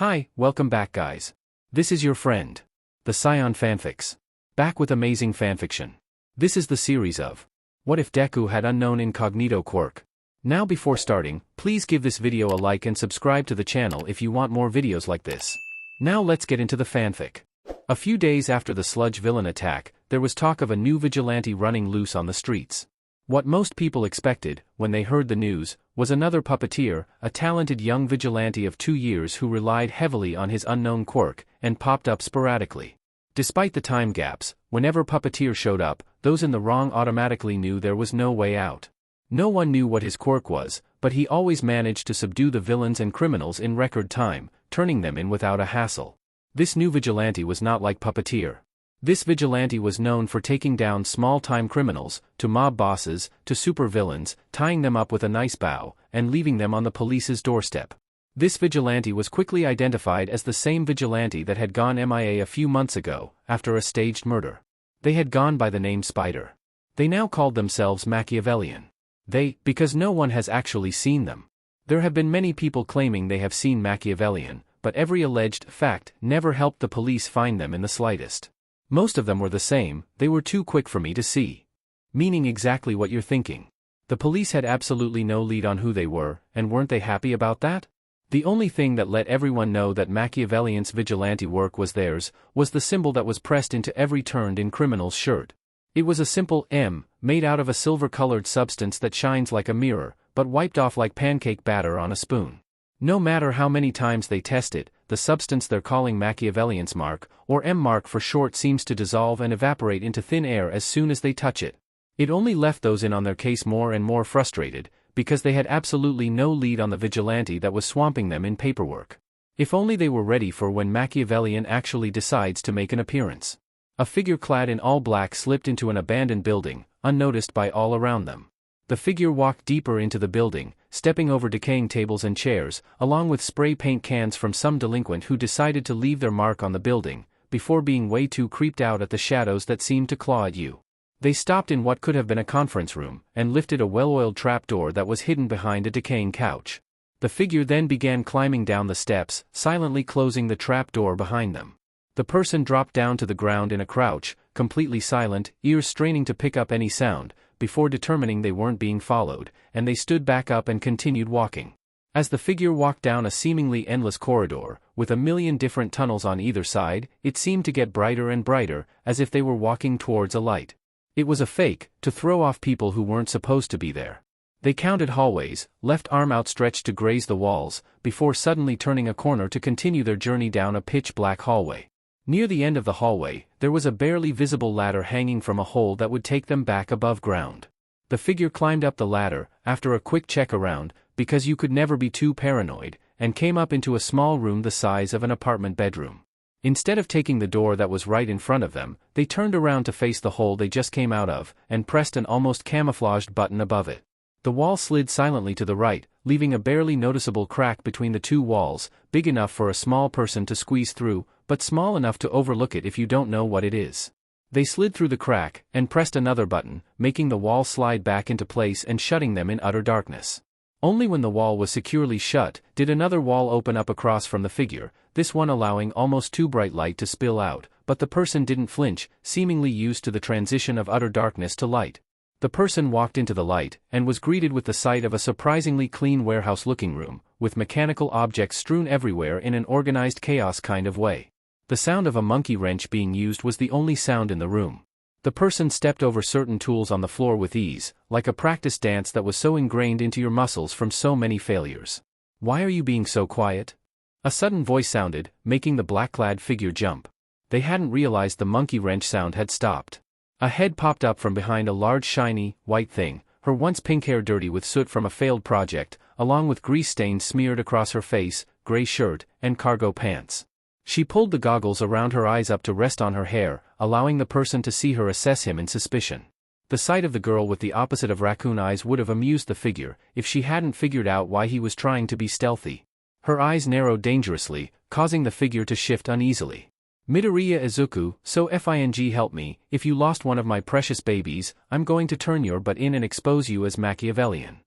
Hi, welcome back guys. This is your friend, the Scion Fanfics. Back with amazing fanfiction. This is the series of What If Deku Had Unknown Incognito Quirk. Now before starting, please give this video a like and subscribe to the channel if you want more videos like this. Now let's get into the fanfic. A few days after the sludge villain attack, there was talk of a new vigilante running loose on the streets. What most people expected, when they heard the news, was another puppeteer, a talented young vigilante of 2 years who relied heavily on his unknown quirk, and popped up sporadically. Despite the time gaps, whenever puppeteer showed up, those in the wrong automatically knew there was no way out. No one knew what his quirk was, but he always managed to subdue the villains and criminals in record time, turning them in without a hassle. This new vigilante was not like puppeteer. This vigilante was known for taking down small-time criminals, to mob bosses, to supervillains, tying them up with a nice bow, and leaving them on the police's doorstep. This vigilante was quickly identified as the same vigilante that had gone MIA a few months ago, after a staged murder. They had gone by the name Spider. They now called themselves Machiavellian. Because no one has actually seen them. There have been many people claiming they have seen Machiavellian, but every alleged fact never helped the police find them in the slightest. Most of them were the same, they were too quick for me to see. Meaning exactly what you're thinking. The police had absolutely no lead on who they were, and weren't they happy about that? The only thing that let everyone know that Machiavellian's vigilante work was theirs, was the symbol that was pressed into every turned-in criminal's shirt. It was a simple M, made out of a silver-colored substance that shines like a mirror, but wiped off like pancake batter on a spoon. No matter how many times they test it, the substance they're calling Machiavellian's mark, or M mark for short, seems to dissolve and evaporate into thin air as soon as they touch it. It only left those in on their case more and more frustrated, because they had absolutely no lead on the vigilante that was swamping them in paperwork. If only they were ready for when Machiavellian actually decides to make an appearance. A figure clad in all black slipped into an abandoned building, unnoticed by all around them. The figure walked deeper into the building, stepping over decaying tables and chairs, along with spray paint cans from some delinquent who decided to leave their mark on the building, before being way too creeped out at the shadows that seemed to claw at you. They stopped in what could have been a conference room, and lifted a well-oiled trapdoor that was hidden behind a decaying couch. The figure then began climbing down the steps, silently closing the trapdoor behind them. The person dropped down to the ground in a crouch, completely silent, ears straining to pick up any sound, before determining they weren't being followed, and they stood back up and continued walking. As the figure walked down a seemingly endless corridor, with a million different tunnels on either side, it seemed to get brighter and brighter, as if they were walking towards a light. It was a fake, to throw off people who weren't supposed to be there. They counted hallways, left arm outstretched to graze the walls, before suddenly turning a corner to continue their journey down a pitch-black hallway. Near the end of the hallway, there was a barely visible ladder hanging from a hole that would take them back above ground. The figure climbed up the ladder, after a quick check around, because you could never be too paranoid, and came up into a small room the size of an apartment bedroom. Instead of taking the door that was right in front of them, they turned around to face the hole they just came out of, and pressed an almost camouflaged button above it. The wall slid silently to the right, leaving a barely noticeable crack between the two walls, big enough for a small person to squeeze through, but small enough to overlook it if you don't know what it is. They slid through the crack, and pressed another button, making the wall slide back into place and shutting them in utter darkness. Only when the wall was securely shut, did another wall open up across from the figure, this one allowing almost too bright light to spill out, but the person didn't flinch, seemingly used to the transition of utter darkness to light. The person walked into the light, and was greeted with the sight of a surprisingly clean warehouse-looking room, with mechanical objects strewn everywhere in an organized chaos kind of way. The sound of a monkey wrench being used was the only sound in the room. The person stepped over certain tools on the floor with ease, like a practice dance that was so ingrained into your muscles from so many failures. "Why are you being so quiet?" A sudden voice sounded, making the black-clad figure jump. They hadn't realized the monkey wrench sound had stopped. A head popped up from behind a large shiny, white thing, her once pink hair dirty with soot from a failed project, along with grease stains smeared across her face, gray shirt, and cargo pants. She pulled the goggles around her eyes up to rest on her hair, allowing the person to see her assess him in suspicion. The sight of the girl with the opposite of raccoon eyes would have amused the figure, if she hadn't figured out why he was trying to be stealthy. Her eyes narrowed dangerously, causing the figure to shift uneasily. "Midoriya Izuku, so FING help me, if you lost one of my precious babies, I'm going to turn your butt in and expose you as Machiavellian."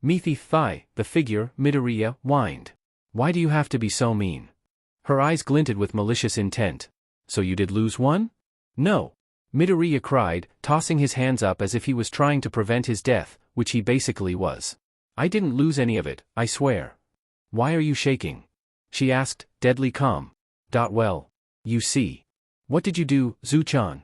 "Meaty thigh," the figure, Midoriya, whined. "Why do you have to be so mean? Her eyes glinted with malicious intent. So you did lose one? No. Midoriya cried, tossing his hands up as if he was trying to prevent his death, which he basically was. I didn't lose any of it, I swear. Why are you shaking? She asked, deadly calm. Well, you see. What did you do, Zuchan?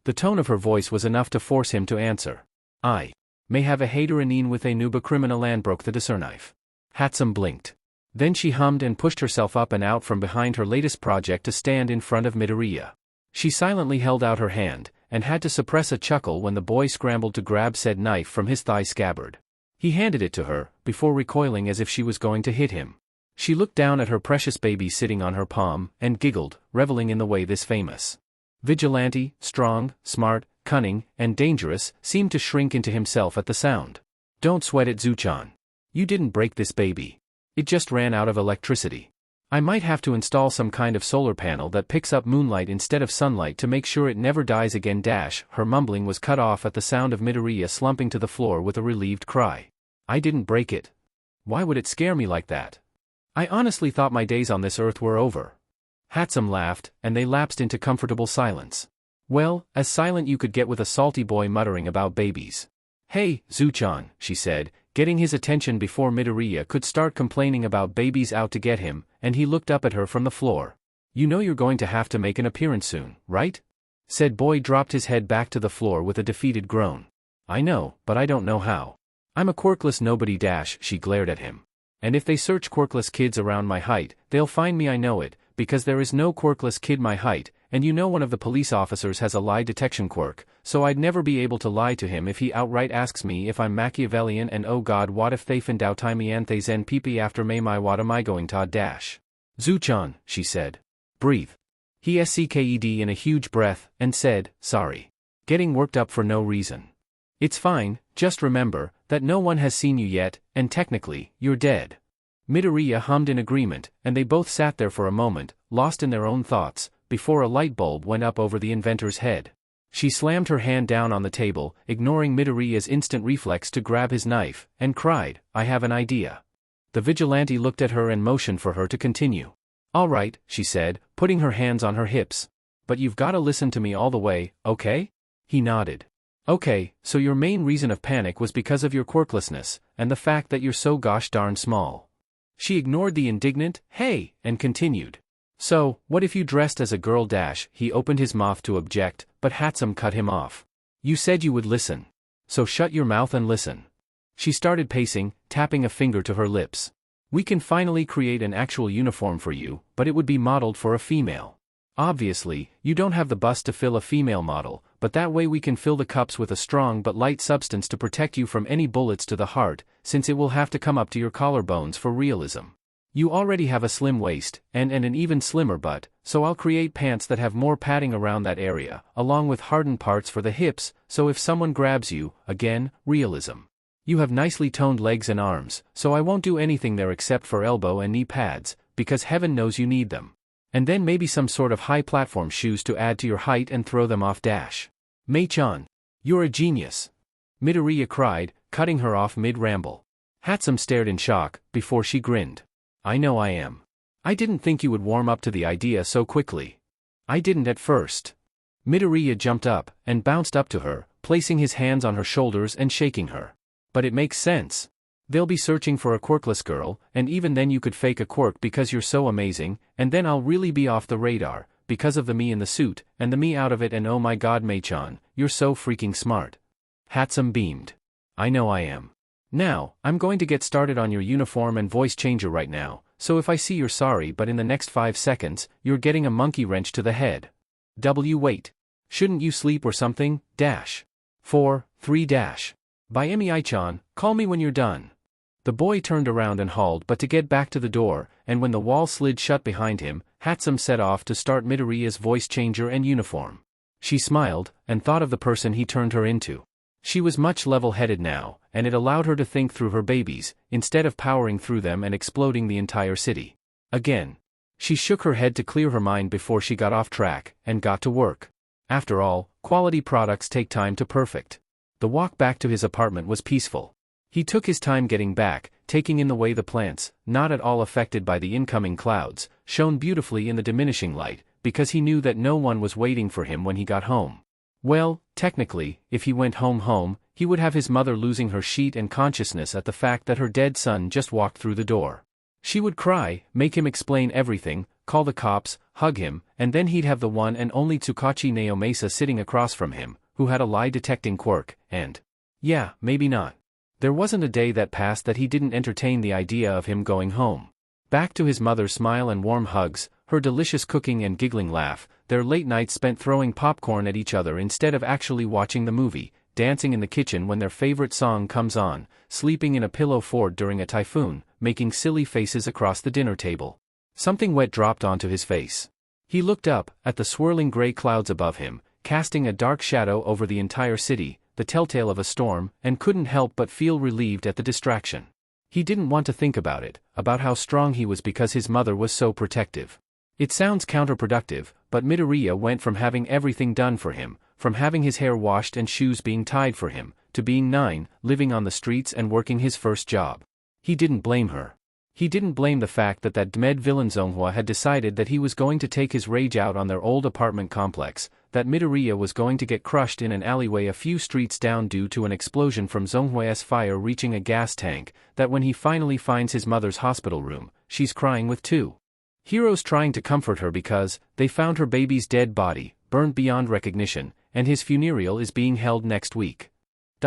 The tone of her voice was enough to force him to answer. I may have a hateranine with a nuba criminal broke the discernife. Hatsum blinked. Then she hummed and pushed herself up and out from behind her latest project to stand in front of Midoriya. She silently held out her hand, and had to suppress a chuckle when the boy scrambled to grab said knife from his thigh scabbard. He handed it to her, before recoiling as if she was going to hit him. She looked down at her precious baby sitting on her palm, and giggled, reveling in the way this famous vigilante, strong, smart, cunning, and dangerous, seemed to shrink into himself at the sound. Don't sweat it, Zuchan. You didn't break this baby. It just ran out of electricity. I might have to install some kind of solar panel that picks up moonlight instead of sunlight to make sure it never dies again. Her mumbling was cut off at the sound of Midoriya slumping to the floor with a relieved cry. I didn't break it. Why would it scare me like that? I honestly thought my days on this earth were over. Hatsum laughed, and they lapsed into comfortable silence. Well, as silent you could get with a salty boy muttering about babies. Hey, Zuchan, she said, getting his attention before Midoriya could start complaining about babies out to get him, and he looked up at her from the floor. You know you're going to have to make an appearance soon, right? Said boy dropped his head back to the floor with a defeated groan. I know, but I don't know how. I'm a quirkless nobody. She glared at him. And if they search quirkless kids around my height, they'll find me. I know it, because there is no quirkless kid my height, and you know one of the police officers has a lie detection quirk, so I'd never be able to lie to him if he outright asks me if I'm Machiavellian. And oh god, what if they find out I'm Ianthe Zen Pipi after May my what am I going to dash? Zuchan, she said. Breathe. He scked in a huge breath, and said, sorry. Getting worked up for no reason. It's fine, just remember, that no one has seen you yet, and technically, you're dead. Midoriya hummed in agreement, and they both sat there for a moment, lost in their own thoughts, before a light bulb went up over the inventor's head. She slammed her hand down on the table, ignoring Midoriya's instant reflex to grab his knife, and cried, I have an idea. The vigilante looked at her and motioned for her to continue. All right, she said, putting her hands on her hips. But you've got to listen to me all the way, okay? He nodded. Okay, so your main reason of panic was because of your quirklessness, and the fact that you're so gosh darn small. She ignored the indignant, hey, and continued. So, what if you dressed as a girl? He opened his mouth to object, but Hatsum cut him off. You said you would listen. So shut your mouth and listen. She started pacing, tapping a finger to her lips. We can finally create an actual uniform for you, but it would be modeled for a female. Obviously, you don't have the bust to fill a female model, but that way we can fill the cups with a strong but light substance to protect you from any bullets to the heart, since it will have to come up to your collarbones for realism. You already have a slim waist, and an even slimmer butt, so I'll create pants that have more padding around that area, along with hardened parts for the hips, so if someone grabs you, again, realism. You have nicely toned legs and arms, so I won't do anything there except for elbow and knee pads, because heaven knows you need them. And then maybe some sort of high platform shoes to add to your height and throw them off. Mei-chan, you're a genius. Midoriya cried, cutting her off mid-ramble. Hatsum stared in shock, before she grinned. I know I am. I didn't think you would warm up to the idea so quickly. I didn't at first. Midoriya jumped up, and bounced up to her, placing his hands on her shoulders and shaking her. But it makes sense. They'll be searching for a quirkless girl, and even then you could fake a quirk because you're so amazing, and then I'll really be off the radar, because of the me in the suit, and the me out of it. And oh my god, Mei-chan, you're so freaking smart. Hatsum beamed. I know I am. Now, I'm going to get started on your uniform and voice changer right now, so if I see you're sorry but in the next 5 seconds, you're getting a monkey wrench to the head. Wait. Shouldn't you sleep or something? 4, 3 By Mei-chan, call me when you're done. The boy turned around and hauled but to get back to the door, and when the wall slid shut behind him, Hatsum set off to start Midoriya's voice changer and uniform. She smiled, and thought of the person he turned her into. She was much level-headed now, and it allowed her to think through her babies, instead of powering through them and exploding the entire city. Again. She shook her head to clear her mind before she got off track, and got to work. After all, quality products take time to perfect. The walk back to his apartment was peaceful. He took his time getting back, taking in the way the plants, not at all affected by the incoming clouds, shone beautifully in the diminishing light, because he knew that no one was waiting for him when he got home. Well, technically, if he went home, he would have his mother losing her shit and consciousness at the fact that her dead son just walked through the door. She would cry, make him explain everything, call the cops, hug him, and then he'd have the one and only Tsukachi Naomasa sitting across from him, who had a lie-detecting quirk, and yeah, maybe not. There wasn't a day that passed that he didn't entertain the idea of him going home. Back to his mother's smile and warm hugs, her delicious cooking and giggling laugh, their late nights spent throwing popcorn at each other instead of actually watching the movie, dancing in the kitchen when their favorite song comes on, sleeping in a pillow fort during a typhoon, making silly faces across the dinner table. Something wet dropped onto his face. He looked up, at the swirling gray clouds above him, casting a dark shadow over the entire city, the telltale of a storm, and couldn't help but feel relieved at the distraction. He didn't want to think about it, about how strong he was because his mother was so protective. It sounds counterproductive, but Midoriya went from having everything done for him, from having his hair washed and shoes being tied for him, to being 9, living on the streets and working his first job. He didn't blame her. He didn't blame the fact that Dmed villain Zonghua had decided that he was going to take his rage out on their old apartment complex, that Midoriya was going to get crushed in an alleyway a few streets down due to an explosion from Zonghua's fire reaching a gas tank, that when he finally finds his mother's hospital room, she's crying with 2 heroes trying to comfort her because they found her baby's dead body, burned beyond recognition, and his funeral is being held next week.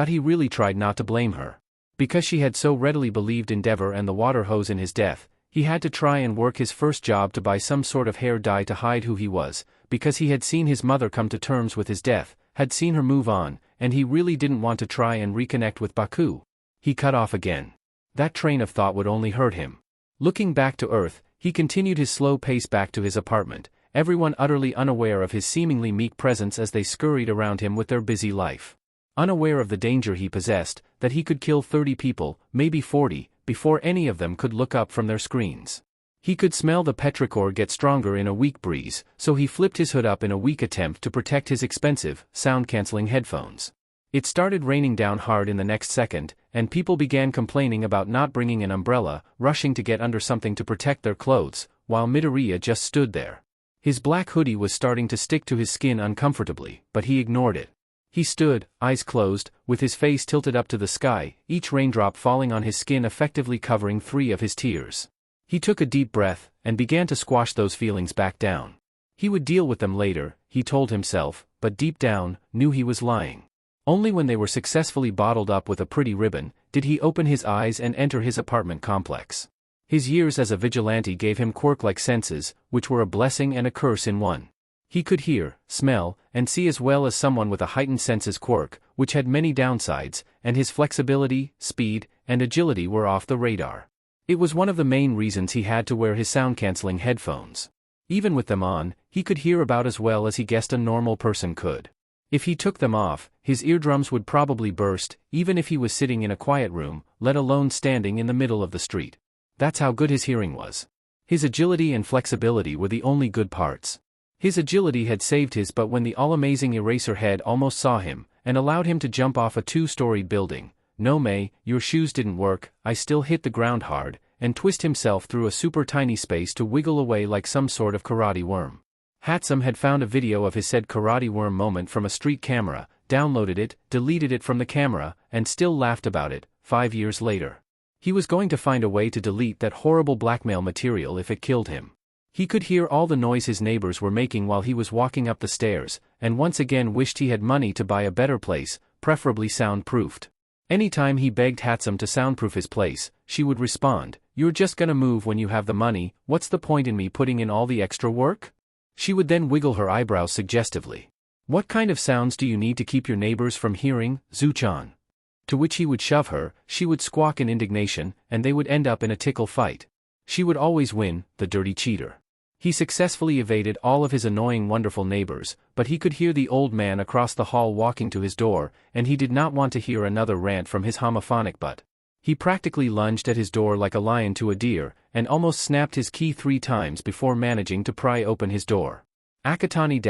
He really tried not to blame her. Because she had so readily believed in Dever and the water hose in his death, he had to try and work his first job to buy some sort of hair dye to hide who he was, because he had seen his mother come to terms with his death, had seen her move on, and he really didn't want to try and reconnect with Baku. He cut off again. That train of thought would only hurt him. Looking back to Earth, he continued his slow pace back to his apartment, everyone utterly unaware of his seemingly meek presence as they scurried around him with their busy life. Unaware of the danger he possessed, that he could kill 30 people, maybe 40, before any of them could look up from their screens. He could smell the petrichor get stronger in a weak breeze, so he flipped his hood up in a weak attempt to protect his expensive, sound-canceling headphones. It started raining down hard in the next second, and people began complaining about not bringing an umbrella, rushing to get under something to protect their clothes, while Midoriya just stood there. His black hoodie was starting to stick to his skin uncomfortably, but he ignored it. He stood, eyes closed, with his face tilted up to the sky, each raindrop falling on his skin effectively covering 3 of his tears. He took a deep breath, and began to squash those feelings back down. He would deal with them later, he told himself, but deep down, knew he was lying. Only when they were successfully bottled up with a pretty ribbon, did he open his eyes and enter his apartment complex. His years as a vigilante gave him quirk-like senses, which were a blessing and a curse in one. He could hear, smell, and see as well as someone with a heightened senses quirk, which had many downsides, and his flexibility, speed, and agility were off the radar. It was one of the main reasons he had to wear his sound-canceling headphones. Even with them on, he could hear about as well as he guessed a normal person could. If he took them off, his eardrums would probably burst, even if he was sitting in a quiet room, let alone standing in the middle of the street. That's how good his hearing was. His agility and flexibility were the only good parts. His agility had saved his butt when the all-amazing Eraserhead almost saw him, and allowed him to jump off a 2-storied building. No May, your shoes didn't work, I still hit the ground hard, and twist himself through a super tiny space to wiggle away like some sort of karate worm. Hatsum had found a video of his said karate worm moment from a street camera, downloaded it, deleted it from the camera, and still laughed about it, 5 years later. He was going to find a way to delete that horrible blackmail material if it killed him. He could hear all the noise his neighbors were making while he was walking up the stairs, and once again wished he had money to buy a better place, preferably soundproofed. Anytime he begged Hatsum to soundproof his place, she would respond, "You're just gonna move when you have the money, what's the point in me putting in all the extra work?" She would then wiggle her eyebrows suggestively. "What kind of sounds do you need to keep your neighbors from hearing, Zuchan?" To which he would shove her, she would squawk in indignation, and they would end up in a tickle fight. She would always win, the dirty cheater. He successfully evaded all of his annoying wonderful neighbors, but he could hear the old man across the hall walking to his door, and he did not want to hear another rant from his homophonic butt. He practically lunged at his door like a lion to a deer, and almost snapped his key 3 times before managing to pry open his door. Akatani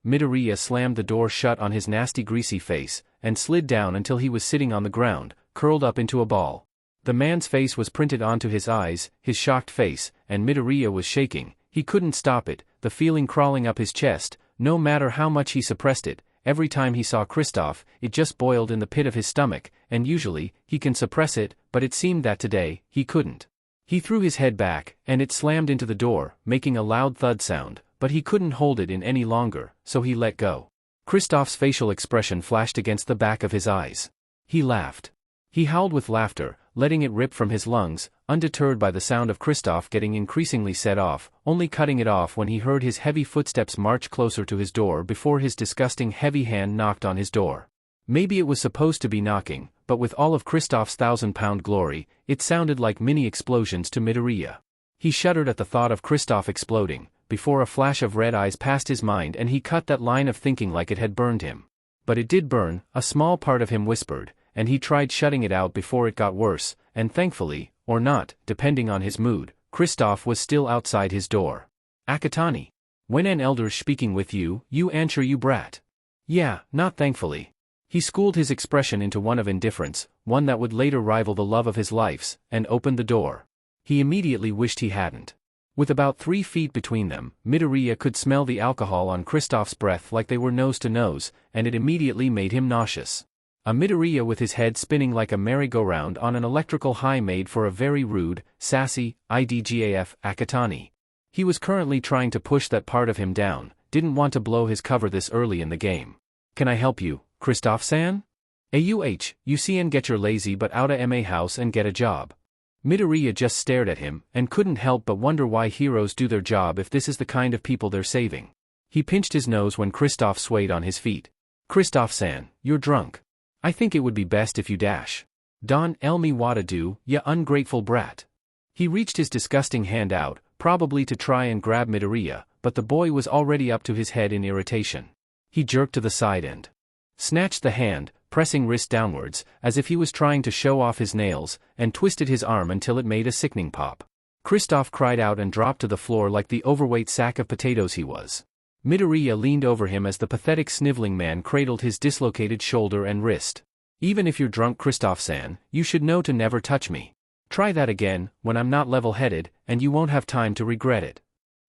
Midoriya slammed the door shut on his nasty greasy face, and slid down until he was sitting on the ground, curled up into a ball. The man's face was printed onto his eyes, his shocked face, and Midoriya was shaking. He couldn't stop it, the feeling crawling up his chest, no matter how much he suppressed it. Every time he saw Kristoff, it just boiled in the pit of his stomach, and usually, he can suppress it, but it seemed that today, he couldn't. He threw his head back, and it slammed into the door, making a loud thud sound, but he couldn't hold it in any longer, so he let go. Kristoff's facial expression flashed against the back of his eyes. He laughed. He howled with laughter, letting it rip from his lungs, undeterred by the sound of Kristoff getting increasingly set off, only cutting it off when he heard his heavy footsteps march closer to his door before his disgusting heavy hand knocked on his door. Maybe it was supposed to be knocking, but with all of Kristoff's 1,000-pound glory, it sounded like mini explosions to Midoriya. He shuddered at the thought of Kristoff exploding, before a flash of red eyes passed his mind and he cut that line of thinking like it had burned him. But it did burn, a small part of him whispered, and he tried shutting it out before it got worse, and thankfully, or not, depending on his mood, Kristoff was still outside his door. Akatani. When an elder's speaking with you, you answer you brat. Yeah, not thankfully. He schooled his expression into one of indifference, one that would later rival the love of his life, and opened the door. He immediately wished he hadn't. With about 3 feet between them, Midoriya could smell the alcohol on Kristoff's breath like they were nose to nose, and it immediately made him nauseous. A Midoriya with his head spinning like a merry-go-round on an electrical high made for a very rude, sassy, IDGAF, Akatani. He was currently trying to push that part of him down, didn't want to blow his cover this early in the game. Can I help you, Kristoff-san? You can get your lazy butt outta MA house and get a job. Midoriya just stared at him, and couldn't help but wonder why heroes do their job if this is the kind of people they're saving. He pinched his nose when Kristoff swayed on his feet. Kristoff-san, you're drunk. I think it would be best if you dash. Don me wada do, ya ungrateful brat. He reached his disgusting hand out, probably to try and grab Midoriya, but the boy was already up to his head in irritation. He jerked to the side and snatched the hand, pressing wrist downwards, as if he was trying to show off his nails, and twisted his arm until it made a sickening pop. Kristoff cried out and dropped to the floor like the overweight sack of potatoes he was. Midoriya leaned over him as the pathetic sniveling man cradled his dislocated shoulder and wrist. Even if you're drunk, Kristoff-san, you should know to never touch me. Try that again, when I'm not level-headed, and you won't have time to regret it.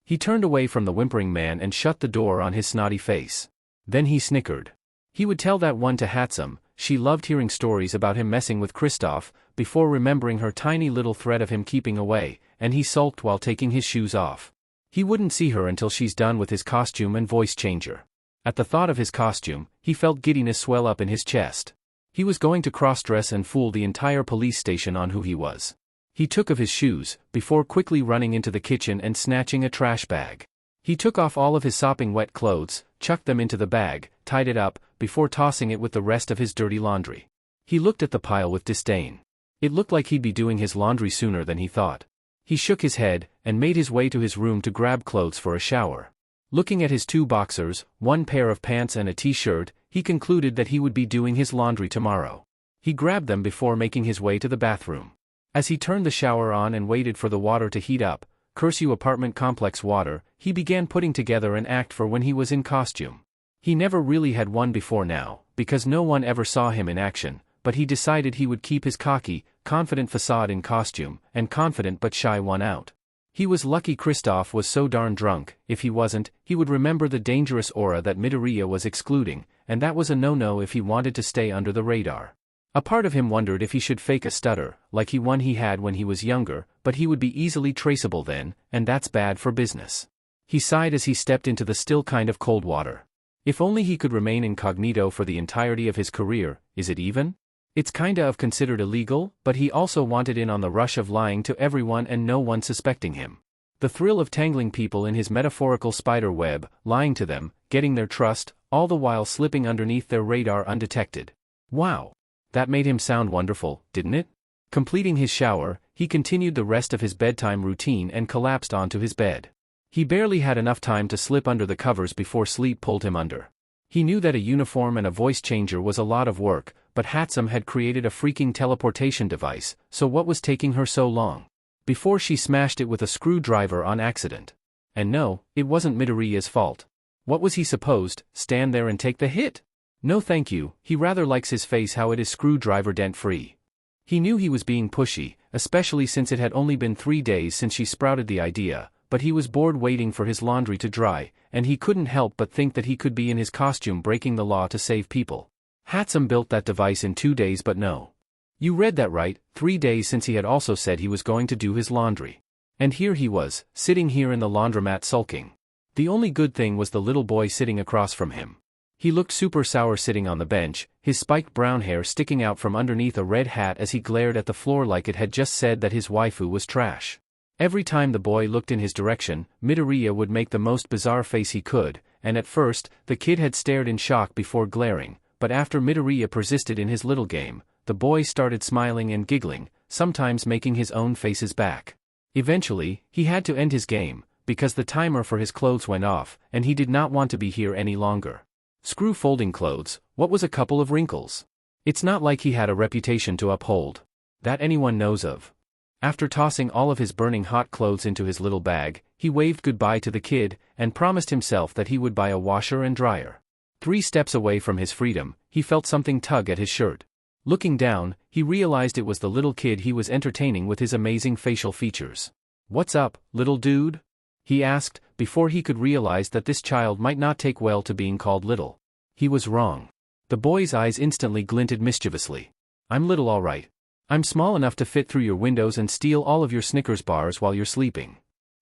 He turned away from the whimpering man and shut the door on his snotty face. Then he snickered. He would tell that one to Hatsum. She loved hearing stories about him messing with Kristoff, before remembering her tiny little threat of him keeping away, and he sulked while taking his shoes off. He wouldn't see her until she's done with his costume and voice changer. At the thought of his costume, he felt giddiness swell up in his chest. He was going to cross-dress and fool the entire police station on who he was. He took off his shoes, before quickly running into the kitchen and snatching a trash bag. He took off all of his sopping wet clothes, chucked them into the bag, tied it up, before tossing it with the rest of his dirty laundry. He looked at the pile with disdain. It looked like he'd be doing his laundry sooner than he thought. He shook his head, and made his way to his room to grab clothes for a shower. Looking at his 2 boxers, 1 pair of pants and a t-shirt, he concluded that he would be doing his laundry tomorrow. He grabbed them before making his way to the bathroom. As he turned the shower on and waited for the water to heat up, curse you apartment complex water, he began putting together an act for when he was in costume. He never really had one before now, because no one ever saw him in action, but he decided he would keep his cocky, confident facade in costume, and confident but shy one out. He was lucky Kristoff was so darn drunk. If he wasn't, he would remember the dangerous aura that Midoriya was excluding, and that was a no-no if he wanted to stay under the radar. A part of him wondered if he should fake a stutter, like he had when he was younger, but he would be easily traceable then, and that's bad for business. He sighed as he stepped into the still kind of cold water. If only he could remain incognito for the entirety of his career. Is it even? It's kinda of considered illegal, but he also wanted in on the rush of lying to everyone and no one suspecting him. The thrill of tangling people in his metaphorical spider web, lying to them, getting their trust, all the while slipping underneath their radar undetected. Wow! That made him sound wonderful, didn't it? Completing his shower, he continued the rest of his bedtime routine and collapsed onto his bed. He barely had enough time to slip under the covers before sleep pulled him under. He knew that a uniform and a voice changer was a lot of work, but Hatsum had created a freaking teleportation device, so what was taking her so long? Before she smashed it with a screwdriver on accident. And no, it wasn't Midoriya's fault. What was he supposed, stand there and take the hit? No thank you, he rather likes his face how it is screwdriver dent free. He knew he was being pushy, especially since it had only been 3 days since she sprouted the idea, but he was bored waiting for his laundry to dry, and he couldn't help but think that he could be in his costume breaking the law to save people. Hatsum built that device in 2 days, but no. You read that right, 3 days, since he had also said he was going to do his laundry. And here he was, sitting here in the laundromat sulking. The only good thing was the little boy sitting across from him. He looked super sour sitting on the bench, his spiked brown hair sticking out from underneath a red hat as he glared at the floor like it had just said that his waifu was trash. Every time the boy looked in his direction, Midoriya would make the most bizarre face he could, and at first, the kid had stared in shock before glaring, but after Midoriya persisted in his little game, the boy started smiling and giggling, sometimes making his own faces back. Eventually, he had to end his game, because the timer for his clothes went off, and he did not want to be here any longer. Screw folding clothes, what was a couple of wrinkles? It's not like he had a reputation to uphold. That anyone knows of. After tossing all of his burning hot clothes into his little bag, he waved goodbye to the kid, and promised himself that he would buy a washer and dryer. 3 steps away from his freedom, he felt something tug at his shirt. Looking down, he realized it was the little kid he was entertaining with his amazing facial features. "What's up, little dude?" he asked, before he could realize that this child might not take well to being called little. He was wrong. The boy's eyes instantly glinted mischievously. "I'm little, all right. I'm small enough to fit through your windows and steal all of your Snickers bars while you're sleeping."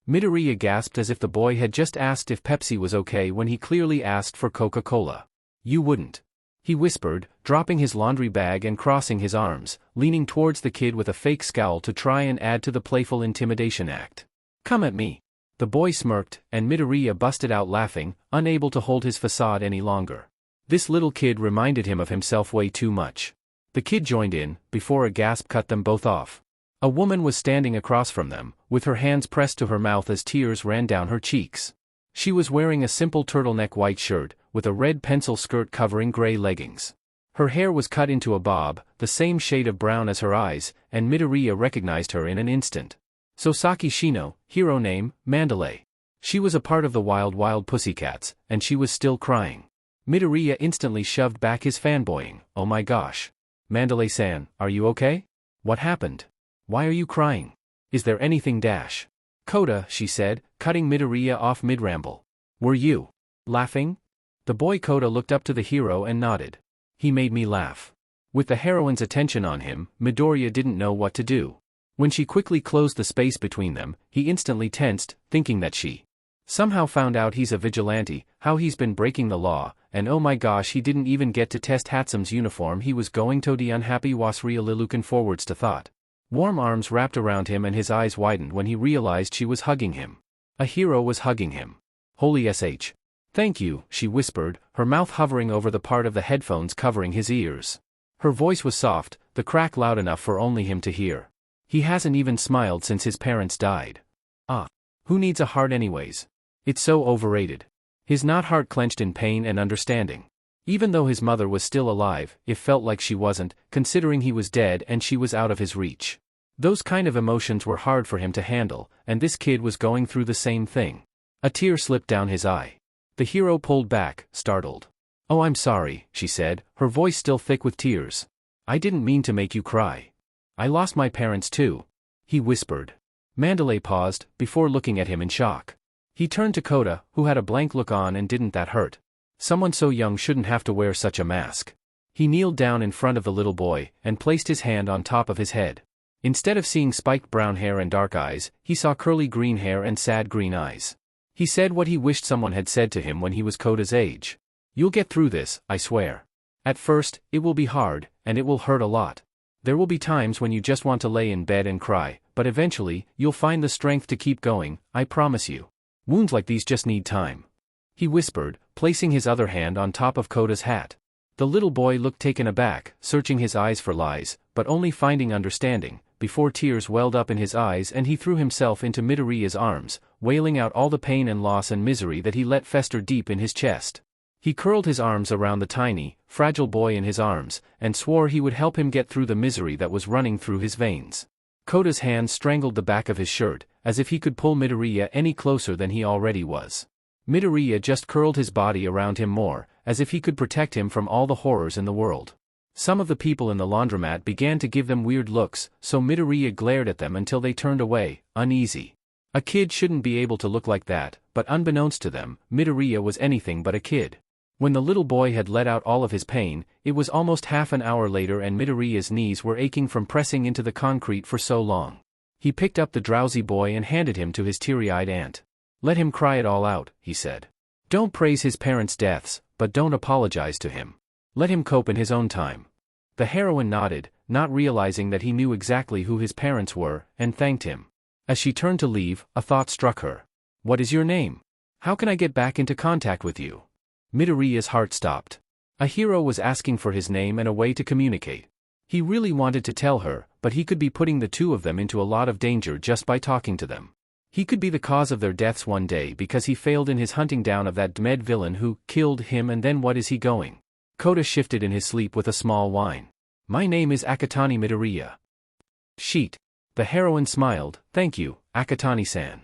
Midoriya gasped as if the boy had just asked if Pepsi was okay when he clearly asked for Coca-Cola. "You wouldn't," he whispered, dropping his laundry bag and crossing his arms, leaning towards the kid with a fake scowl to try and add to the playful intimidation act. "Come at me." The boy smirked, and Midoriya busted out laughing, unable to hold his facade any longer. This little kid reminded him of himself way too much. The kid joined in, before a gasp cut them both off. A woman was standing across from them, with her hands pressed to her mouth as tears ran down her cheeks. She was wearing a simple turtleneck white shirt, with a red pencil skirt covering gray leggings. Her hair was cut into a bob, the same shade of brown as her eyes, and Midoriya recognized her in an instant. Sosaki Shino, hero name, Mandalay. She was a part of the Wild Wild Pussycats, and she was still crying. Midoriya instantly shoved back his fanboying. "Oh my gosh. Mandalay-san, are you okay? What happened? Why are you crying? Is there anything dash?" "Kota," she said, cutting Midoriya off mid-ramble. "Were you laughing?" The boy Kota looked up to the hero and nodded. "He made me laugh." With the heroine's attention on him, Midoriya didn't know what to do. When she quickly closed the space between them, he instantly tensed, thinking that she somehow found out he's a vigilante, how he's been breaking the law, and oh my gosh, he didn't even get to test Hatsum's uniform. He was going to the unhappy Wasria Lilukan forwards to thought. Warm arms wrapped around him and his eyes widened when he realized she was hugging him. A hero was hugging him. "Holy sh. Thank you," she whispered, her mouth hovering over the part of the headphones covering his ears. Her voice was soft, the crack loud enough for only him to hear. "He hasn't even smiled since his parents died." "Ah. Who needs a heart anyways? It's so overrated." His not heart clenched in pain and understanding. Even though his mother was still alive, it felt like she wasn't, considering he was dead and she was out of his reach. Those kind of emotions were hard for him to handle, and this kid was going through the same thing. A tear slipped down his eye. The hero pulled back, startled. "Oh, I'm sorry," she said, her voice still thick with tears. "I didn't mean to make you cry. I lost my parents too," he whispered. Mandalay paused, before looking at him in shock. He turned to Kota, who had a blank look on. "And didn't that hurt? Someone so young shouldn't have to wear such a mask." He kneeled down in front of the little boy, and placed his hand on top of his head. Instead of seeing spiked brown hair and dark eyes, he saw curly green hair and sad green eyes. He said what he wished someone had said to him when he was Kota's age. "You'll get through this, I swear. At first, it will be hard, and it will hurt a lot. There will be times when you just want to lay in bed and cry, but eventually, you'll find the strength to keep going, I promise you. Wounds like these just need time," he whispered, placing his other hand on top of Kota's hat. The little boy looked taken aback, searching his eyes for lies, but only finding understanding, before tears welled up in his eyes and he threw himself into Midoriya's arms, wailing out all the pain and loss and misery that he let fester deep in his chest. He curled his arms around the tiny, fragile boy in his arms, and swore he would help him get through the misery that was running through his veins. Kota's hand strangled the back of his shirt, as if he could pull Midoriya any closer than he already was. Midoriya just curled his body around him more, as if he could protect him from all the horrors in the world. Some of the people in the laundromat began to give them weird looks, so Midoriya glared at them until they turned away, uneasy. A kid shouldn't be able to look like that, but unbeknownst to them, Midoriya was anything but a kid. When the little boy had let out all of his pain, it was almost half an hour later and Midoriya's knees were aching from pressing into the concrete for so long. He picked up the drowsy boy and handed him to his teary-eyed aunt. "Let him cry it all out," he said. "Don't praise his parents' deaths, but don't apologize to him. Let him cope in his own time." The heroine nodded, not realizing that he knew exactly who his parents were, and thanked him. As she turned to leave, a thought struck her. "What is your name? How can I get back into contact with you?" Midoriya's heart stopped. A hero was asking for his name and a way to communicate. He really wanted to tell her, but he could be putting the two of them into a lot of danger just by talking to them. He could be the cause of their deaths one day because he failed in his hunting down of that Dmed villain who killed him, and then what is he going? Kota shifted in his sleep with a small whine. "My name is Akatani Midoriya." "Sheet." The heroine smiled. "Thank you, Akatani-san."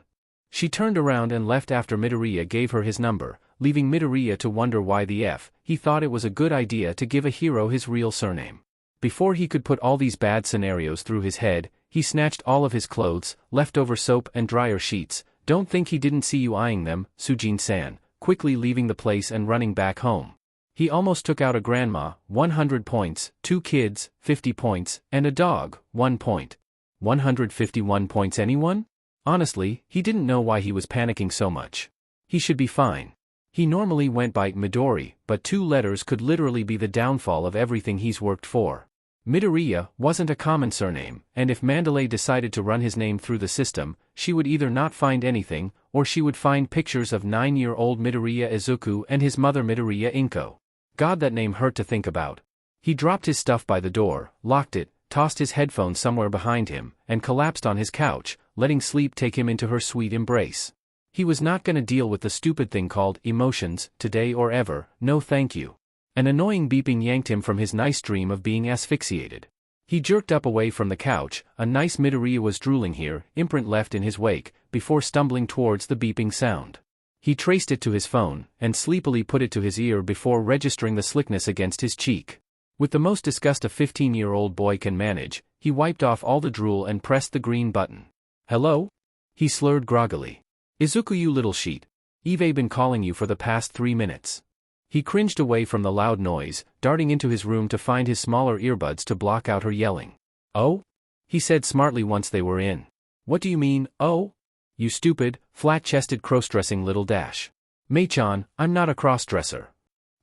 She turned around and left after Midoriya gave her his number, leaving Midoriya to wonder why the F. He thought it was a good idea to give a hero his real surname. Before he could put all these bad scenarios through his head, he snatched all of his clothes, leftover soap and dryer sheets. "Don't think he didn't see you eyeing them, Sujin-san," quickly leaving the place and running back home. He almost took out a grandma, 100 points, 2 kids, 50 points, and a dog, 1 point. 151 points anyone? Honestly, he didn't know why he was panicking so much. He should be fine. He normally went by Midori, but 2 letters could literally be the downfall of everything he's worked for. Midoriya wasn't a common surname, and if Mandalay decided to run his name through the system, she would either not find anything, or she would find pictures of 9-year-old Midoriya Izuku and his mother Midoriya Inko. God, that name hurt to think about. He dropped his stuff by the door, locked it, tossed his headphones somewhere behind him, and collapsed on his couch, letting sleep take him into her sweet embrace. He was not gonna deal with the stupid thing called emotions, today or ever. No thank you. An annoying beeping yanked him from his nice dream of being asphyxiated. He jerked up away from the couch. A nice Midoriya was drooling here, imprint left in his wake, before stumbling towards the beeping sound. He traced it to his phone, and sleepily put it to his ear before registering the slickness against his cheek. With the most disgust a 15-year-old boy can manage, he wiped off all the drool and pressed the green button. "Hello?" He slurred groggily. "Izuku, you little sheet. I've been calling you for the past 3 minutes." He cringed away from the loud noise, darting into his room to find his smaller earbuds to block out her yelling. "Oh?" he said smartly once they were in. "What do you mean, oh? You stupid, flat-chested cross-dressing little dash. Mei-chan, I'm not a cross-dresser."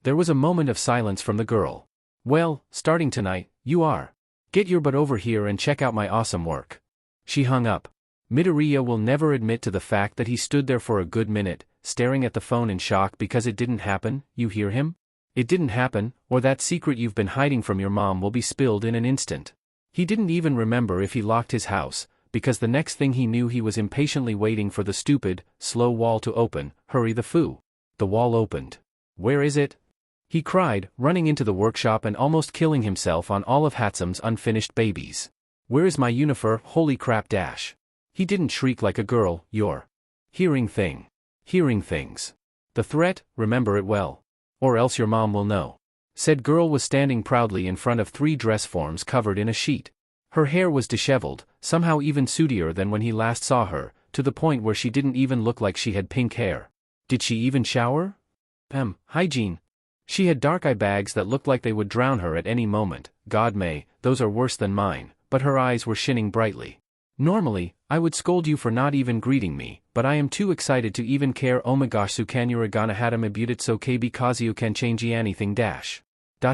There was a moment of silence from the girl. "Well, starting tonight, you are. Get your butt over here and check out my awesome work." She hung up. Midoriya will never admit to the fact that he stood there for a good minute, staring at the phone in shock because it didn't happen. You hear him? It didn't happen, or that secret you've been hiding from your mom will be spilled in an instant. He didn't even remember if he locked his house, because the next thing he knew he was impatiently waiting for the stupid, slow wall to open. Hurry the foo. The wall opened. "Where is it?" he cried, running into the workshop and almost killing himself on all of Hatsam's unfinished babies. "Where is my uniform? Holy crap dash." He didn't shriek like a girl. "You're hearing things. The threat, remember it well. Or else your mom will know." Said girl was standing proudly in front of 3 dress forms covered in a sheet. Her hair was disheveled, somehow even sootier than when he last saw her, to the point where she didn't even look like she had pink hair. Did she even shower? Hygiene. She had dark eye bags that looked like they would drown her at any moment. God may, those are worse than mine, but her eyes were shining brightly. "Normally, I would scold you for not even greeting me, but I am too excited to even care. Oh my gosh, Sukanyura gonna hata mibutitsu kb kazu can change anything dash."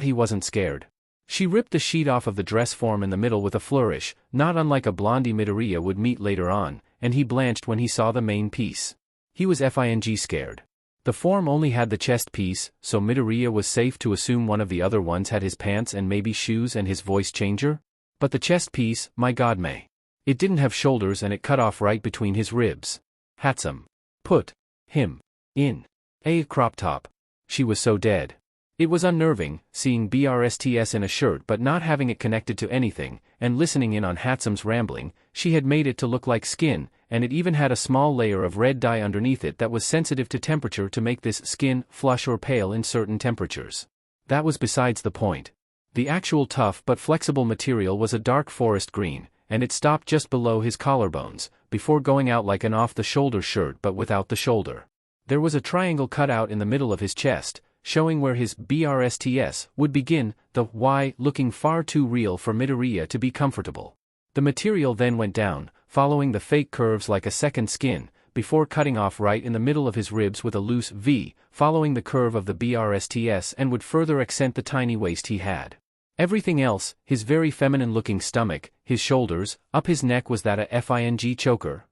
He wasn't scared. She ripped the sheet off of the dress form in the middle with a flourish, not unlike a blondie Midoriya would meet later on, and he blanched when he saw the main piece. He was fing scared. The form only had the chest piece, so Midoriya was safe to assume one of the other ones had his pants and maybe shoes and his voice changer? But the chest piece, my god may. It didn't have shoulders and it cut off right between his ribs. Hatsum. Put him in a crop top. She was so dead. It was unnerving, seeing BRSTS in a shirt but not having it connected to anything, and listening in on Hatsum's rambling. She had made it to look like skin, and it even had a small layer of red dye underneath it that was sensitive to temperature to make this skin flush or pale in certain temperatures. That was besides the point. The actual tough but flexible material was a dark forest green, and it stopped just below his collarbones, before going out like an off-the-shoulder shirt but without the shoulder. There was a triangle cut out in the middle of his chest, showing where his BRSTS would begin, the Y looking far too real for Midoriya to be comfortable. The material then went down, following the fake curves like a second skin, before cutting off right in the middle of his ribs with a loose V, following the curve of the BRSTS, and would further accent the tiny waist he had. Everything else, his very feminine-looking stomach, his shoulders, up his neck was that a FING choker.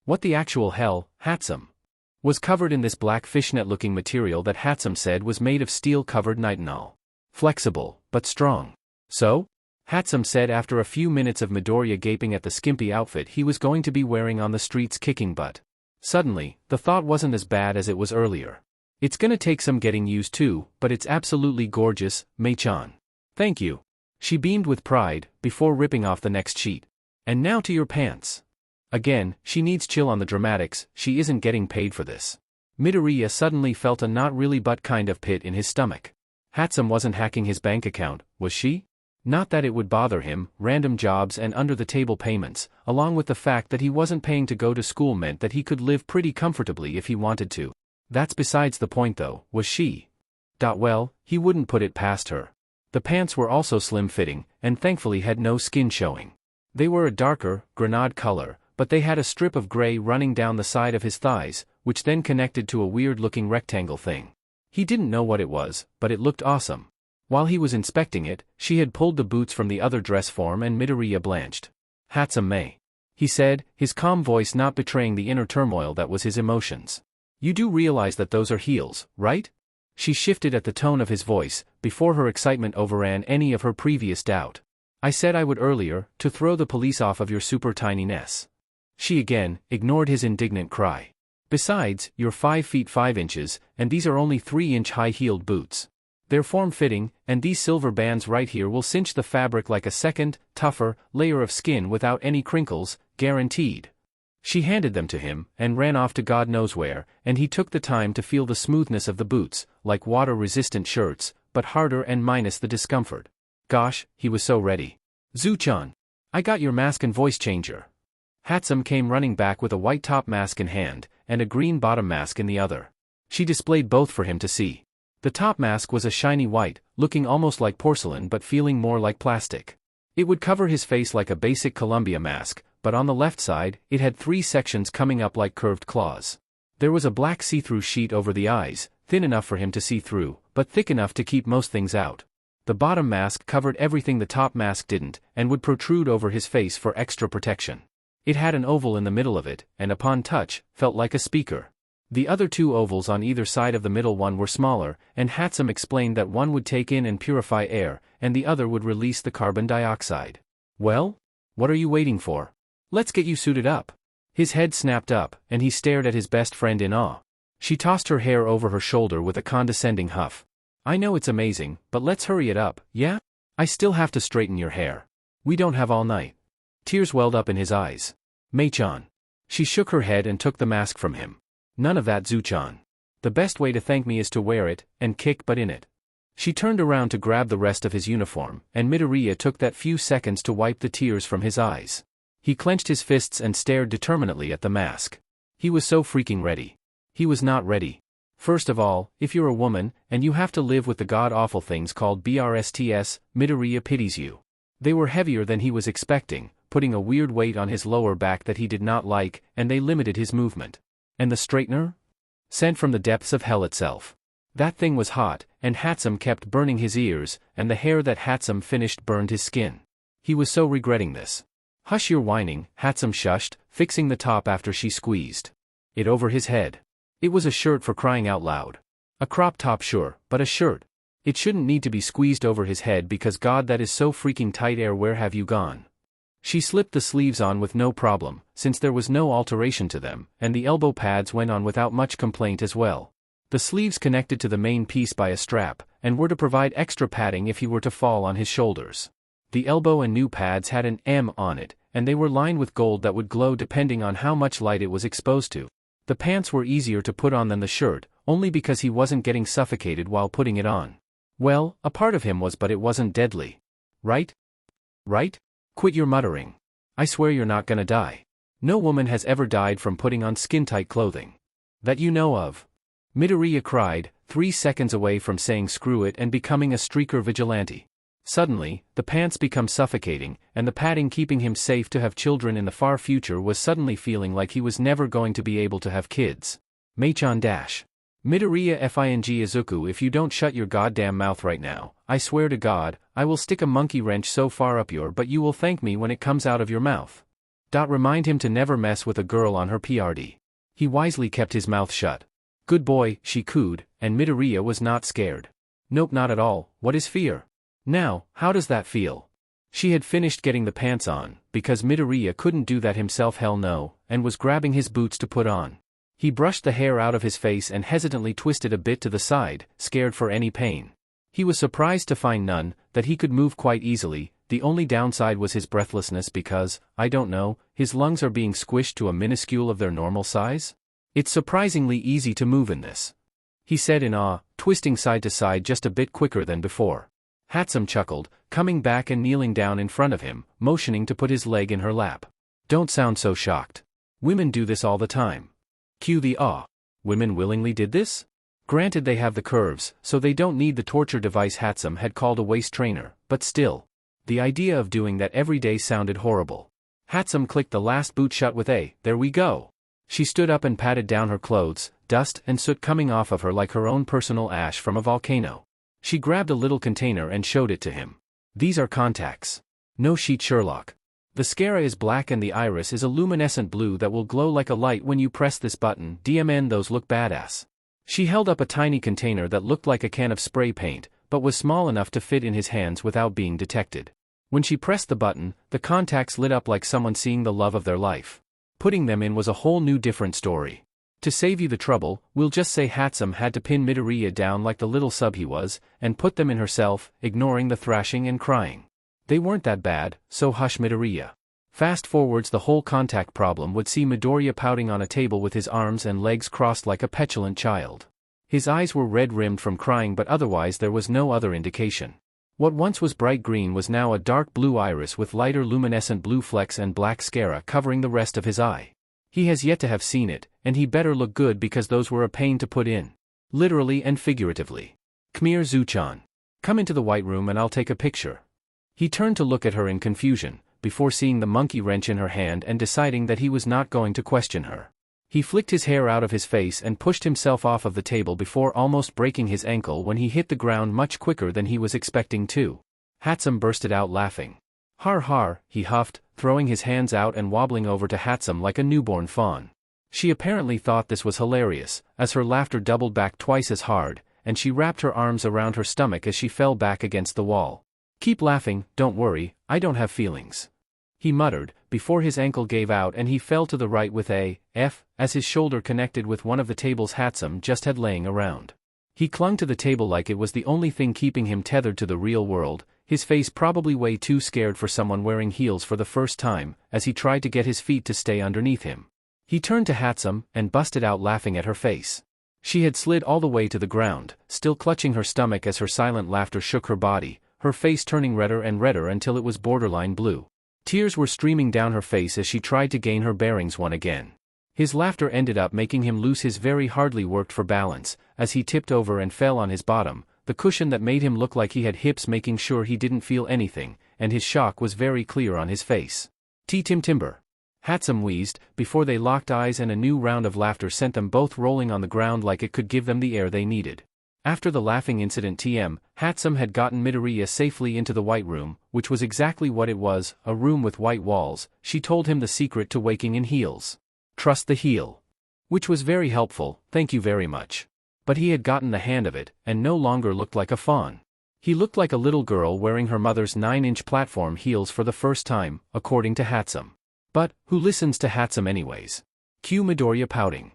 What the actual hell, Hatsum was covered in this black fishnet-looking material that Hatsum said was made of steel-covered nitinol. Flexible, but strong. So? Hatsum said after a few minutes of Midoriya gaping at the skimpy outfit he was going to be wearing on the streets kicking butt. Suddenly, the thought wasn't as bad as it was earlier. It's gonna take some getting used to, but it's absolutely gorgeous, Mei-chan. Thank you. She beamed with pride, before ripping off the next sheet. And now to your pants. Again, she needs chill on the dramatics, she isn't getting paid for this. Midoriya suddenly felt a not really but kind of pit in his stomach. Hatsum wasn't hacking his bank account, was she? Not that it would bother him, random jobs and under-the-table payments, along with the fact that he wasn't paying to go to school meant that he could live pretty comfortably if he wanted to. That's besides the point though, was she? Well, he wouldn't put it past her. The pants were also slim-fitting, and thankfully had no skin showing. They were a darker, grenade color, but they had a strip of gray running down the side of his thighs, which then connected to a weird-looking rectangle thing. He didn't know what it was, but it looked awesome. While he was inspecting it, she had pulled the boots from the other dress form and Midoriya blanched. Hatsum Mei, he said, his calm voice not betraying the inner turmoil that was his emotions. You do realize that those are heels, right? She shifted at the tone of his voice, before her excitement overran any of her previous doubt. I said I would earlier, to throw the police off of your super tininess. She again ignored his indignant cry. Besides, you're 5 feet 5 inches, and these are only 3-inch high-heeled boots. They're form-fitting, and these silver bands right here will cinch the fabric like a second, tougher, layer of skin without any crinkles, guaranteed. She handed them to him, and ran off to God knows where, and he took the time to feel the smoothness of the boots, like water-resistant shirts, but harder and minus the discomfort. Gosh, he was so ready. Zu-chan, I got your mask and voice changer. Hatsum came running back with a white top mask in hand, and a green bottom mask in the other. She displayed both for him to see. The top mask was a shiny white, looking almost like porcelain but feeling more like plastic. It would cover his face like a basic Columbia mask, but on the left side, it had 3 sections coming up like curved claws. There was a black see-through sheet over the eyes, thin enough for him to see through, but thick enough to keep most things out. The bottom mask covered everything the top mask didn't, and would protrude over his face for extra protection. It had an oval in the middle of it, and upon touch, felt like a speaker. The other 2 ovals on either side of the middle one were smaller, and Hatsum explained that one would take in and purify air, and the other would release the carbon dioxide. Well? What are you waiting for? Let's get you suited up. His head snapped up, and he stared at his best friend in awe. She tossed her hair over her shoulder with a condescending huff. I know it's amazing, but let's hurry it up, yeah? I still have to straighten your hair. We don't have all night. Tears welled up in his eyes. Mei-chan. She shook her head and took the mask from him. None of that, Zu-chan. The best way to thank me is to wear it, and kick butt in it. She turned around to grab the rest of his uniform, and Midoriya took that few seconds to wipe the tears from his eyes. He clenched his fists and stared determinedly at the mask. He was so freaking ready. He was not ready. First of all, if you're a woman, and you have to live with the god-awful things called BRSTS, Midoriya pities you. They were heavier than he was expecting, putting a weird weight on his lower back that he did not like, and they limited his movement. And the straightener? Sent from the depths of hell itself. That thing was hot, and Hatsum kept burning his ears, and the hair that Hatsum finished burned his skin. He was so regretting this. Hush your whining, Hatsum shushed, fixing the top after she squeezed it over his head. It was a shirt for crying out loud. A crop top sure, but a shirt. It shouldn't need to be squeezed over his head because God that is so freaking tight. Where have you gone? She slipped the sleeves on with no problem, since there was no alteration to them, and the elbow pads went on without much complaint as well. The sleeves connected to the main piece by a strap, and were to provide extra padding if he were to fall on his shoulders. The elbow and new pads had an M on it, and they were lined with gold that would glow depending on how much light it was exposed to. The pants were easier to put on than the shirt, only because he wasn't getting suffocated while putting it on. Well, a part of him was, but it wasn't deadly. Right? Right? Quit your muttering. I swear you're not gonna die. No woman has ever died from putting on skin-tight clothing. That you know of. Midoriya cried, 3 seconds away from saying screw it and becoming a streaker vigilante. Suddenly, the pants become suffocating, and the padding keeping him safe to have children in the far future was suddenly feeling like he was never going to be able to have kids. Machan dash. Midoriya Izuku, if you don't shut your goddamn mouth right now, I swear to God, I will stick a monkey wrench so far up your butt you will thank me when it comes out of your mouth. Remind him to never mess with a girl on her PRD. He wisely kept his mouth shut. Good boy, she cooed, and Midoriya was not scared. Nope, not at all. What is fear? Now, how does that feel? She had finished getting the pants on, because Midoriya couldn't do that himself, hell no, and was grabbing his boots to put on. He brushed the hair out of his face and hesitantly twisted a bit to the side, scared for any pain. He was surprised to find none, that he could move quite easily. The only downside was his breathlessness because, I don't know, his lungs are being squished to a minuscule of their normal size? It's surprisingly easy to move in this, he said in awe, twisting side to side just a bit quicker than before. Hatsum chuckled, coming back and kneeling down in front of him, motioning to put his leg in her lap. Don't sound so shocked. Women do this all the time. Cue the awe. Women willingly did this? Granted they have the curves, so they don't need the torture device Hatsum had called a waist trainer, but still. The idea of doing that every day sounded horrible. Hatsum clicked the last boot shut with a, there we go. She stood up and patted down her clothes, dust and soot coming off of her like her own personal ash from a volcano. She grabbed a little container and showed it to him. These are contacts. No sheet Sherlock. The sclera is black and the iris is a luminescent blue that will glow like a light when you press this button. DMN, those look badass. She held up a tiny container that looked like a can of spray paint, but was small enough to fit in his hands without being detected. When she pressed the button, the contacts lit up like someone seeing the love of their life. Putting them in was a whole new different story. To save you the trouble, we'll just say Hatsum had to pin Midoriya down like the little sub he was, and put them in herself, ignoring the thrashing and crying. They weren't that bad, so hush Midoriya. Fast forwards, the whole contact problem would see Midoriya pouting on a table with his arms and legs crossed like a petulant child. His eyes were red-rimmed from crying, but otherwise there was no other indication. What once was bright green was now a dark blue iris with lighter luminescent blue flecks and black sclera covering the rest of his eye. He has yet to have seen it, and he better look good because those were a pain to put in. Literally and figuratively. Khmer Zuchan. Come into the white room and I'll take a picture. He turned to look at her in confusion, before seeing the monkey wrench in her hand and deciding that he was not going to question her. He flicked his hair out of his face and pushed himself off of the table before almost breaking his ankle when he hit the ground much quicker than he was expecting to. Hatsum bursted out laughing. Har har, he huffed, throwing his hands out and wobbling over to Hatsum like a newborn fawn. She apparently thought this was hilarious, as her laughter doubled back twice as hard, and she wrapped her arms around her stomach as she fell back against the wall. Keep laughing, don't worry, I don't have feelings. He muttered, before his ankle gave out and he fell to the right with a F, as his shoulder connected with one of the tables Hatsum just had laying around. He clung to the table like it was the only thing keeping him tethered to the real world, his face probably way too scared for someone wearing heels for the first time, as he tried to get his feet to stay underneath him. He turned to Hatsum, and busted out laughing at her face. She had slid all the way to the ground, still clutching her stomach as her silent laughter shook her body, her face turning redder and redder until it was borderline blue. Tears were streaming down her face as she tried to gain her bearings once again. His laughter ended up making him lose his very hardly worked for balance, as he tipped over and fell on his bottom, the cushion that made him look like he had hips making sure he didn't feel anything, and his shock was very clear on his face. Tim timber. Hatsum wheezed, before they locked eyes, and a new round of laughter sent them both rolling on the ground like it could give them the air they needed. After the laughing incident, Hatsum had gotten Midoriya safely into the white room, which was exactly what it was, a room with white walls. She told him the secret to waking in heels. Trust the heel. Which was very helpful, thank you very much. But he had gotten the hand of it, and no longer looked like a fawn. He looked like a little girl wearing her mother's 9-inch platform heels for the first time, according to Hatsum. But, who listens to Hatsum anyways? Cue Midoriya pouting.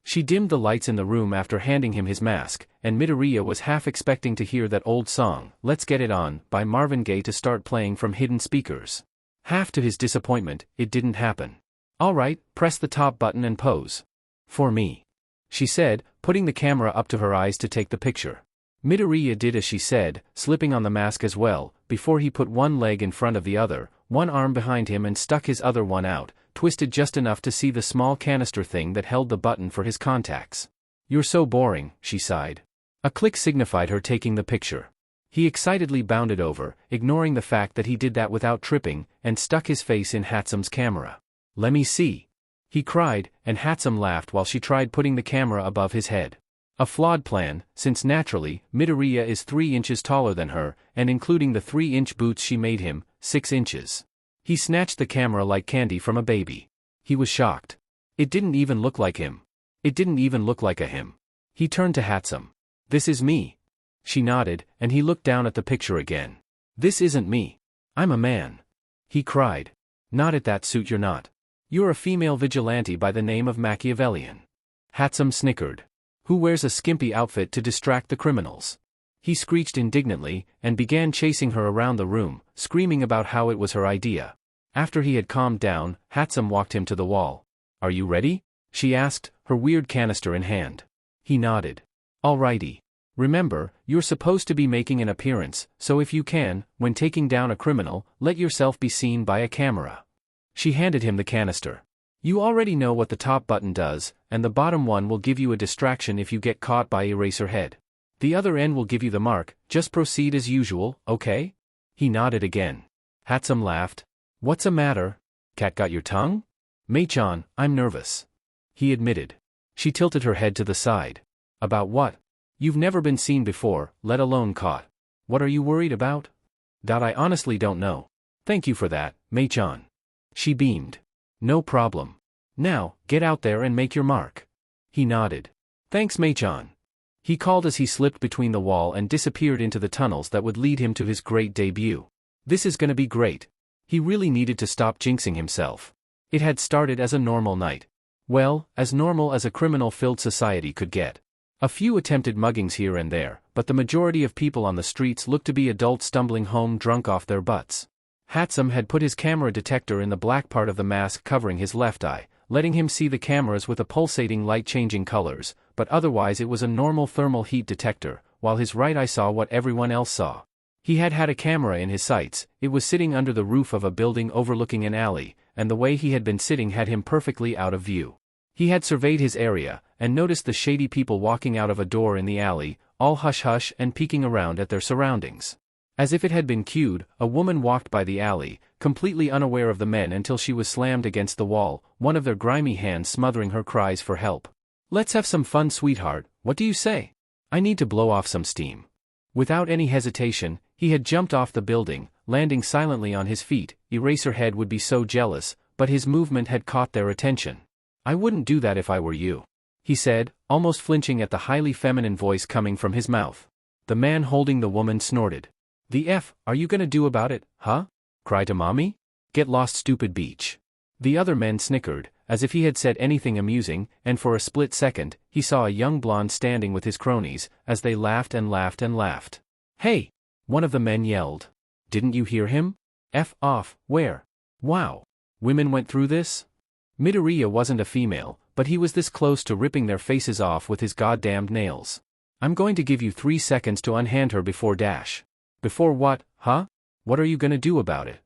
She dimmed the lights in the room after handing him his mask, and Midoriya was half expecting to hear that old song, Let's Get It On, by Marvin Gaye to start playing from hidden speakers. Half to his disappointment, it didn't happen. Alright, press the top button and pose. For me. She said, putting the camera up to her eyes to take the picture. Midoriya did as she said, slipping on the mask as well, before he put one leg in front of the other, one arm behind him and stuck his other one out, twisted just enough to see the small canister thing that held the button for his contacts. "You're so boring," she sighed. A click signified her taking the picture. He excitedly bounded over, ignoring the fact that he did that without tripping, and stuck his face in Hatsum's camera. "Let me see," he cried, and Hatsum laughed while she tried putting the camera above his head. A flawed plan, since naturally, Midoriya is 3 inches taller than her, and including the 3-inch boots she made him, 6 inches. He snatched the camera like candy from a baby. He was shocked. It didn't even look like him. It didn't even look like a him. He turned to Hatsum. "This is me." She nodded, and he looked down at the picture again. "This isn't me. I'm a man." He cried. "Not at that suit, you're not. You're a female vigilante by the name of Machiavellian." Hatsum snickered. "Who wears a skimpy outfit to distract the criminals?" He screeched indignantly, and began chasing her around the room, screaming about how it was her idea. After he had calmed down, Hatsum walked him to the wall. "Are you ready?" she asked, her weird canister in hand. He nodded. "Alrighty. Remember, you're supposed to be making an appearance, so if you can, when taking down a criminal, let yourself be seen by a camera." She handed him the canister. "You already know what the top button does, and the bottom one will give you a distraction if you get caught by Eraserhead. The other end will give you the mark, just proceed as usual, okay?" He nodded again. Hatsum laughed. "What's the matter? Cat got your tongue?" "Mei-chan, I'm nervous," he admitted. She tilted her head to the side. "About what? You've never been seen before, let alone caught. What are you worried about?" "I honestly don't know. Thank you for that, Mei-chan." She beamed. "No problem. Now, get out there and make your mark." He nodded. "Thanks, Mei-chan," he called as he slipped between the wall and disappeared into the tunnels that would lead him to his great debut. This is gonna be great. He really needed to stop jinxing himself. It had started as a normal night. Well, as normal as a criminal-filled society could get. A few attempted muggings here and there, but the majority of people on the streets looked to be adults stumbling home drunk off their butts. Hatsum had put his camera detector in the black part of the mask covering his left eye, letting him see the cameras with a pulsating light changing colors, but otherwise it was a normal thermal heat detector, while his right eye saw what everyone else saw. He had a camera in his sights, it was sitting under the roof of a building overlooking an alley, and the way he had been sitting had him perfectly out of view. He had surveyed his area, and noticed the shady people walking out of a door in the alley, all hush-hush and peeking around at their surroundings. As if it had been cued, a woman walked by the alley, completely unaware of the men until she was slammed against the wall, one of their grimy hands smothering her cries for help. "Let's have some fun, sweetheart, what do you say? I need to blow off some steam." Without any hesitation, he had jumped off the building, landing silently on his feet. Eraserhead would be so jealous, but his movement had caught their attention. "I wouldn't do that if I were you," he said, almost flinching at the highly feminine voice coming from his mouth. The man holding the woman snorted. "The F are you gonna do about it, huh? Cry to mommy? Get lost, stupid beach." The other men snickered, as if he had said anything amusing, and for a split second, he saw a young blonde standing with his cronies, as they laughed and laughed and laughed. "Hey!" one of the men yelled. "Didn't you hear him? F off, where? Wow. Women went through this?" Midoriya wasn't a female, but he was this close to ripping their faces off with his goddamned nails. "I'm going to give you 3 seconds to unhand her before dash." "Before what, huh? What are you gonna do about it?"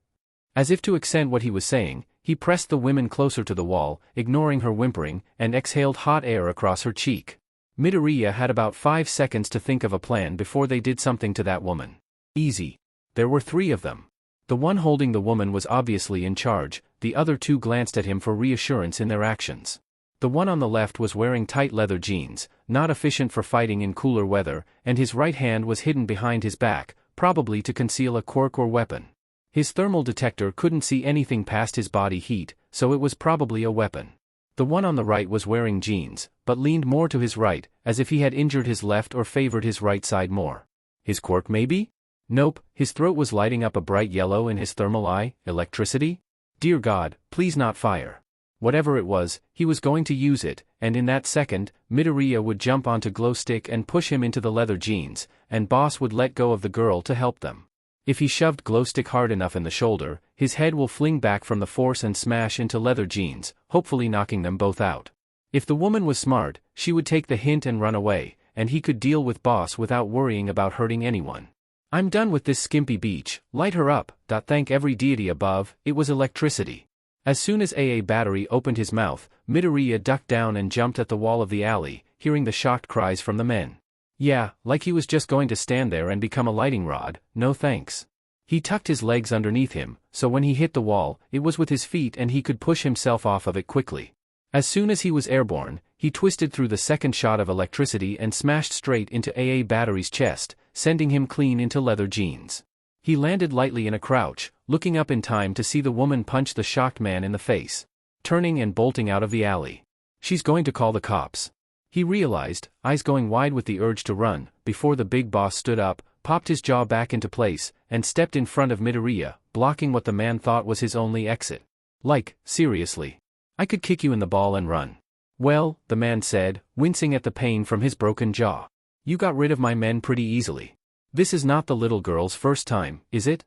As if to accent what he was saying, he pressed the women closer to the wall, ignoring her whimpering, and exhaled hot air across her cheek. Midoriya had about 5 seconds to think of a plan before they did something to that woman. Easy. There were 3 of them. The one holding the woman was obviously in charge, the other 2 glanced at him for reassurance in their actions. The one on the left was wearing tight leather jeans, not efficient for fighting in cooler weather, and his right hand was hidden behind his back, probably to conceal a quirk or weapon. His thermal detector couldn't see anything past his body heat, so it was probably a weapon. The one on the right was wearing jeans, but leaned more to his right, as if he had injured his left or favored his right side more. His quirk maybe? Nope, his throat was lighting up a bright yellow in his thermal eye. Electricity? Dear God, please not fire. Whatever it was, he was going to use it, and in that second, Midoriya would jump onto Glowstick and push him into the leather jeans, and Boss would let go of the girl to help them. If he shoved Glowstick hard enough in the shoulder, his head will fling back from the force and smash into leather jeans, hopefully knocking them both out. If the woman was smart, she would take the hint and run away, and he could deal with boss without worrying about hurting anyone. I'm done with this skimpy beach, light her up, thank every deity above, it was electricity. As soon as AA Battery opened his mouth, Midoriya ducked down and jumped at the wall of the alley, hearing the shocked cries from the men. Yeah, like he was just going to stand there and become a lighting rod, no thanks. He tucked his legs underneath him, so when he hit the wall, it was with his feet and he could push himself off of it quickly. As soon as he was airborne, he twisted through the second shot of electricity and smashed straight into AA Battery's chest, sending him clean into leather jeans. He landed lightly in a crouch, looking up in time to see the woman punch the shocked man in the face, turning and bolting out of the alley. She's going to call the cops. He realized, eyes going wide with the urge to run, before the big boss stood up, popped his jaw back into place, and stepped in front of Midoriya, blocking what the man thought was his only exit. Like, seriously. I could kick you in the ball and run. Well, the man said, wincing at the pain from his broken jaw. You got rid of my men pretty easily. This is not the little girl's first time, is it?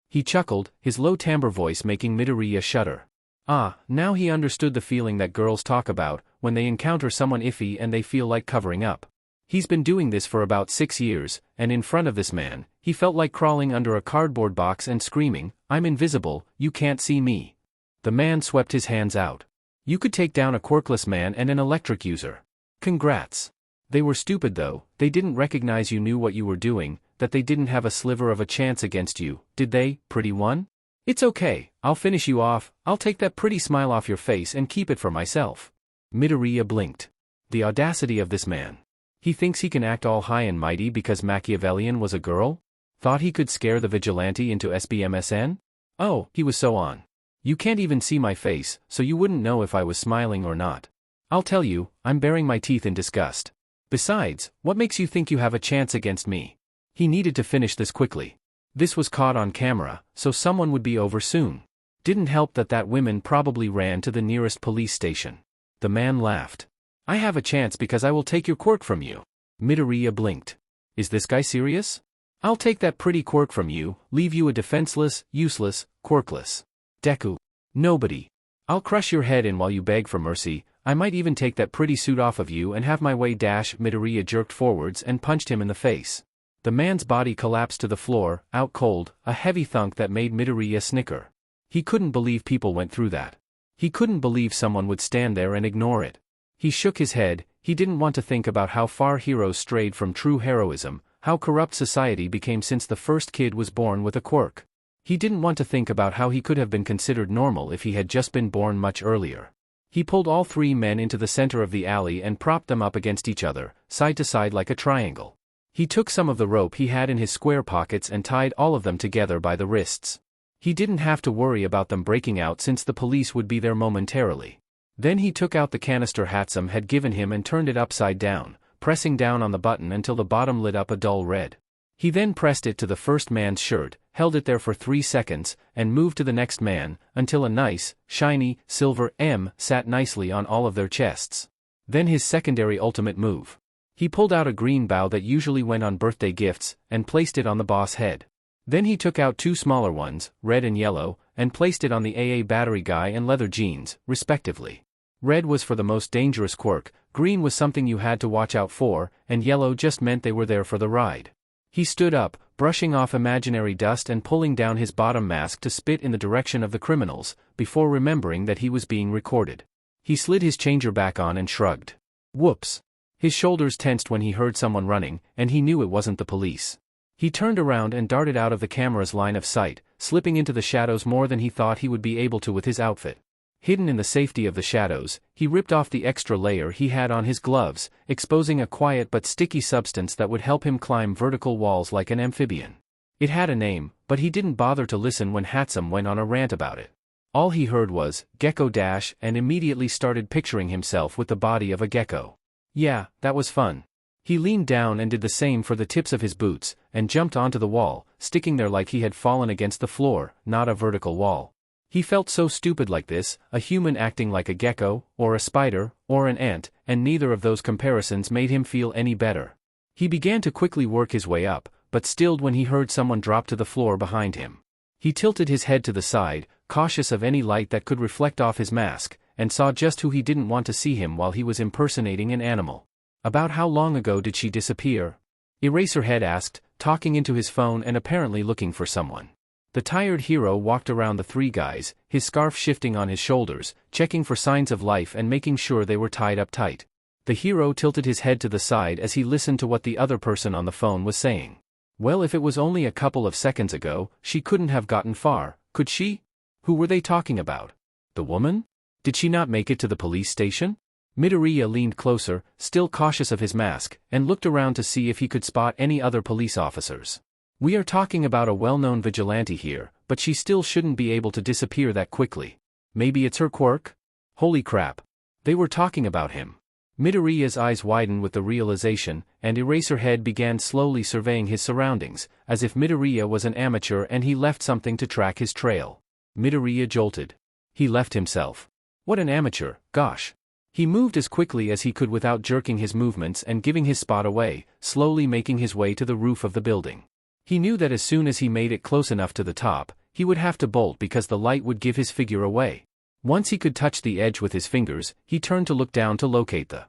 He chuckled, his low timbre voice making Midoriya shudder. Ah, now he understood the feeling that girls talk about, when they encounter someone iffy and they feel like covering up. He's been doing this for about 6 years, and in front of this man, he felt like crawling under a cardboard box and screaming, I'm invisible, you can't see me. The man swept his hands out. You could take down a quirkless man and an electric user. Congrats. They were stupid though, they didn't recognize you knew what you were doing, that they didn't have a sliver of a chance against you, did they, pretty one? It's okay, I'll finish you off, I'll take that pretty smile off your face and keep it for myself. Midoriya blinked. The audacity of this man. He thinks he can act all high and mighty because Machiavellian was a girl? Thought he could scare the vigilante into SBMSN? Oh, he was so on. You can't even see my face, so you wouldn't know if I was smiling or not. I'll tell you, I'm baring my teeth in disgust. Besides, what makes you think you have a chance against me? He needed to finish this quickly. This was caught on camera, so someone would be over soon. Didn't help that women probably ran to the nearest police station. The man laughed. I have a chance because I will take your quirk from you. Midoriya blinked. Is this guy serious? I'll take that pretty quirk from you, leave you a defenseless, useless, quirkless. Deku. Nobody. I'll crush your head in while you beg for mercy, I might even take that pretty suit off of you and have my way. Midoriya jerked forwards and punched him in the face. The man's body collapsed to the floor, out cold, a heavy thunk that made Midoriya snicker. He couldn't believe people went through that. He couldn't believe someone would stand there and ignore it. He shook his head, he didn't want to think about how far heroes strayed from true heroism, how corrupt society became since the first kid was born with a quirk. He didn't want to think about how he could have been considered normal if he had just been born much earlier. He pulled all 3 men into the center of the alley and propped them up against each other, side to side like a triangle. He took some of the rope he had in his square pockets and tied all of them together by the wrists. He didn't have to worry about them breaking out since the police would be there momentarily. Then he took out the canister Hatsum had given him and turned it upside down, pressing down on the button until the bottom lit up a dull red. He then pressed it to the first man's shirt, held it there for 3 seconds, and moved to the next man, until a nice, shiny, silver M sat nicely on all of their chests. Then his secondary ultimate move. He pulled out a green bow that usually went on birthday gifts, and placed it on the boss head. Then he took out 2 smaller ones, red and yellow, and placed it on the AA Battery guy and leather jeans, respectively. Red was for the most dangerous quirk, green was something you had to watch out for, and yellow just meant they were there for the ride. He stood up, brushing off imaginary dust and pulling down his bottom mask to spit in the direction of the criminals, before remembering that he was being recorded. He slid his changer back on and shrugged. Whoops. His shoulders tensed when he heard someone running, and he knew it wasn't the police. He turned around and darted out of the camera's line of sight, slipping into the shadows more than he thought he would be able to with his outfit. Hidden in the safety of the shadows, he ripped off the extra layer he had on his gloves, exposing a quiet but sticky substance that would help him climb vertical walls like an amphibian. It had a name, but he didn't bother to listen when Hatsum went on a rant about it. All he heard was, gecko dash, and immediately started picturing himself with the body of a gecko. Yeah, that was fun. He leaned down and did the same for the tips of his boots, and jumped onto the wall, sticking there like he had fallen against the floor, not a vertical wall. He felt so stupid like this, a human acting like a gecko, or a spider, or an ant, and neither of those comparisons made him feel any better. He began to quickly work his way up, but stilled when he heard someone drop to the floor behind him. He tilted his head to the side, cautious of any light that could reflect off his mask, and saw just who he didn't want to see him while he was impersonating an animal. About how long ago did she disappear? Eraserhead asked, talking into his phone and apparently looking for someone. The tired hero walked around the three guys, his scarf shifting on his shoulders, checking for signs of life and making sure they were tied up tight. The hero tilted his head to the side as he listened to what the other person on the phone was saying. Well, if it was only a couple of seconds ago, she couldn't have gotten far, could she? Who were they talking about? The woman? Did she not make it to the police station? Midoriya leaned closer, still cautious of his mask, and looked around to see if he could spot any other police officers. We are talking about a well-known vigilante here, but she still shouldn't be able to disappear that quickly. Maybe it's her quirk? Holy crap. They were talking about him. Midoriya's eyes widened with the realization, and Eraserhead began slowly surveying his surroundings, as if Midoriya was an amateur and he left something to track his trail. Midoriya jolted. He left himself. What an amateur, gosh. He moved as quickly as he could without jerking his movements and giving his spot away, slowly making his way to the roof of the building. He knew that as soon as he made it close enough to the top, he would have to bolt because the light would give his figure away. Once he could touch the edge with his fingers, he turned to look down to locate the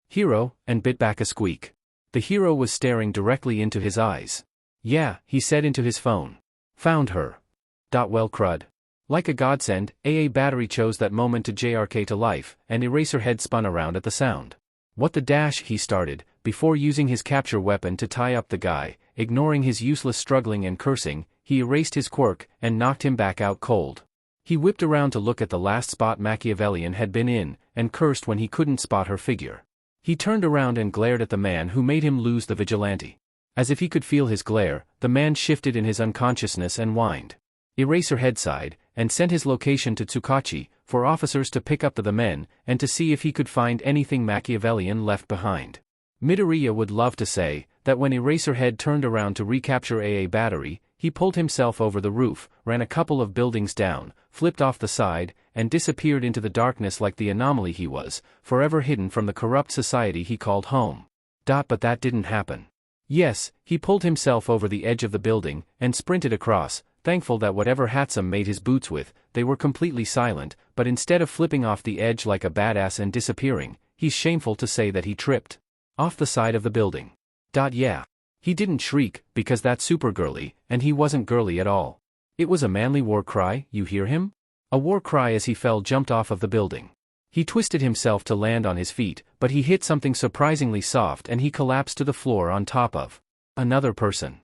hero, and bit back a squeak. The hero was staring directly into his eyes. Yeah, he said into his phone. Found her. Well crud. Like a godsend, AA Battery chose that moment to JRK to life, and Eraserhead spun around at the sound. What the dash, he started, before using his capture weapon to tie up the guy. Ignoring his useless struggling and cursing, he erased his quirk and knocked him back out cold. He whipped around to look at the last spot Machiavellian had been in, and cursed when he couldn't spot her figure. He turned around and glared at the man who made him lose the vigilante. As if he could feel his glare, the man shifted in his unconsciousness and whined. Eraserhead sighed, and sent his location to Tsukachi, for officers to pick up the men, and to see if he could find anything Machiavellian left behind. Midoriya would love to say that when Eraserhead turned around to recapture AA Battery, he pulled himself over the roof, ran a couple of buildings down, flipped off the side, and disappeared into the darkness like the anomaly he was, forever hidden from the corrupt society he called home. But that didn't happen. Yes, he pulled himself over the edge of the building, and sprinted across, thankful that whatever Hatsum made his boots with, they were completely silent, but instead of flipping off the edge like a badass and disappearing, he's shameful to say that he tripped off the side of the building. Yeah. He didn't shriek, because that's super girly, and he wasn't girly at all. It was a manly war cry, you hear him? A war cry as he jumped off of the building. He twisted himself to land on his feet, but he hit something surprisingly soft and he collapsed to the floor on top of another person.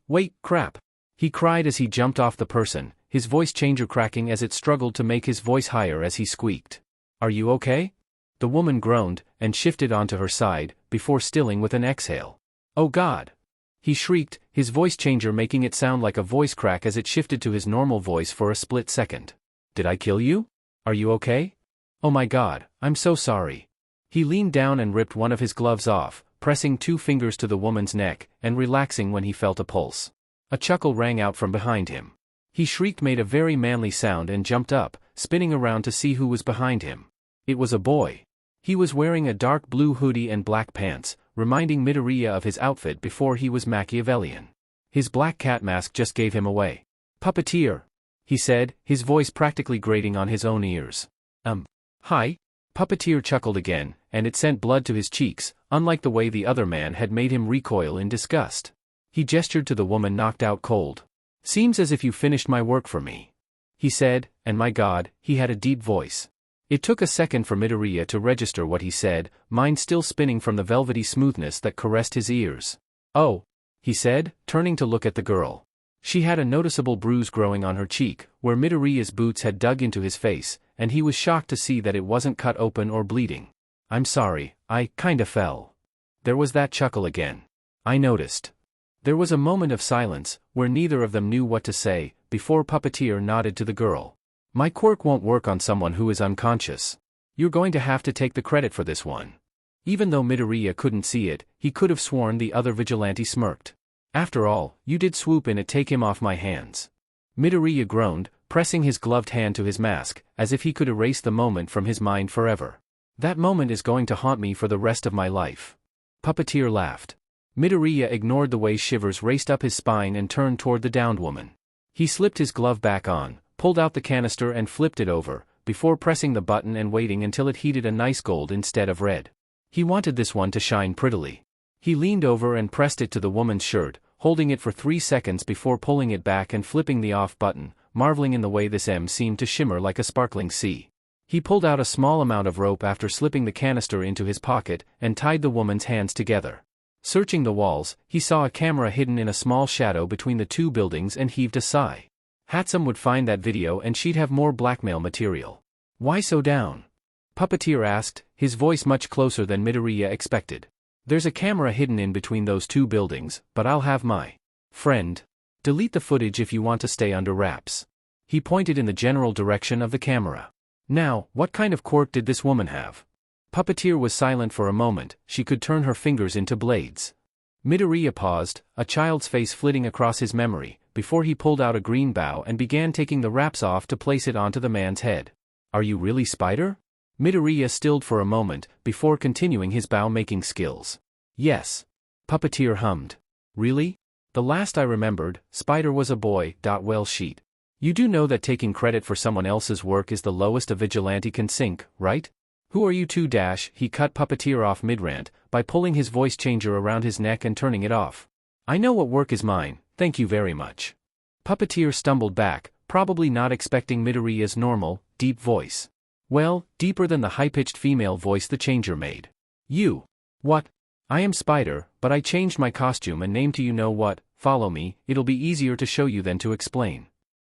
Wait, crap. He cried as he jumped off the person, his voice changer cracking as it struggled to make his voice higher as he squeaked. Are you okay? The woman groaned, and shifted onto her side, before stilling with an exhale. Oh God! He shrieked, his voice changer making it sound like a voice crack as it shifted to his normal voice for a split second. Did I kill you? Are you okay? Oh my God, I'm so sorry. He leaned down and ripped one of his gloves off, pressing 2 fingers to the woman's neck, and relaxing when he felt a pulse. A chuckle rang out from behind him. He shrieked, made a very manly sound and jumped up, spinning around to see who was behind him. It was a boy. He was wearing a dark blue hoodie and black pants, reminding Midoriya of his outfit before he was Machiavellian. His black cat mask just gave him away. Puppeteer, he said, his voice practically grating on his own ears. Hi? Puppeteer chuckled again, and it sent blood to his cheeks, unlike the way the other man had made him recoil in disgust. He gestured to the woman knocked out cold. Seems as if you finished my work for me, he said, and my God, he had a deep voice. It took a second for Midoriya to register what he said, mind still spinning from the velvety smoothness that caressed his ears. Oh, he said, turning to look at the girl. She had a noticeable bruise growing on her cheek, where Midoriya's boots had dug into his face, and he was shocked to see that it wasn't cut open or bleeding. I'm sorry, I kinda fell. There was that chuckle again. I noticed. There was a moment of silence, where neither of them knew what to say, before Puppeteer nodded to the girl. My quirk won't work on someone who is unconscious. You're going to have to take the credit for this one. Even though Midoriya couldn't see it, he could have sworn the other vigilante smirked. After all, you did swoop in and take him off my hands. Midoriya groaned, pressing his gloved hand to his mask, as if he could erase the moment from his mind forever. That moment is going to haunt me for the rest of my life. Puppeteer laughed. Midoriya ignored the way shivers raced up his spine and turned toward the downed woman. He slipped his glove back on, pulled out the canister and flipped it over, before pressing the button and waiting until it heated a nice gold instead of red. He wanted this one to shine prettily. He leaned over and pressed it to the woman's shirt, holding it for 3 seconds before pulling it back and flipping the off button, marveling in the way this M seemed to shimmer like a sparkling sea. He pulled out a small amount of rope after slipping the canister into his pocket and tied the woman's hands together. Searching the walls, he saw a camera hidden in a small shadow between the 2 buildings and heaved a sigh. Hatsum would find that video and she'd have more blackmail material. Why so down? Puppeteer asked, his voice much closer than Midoriya expected. There's a camera hidden in between those 2 buildings, but I'll have my friend delete the footage if you want to stay under wraps. He pointed in the general direction of the camera. Now, what kind of quirk did this woman have? Puppeteer was silent for a moment. She could turn her fingers into blades. Midoriya paused, a child's face flitting across his memory, before he pulled out a green bow and began taking the wraps off to place it onto the man's head. Are you really Spider? Midoriya stilled for a moment, before continuing his bow-making skills. Yes. Puppeteer hummed. Really? The last I remembered, Spider was a boy. Well, sheet. You do know that taking credit for someone else's work is the lowest a vigilante can sink, right? Who are you two? He cut Puppeteer off mid-rant, by pulling his voice changer around his neck and turning it off. I know what work is mine, thank you very much. Puppeteer stumbled back, probably not expecting Midoriya's normal, deep voice. Well, deeper than the high-pitched female voice the changer made. You. What? I am Spider, but I changed my costume and name to you know what, follow me, it'll be easier to show you than to explain.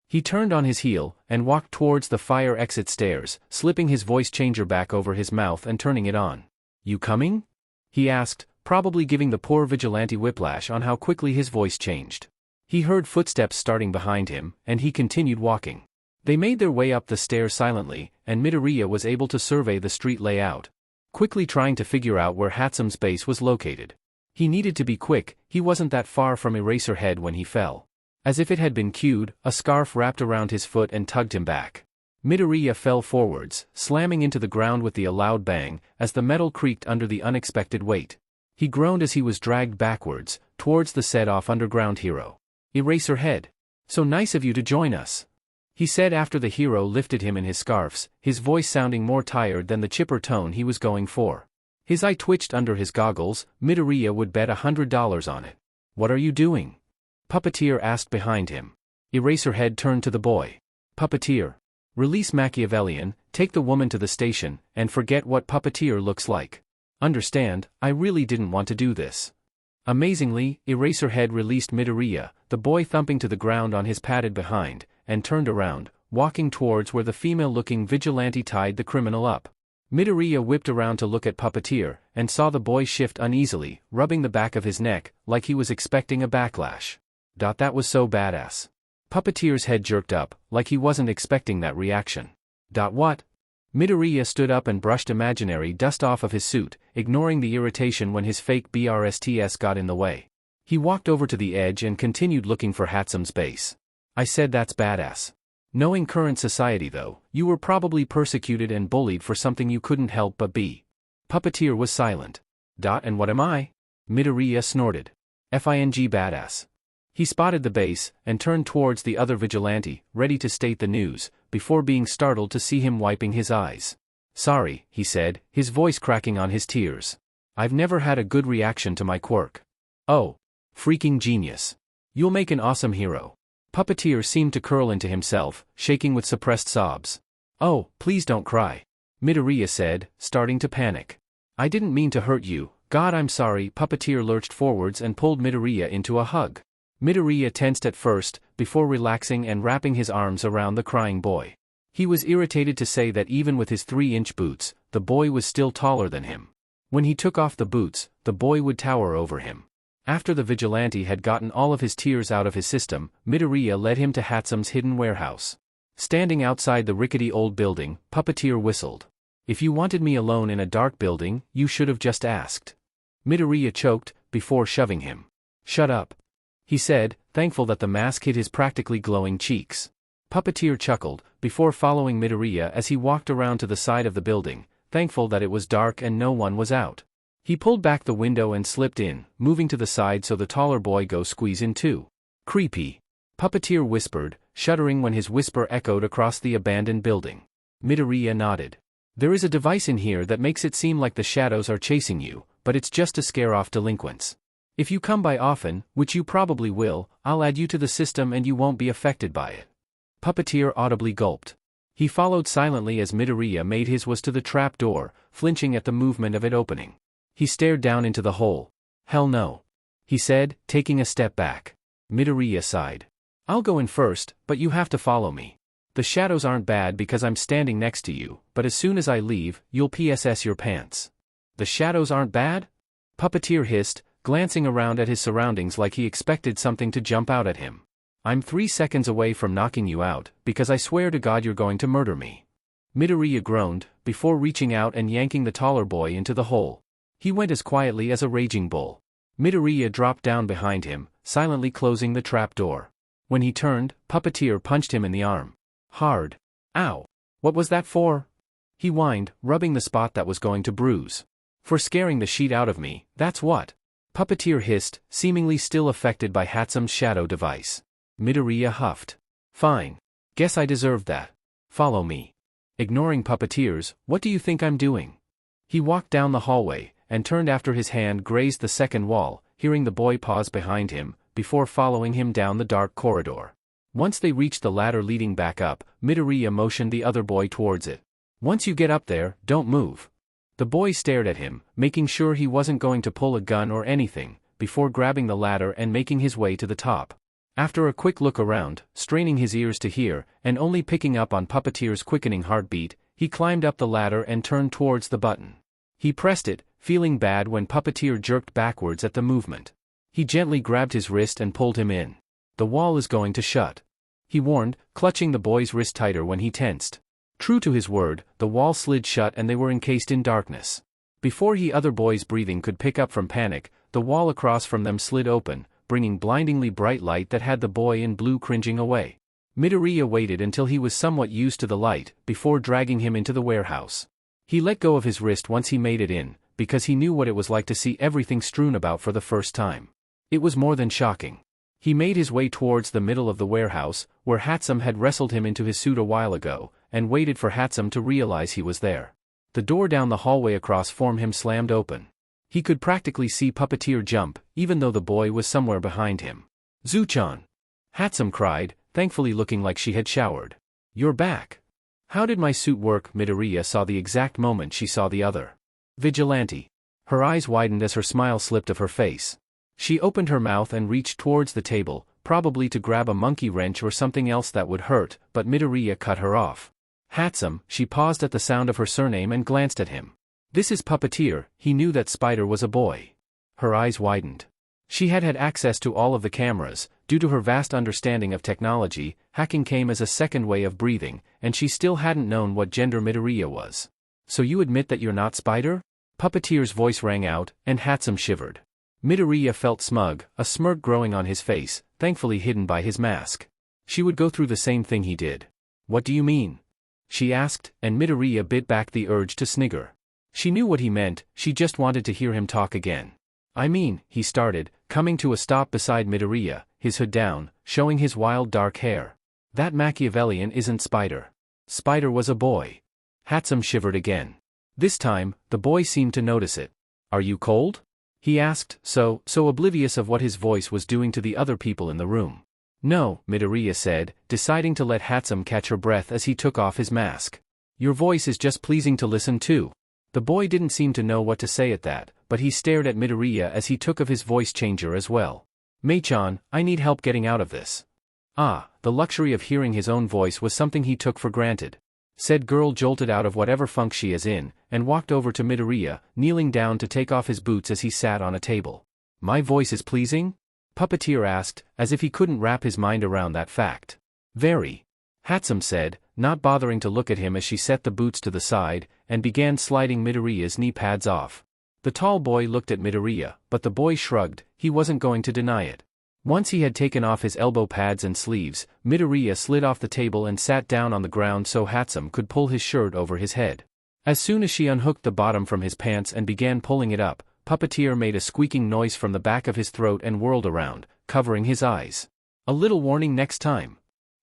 He turned on his heel, and walked towards the fire exit stairs, slipping his voice changer back over his mouth and turning it on. You coming? He asked, probably giving the poor vigilante whiplash on how quickly his voice changed. He heard footsteps starting behind him, and he continued walking. They made their way up the stairs silently, and Midoriya was able to survey the street layout, quickly trying to figure out where Hatsum's base was located. He needed to be quick, he wasn't that far from Eraserhead when he fell. As if it had been cued, a scarf wrapped around his foot and tugged him back. Midoriya fell forwards, slamming into the ground with a loud bang, as the metal creaked under the unexpected weight. He groaned as he was dragged backwards, towards the set-off underground hero. Eraserhead. So nice of you to join us, he said after the hero lifted him in his scarves, his voice sounding more tired than the chipper tone he was going for. His eye twitched under his goggles. Midoriya would bet $100 on it. What are you doing? Puppeteer asked behind him. Eraserhead turned to the boy. Puppeteer. Release Machiavellian, take the woman to the station, and forget what Puppeteer looks like. Understand, I really didn't want to do this. Amazingly, Eraserhead released Midoriya, the boy thumping to the ground on his padded behind, and turned around, walking towards where the female-looking vigilante tied the criminal up. Midoriya whipped around to look at Puppeteer, and saw the boy shift uneasily, rubbing the back of his neck, like he was expecting a backlash. That was so badass. Puppeteer's head jerked up, like he wasn't expecting that reaction. What? Midoriya stood up and brushed imaginary dust off of his suit, ignoring the irritation when his fake BRSTS got in the way. He walked over to the edge and continued looking for Hatsum's base. I said that's badass. Knowing current society though, you were probably persecuted and bullied for something you couldn't help but be. Puppeteer was silent. And what am I? Midoriya snorted. Fing badass. He spotted the base, and turned towards the other vigilante, ready to state the news, before being startled to see him wiping his eyes. Sorry, he said, his voice cracking on his tears. I've never had a good reaction to my quirk. Oh. Freaking genius. You'll make an awesome hero. Puppeteer seemed to curl into himself, shaking with suppressed sobs. Oh, please don't cry. Midoriya said, starting to panic. I didn't mean to hurt you, God I'm sorry. Puppeteer lurched forwards and pulled Midoriya into a hug. Midoriya tensed at first, before relaxing and wrapping his arms around the crying boy. He was irritated to say that even with his 3-inch boots, the boy was still taller than him. When he took off the boots, the boy would tower over him. After the vigilante had gotten all of his tears out of his system, Midoriya led him to Hatsum's hidden warehouse. Standing outside the rickety old building, Puppeteer whistled. If you wanted me alone in a dark building, you should have just asked. Midoriya choked, before shoving him. Shut up, he said, thankful that the mask hid his practically glowing cheeks. Puppeteer chuckled, before following Midoriya as he walked around to the side of the building, thankful that it was dark and no one was out. He pulled back the window and slipped in, moving to the side so the taller boy go squeeze in too. Creepy. Puppeteer whispered, shuddering when his whisper echoed across the abandoned building. Midoriya nodded. There is a device in here that makes it seem like the shadows are chasing you, but it's just to scare off delinquents. If you come by often, which you probably will, I'll add you to the system and you won't be affected by it." Puppeteer audibly gulped. He followed silently as Midoriya made his way to the trap door, flinching at the movement of it opening. He stared down into the hole. "Hell no," he said, taking a step back. Midoriya sighed. "I'll go in first, but you have to follow me. The shadows aren't bad because I'm standing next to you, but as soon as I leave, you'll PSS your pants." "The shadows aren't bad?" Puppeteer hissed, glancing around at his surroundings like he expected something to jump out at him. "I'm 3 seconds away from knocking you out, because I swear to God you're going to murder me." Midoriya groaned, before reaching out and yanking the taller boy into the hole. He went as quietly as a raging bull. Midoriya dropped down behind him, silently closing the trap door. When he turned, Puppeteer punched him in the arm. Hard. "Ow. What was that for?" he whined, rubbing the spot that was going to bruise. "For scaring the shit out of me, that's what." Puppeteer hissed, seemingly still affected by Hatsume's shadow device. Midoriya huffed. "Fine. Guess I deserved that. Follow me." Ignoring Puppeteer's, "What do you think I'm doing?" He walked down the hallway, and turned after his hand grazed the second wall, hearing the boy pause behind him, before following him down the dark corridor. Once they reached the ladder leading back up, Midoriya motioned the other boy towards it. "Once you get up there, don't move." The boy stared at him, making sure he wasn't going to pull a gun or anything, before grabbing the ladder and making his way to the top. After a quick look around, straining his ears to hear, and only picking up on Puppeteer's quickening heartbeat, he climbed up the ladder and turned towards the button. He pressed it, feeling bad when Puppeteer jerked backwards at the movement. He gently grabbed his wrist and pulled him in. "The wall is going to shut," he warned, clutching the boy's wrist tighter when he tensed. True to his word, the wall slid shut and they were encased in darkness. Before the other boy's breathing could pick up from panic, the wall across from them slid open, bringing blindingly bright light that had the boy in blue cringing away. Midoriya waited until he was somewhat used to the light, before dragging him into the warehouse. He let go of his wrist once he made it in, because he knew what it was like to see everything strewn about for the first time. It was more than shocking. He made his way towards the middle of the warehouse, where Hatsume had wrestled him into his suit a while ago, and waited for Hatsume to realize he was there. The door down the hallway across from him slammed open. He could practically see Puppeteer jump, even though the boy was somewhere behind him. "Zuchan!" Hatsume cried, thankfully looking like she had showered. "You're back. How did my suit work?" Midoriya saw the exact moment she saw the other vigilante. Her eyes widened as her smile slipped off her face. She opened her mouth and reached towards the table, probably to grab a monkey wrench or something else that would hurt, but Midoriya cut her off. "Hatsume," she paused at the sound of her surname and glanced at him. "This is Puppeteer." He knew that Spider was a boy. Her eyes widened. She had had access to all of the cameras. Due to her vast understanding of technology, hacking came as a second way of breathing, and she still hadn't known what gender Midoriya was. "So you admit that you're not Spider?" Puppeteer's voice rang out, and Hatsume shivered. Midoriya felt smug, a smirk growing on his face, thankfully hidden by his mask. She would go through the same thing he did. "What do you mean?" she asked, and Midoriya bit back the urge to snigger. She knew what he meant, she just wanted to hear him talk again. "I mean," he started, coming to a stop beside Midoriya, his hood down, showing his wild dark hair. "That Machiavellian isn't Spider. Spider was a boy." Hatsume shivered again. This time, the boy seemed to notice it. "Are you cold?" he asked, so oblivious of what his voice was doing to the other people in the room. "No," Midoriya said, deciding to let Hatsume catch her breath as he took off his mask. "Your voice is just pleasing to listen to." The boy didn't seem to know what to say at that, but he stared at Midoriya as he took off his voice changer as well. "Mei-chan, I need help getting out of this." The luxury of hearing his own voice was something he took for granted. Said girl jolted out of whatever funk she is in, and walked over to Midoriya, kneeling down to take off his boots as he sat on a table. "My voice is pleasing?" Puppeteer asked, as if he couldn't wrap his mind around that fact. "Very," Hatsume said, not bothering to look at him as she set the boots to the side, and began sliding Midoriya's knee pads off. The tall boy looked at Midoriya, but the boy shrugged, he wasn't going to deny it. Once he had taken off his elbow pads and sleeves, Midoriya slid off the table and sat down on the ground so Hatsume could pull his shirt over his head. As soon as she unhooked the bottom from his pants and began pulling it up, Puppeteer made a squeaking noise from the back of his throat and whirled around, covering his eyes. "A little warning next time,"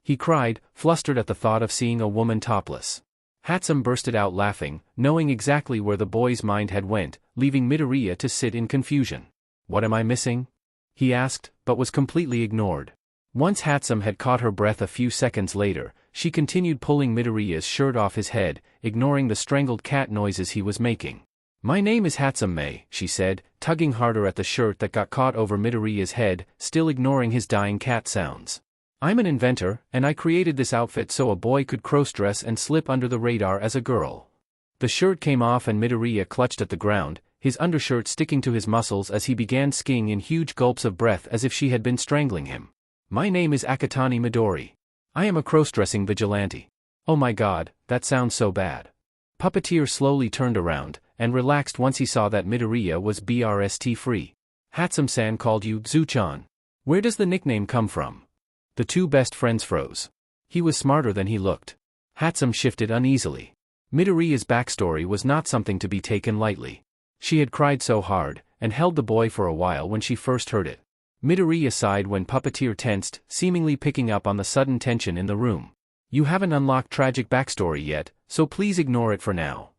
he cried, flustered at the thought of seeing a woman topless. Hatsum bursted out laughing, knowing exactly where the boy's mind had went, leaving Midoriya to sit in confusion. "What am I missing?" he asked, but was completely ignored. Once Hatsum had caught her breath a few seconds later, she continued pulling Midoriya's shirt off his head, ignoring the strangled cat noises he was making. "My name is Hatsum-Mei," she said, tugging harder at the shirt that got caught over Midoriya's head, still ignoring his dying cat sounds. "I'm an inventor, and I created this outfit so a boy could cross-dress and slip under the radar as a girl." The shirt came off and Midoriya clutched at the ground, his undershirt sticking to his muscles as he began skiing in huge gulps of breath as if she had been strangling him. "My name is Akatani Midori. I am a cross-dressing vigilante." "Oh my god, that sounds so bad." Puppeteer slowly turned around, and relaxed once he saw that Midoriya was BRST free. "Hatsum-san called you Zuchan. Where does the nickname come from?" The two best friends froze. He was smarter than he looked. Hatsum shifted uneasily. Midoriya's backstory was not something to be taken lightly. She had cried so hard, and held the boy for a while when she first heard it. Midoriya sighed when Puppeteer tensed, seemingly picking up on the sudden tension in the room. "You haven't unlocked tragic backstory yet, so please ignore it for now."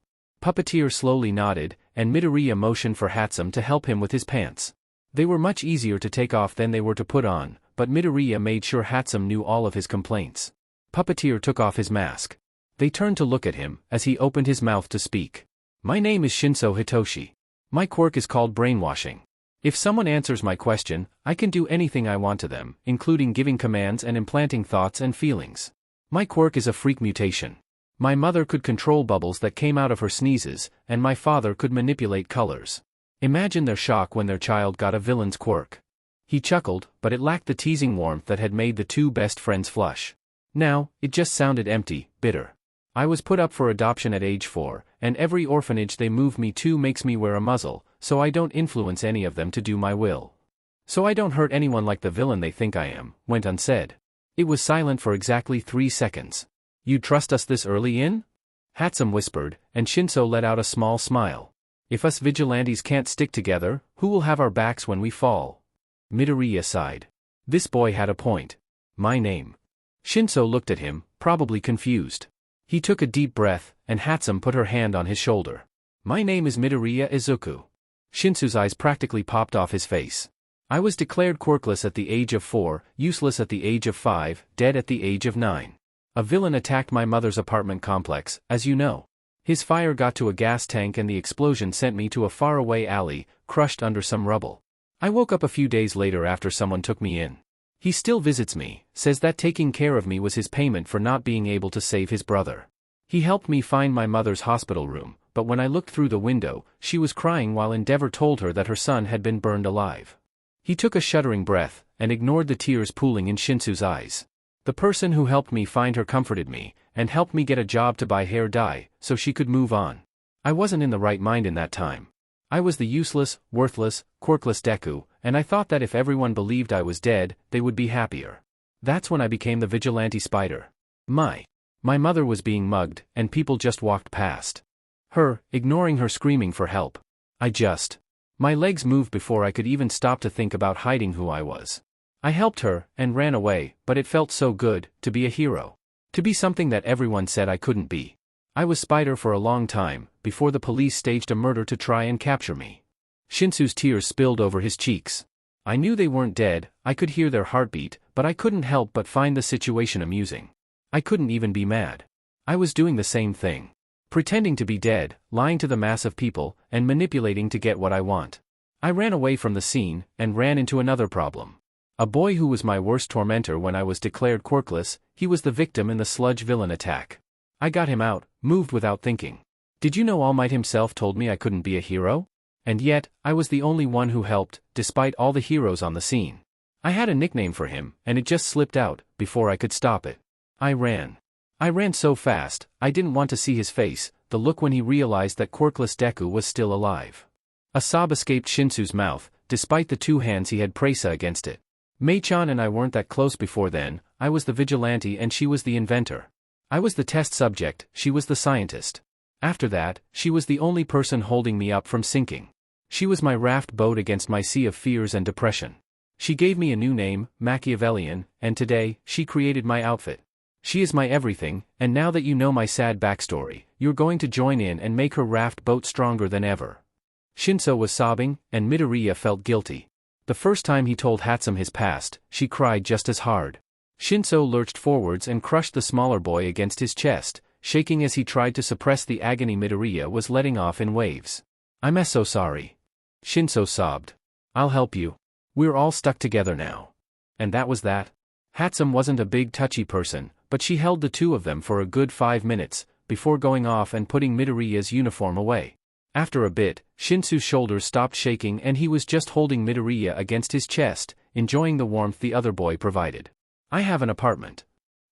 Puppeteer slowly nodded, and Midoriya motioned for Hatsum to help him with his pants. They were much easier to take off than they were to put on, but Midoriya made sure Hatsum knew all of his complaints. Puppeteer took off his mask. They turned to look at him, as he opened his mouth to speak. "My name is Shinso Hitoshi. My quirk is called brainwashing. If someone answers my question, I can do anything I want to them, including giving commands and implanting thoughts and feelings. My quirk is a freak mutation. My mother could control bubbles that came out of her sneezes, and my father could manipulate colors. Imagine their shock when their child got a villain's quirk." He chuckled, but it lacked the teasing warmth that had made the two best friends flush. Now, it just sounded empty, bitter. "I was put up for adoption at age 4, and every orphanage they move me to makes me wear a muzzle, so I don't influence any of them to do my will. So I don't hurt anyone like the villain they think I am," went unsaid. It was silent for exactly 3 seconds. "You trust us this early in?" Hatsum whispered, and Shinso let out a small smile. "If us vigilantes can't stick together, who will have our backs when we fall?" Midoriya sighed. This boy had a point. "My name." Shinso looked at him, probably confused. He took a deep breath, and Hatsum put her hand on his shoulder. "My name is Midoriya Izuku." Shinso's eyes practically popped off his face. "I was declared quirkless at the age of 4, useless at the age of 5, dead at the age of 9. A villain attacked my mother's apartment complex, as you know. His fire got to a gas tank and the explosion sent me to a faraway alley, crushed under some rubble. I woke up a few days later after someone took me in. He still visits me, says that taking care of me was his payment for not being able to save his brother. He helped me find my mother's hospital room, but when I looked through the window, she was crying while Endeavor told her that her son had been burned alive." He took a shuddering breath, and ignored the tears pooling in Shinsu's eyes. "The person who helped me find her comforted me, and helped me get a job to buy hair dye, so she could move on. I wasn't in the right mind in that time. I was the useless, worthless, quirkless Deku, and I thought that if everyone believed I was dead, they would be happier. That's when I became the vigilante spider. My mother was being mugged, and people just walked past her, ignoring her screaming for help. My legs moved before I could even stop to think about hiding who I was. I helped her, and ran away, but it felt so good, to be a hero. To be something that everyone said I couldn't be. I was Spider for a long time, before the police staged a murder to try and capture me." Shinsu's tears spilled over his cheeks. "I knew they weren't dead, I could hear their heartbeat, but I couldn't help but find the situation amusing. I couldn't even be mad. I was doing the same thing. Pretending to be dead, lying to the mass of people, and manipulating to get what I want. I ran away from the scene, and ran into another problem. A boy who was my worst tormentor when I was declared quirkless, he was the victim in the sludge villain attack. I got him out, moved without thinking. Did you know All Might himself told me I couldn't be a hero? And yet, I was the only one who helped, despite all the heroes on the scene. I had a nickname for him, and it just slipped out, before I could stop it. I ran. I ran so fast, I didn't want to see his face, the look when he realized that quirkless Deku was still alive." A sob escaped Shinsu's mouth, despite the 2 hands he had presa against it. "Mei-chan and I weren't that close before then, I was the vigilante and she was the inventor. I was the test subject, she was the scientist. After that, she was the only person holding me up from sinking. She was my raft boat against my sea of fears and depression. She gave me a new name, Machiavellian, and today, she created my outfit. She is my everything, and now that you know my sad backstory, you're going to join in and make her raft boat stronger than ever." Shinso was sobbing, and Midoriya felt guilty. The first time he told Hatsum his past, she cried just as hard. Shinso lurched forwards and crushed the smaller boy against his chest, shaking as he tried to suppress the agony Midoriya was letting off in waves. "I'm so sorry." Shinso sobbed. "I'll help you. We're all stuck together now." And that was that. Hatsum wasn't a big touchy person, but she held the two of them for a good 5 minutes, before going off and putting Midoriya's uniform away. After a bit, Shinso's shoulders stopped shaking and he was just holding Midoriya against his chest, enjoying the warmth the other boy provided. "I have an apartment."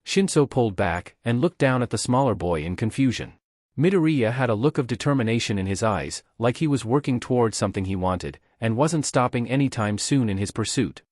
Shinso pulled back and looked down at the smaller boy in confusion. Midoriya had a look of determination in his eyes, like he was working towards something he wanted, and wasn't stopping anytime soon in his pursuit.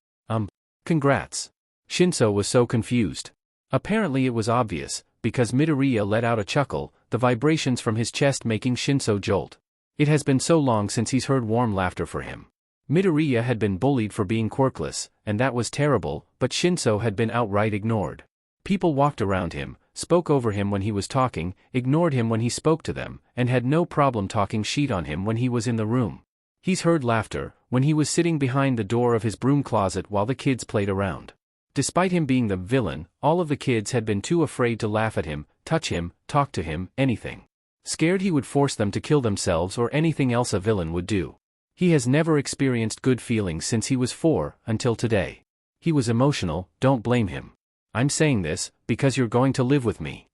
Congrats." Shinso was so confused. Apparently it was obvious, because Midoriya let out a chuckle, the vibrations from his chest making Shinso jolt. It has been so long since he's heard warm laughter for him. Midoriya had been bullied for being quirkless, and that was terrible, but Shinso had been outright ignored. People walked around him, spoke over him when he was talking, ignored him when he spoke to them, and had no problem talking shit on him when he was in the room. He's heard laughter, when he was sitting behind the door of his broom closet while the kids played around. Despite him being the villain, all of the kids had been too afraid to laugh at him, touch him, talk to him, anything. Scared he would force them to kill themselves or anything else a villain would do. He has never experienced good feelings since he was 4, until today. He was emotional, don't blame him. "I'm saying this, because you're going to live with me."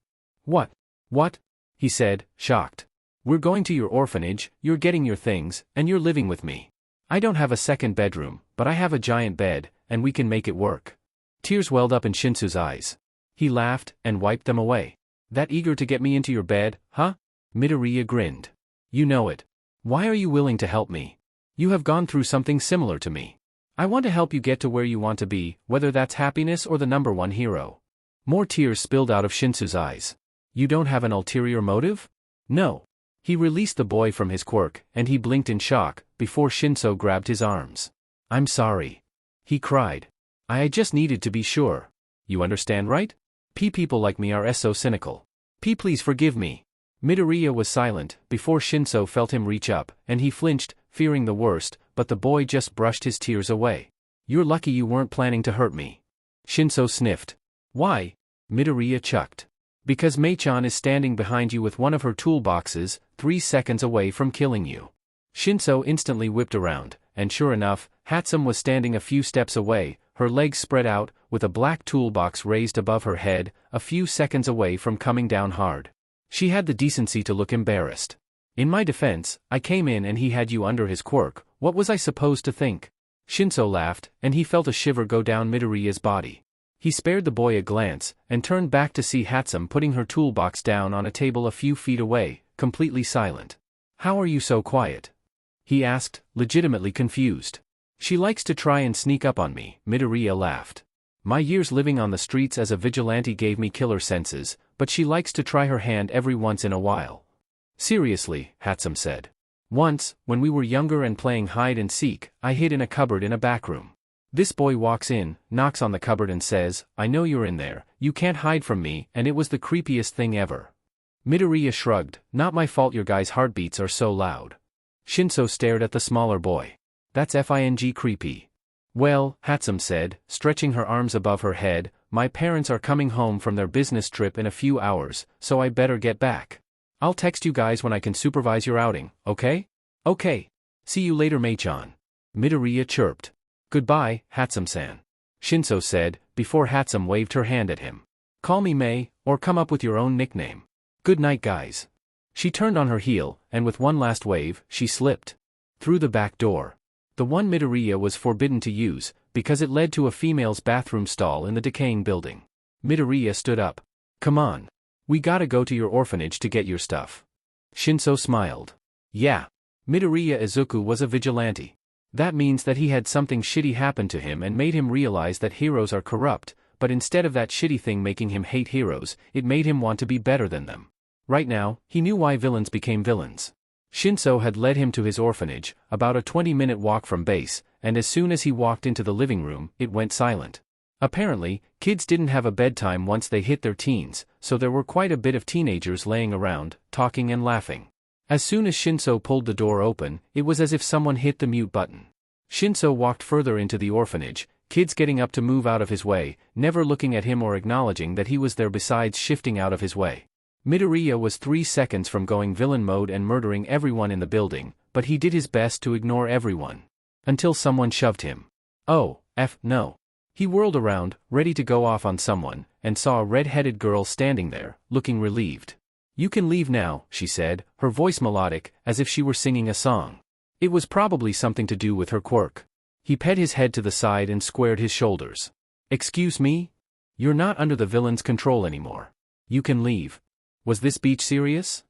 What? What? He said, shocked. "We're going to your orphanage, you're getting your things, and you're living with me. I don't have a second bedroom, but I have a giant bed, and we can make it work." Tears welled up in Shinso's eyes. He laughed, and wiped them away. "That eager to get me into your bed, huh?" Midoriya grinned. "You know it. Why are you willing to help me? You have gone through something similar to me. I want to help you get to where you want to be, whether that's happiness or the #1 hero." More tears spilled out of Shinso's eyes. "You don't have an ulterior motive?" "No." He released the boy from his quirk, and he blinked in shock, before Shinso grabbed his arms. "I'm sorry," he cried. I just needed to be sure. You understand, right? People like me are so cynical. Please forgive me." Midoriya was silent, before Shinso felt him reach up, and he flinched, fearing the worst, but the boy just brushed his tears away. "You're lucky you weren't planning to hurt me." Shinso sniffed. "Why?" Midoriya chucked. "Because Mei-chan is standing behind you with one of her toolboxes, 3 seconds away from killing you." Shinso instantly whipped around, and sure enough, Hatsum was standing a few steps away, her legs spread out, with a black toolbox raised above her head, a few seconds away from coming down hard. She had the decency to look embarrassed. "In my defense, I came in and he had you under his quirk, what was I supposed to think?" Shinso laughed, and he felt a shiver go down Midoriya's body. He spared the boy a glance, and turned back to see Hatsum putting her toolbox down on a table a few feet away, completely silent. "How are you so quiet?" he asked, legitimately confused. "She likes to try and sneak up on me," Midoriya laughed. "My years living on the streets as a vigilante gave me killer senses, but she likes to try her hand every once in a while." "Seriously," Hatsum said. "Once, when we were younger and playing hide and seek, I hid in a cupboard in a back room. This boy walks in, knocks on the cupboard and says, 'I know you're in there, you can't hide from me,' and it was the creepiest thing ever." Midoriya shrugged. "Not my fault your guys' heartbeats are so loud." Shinso stared at the smaller boy. "That's FING creepy." "Well," Hatsum said, stretching her arms above her head, "my parents are coming home from their business trip in a few hours, so I better get back. I'll text you guys when I can supervise your outing, okay?" "Okay. See you later, Mei-chan." Midoriya chirped. "Goodbye, Hatsum-san," Shinso said, before Hatsum waved her hand at him. "Call me Mei, or come up with your own nickname. Good night, guys." She turned on her heel, and with one last wave, she slipped through the back door. The one Midoriya was forbidden to use, because it led to a female's bathroom stall in the decaying building. Midoriya stood up. "Come on. We gotta go to your orphanage to get your stuff." Shinso smiled. "Yeah." Midoriya Izuku was a vigilante. That means that he had something shitty happen to him and made him realize that heroes are corrupt, but instead of that shitty thing making him hate heroes, it made him want to be better than them. Right now, he knew why villains became villains. Shinso had led him to his orphanage, about a 20-minute walk from base, and as soon as he walked into the living room, it went silent. Apparently, kids didn't have a bedtime once they hit their teens, so there were quite a bit of teenagers laying around, talking and laughing. As soon as Shinso pulled the door open, it was as if someone hit the mute button. Shinso walked further into the orphanage, kids getting up to move out of his way, never looking at him or acknowledging that he was there besides shifting out of his way. Midoriya was 3 seconds from going villain mode and murdering everyone in the building, but he did his best to ignore everyone. Until someone shoved him. Oh, no. He whirled around, ready to go off on someone, and saw a red-headed girl standing there, looking relieved. "You can leave now," she said, her voice melodic, as if she were singing a song. It was probably something to do with her quirk. He pet his head to the side and squared his shoulders. "Excuse me? You're not under the villain's control anymore. You can leave." Was this beach serious?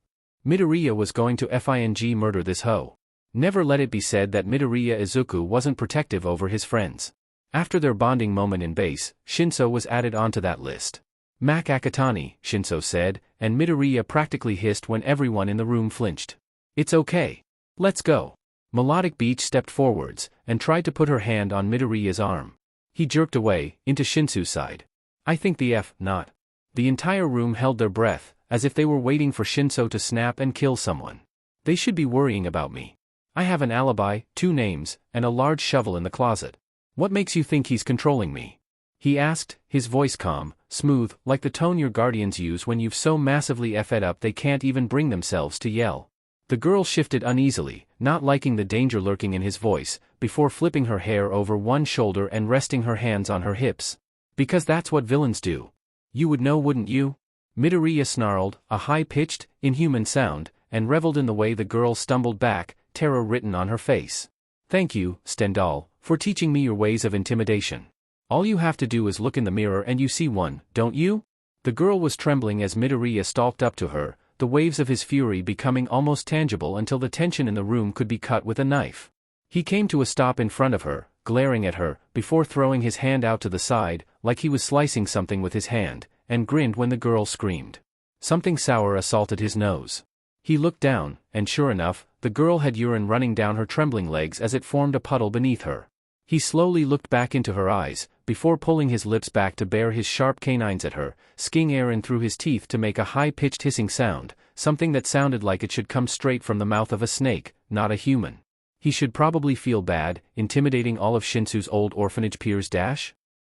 Midoriya was going to FING murder this hoe. Never let it be said that Midoriya Izuku wasn't protective over his friends. After their bonding moment in base, Shinso was added onto that list. "Mak Akatani," Shinso said, and Midoriya practically hissed when everyone in the room flinched. "It's okay. Let's go." Melodic Beach stepped forwards, and tried to put her hand on Midoriya's arm. He jerked away, into Shinsu's side. "I think not." The entire room held their breath, as if they were waiting for Shinso to snap and kill someone. "They should be worrying about me. I have an alibi, 2 names, and a large shovel in the closet. What makes you think he's controlling me?" he asked, his voice calm, smooth, like the tone your guardians use when you've so massively effed up they can't even bring themselves to yell. The girl shifted uneasily, not liking the danger lurking in his voice, before flipping her hair over one shoulder and resting her hands on her hips. "Because that's what villains do. You would know, wouldn't you?" Midoriya snarled, a high-pitched, inhuman sound, and reveled in the way the girl stumbled back, terror written on her face. "Thank you, Stendhal, for teaching me your ways of intimidation. All you have to do is look in the mirror and you see one, don't you?" The girl was trembling as Midoriya stalked up to her, the waves of his fury becoming almost tangible until the tension in the room could be cut with a knife. He came to a stop in front of her, glaring at her, before throwing his hand out to the side, like he was slicing something with his hand, and grinned when the girl screamed. Something sour assaulted his nose. He looked down, and sure enough, the girl had urine running down her trembling legs as it formed a puddle beneath her. He slowly looked back into her eyes, before pulling his lips back to bare his sharp canines at her, skiing air in through his teeth to make a high-pitched hissing sound, something that sounded like it should come straight from the mouth of a snake, not a human. He should probably feel bad, intimidating all of Shinsu's old orphanage peers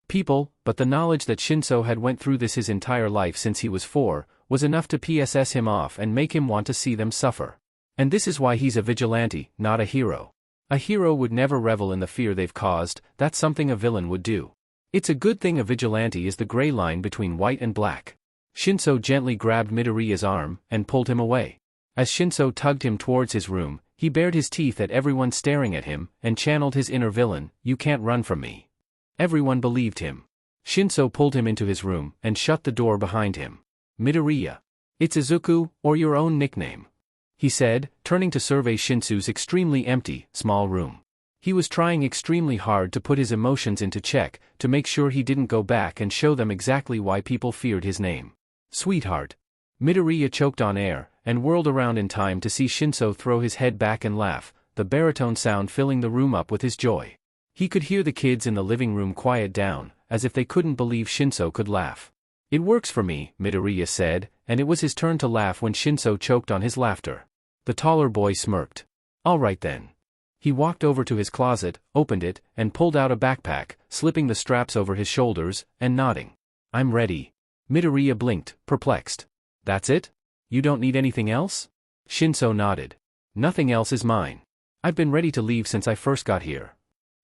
people, but the knowledge that Shinso had went through this his entire life since he was 4, was enough to PSS him off and make him want to see them suffer. And this is why he's a vigilante, not a hero. A hero would never revel in the fear they've caused, that's something a villain would do. It's a good thing a vigilante is the gray line between white and black. Shinso gently grabbed Midoriya's arm, and pulled him away. As Shinso tugged him towards his room, he bared his teeth at everyone staring at him, and channeled his inner villain, "You can't run from me." Everyone believed him. Shinso pulled him into his room, and shut the door behind him. "Midoriya. It's Izuku, or your own nickname," he said, turning to survey Shinsu's extremely empty, small room. He was trying extremely hard to put his emotions into check, to make sure he didn't go back and show them exactly why people feared his name. "Sweetheart." Midoriya choked on air, and whirled around in time to see Shinso throw his head back and laugh, the baritone sound filling the room up with his joy. He could hear the kids in the living room quiet down, as if they couldn't believe Shinso could laugh. "It works for me," Midoriya said, and it was his turn to laugh when Shinso choked on his laughter. The taller boy smirked. "All right then." He walked over to his closet, opened it, and pulled out a backpack, slipping the straps over his shoulders, and nodding. "I'm ready." Midoriya blinked, perplexed. "That's it? You don't need anything else?" Shinso nodded. "Nothing else is mine. I've been ready to leave since I first got here."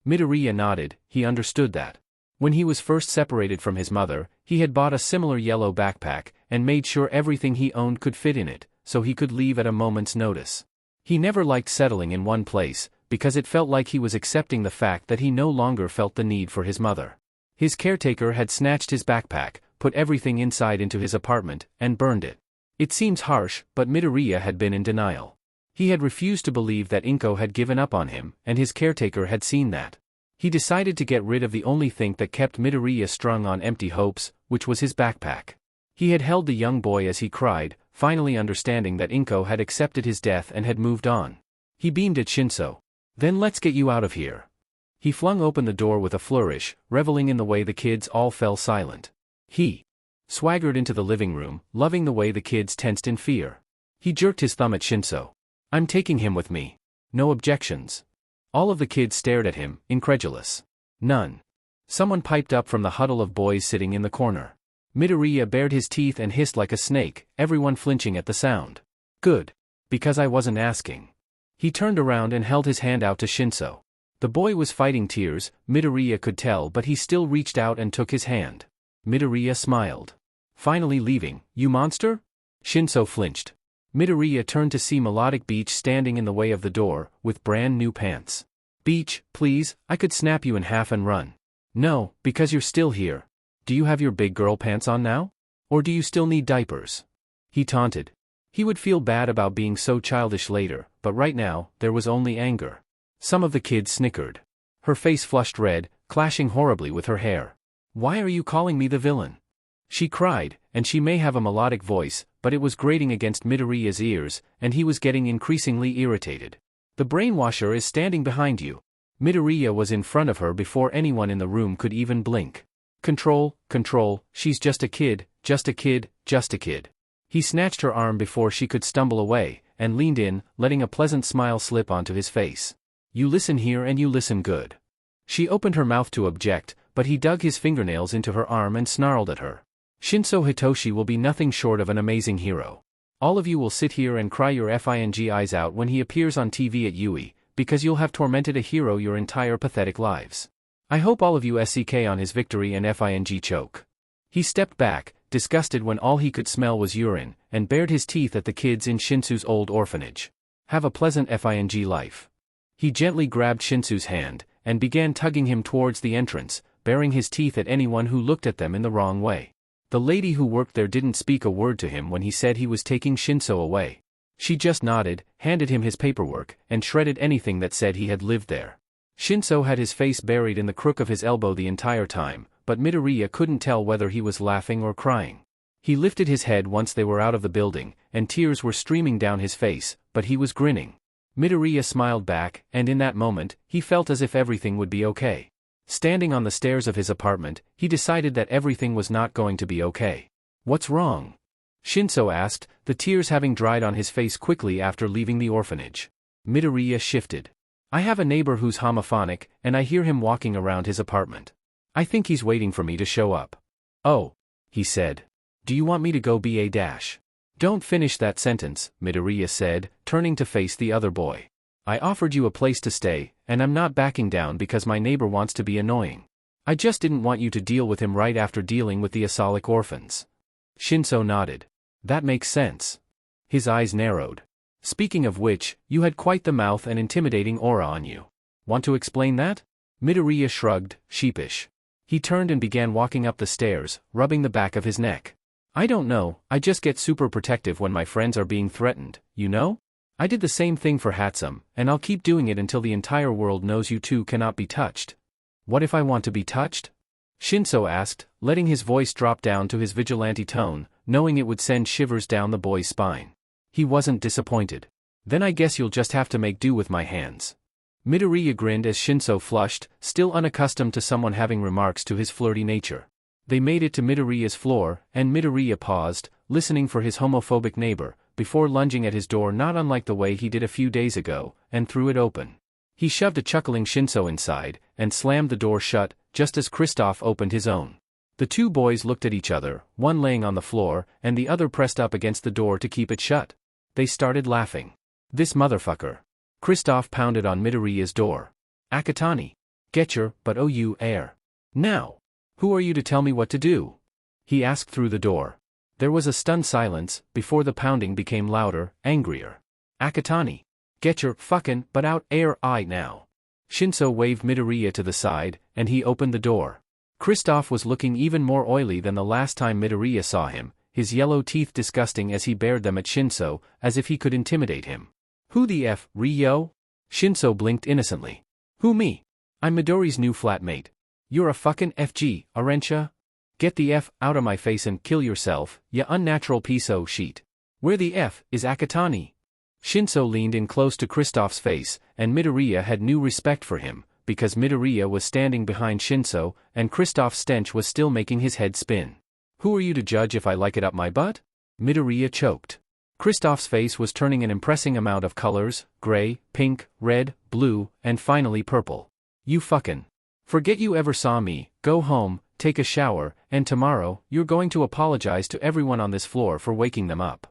Midoriya nodded, he understood that. When he was first separated from his mother, he had bought a similar yellow backpack, and made sure everything he owned could fit in it, so he could leave at a moment's notice. He never liked settling in one place, because it felt like he was accepting the fact that he no longer felt the need for his mother. His caretaker had snatched his backpack, put everything inside into his apartment, and burned it. It seems harsh, but Midoriya had been in denial. He had refused to believe that Inko had given up on him, and his caretaker had seen that. He decided to get rid of the only thing that kept Midoriya strung on empty hopes, which was his backpack. He had held the young boy as he cried, finally understanding that Inko had accepted his death and had moved on. He beamed at Shinso. "Then let's get you out of here." He flung open the door with a flourish, reveling in the way the kids all fell silent. He swaggered into the living room, loving the way the kids tensed in fear. He jerked his thumb at Shinso. I'm taking him with me. No objections. All of the kids stared at him, incredulous. None. Someone piped up from the huddle of boys sitting in the corner. Midoriya bared his teeth and hissed like a snake, everyone flinching at the sound. Good. Because I wasn't asking. He turned around and held his hand out to Shinso. The boy was fighting tears, Midoriya could tell, but he still reached out and took his hand. Midoriya smiled. Finally leaving, you monster? Shinso flinched. Midoriya turned to see Melodic Beach standing in the way of the door, with brand new pants. Beach, please, I could snap you in half and run. No, because you're still here. Do you have your big girl pants on now? Or do you still need diapers? He taunted. He would feel bad about being so childish later, but right now, there was only anger. Some of the kids snickered. Her face flushed red, clashing horribly with her hair. Why are you calling me the villain? She cried, and she may have a melodic voice, but it was grating against Midoriya's ears, and he was getting increasingly irritated. The brainwasher is standing behind you. Midoriya was in front of her before anyone in the room could even blink. Control, control, she's just a kid, just a kid, just a kid. He snatched her arm before she could stumble away, and leaned in, letting a pleasant smile slip onto his face. You listen here and you listen good. She opened her mouth to object, but he dug his fingernails into her arm and snarled at her. Shinso Hitoshi will be nothing short of an amazing hero. All of you will sit here and cry your FING eyes out when he appears on TV at Yuuei, because you'll have tormented a hero your entire pathetic lives. I hope all of you SCK on his victory and FING choke. He stepped back, disgusted when all he could smell was urine, and bared his teeth at the kids in Shinsu's old orphanage. Have a pleasant FING life. He gently grabbed Shinsu's hand, and began tugging him towards the entrance, baring his teeth at anyone who looked at them in the wrong way. The lady who worked there didn't speak a word to him when he said he was taking Shinso away. She just nodded, handed him his paperwork, and shredded anything that said he had lived there. Shinso had his face buried in the crook of his elbow the entire time, but Midoriya couldn't tell whether he was laughing or crying. He lifted his head once they were out of the building, and tears were streaming down his face, but he was grinning. Midoriya smiled back, and in that moment, he felt as if everything would be okay. Standing on the stairs of his apartment, he decided that everything was not going to be okay. What's wrong? Shinso asked, the tears having dried on his face quickly after leaving the orphanage. Midoriya shifted. I have a neighbor who's homophonic, and I hear him walking around his apartment. I think he's waiting for me to show up. Oh, he said. Do you want me to go BA dash? Don't finish that sentence, Midoriya said, turning to face the other boy. I offered you a place to stay, and I'm not backing down because my neighbor wants to be annoying. I just didn't want you to deal with him right after dealing with the Asalic orphans. Shinso nodded. That makes sense. His eyes narrowed. Speaking of which, you had quite the mouth and intimidating aura on you. Want to explain that? Midoriya shrugged, sheepish. He turned and began walking up the stairs, rubbing the back of his neck. I don't know, I just get super protective when my friends are being threatened, you know? I did the same thing for Hatsum, and I'll keep doing it until the entire world knows you two cannot be touched. What if I want to be touched? Shinso asked, letting his voice drop down to his vigilante tone, knowing it would send shivers down the boy's spine. He wasn't disappointed. Then I guess you'll just have to make do with my hands. Midoriya grinned as Shinso flushed, still unaccustomed to someone having remarks to his flirty nature. They made it to Midoriya's floor, and Midoriya paused, listening for his homophobic neighbor, before lunging at his door not unlike the way he did a few days ago, and threw it open. He shoved a chuckling Shinso inside, and slammed the door shut, just as Kristoff opened his own. The two boys looked at each other, one laying on the floor, and the other pressed up against the door to keep it shut. They started laughing. This motherfucker. Kristoff pounded on Midoriya's door. Akatani. Get your, but oh you, air. Now. Who are you to tell me what to do? He asked through the door. There was a stunned silence, before the pounding became louder, angrier. Akatani. Get your fucking butt out air eye now. Shinso waved Midoriya to the side, and he opened the door. Kristoff was looking even more oily than the last time Midoriya saw him, his yellow teeth disgusting as he bared them at Shinso, as if he could intimidate him. Who the F, Ryo? Shinso blinked innocently. Who me? I'm Midori's new flatmate. You're a fucking FG, Arentia? Get the F out of my face and kill yourself, ya unnatural piece o' shit. Where the F is Akatani? Shinso leaned in close to Kristoff's face, and Midoriya had new respect for him, because Midoriya was standing behind Shinso, and Kristoff's stench was still making his head spin. "Who are you to judge if I like it up my butt?" Midoriya choked. Kristoff's face was turning an impressive amount of colors: gray, pink, red, blue, and finally purple. "You fucking forget you ever saw me, go home, take a shower, and tomorrow, you're going to apologize to everyone on this floor for waking them up."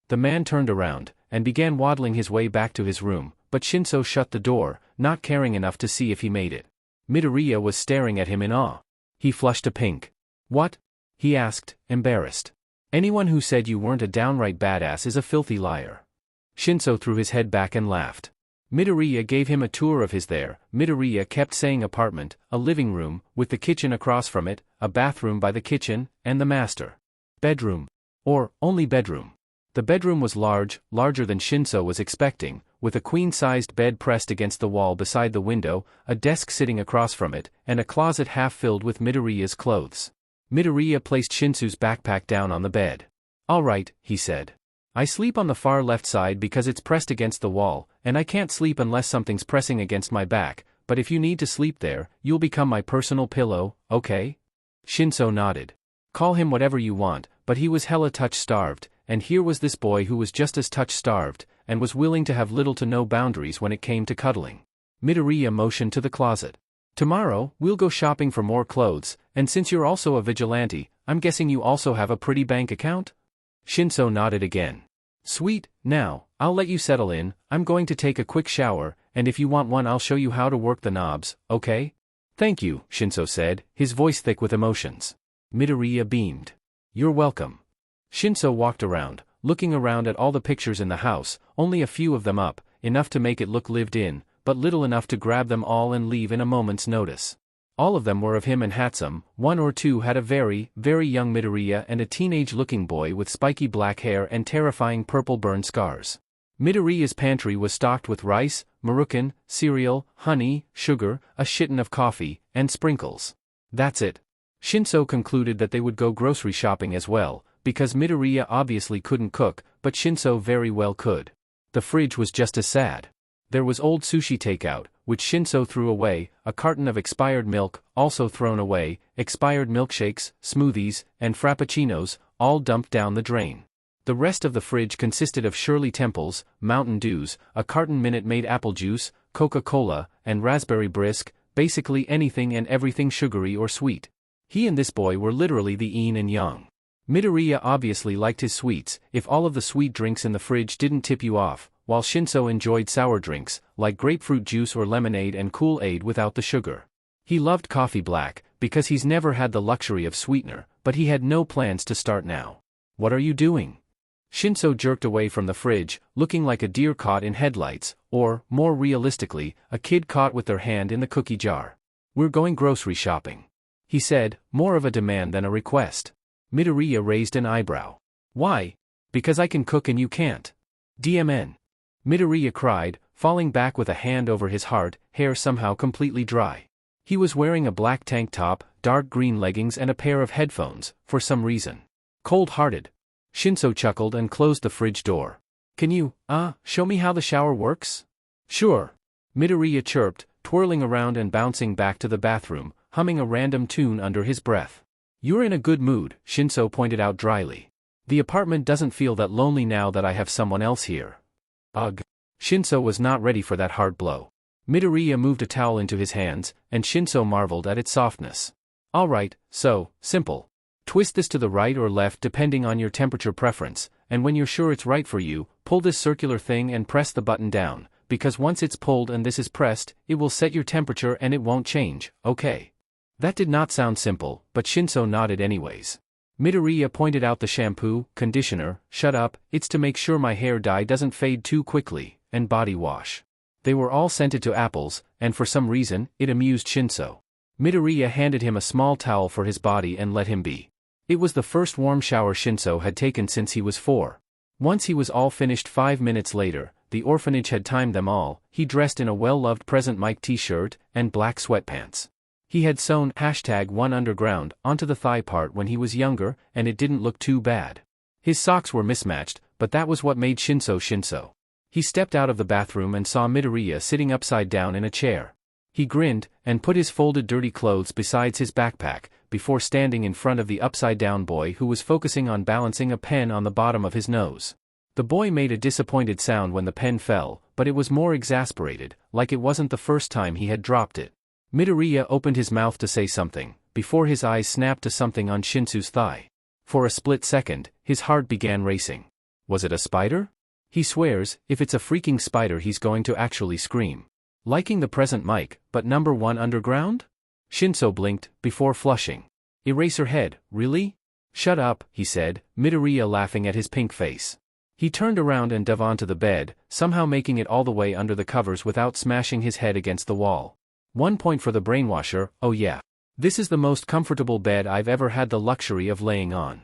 The man turned around, and began waddling his way back to his room, but Shinso shut the door, not caring enough to see if he made it. Midoriya was staring at him in awe. He flushed a pink. "What?" he asked, embarrassed. "Anyone who said you weren't a downright badass is a filthy liar." Shinso threw his head back and laughed. Midoriya gave him a tour of his there. Midoriya kept saying apartment, a living room, with the kitchen across from it, a bathroom by the kitchen, and the master bedroom. Or, only bedroom. The bedroom was large, larger than Shinso was expecting, with a queen-sized bed pressed against the wall beside the window, a desk sitting across from it, and a closet half filled with Midoriya's clothes. Midoriya placed Shinso's backpack down on the bed. "All right," he said. "I sleep on the far left side because it's pressed against the wall, and I can't sleep unless something's pressing against my back, but if you need to sleep there, you'll become my personal pillow, okay?" Shinso nodded. Call him whatever you want, but he was hella touch-starved, and here was this boy who was just as touch-starved, and was willing to have little to no boundaries when it came to cuddling. Midoriya motioned to the closet. "Tomorrow, we'll go shopping for more clothes, and since you're also a vigilante, I'm guessing you also have a pretty bank account?" Shinso nodded again. "Sweet, now, I'll let you settle in, I'm going to take a quick shower, and if you want one I'll show you how to work the knobs, okay?" "Thank you," Shinso said, his voice thick with emotions. Midoriya beamed. "You're welcome." Shinso walked around, looking around at all the pictures in the house, only a few of them up, enough to make it look lived in, but little enough to grab them all and leave in a moment's notice. All of them were of him and handsome. One or two had a very, very young Midoriya and a teenage-looking boy with spiky black hair and terrifying purple burn scars. Midoriya's pantry was stocked with rice, maruchan, cereal, honey, sugar, a shitton of coffee, and sprinkles. That's it. Shinso concluded that they would go grocery shopping as well, because Midoriya obviously couldn't cook, but Shinso very well could. The fridge was just as sad. There was old sushi takeout, which Shinso threw away, a carton of expired milk, also thrown away, expired milkshakes, smoothies, and frappuccinos, all dumped down the drain. The rest of the fridge consisted of Shirley Temples, Mountain Dews, a carton Minute Maid apple juice, Coca-Cola, and raspberry brisk, basically anything and everything sugary or sweet. He and this boy were literally the yin and yang. Midoriya obviously liked his sweets, if all of the sweet drinks in the fridge didn't tip you off, while Shinso enjoyed sour drinks, like grapefruit juice or lemonade and Kool-Aid without the sugar. He loved coffee black, because he's never had the luxury of sweetener, but he had no plans to start now. "What are you doing?" Shinso jerked away from the fridge, looking like a deer caught in headlights, or, more realistically, a kid caught with their hand in the cookie jar. "We're going grocery shopping," he said, more of a demand than a request. Midoriya raised an eyebrow. "Why?" "Because I can cook and you can't." "DMN." Midoriya cried, falling back with a hand over his heart, hair somehow completely dry. He was wearing a black tank top, dark green leggings and a pair of headphones, for some reason. Cold-hearted. Shinso chuckled and closed the fridge door. "Can you, show me how the shower works?" "Sure." Midoriya chirped, twirling around and bouncing back to the bathroom, humming a random tune under his breath. "You're in a good mood," Shinso pointed out dryly. "The apartment doesn't feel that lonely now that I have someone else here." Ugh. Shinso was not ready for that hard blow. Midoriya moved a towel into his hands, and Shinso marveled at its softness. "All right, so, simple. Twist this to the right or left depending on your temperature preference, and when you're sure it's right for you, pull this circular thing and press the button down, because once it's pulled and this is pressed, it will set your temperature and it won't change, okay?" That did not sound simple, but Shinso nodded anyways. Midoriya pointed out the shampoo, conditioner, shut up, it's to make sure my hair dye doesn't fade too quickly, and body wash. They were all scented to apples, and for some reason, it amused Shinso. Midoriya handed him a small towel for his body and let him be. It was the first warm shower Shinso had taken since he was 4. Once he was all finished 5 minutes later, the orphanage had timed them all, he dressed in a well-loved Present Mike t-shirt, and black sweatpants. He had sewn #1underground onto the thigh part when he was younger, and it didn't look too bad. His socks were mismatched, but that was what made Shinso Shinso. He stepped out of the bathroom and saw Midoriya sitting upside down in a chair. He grinned, and put his folded dirty clothes beside his backpack, before standing in front of the upside-down boy who was focusing on balancing a pen on the bottom of his nose. The boy made a disappointed sound when the pen fell, but it was more exasperated, like it wasn't the first time he had dropped it. Midoriya opened his mouth to say something, before his eyes snapped to something on Shinsu's thigh. For a split second, his heart began racing. Was it a spider? He swears, if it's a freaking spider he's going to actually scream. Liking the present mic, but number 1 underground? Shinso blinked, before flushing. Eraserhead, really? Shut up, he said, Midoriya laughing at his pink face. He turned around and dove onto the bed, somehow making it all the way under the covers without smashing his head against the wall. 1 point for the brainwasher, oh yeah. This is the most comfortable bed I've ever had the luxury of laying on,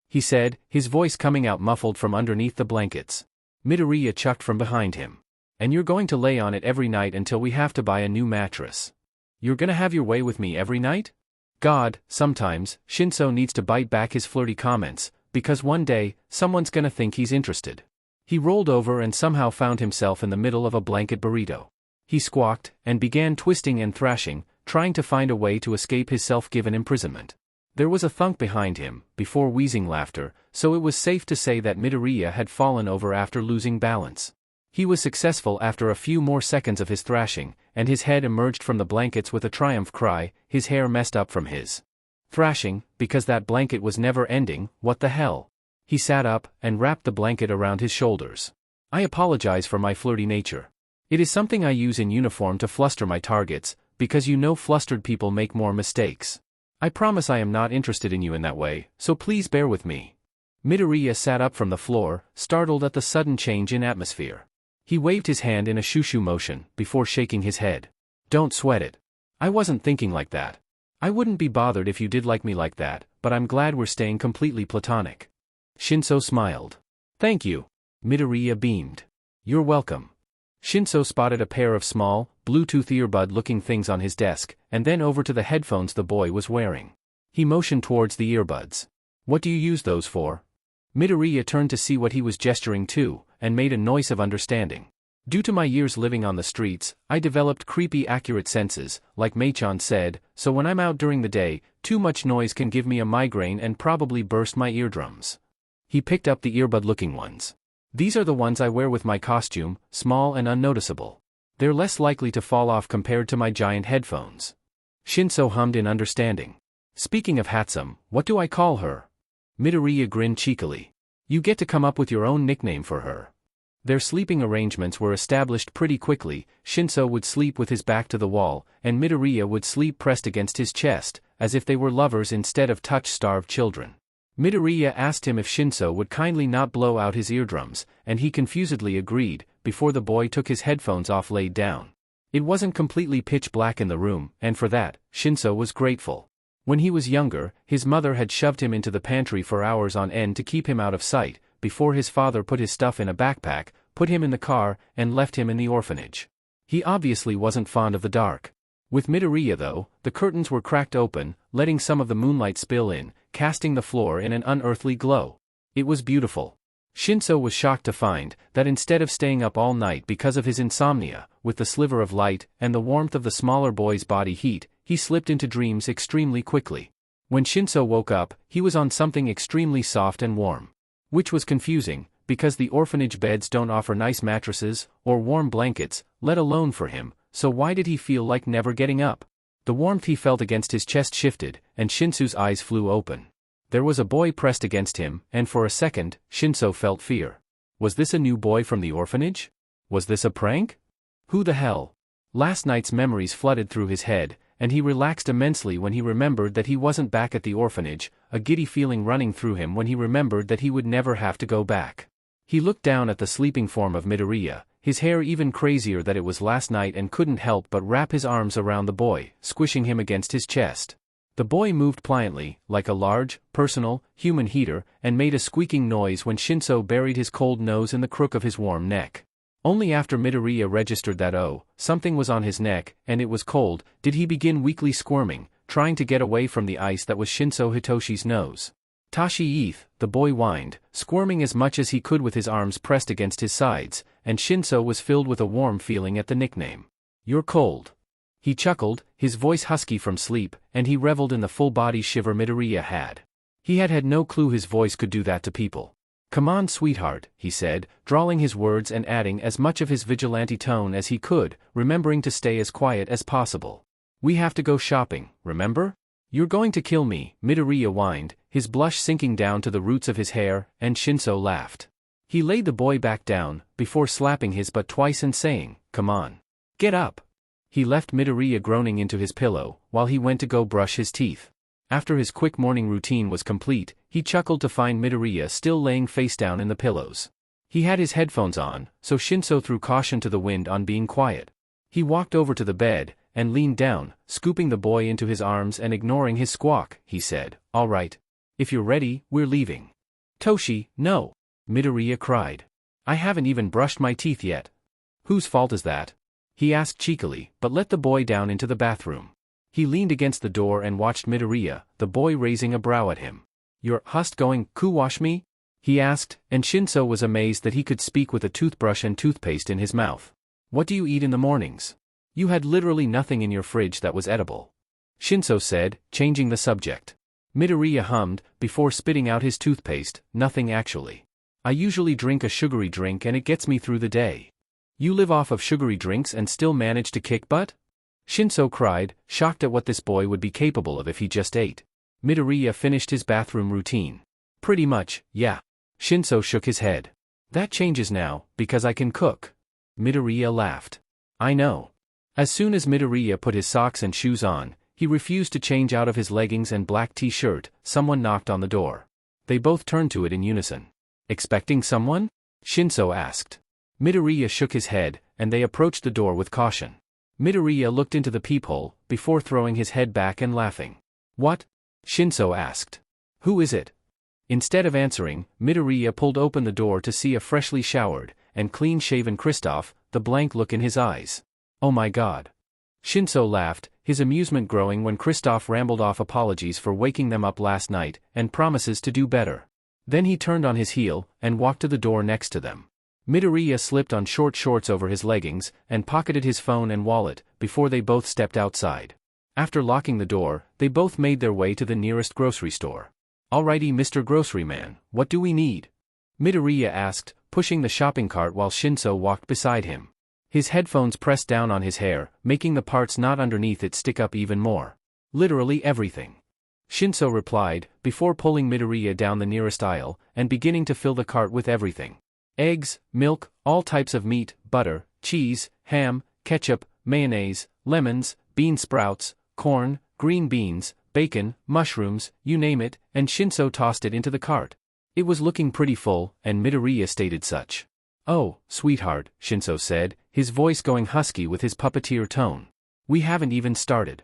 he said, his voice coming out muffled from underneath the blankets. Midoriya chucked from behind him. And you're going to lay on it every night until we have to buy a new mattress. You're gonna have your way with me every night? God, sometimes, Shinso needs to bite back his flirty comments, because one day, someone's gonna think he's interested. He rolled over and somehow found himself in the middle of a blanket burrito. He squawked, and began twisting and thrashing, trying to find a way to escape his self-given imprisonment. There was a thunk behind him, before wheezing laughter, so it was safe to say that Midoriya had fallen over after losing balance. He was successful after a few more seconds of his thrashing, and his head emerged from the blankets with a triumph cry, his hair messed up from his thrashing, because that blanket was never ending. What the hell? He sat up, and wrapped the blanket around his shoulders. I apologize for my flirty nature. It is something I use in uniform to fluster my targets, because you know flustered people make more mistakes. I promise I am not interested in you in that way, so please bear with me. Midoriya sat up from the floor, startled at the sudden change in atmosphere. He waved his hand in a shoo-shoo motion, before shaking his head. Don't sweat it. I wasn't thinking like that. I wouldn't be bothered if you did like me like that, but I'm glad we're staying completely platonic. Shinso smiled. Thank you. Midoriya beamed. You're welcome. Shinso spotted a pair of small, Bluetooth earbud-looking things on his desk, and then over to the headphones the boy was wearing. He motioned towards the earbuds. What do you use those for? Midoriya turned to see what he was gesturing to, and made a noise of understanding. Due to my years living on the streets, I developed creepy accurate senses, like Mei-chan said, so when I'm out during the day, too much noise can give me a migraine and probably burst my eardrums. He picked up the earbud-looking ones. These are the ones I wear with my costume, small and unnoticeable. They're less likely to fall off compared to my giant headphones. Shinso hummed in understanding. Speaking of handsome, what do I call her? Midoriya grinned cheekily. You get to come up with your own nickname for her. Their sleeping arrangements were established pretty quickly. Shinso would sleep with his back to the wall, and Midoriya would sleep pressed against his chest, as if they were lovers instead of touch-starved children. Midoriya asked him if Shinso would kindly not blow out his eardrums, and he confusedly agreed, before the boy took his headphones off laid down. It wasn't completely pitch black in the room, and for that, Shinso was grateful. When he was younger, his mother had shoved him into the pantry for hours on end to keep him out of sight, before his father put his stuff in a backpack, put him in the car, and left him in the orphanage. He obviously wasn't fond of the dark. With Midoriya though, the curtains were cracked open, letting some of the moonlight spill in, casting the floor in an unearthly glow. It was beautiful. Shinso was shocked to find that instead of staying up all night because of his insomnia, with the sliver of light and the warmth of the smaller boy's body heat, he slipped into dreams extremely quickly. When Shinso woke up, he was on something extremely soft and warm. Which was confusing, because the orphanage beds don't offer nice mattresses or warm blankets, let alone for him, so why did he feel like never getting up? The warmth he felt against his chest shifted, and Shinsu's eyes flew open. There was a boy pressed against him, and for a second, Shinso felt fear. Was this a new boy from the orphanage? Was this a prank? Who the hell? Last night's memories flooded through his head, and he relaxed immensely when he remembered that he wasn't back at the orphanage, a giddy feeling running through him when he remembered that he would never have to go back. He looked down at the sleeping form of Midoriya, his hair even crazier that it was last night, and couldn't help but wrap his arms around the boy, squishing him against his chest. The boy moved pliantly, like a large, personal, human heater, and made a squeaking noise when Shinso buried his cold nose in the crook of his warm neck. Only after Midoriya registered that something was on his neck, and it was cold, did he begin weakly squirming, trying to get away from the ice that was Shinso Hitoshi's nose. Tashi-eth, the boy whined, squirming as much as he could with his arms pressed against his sides, and Shinso was filled with a warm feeling at the nickname. You're cold. He chuckled, his voice husky from sleep, and he reveled in the full-body shiver Midoriya had. He had had no clue his voice could do that to people. "Come on, sweetheart," he said, drawling his words and adding as much of his vigilante tone as he could, remembering to stay as quiet as possible. "We have to go shopping, remember?" "You're going to kill me," Midoriya whined, his blush sinking down to the roots of his hair, and Shinso laughed. He laid the boy back down, before slapping his butt twice and saying, "Come on. Get up." He left Midoriya groaning into his pillow, while he went to go brush his teeth. After his quick morning routine was complete, he chuckled to find Midoriya still laying face down in the pillows. He had his headphones on, so Shinso threw caution to the wind on being quiet. He walked over to the bed, and leaned down, scooping the boy into his arms and ignoring his squawk. He said, "All right. If you're ready, we're leaving." "Toshi, no!" Midoriya cried. "I haven't even brushed my teeth yet." "Whose fault is that?" he asked cheekily, but let the boy down into the bathroom. He leaned against the door and watched Midoriya, the boy raising a brow at him. "You're going to wash me?" he asked, and Shinso was amazed that he could speak with a toothbrush and toothpaste in his mouth. "What do you eat in the mornings? You had literally nothing in your fridge that was edible," Shinso said, changing the subject. Midoriya hummed, before spitting out his toothpaste, "Nothing actually. I usually drink a sugary drink and it gets me through the day." "You live off of sugary drinks and still manage to kick butt?" Shinso cried, shocked at what this boy would be capable of if he just ate. Midoriya finished his bathroom routine. "Pretty much, yeah." Shinso shook his head. "That changes now, because I can cook." Midoriya laughed. "I know." As soon as Midoriya put his socks and shoes on, he refused to change out of his leggings and black t-shirt. Someone knocked on the door. They both turned to it in unison. "Expecting someone?" Shinso asked. Midoriya shook his head, and they approached the door with caution. Midoriya looked into the peephole, before throwing his head back and laughing. "What?" Shinso asked. "Who is it?" Instead of answering, Midoriya pulled open the door to see a freshly showered and clean-shaven Kristoff, the blank look in his eyes. "Oh my god." Shinso laughed, his amusement growing when Kristoff rambled off apologies for waking them up last night, and promises to do better. Then he turned on his heel, and walked to the door next to them. Midoriya slipped on short shorts over his leggings, and pocketed his phone and wallet, before they both stepped outside. After locking the door, they both made their way to the nearest grocery store. "Alrighty, Mr. Grocery Man, what do we need?" Midoriya asked, pushing the shopping cart while Shinso walked beside him. His headphones pressed down on his hair, making the parts not underneath it stick up even more. "Literally everything," Shinso replied, before pulling Midoriya down the nearest aisle, and beginning to fill the cart with everything. Eggs, milk, all types of meat, butter, cheese, ham, ketchup, mayonnaise, lemons, bean sprouts, corn, green beans, bacon, mushrooms, you name it, and Shinso tossed it into the cart. It was looking pretty full, and Midoriya stated such. "Oh, sweetheart," Shinso said, his voice going husky with his puppeteer tone. "We haven't even started."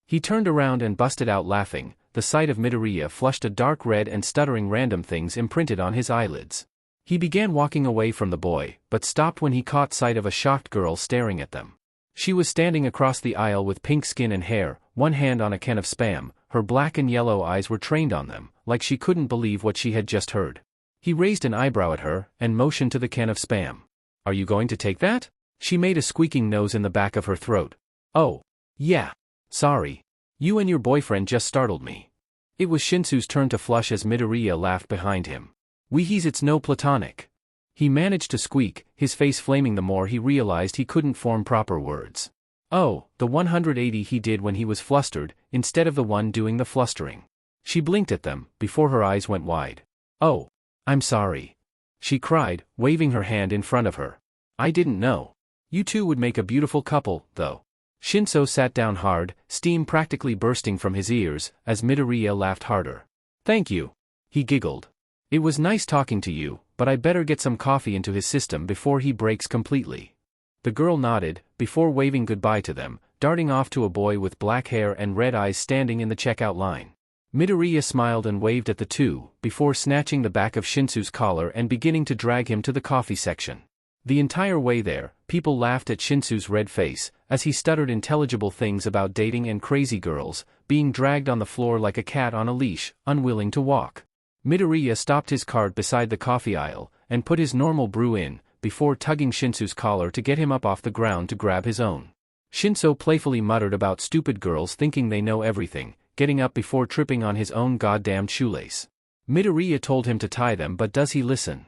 He turned around and busted out laughing. The sight of Midoriya flushed a dark red and stuttering random things imprinted on his eyelids. He began walking away from the boy, but stopped when he caught sight of a shocked girl staring at them. She was standing across the aisle with pink skin and hair, one hand on a can of Spam. Her black and yellow eyes were trained on them, like she couldn't believe what she had just heard. He raised an eyebrow at her, and motioned to the can of Spam. "Are you going to take that?" She made a squeaking nose in the back of her throat. "Oh. Yeah. Sorry. You and your boyfriend just startled me." It was Shinsu's turn to flush as Midoriya laughed behind him. It's no platonic." He managed to squeak, his face flaming the more he realized he couldn't form proper words. "Oh, the 180 he did when he was flustered, instead of the one doing the flustering." She blinked at them, before her eyes went wide. "Oh. I'm sorry," she cried, waving her hand in front of her. "I didn't know. You two would make a beautiful couple, though." Shinso sat down hard, steam practically bursting from his ears, as Midoriya laughed harder. "Thank you." He giggled. "It was nice talking to you, but I better get some coffee into his system before he breaks completely." The girl nodded, before waving goodbye to them, darting off to a boy with black hair and red eyes standing in the checkout line. Midoriya smiled and waved at the two, before snatching the back of Shinsu's collar and beginning to drag him to the coffee section. The entire way there, people laughed at Shinsu's red face, as he stuttered intelligible things about dating and crazy girls, being dragged on the floor like a cat on a leash, unwilling to walk. Midoriya stopped his cart beside the coffee aisle, and put his normal brew in, before tugging Shinsu's collar to get him up off the ground to grab his own. Shinso playfully muttered about stupid girls thinking they know everything, getting up before tripping on his own goddamned shoelace. Midoriya told him to tie them, but does he listen?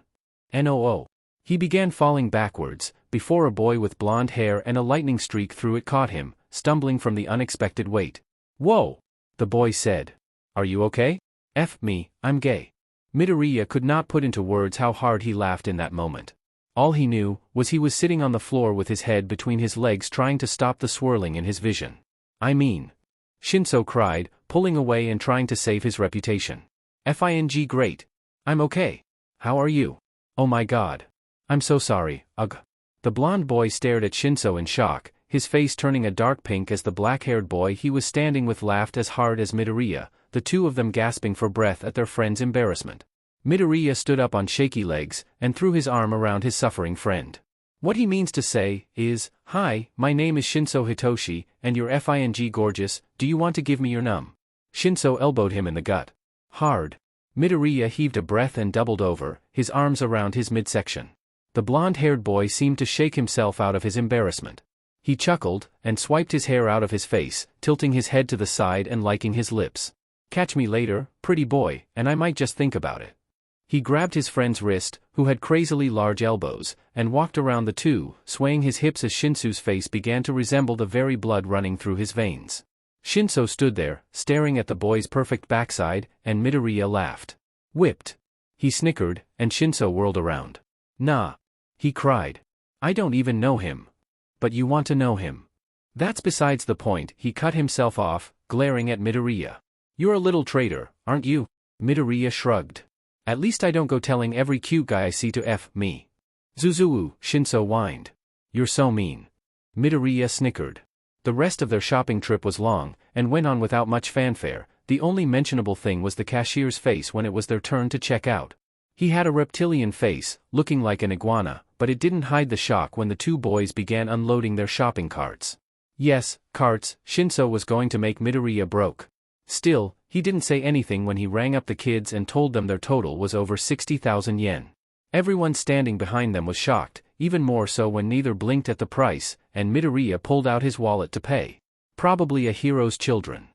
No. He began falling backwards, before a boy with blonde hair and a lightning streak through it caught him, stumbling from the unexpected weight. Whoa! The boy said. Are you okay? F me, I'm gay. Midoriya could not put into words how hard he laughed in that moment. All he knew was he was sitting on the floor with his head between his legs trying to stop the swirling in his vision. I mean. Shinso cried, pulling away and trying to save his reputation. Great. I'm okay. How are you? Oh my god. I'm so sorry, ugh. The blonde boy stared at Shinso in shock, his face turning a dark pink as the black-haired boy he was standing with laughed as hard as Midoriya, the two of them gasping for breath at their friend's embarrassment. Midoriya stood up on shaky legs and threw his arm around his suffering friend. What he means to say is, hi, my name is Shinso Hitoshi, and you're gorgeous, do you want to give me your num? Shinso elbowed him in the gut. Hard. Midoriya heaved a breath and doubled over, his arms around his midsection. The blonde-haired boy seemed to shake himself out of his embarrassment. He chuckled, and swiped his hair out of his face, tilting his head to the side and licking his lips. Catch me later, pretty boy, and I might just think about it. He grabbed his friend's wrist, who had crazily large elbows, and walked around the two, swaying his hips as Shinso's face began to resemble the very blood running through his veins. Shinso stood there, staring at the boy's perfect backside, and Midoriya laughed. Whipped. He snickered, and Shinso whirled around. Nah. He cried. I don't even know him. But you want to know him. That's besides the point, he cut himself off, glaring at Midoriya. You're a little traitor, aren't you? Midoriya shrugged. At least I don't go telling every cute guy I see to F me. Zuzuwu, Shinso whined. You're so mean. Midoriya snickered. The rest of their shopping trip was long, and went on without much fanfare. The only mentionable thing was the cashier's face when it was their turn to check out. He had a reptilian face, looking like an iguana, but it didn't hide the shock when the two boys began unloading their shopping carts. Yes, carts, Shinso was going to make Midoriya broke. Still, he didn't say anything when he rang up the kids and told them their total was over 60,000 yen. Everyone standing behind them was shocked, even more so when neither blinked at the price, and Midoriya pulled out his wallet to pay. Probably a hero's children.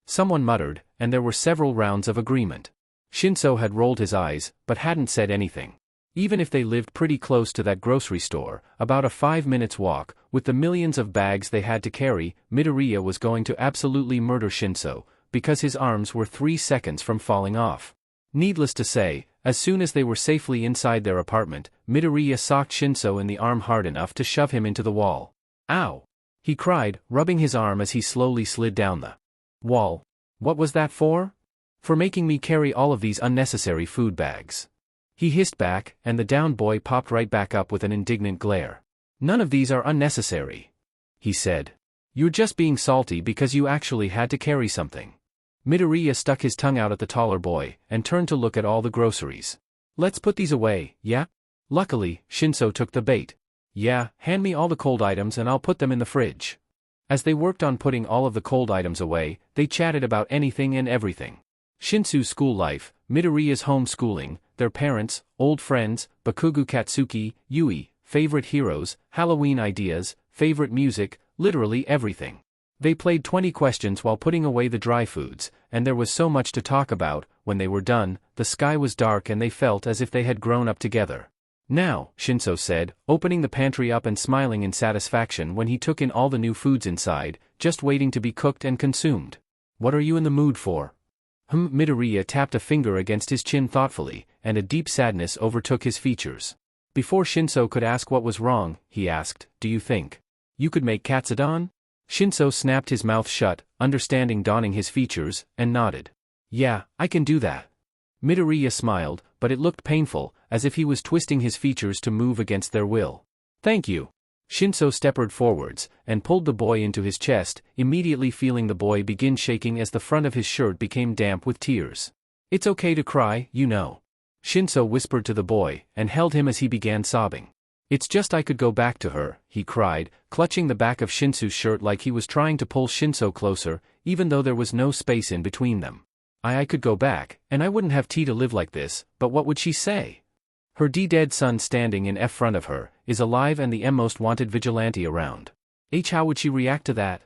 Someone muttered, and there were several rounds of agreement. Shinso had rolled his eyes, but hadn't said anything. Even if they lived pretty close to that grocery store, about a 5 minutes walk, with the millions of bags they had to carry, Midoriya was going to absolutely murder Shinso, because his arms were 3 seconds from falling off. Needless to say, as soon as they were safely inside their apartment, Midoriya socked Shinso in the arm hard enough to shove him into the wall. Ow! He cried, rubbing his arm as he slowly slid down the wall. What was that for? For making me carry all of these unnecessary food bags. He hissed back, and the downed boy popped right back up with an indignant glare. None of these are unnecessary, he said. You're just being salty because you actually had to carry something. Midoriya stuck his tongue out at the taller boy, and turned to look at all the groceries. Let's put these away, yeah? Luckily, Shinso took the bait. Yeah, hand me all the cold items and I'll put them in the fridge. As they worked on putting all of the cold items away, they chatted about anything and everything. Shinsu's school life, Midoriya's homeschooling, their parents, old friends, Bakugo Katsuki, Yuuei, favorite heroes, Halloween ideas, favorite music, literally everything. They played 20 questions while putting away the dry foods, and there was so much to talk about. When they were done, the sky was dark and they felt as if they had grown up together. Now, Shinso said, opening the pantry up and smiling in satisfaction when he took in all the new foods inside, just waiting to be cooked and consumed. What are you in the mood for? Midoriya tapped a finger against his chin thoughtfully, and a deep sadness overtook his features. Before Shinso could ask what was wrong, he asked, do you think you could make katsudon? Shinso snapped his mouth shut, understanding dawning his features, and nodded. Yeah, I can do that. Midoriya smiled, but it looked painful, as if he was twisting his features to move against their will. Thank you. Shinso stepped forwards, and pulled the boy into his chest, immediately feeling the boy begin shaking as the front of his shirt became damp with tears. It's okay to cry, you know. Shinso whispered to the boy, and held him as he began sobbing. It's just I could go back to her, he cried, clutching the back of Shinsu's shirt like he was trying to pull Shinso closer, even though there was no space in between them. I could go back, and I wouldn't have tea to live like this, but what would she say? Her dead son standing in front of her, is alive and the most wanted vigilante around. How would she react to that?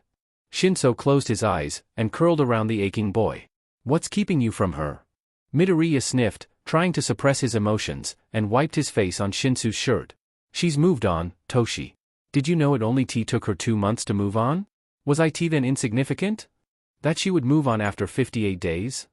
Shinso closed his eyes and curled around the aching boy. What's keeping you from her? Midoriya sniffed, trying to suppress his emotions, and wiped his face on Shinsu's shirt. She's moved on, Toshi. Did you know it only took her 2 months to move on? Was it then insignificant? That she would move on after 58 days?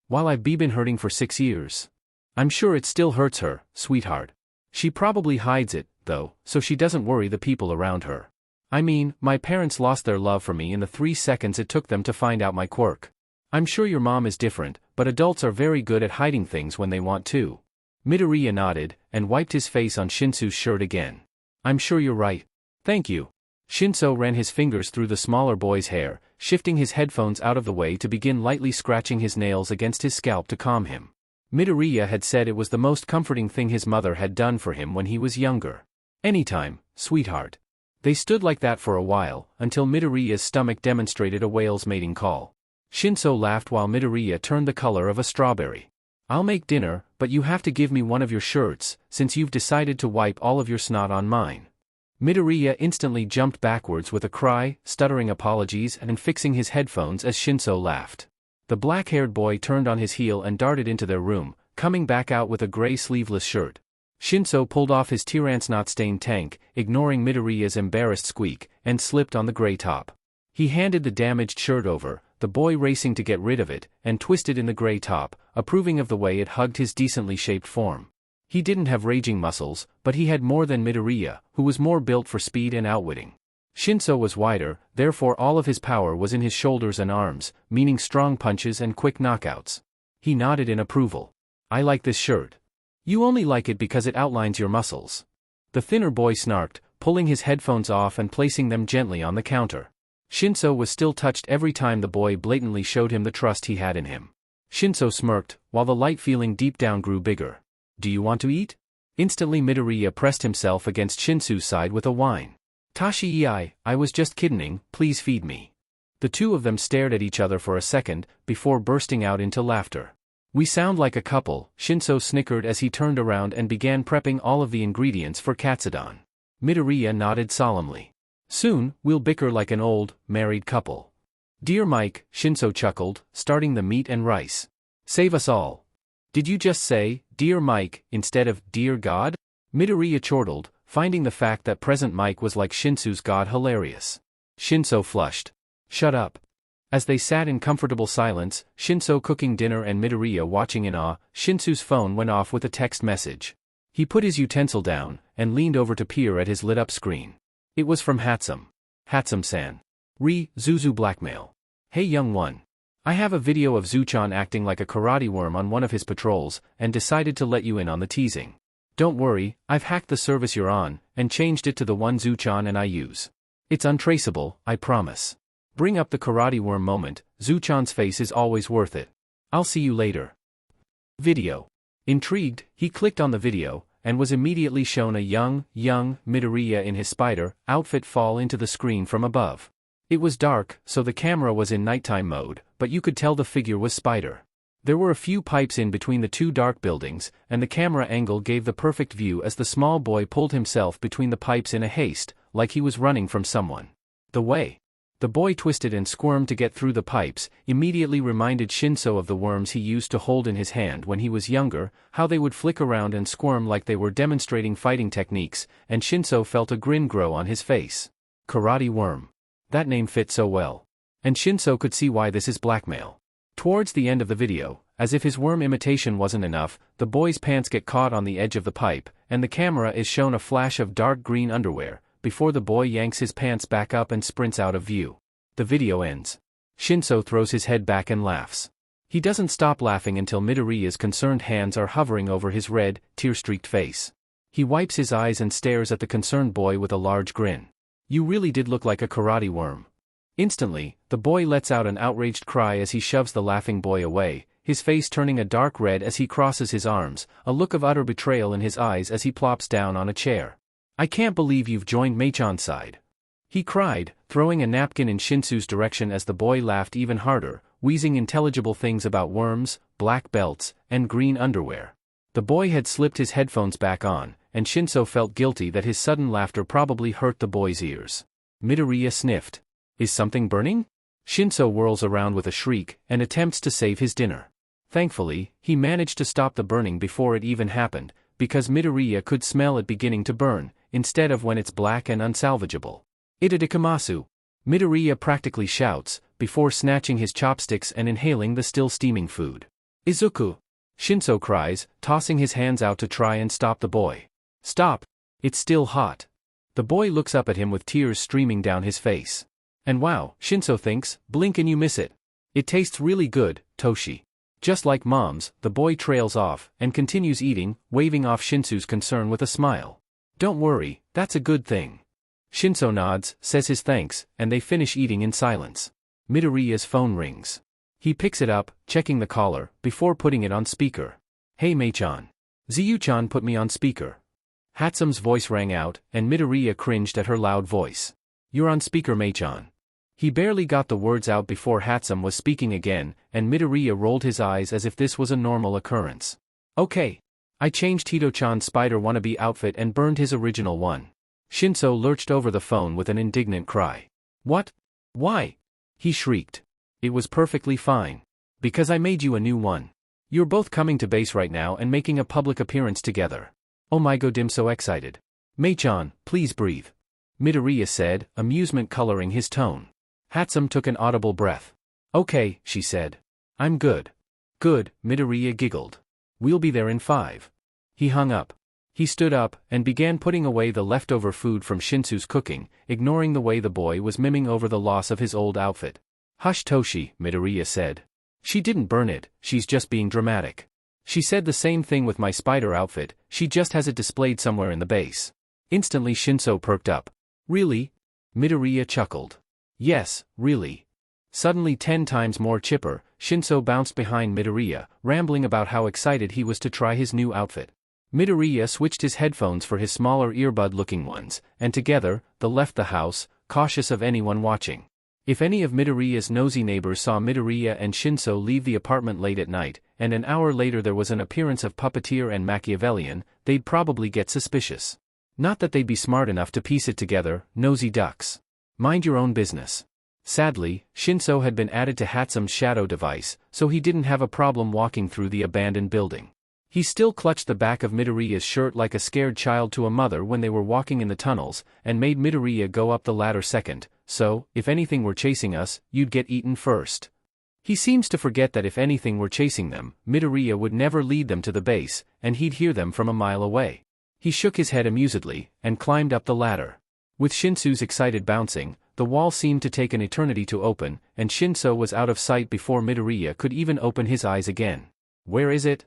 While I've been hurting for 6 years. I'm sure it still hurts her, sweetheart. She probably hides it, though, so she doesn't worry the people around her. I mean, my parents lost their love for me in the 3 seconds it took them to find out my quirk. I'm sure your mom is different, but adults are very good at hiding things when they want to. Midoriya nodded, and wiped his face on Shinsu's shirt again. I'm sure you're right. Thank you. Shinso ran his fingers through the smaller boy's hair, shifting his headphones out of the way to begin lightly scratching his nails against his scalp to calm him. Midoriya had said it was the most comforting thing his mother had done for him when he was younger. Anytime, sweetheart. They stood like that for a while, until Midoriya's stomach demonstrated a whale's mating call. Shinso laughed while Midoriya turned the color of a strawberry. I'll make dinner, but you have to give me one of your shirts, since you've decided to wipe all of your snot on mine. Midoriya instantly jumped backwards with a cry, stuttering apologies and fixing his headphones as Shinso laughed. The black-haired boy turned on his heel and darted into their room, coming back out with a gray sleeveless shirt. Shinso pulled off his Tyrannsnot-stained tank, ignoring Midoriya's embarrassed squeak, and slipped on the gray top. He handed the damaged shirt over, the boy racing to get rid of it, and twisted in the gray top, approving of the way it hugged his decently shaped form. He didn't have raging muscles, but he had more than Midoriya, who was more built for speed and outwitting. Shinso was wider, therefore all of his power was in his shoulders and arms, meaning strong punches and quick knockouts. He nodded in approval. I like this shirt. You only like it because it outlines your muscles. The thinner boy snarked, pulling his headphones off and placing them gently on the counter. Shinso was still touched every time the boy blatantly showed him the trust he had in him. Shinso smirked, while the light feeling deep down grew bigger. Do you want to eat? Instantly Midoriya pressed himself against Shinsu's side with a whine. Tashi, I was just kidding, please feed me. The two of them stared at each other for a second, before bursting out into laughter. We sound like a couple, Shinso snickered as he turned around and began prepping all of the ingredients for katsudon. Midoriya nodded solemnly. Soon, we'll bicker like an old, married couple. Dear Mike, Shinso chuckled, starting the meat and rice. Save us all. Did you just say, Dear Mike, instead of Dear God? Midoriya chortled, finding the fact that present Mike was like Shinsu's god hilarious. Shinso flushed. Shut up. As they sat in comfortable silence, Shinso cooking dinner and Midoriya watching in awe, Shinsu's phone went off with a text message. He put his utensil down, and leaned over to peer at his lit-up screen. It was from Hatsum. Hatsum-san. Zuzu blackmail. Hey young one. I have a video of Zuchan acting like a karate worm on one of his patrols, and decided to let you in on the teasing. Don't worry, I've hacked the service you're on, and changed it to the one Zuchan and I use. It's untraceable, I promise. Bring up the karate worm moment, Zuchan's face is always worth it. I'll see you later. Video. Intrigued, he clicked on the video, and was immediately shown a young Midoriya in his spider outfit fall into the screen from above. It was dark, so the camera was in nighttime mode, but you could tell the figure was spider. There were a few pipes in between the two dark buildings, and the camera angle gave the perfect view as the small boy pulled himself between the pipes in a haste, like he was running from someone. The way the boy twisted and squirmed to get through the pipes immediately reminded Shinso of the worms he used to hold in his hand when he was younger, how they would flick around and squirm like they were demonstrating fighting techniques, and Shinso felt a grin grow on his face. Karate worm. That name fit so well. And Shinso could see why this is blackmail. Towards the end of the video, as if his worm imitation wasn't enough, the boy's pants get caught on the edge of the pipe, and the camera is shown a flash of dark green underwear, before the boy yanks his pants back up and sprints out of view. The video ends. Shinso throws his head back and laughs. He doesn't stop laughing until Midoriya's concerned hands are hovering over his red, tear-streaked face. He wipes his eyes and stares at the concerned boy with a large grin. You really did look like a karate worm. Instantly, the boy lets out an outraged cry as he shoves the laughing boy away, his face turning a dark red as he crosses his arms, a look of utter betrayal in his eyes as he plops down on a chair. I can't believe you've joined Meichan's side. He cried, throwing a napkin in Shinsu's direction as the boy laughed even harder, wheezing intelligible things about worms, black belts, and green underwear. The boy had slipped his headphones back on, and Shinso felt guilty that his sudden laughter probably hurt the boy's ears. Midoriya sniffed. Is something burning? Shinso whirls around with a shriek and attempts to save his dinner. Thankfully, he managed to stop the burning before it even happened, because Midoriya could smell it beginning to burn, instead of when it's black and unsalvageable. Itadikamasu! Midoriya practically shouts, before snatching his chopsticks and inhaling the still steaming food. Izuku! Shinso cries, tossing his hands out to try and stop the boy. Stop! It's still hot. The boy looks up at him with tears streaming down his face. And wow, Shinso thinks, blink and you miss it. It tastes really good, Toshi. Just like Mom's, the boy trails off, and continues eating, waving off Shinso's concern with a smile. Don't worry, that's a good thing. Shinso nods, says his thanks, and they finish eating in silence. Midoriya's phone rings. He picks it up, checking the caller, before putting it on speaker. Hey Mei-chan. Ziyu-chan put me on speaker. Hatsume's voice rang out, and Midoriya cringed at her loud voice. You're on speaker, Mei-chan. He barely got the words out before Hatsume was speaking again, and Midoriya rolled his eyes as if this was a normal occurrence. Okay. I changed Hito-chan's spider wannabe outfit and burned his original one. Shinso lurched over the phone with an indignant cry. What? Why? He shrieked. It was perfectly fine. Because I made you a new one. You're both coming to base right now and making a public appearance together. Oh my god, I'm so excited. Mei-chan, please breathe. Midoriya said, amusement coloring his tone. Hatsume took an audible breath. Okay, she said. I'm good. Good, Midoriya giggled. We'll be there in 5. He hung up. He stood up, and began putting away the leftover food from Shinso's cooking, ignoring the way the boy was miming over the loss of his old outfit. Hush Toshi, Midoriya said. She didn't burn it, she's just being dramatic. She said the same thing with my spider outfit, she just has it displayed somewhere in the base. Instantly Shinso perked up. Really? Midoriya chuckled. Yes, really. Suddenly 10 times more chipper, Shinso bounced behind Midoriya, rambling about how excited he was to try his new outfit. Midoriya switched his headphones for his smaller earbud-looking ones, and together, they left the house, cautious of anyone watching. If any of Midoriya's nosy neighbors saw Midoriya and Shinso leave the apartment late at night, and an hour later there was an appearance of puppeteer and Machiavellian, they'd probably get suspicious. Not that they'd be smart enough to piece it together, nosy ducks. Mind your own business. Sadly, Shinso had been added to Hatsume's shadow device, so he didn't have a problem walking through the abandoned building. He still clutched the back of Midoriya's shirt like a scared child to a mother when they were walking in the tunnels, and made Midoriya go up the ladder second, so, if anything were chasing us, you'd get eaten first. He seems to forget that if anything were chasing them, Midoriya would never lead them to the base, and he'd hear them from a mile away. He shook his head amusedly, and climbed up the ladder. With Shinso's excited bouncing, the wall seemed to take an eternity to open, and Shinso was out of sight before Midoriya could even open his eyes again. Where is it?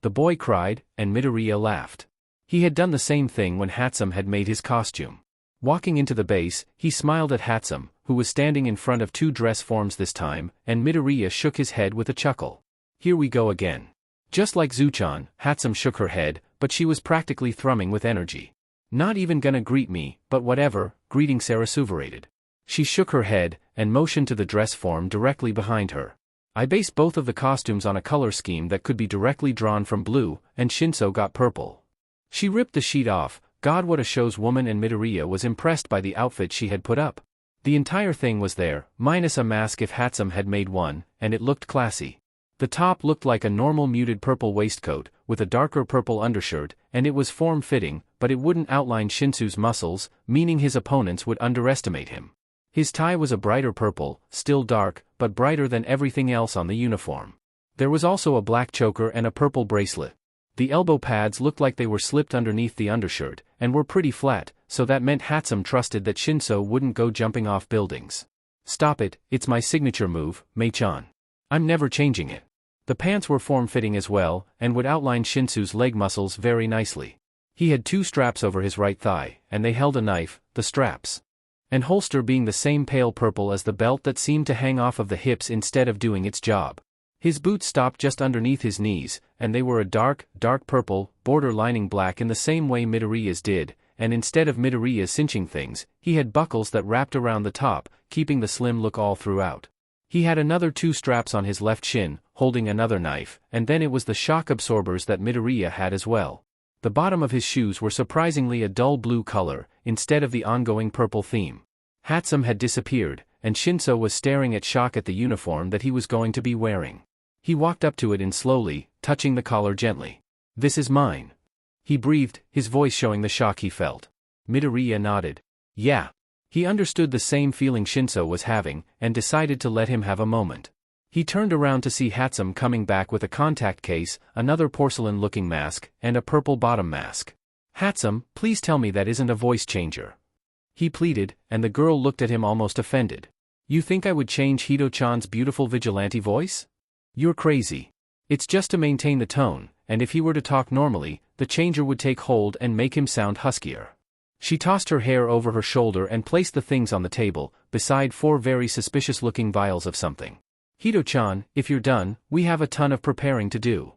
The boy cried, and Midoriya laughed. He had done the same thing when Hatsume had made his costume. Walking into the base, he smiled at Hatsume, who was standing in front of 2 dress forms this time, and Midoriya shook his head with a chuckle. Here we go again. Just like Zuchan, Hatsume shook her head, but she was practically thrumming with energy. Not even gonna greet me, but whatever, greeting Sarasuverated. She shook her head, and motioned to the dress form directly behind her. I based both of the costumes on a color scheme that could be directly drawn from blue, and Shinso got purple. She ripped the sheet off. God, what a show's woman, and Midoriya was impressed by the outfit she had put up. The entire thing was there, minus a mask if Hatsume had made one, and it looked classy. The top looked like a normal muted purple waistcoat, with a darker purple undershirt, and it was form-fitting, but it wouldn't outline Shinso's muscles, meaning his opponents would underestimate him. His tie was a brighter purple, still dark, but brighter than everything else on the uniform. There was also a black choker and a purple bracelet. The elbow pads looked like they were slipped underneath the undershirt, and were pretty flat, so that meant Hatsume trusted that Shinso wouldn't go jumping off buildings. Stop it, it's my signature move, Mei-chan. I'm never changing it. The pants were form-fitting as well, and would outline Shinso's leg muscles very nicely. He had 2 straps over his right thigh, and they held a knife, the straps and holster being the same pale purple as the belt that seemed to hang off of the hips instead of doing its job. His boots stopped just underneath his knees, and they were a dark purple, border lining black in the same way Midoriya's did, and instead of Midoriya's cinching things, he had buckles that wrapped around the top, keeping the slim look all throughout. He had another 2 straps on his left shin, holding another knife, and then it was the shock absorbers that Midoriya had as well. The bottom of his shoes were surprisingly a dull blue color, instead of the ongoing purple theme. Hatsum had disappeared, and Shinso was staring at shock at the uniform that he was going to be wearing. He walked up to it and slowly, touching the collar gently. "This is mine." He breathed, his voice showing the shock he felt. Midoriya nodded. Yeah. He understood the same feeling Shinso was having, and decided to let him have a moment. He turned around to see Hatsum coming back with a contact case, another porcelain-looking mask, and a purple bottom mask. "Hatsum, please tell me that isn't a voice changer," he pleaded, and the girl looked at him almost offended. "You think I would change Hito-chan's beautiful vigilante voice? You're crazy. It's just to maintain the tone, and if he were to talk normally, the changer would take hold and make him sound huskier." She tossed her hair over her shoulder and placed the things on the table, beside 4 very suspicious-looking vials of something. "Hito-chan, if you're done, we have a ton of preparing to do."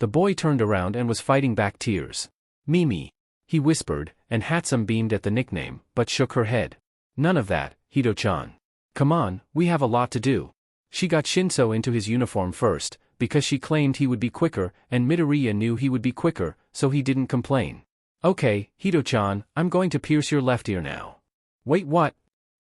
The boy turned around and was fighting back tears. "Mimi," he whispered, and Hatsum beamed at the nickname, but shook her head. "None of that, Hito-chan. Come on, we have a lot to do." She got Shinso into his uniform first, because she claimed he would be quicker, and Midoriya knew he would be quicker, so he didn't complain. "Okay, Hito-chan, I'm going to pierce your left ear now." "Wait, what?"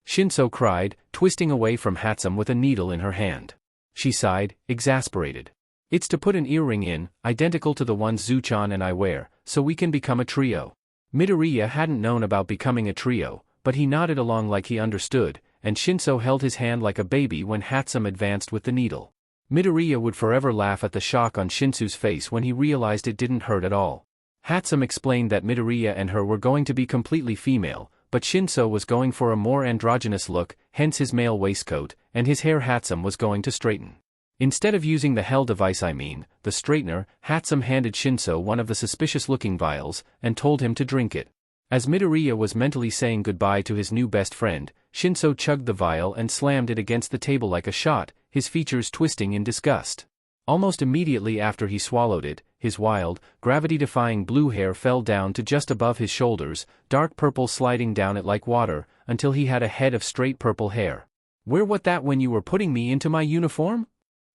Shinso cried, twisting away from Hatsum with a needle in her hand. She sighed, exasperated. "It's to put an earring in, identical to the ones Zu-chan and I wear, so we can become a trio." Midoriya hadn't known about becoming a trio, but he nodded along like he understood, and Shinso held his hand like a baby when Hatsum advanced with the needle. Midoriya would forever laugh at the shock on Shinsu's face when he realized it didn't hurt at all. Hatsum explained that Midoriya and her were going to be completely female, but Shinso was going for a more androgynous look, hence his male waistcoat, and his hair Hatsum was going to straighten. Instead of using the hell device the straightener, Hatsum handed Shinso one of the suspicious-looking vials, and told him to drink it. As Midoriya was mentally saying goodbye to his new best friend, Shinso chugged the vial and slammed it against the table like a shot, his features twisting in disgust. Almost immediately after he swallowed it, his wild, gravity-defying blue hair fell down to just above his shoulders, dark purple sliding down it like water, until he had a head of straight purple hair. "Where what that when you were putting me into my uniform?"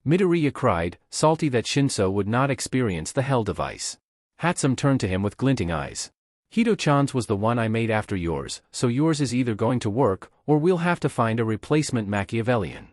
Midoriya cried, salty that Shinso would not experience the hell device. Hatsum turned to him with glinting eyes. "Hito-chan's was the one I made after yours, so yours is either going to work, or we'll have to find a replacement Machiavellian."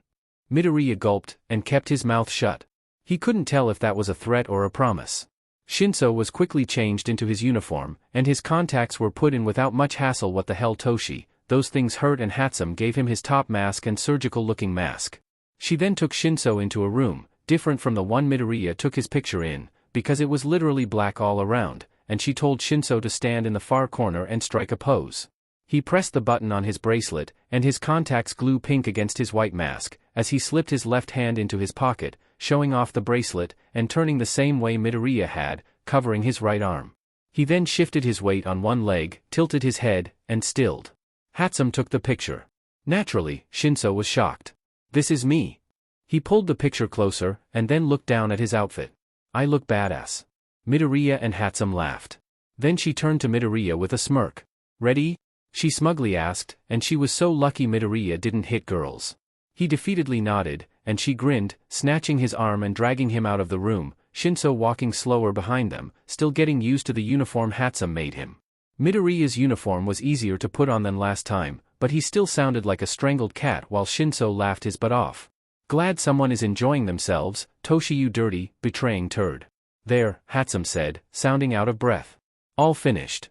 Midoriya gulped, and kept his mouth shut. He couldn't tell if that was a threat or a promise. Shinso was quickly changed into his uniform, and his contacts were put in without much hassle. What the hell, Toshi, those things hurt, and Hatsum gave him his top mask and surgical-looking mask. She then took Shinso into a room, different from the one Midoriya took his picture in, because it was literally black all around, and she told Shinso to stand in the far corner and strike a pose. He pressed the button on his bracelet, and his contacts glue pink against his white mask, as he slipped his left hand into his pocket, showing off the bracelet, and turning the same way Midoriya had, covering his right arm. He then shifted his weight on one leg, tilted his head, and stilled. Hatsum took the picture. Naturally, Shinso was shocked. "This is me." He pulled the picture closer, and then looked down at his outfit. "I look badass." Midoriya and Hatsum laughed. Then she turned to Midoriya with a smirk. "Ready?" she smugly asked, and she was so lucky Midoriya didn't hit girls. He defeatedly nodded, and she grinned, snatching his arm and dragging him out of the room, Shinso walking slower behind them, still getting used to the uniform Hatsum made him. Midoriya's uniform was easier to put on than last time, but he still sounded like a strangled cat while Shinso laughed his butt off. "Glad someone is enjoying themselves, Toshi, you dirty, betraying turd." "There," Hatsum said, sounding out of breath. "All finished."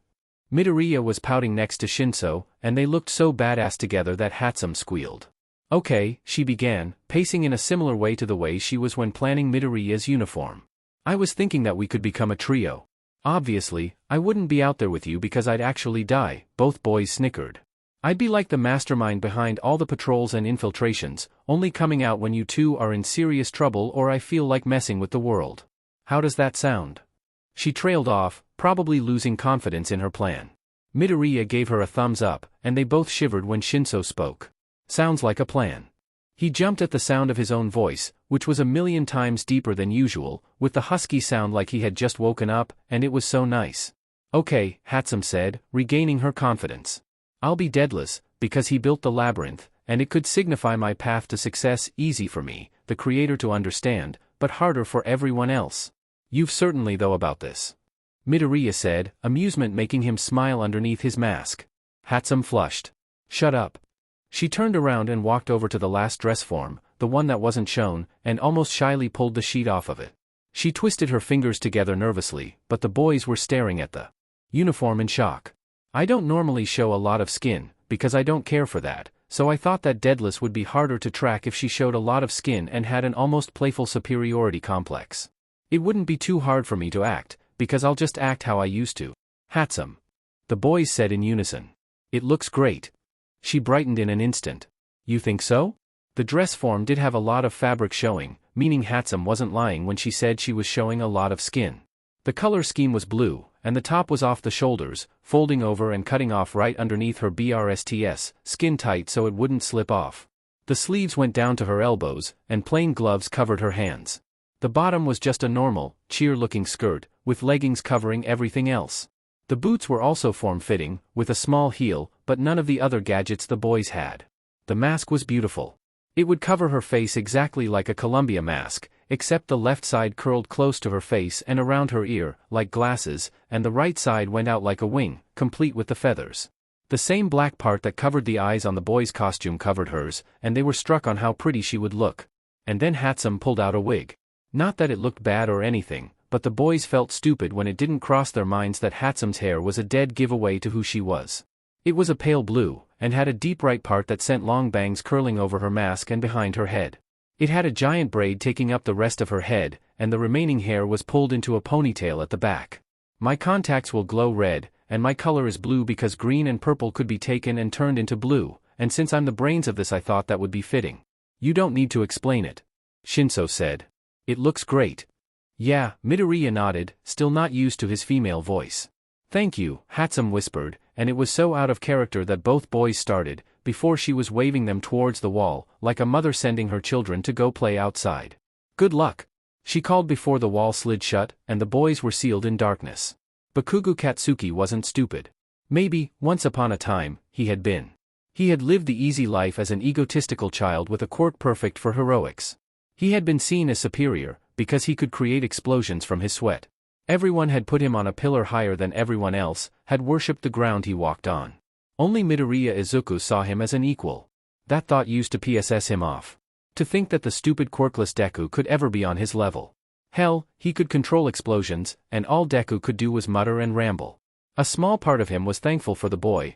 Midoriya was pouting next to Shinso, and they looked so badass together that Hatsum squealed. "Okay," she began, pacing in a similar way to the way she was when planning Midoriya's uniform. "I was thinking that we could become a trio. Obviously, I wouldn't be out there with you because I'd actually die," both boys snickered. "I'd be like the mastermind behind all the patrols and infiltrations, only coming out when you two are in serious trouble or I feel like messing with the world. How does that sound?" She trailed off, probably losing confidence in her plan. Midoriya gave her a thumbs up, and they both shivered when Shinso spoke. "Sounds like a plan." He jumped at the sound of his own voice, which was 1,000,000 times deeper than usual, with the husky sound like he had just woken up, and it was so nice. "Okay," Hatsum said, regaining her confidence. "I'll be deadless, because he built the labyrinth, and it could signify my path to success, easy for me, the creator to understand, but harder for everyone else." "You've certainly though about this," Midoriya said, amusement making him smile underneath his mask. Hatsum flushed. "Shut up." She turned around and walked over to the last dress form, the one that wasn't shown, and almost shyly pulled the sheet off of it. She twisted her fingers together nervously, but the boys were staring at the uniform in shock. I don't normally show a lot of skin, because I don't care for that, so I thought that Deadless would be harder to track if she showed a lot of skin and had an almost playful superiority complex. It wouldn't be too hard for me to act, because I'll just act how I used to. Handsome. The boys said in unison. It looks great. She brightened in an instant. You think so? The dress form did have a lot of fabric showing, meaning Handsome wasn't lying when she said she was showing a lot of skin. The color scheme was blue, and the top was off the shoulders, folding over and cutting off right underneath her BRSTS, skin tight so it wouldn't slip off. The sleeves went down to her elbows, and plain gloves covered her hands. The bottom was just a normal, cheer-looking skirt, with leggings covering everything else. The boots were also form-fitting, with a small heel, but none of the other gadgets the boys had. The mask was beautiful. It would cover her face exactly like a Columbia mask, except the left side curled close to her face and around her ear, like glasses, and the right side went out like a wing, complete with the feathers. The same black part that covered the eyes on the boy's costume covered hers, and they were struck on how pretty she would look. And then Handsome pulled out a wig. Not that it looked bad or anything, but the boys felt stupid when it didn't cross their minds that Handsome's hair was a dead giveaway to who she was. It was a pale blue, and had a deep right part that sent long bangs curling over her mask and behind her head. It had a giant braid taking up the rest of her head, and the remaining hair was pulled into a ponytail at the back. My contacts will glow red, and my color is blue because green and purple could be taken and turned into blue, and since I'm the brains of this I thought that would be fitting. You don't need to explain it. Shinso said. It looks great. Yeah, Midoriya nodded, still not used to his female voice. Thank you, Handsome whispered, and it was so out of character that both boys started, before she was waving them towards the wall, like a mother sending her children to go play outside. Good luck. She called before the wall slid shut, and the boys were sealed in darkness. Bakugo Katsuki wasn't stupid. Maybe, once upon a time, he had been. He had lived the easy life as an egotistical child with a quirk perfect for heroics. He had been seen as superior, because he could create explosions from his sweat. Everyone had put him on a pillar higher than everyone else, had worshipped the ground he walked on. Only Midoriya Izuku saw him as an equal. That thought used to PSS him off. To think that the stupid quirkless Deku could ever be on his level. Hell, he could control explosions, and all Deku could do was mutter and ramble. A small part of him was thankful for the boy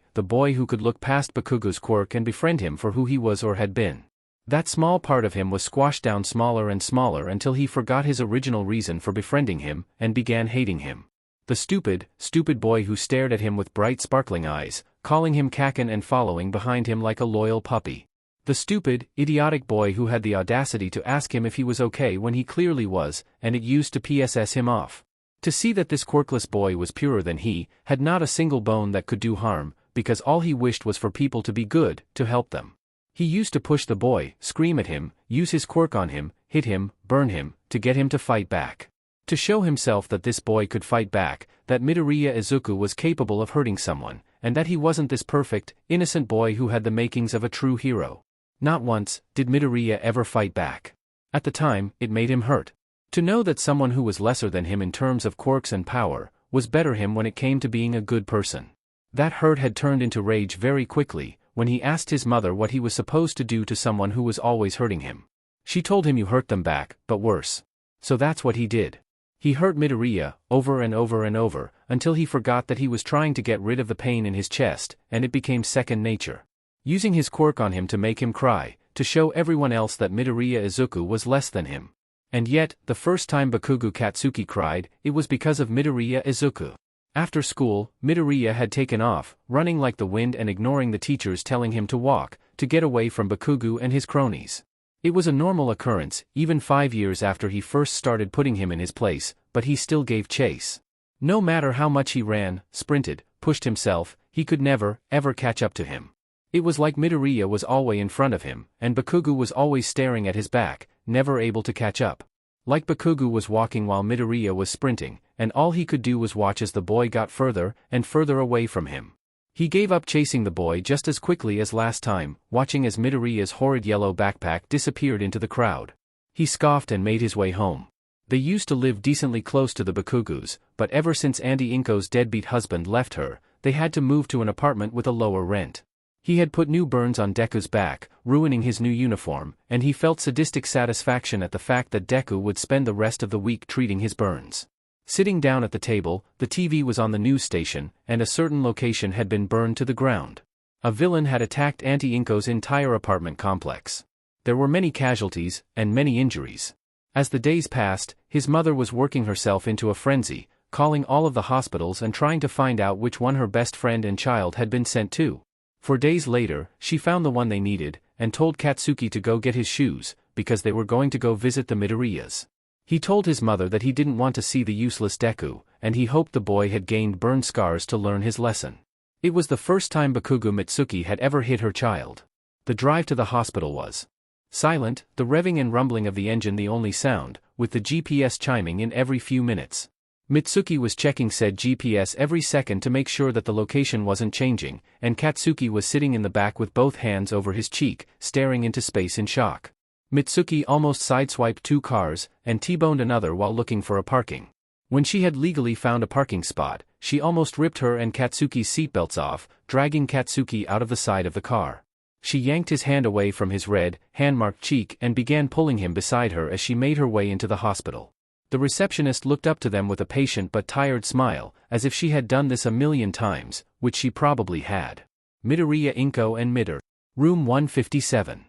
who could look past Bakugo's quirk and befriend him for who he was or had been. That small part of him was squashed down smaller and smaller until he forgot his original reason for befriending him, and began hating him. The stupid boy who stared at him with bright sparkling eyes, calling him Kakin and following behind him like a loyal puppy. The stupid, idiotic boy who had the audacity to ask him if he was okay when he clearly was, and it used to PSS him off. To see that this quirkless boy was purer than he, had not a single bone that could do harm, because all he wished was for people to be good, to help them. He used to push the boy, scream at him, use his quirk on him, hit him, burn him, to get him to fight back. To show himself that this boy could fight back, that Midoriya Izuku was capable of hurting someone, and that he wasn't this perfect, innocent boy who had the makings of a true hero. Not once did Midoriya ever fight back. At the time, it made him hurt. To know that someone who was lesser than him in terms of quirks and power, was better him when it came to being a good person. That hurt had turned into rage very quickly, when he asked his mother what he was supposed to do to someone who was always hurting him. She told him you hurt them back, but worse. So that's what he did. He hurt Midoriya, over and over and over, until he forgot that he was trying to get rid of the pain in his chest, and it became second nature. Using his quirk on him to make him cry, to show everyone else that Midoriya Izuku was less than him. And yet, the first time Bakugo Katsuki cried, it was because of Midoriya Izuku. After school, Midoriya had taken off, running like the wind and ignoring the teachers telling him to walk, to get away from Bakugo and his cronies. It was a normal occurrence, even 5 years after he first started putting him in his place, but he still gave chase. No matter how much he ran, sprinted, pushed himself, he could never, ever catch up to him. It was like Midoriya was always in front of him, and Bakugo was always staring at his back, never able to catch up. Like Bakugo was walking while Midoriya was sprinting, and all he could do was watch as the boy got further and further away from him. He gave up chasing the boy just as quickly as last time, watching as Midoriya's horrid yellow backpack disappeared into the crowd. He scoffed and made his way home. They used to live decently close to the Bakugos, but ever since Auntie Inko's deadbeat husband left her, they had to move to an apartment with a lower rent. He had put new burns on Deku's back, ruining his new uniform, and he felt sadistic satisfaction at the fact that Deku would spend the rest of the week treating his burns. Sitting down at the table, the TV was on the news station, and a certain location had been burned to the ground. A villain had attacked Auntie Inko's entire apartment complex. There were many casualties, and many injuries. As the days passed, his mother was working herself into a frenzy, calling all of the hospitals and trying to find out which one her best friend and child had been sent to. 4 days later, she found the one they needed, and told Katsuki to go get his shoes, because they were going to go visit the Midoriyas. He told his mother that he didn't want to see the useless Deku, and he hoped the boy had gained burn scars to learn his lesson. It was the first time Bakugo Mitsuki had ever hit her child. The drive to the hospital was silent, the revving and rumbling of the engine the only sound, with the GPS chiming in every few minutes. Mitsuki was checking said GPS every second to make sure that the location wasn't changing, and Katsuki was sitting in the back with both hands over his cheek, staring into space in shock. Mitsuki almost sideswiped 2 cars, and T-boned another while looking for a parking. When she had legally found a parking spot, she almost ripped her and Katsuki's seatbelts off, dragging Katsuki out of the side of the car. She yanked his hand away from his red, hand-marked cheek and began pulling him beside her as she made her way into the hospital. The receptionist looked up to them with a patient but tired smile, as if she had done this a million times, which she probably had. Midoriya Inko and Midor. Room 157.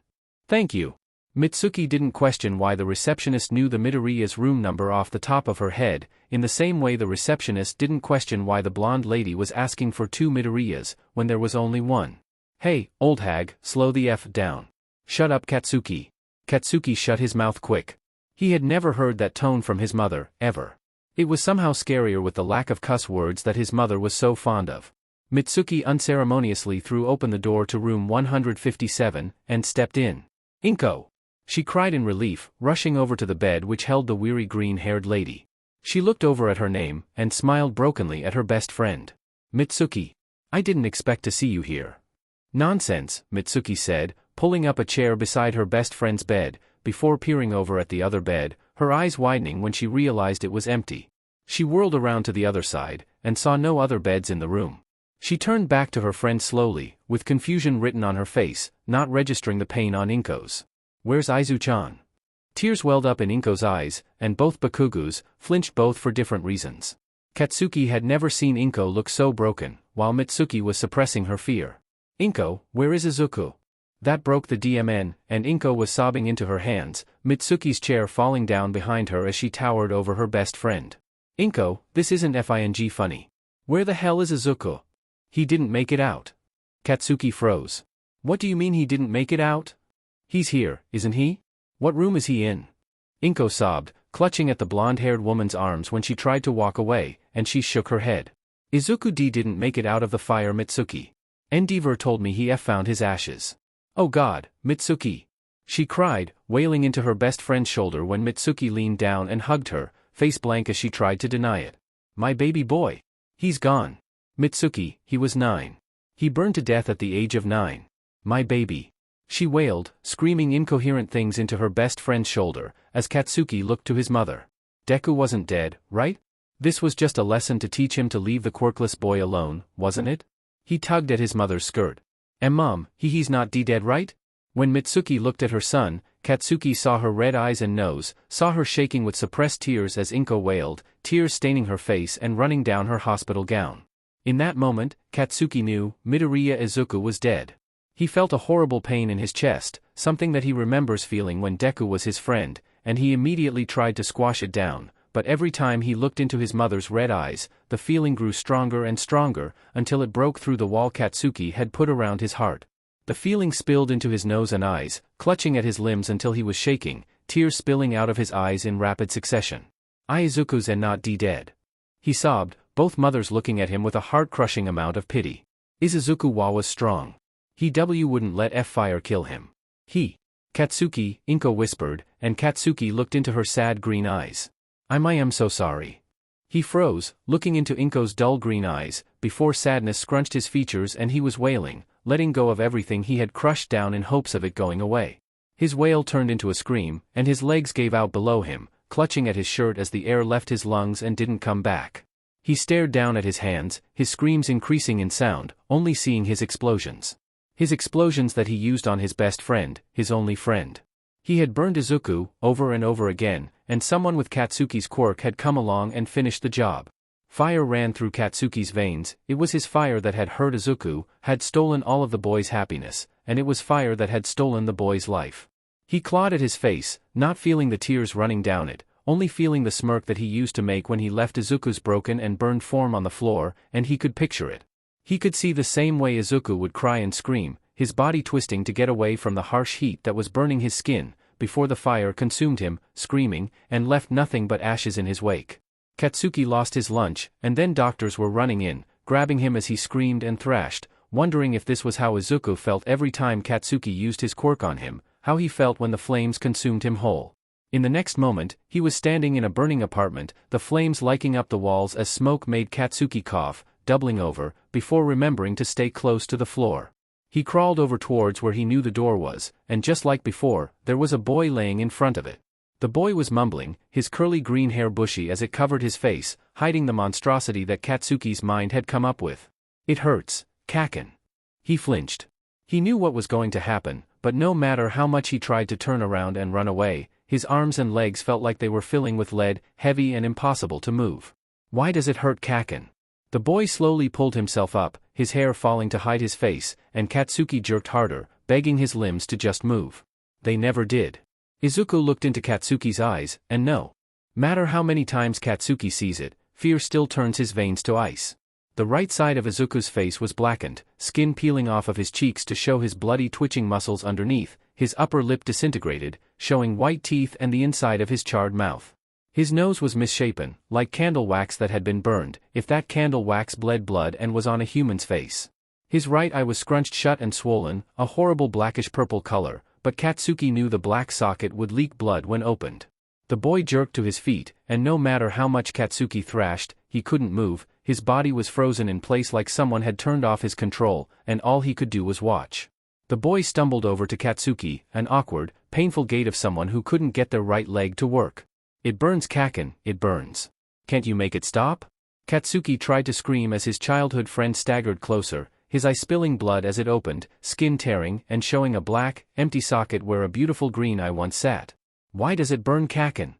Thank you. Mitsuki didn't question why the receptionist knew the Midoriya's room number off the top of her head, in the same way the receptionist didn't question why the blonde lady was asking for 2 Midoriyas, when there was only one. Hey, old hag, slow the F down. Shut up, Katsuki. Katsuki shut his mouth quick. He had never heard that tone from his mother, ever. It was somehow scarier with the lack of cuss words that his mother was so fond of. Mitsuki unceremoniously threw open the door to room 157, and stepped in. Inko! She cried in relief, rushing over to the bed which held the weary green-haired lady. She looked over at her name, and smiled brokenly at her best friend. Mitsuki. I didn't expect to see you here. Nonsense, Mitsuki said, pulling up a chair beside her best friend's bed, before peering over at the other bed, her eyes widening when she realized it was empty. She whirled around to the other side, and saw no other beds in the room. She turned back to her friend slowly, with confusion written on her face, not registering the pain on Inko's. Where's Aizu-chan? Tears welled up in Inko's eyes, and both Bakugus flinched both for different reasons. Katsuki had never seen Inko look so broken, while Mitsuki was suppressing her fear. Inko, where is Izuku? That broke the DMN, and Inko was sobbing into her hands, Mitsuki's chair falling down behind her as she towered over her best friend. Inko, this isn't funny. Where the hell is Izuku? He didn't make it out. Katsuki froze. What do you mean he didn't make it out? He's here, isn't he? What room is he in? Inko sobbed, clutching at the blonde-haired woman's arms when she tried to walk away, and she shook her head. Izuku-D didn't make it out of the fire, Mitsuki. Endeavor told me he found his ashes. Oh God, Mitsuki! She cried, wailing into her best friend's shoulder when Mitsuki leaned down and hugged her, face blank as she tried to deny it. My baby boy. He's gone. Mitsuki, he was 9. He burned to death at the age of 9. My baby. She wailed, screaming incoherent things into her best friend's shoulder, as Katsuki looked to his mother. Deku wasn't dead, right? This was just a lesson to teach him to leave the quirkless boy alone, wasn't it? He tugged at his mother's skirt. Mom, he's not dead, right? When Mitsuki looked at her son, Katsuki saw her red eyes and nose, saw her shaking with suppressed tears as Inko wailed, tears staining her face and running down her hospital gown. In that moment, Katsuki knew Midoriya Izuku was dead. He felt a horrible pain in his chest, something that he remembers feeling when Deku was his friend, and he immediately tried to squash it down, but every time he looked into his mother's red eyes, the feeling grew stronger and stronger, until it broke through the wall Katsuki had put around his heart. The feeling spilled into his nose and eyes, clutching at his limbs until he was shaking, tears spilling out of his eyes in rapid succession. Izuku's and not dead. He sobbed, both mothers looking at him with a heart-crushing amount of pity. Izuku was strong. He wouldn't let fire kill him. Katsuki, Inko whispered, and Katsuki looked into her sad green eyes. I am so sorry. He froze, looking into Inko's dull green eyes, before sadness scrunched his features and he was wailing, letting go of everything he had crushed down in hopes of it going away. His wail turned into a scream, and his legs gave out below him, clutching at his shirt as the air left his lungs and didn't come back. He stared down at his hands, his screams increasing in sound, only seeing his explosions. His explosions that he used on his best friend, his only friend. He had burned Izuku, over and over again, and someone with Katsuki's quirk had come along and finished the job. Fire ran through Katsuki's veins. It was his fire that had hurt Izuku, had stolen all of the boy's happiness, and it was fire that had stolen the boy's life. He clawed at his face, not feeling the tears running down it, only feeling the smirk that he used to make when he left Izuku's broken and burned form on the floor, and he could picture it. He could see the same way Izuku would cry and scream, his body twisting to get away from the harsh heat that was burning his skin, before the fire consumed him, screaming, and left nothing but ashes in his wake. Katsuki lost his lunch, and then doctors were running in, grabbing him as he screamed and thrashed, wondering if this was how Izuku felt every time Katsuki used his quirk on him, how he felt when the flames consumed him whole. In the next moment, he was standing in a burning apartment, the flames lighting up the walls as smoke made Katsuki cough, doubling over, before remembering to stay close to the floor. He crawled over towards where he knew the door was, and just like before, there was a boy laying in front of it. The boy was mumbling, his curly green hair bushy as it covered his face, hiding the monstrosity that Katsuki's mind had come up with. "It hurts, Kaken." He flinched. He knew what was going to happen, but no matter how much he tried to turn around and run away, his arms and legs felt like they were filling with lead, heavy and impossible to move. "Why does it hurt, Kaken?" The boy slowly pulled himself up, his hair falling to hide his face, and Katsuki jerked harder, begging his limbs to just move. They never did. Izuku looked into Katsuki's eyes, and no matter how many times Katsuki sees it, fear still turns his veins to ice. The right side of Izuku's face was blackened, skin peeling off of his cheeks to show his bloody twitching muscles underneath, his upper lip disintegrated, showing white teeth and the inside of his charred mouth. His nose was misshapen, like candle wax that had been burned, if that candle wax bled blood and was on a human's face. His right eye was scrunched shut and swollen, a horrible blackish-purple color, but Katsuki knew the black socket would leak blood when opened. The boy jerked to his feet, and no matter how much Katsuki thrashed, he couldn't move, his body was frozen in place like someone had turned off his control, and all he could do was watch. The boy stumbled over to Katsuki, an awkward, painful gait of someone who couldn't get their right leg to work. "It burns, Kaken, it burns. Can't you make it stop?" Katsuki tried to scream as his childhood friend staggered closer, his eye spilling blood as it opened, skin tearing and showing a black, empty socket where a beautiful green eye once sat. "Why does it burn, Kaken?"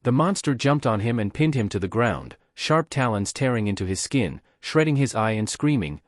The monster jumped on him and pinned him to the ground, sharp talons tearing into his skin, shredding his eye and screaming.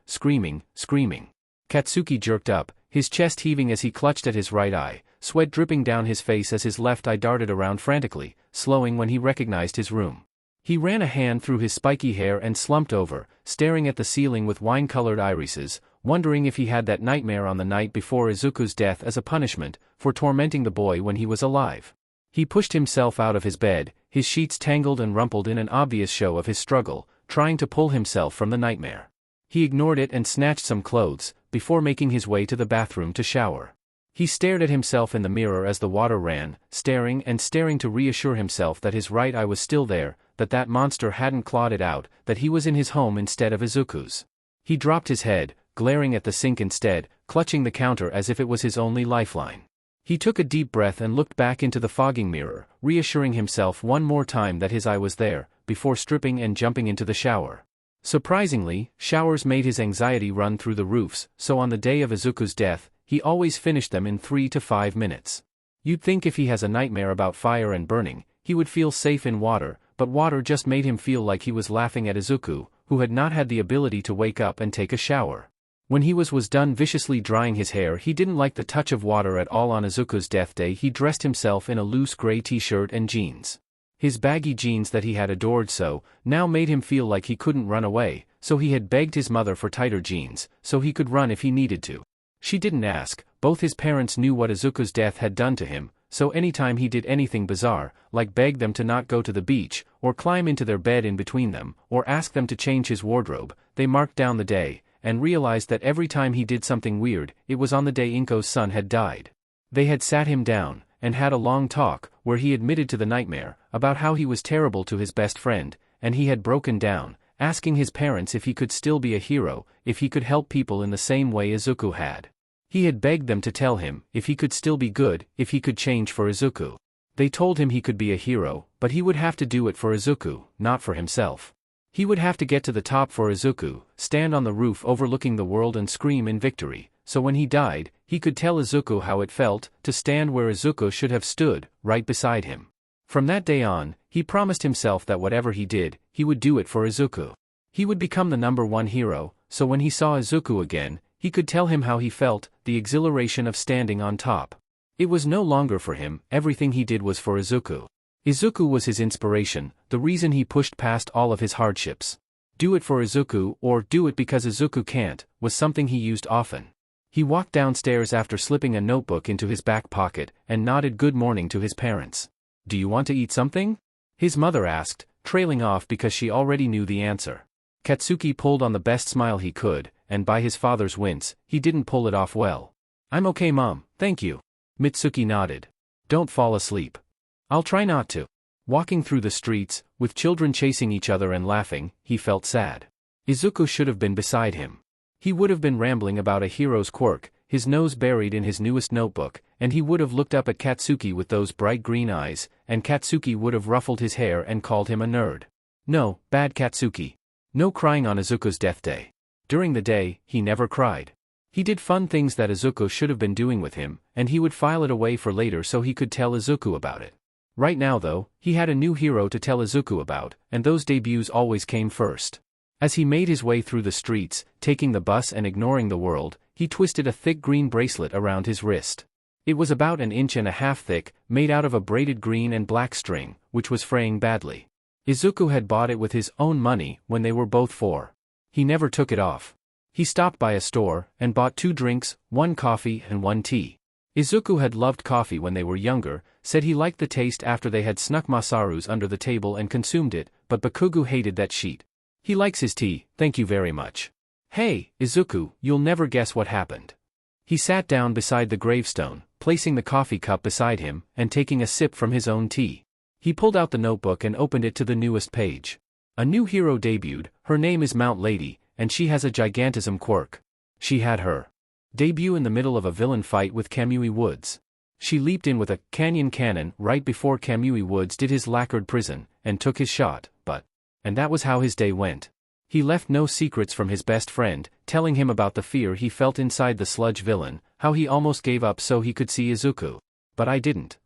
Katsuki jerked up, his chest heaving as he clutched at his right eye, sweat dripping down his face as his left eye darted around frantically, slowing when he recognized his room. He ran a hand through his spiky hair and slumped over, staring at the ceiling with wine-colored irises, wondering if he had that nightmare on the night before Izuku's death as a punishment for tormenting the boy when he was alive. He pushed himself out of his bed, his sheets tangled and rumpled in an obvious show of his struggle, trying to pull himself from the nightmare. He ignored it and snatched some clothes, before making his way to the bathroom to shower. He stared at himself in the mirror as the water ran, staring and staring to reassure himself that his right eye was still there, that monster hadn't clawed it out, that he was in his home instead of Izuku's. He dropped his head, glaring at the sink instead, clutching the counter as if it was his only lifeline. He took a deep breath and looked back into the fogging mirror, reassuring himself one more time that his eye was there, before stripping and jumping into the shower. Surprisingly, showers made his anxiety run through the roofs, so on the day of Izuku's death, he always finished them in 3 to 5 minutes. You'd think if he has a nightmare about fire and burning, he would feel safe in water, but water just made him feel like he was laughing at Izuku, who had not had the ability to wake up and take a shower. When he was done viciously drying his hair, he didn't like the touch of water at all. On Izuku's death day, he dressed himself in a loose gray t-shirt and jeans. His baggy jeans that he had adored so, now made him feel like he couldn't run away, so he had begged his mother for tighter jeans, so he could run if he needed to. She didn't ask, both his parents knew what Izuku's death had done to him, so anytime he did anything bizarre, like beg them to not go to the beach, or climb into their bed in between them, or ask them to change his wardrobe, they marked down the day, and realized that every time he did something weird, it was on the day Inko's son had died. They had sat him down, and had a long talk, where he admitted to the nightmare, about how he was terrible to his best friend, and he had broken down, asking his parents if he could still be a hero, if he could help people in the same way Izuku had. He had begged them to tell him, if he could still be good, if he could change for Izuku. They told him he could be a hero, but he would have to do it for Izuku, not for himself. He would have to get to the top for Izuku, stand on the roof overlooking the world and scream in victory, so when he died, he could tell Izuku how it felt to stand where Izuku should have stood, right beside him. From that day on, he promised himself that whatever he did, he would do it for Izuku. He would become the #1 hero, so when he saw Izuku again, he could tell him how he felt, the exhilaration of standing on top. It was no longer for him, everything he did was for Izuku. Izuku was his inspiration, the reason he pushed past all of his hardships. Do it for Izuku, or do it because Izuku can't, was something he used often. He walked downstairs after slipping a notebook into his back pocket, and nodded good morning to his parents. Do you want to eat something? His mother asked, trailing off because she already knew the answer. Katsuki pulled on the best smile he could, and by his father's wince, he didn't pull it off well. I'm okay mom, thank you. Mitsuki nodded. Don't fall asleep. I'll try not to. Walking through the streets, with children chasing each other and laughing, he felt sad. Izuku should have been beside him. He would have been rambling about a hero's quirk, his nose buried in his newest notebook, and he would have looked up at Katsuki with those bright green eyes, and Katsuki would have ruffled his hair and called him a nerd. No, bad Katsuki. No crying on Izuku's death day. During the day, he never cried. He did fun things that Izuku should have been doing with him, and he would file it away for later so he could tell Izuku about it. Right now though, he had a new hero to tell Izuku about, and those debuts always came first. As he made his way through the streets, taking the bus and ignoring the world, he twisted a thick green bracelet around his wrist. It was about 1.5 inches thick, made out of a braided green and black string, which was fraying badly. Izuku had bought it with his own money when they were both 4. He never took it off. He stopped by a store, and bought 2 drinks, 1 coffee and 1 tea. Izuku had loved coffee when they were younger, said he liked the taste after they had snuck Masaru's under the table and consumed it, but Bakugo hated that sheet. He likes his tea, thank you very much. Hey, Izuku, you'll never guess what happened. He sat down beside the gravestone, placing the coffee cup beside him, and taking a sip from his own tea. He pulled out the notebook and opened it to the newest page. A new hero debuted, her name is Mount Lady, and she has a gigantism quirk. She had her debut in the middle of a villain fight with Kamui Woods. She leaped in with a canyon cannon right before Kamui Woods did his lacquered prison, and took his shot, and that was how his day went. He left no secrets from his best friend, telling him about the fear he felt inside the sludge villain, how he almost gave up so he could see Izuku. But I didn't.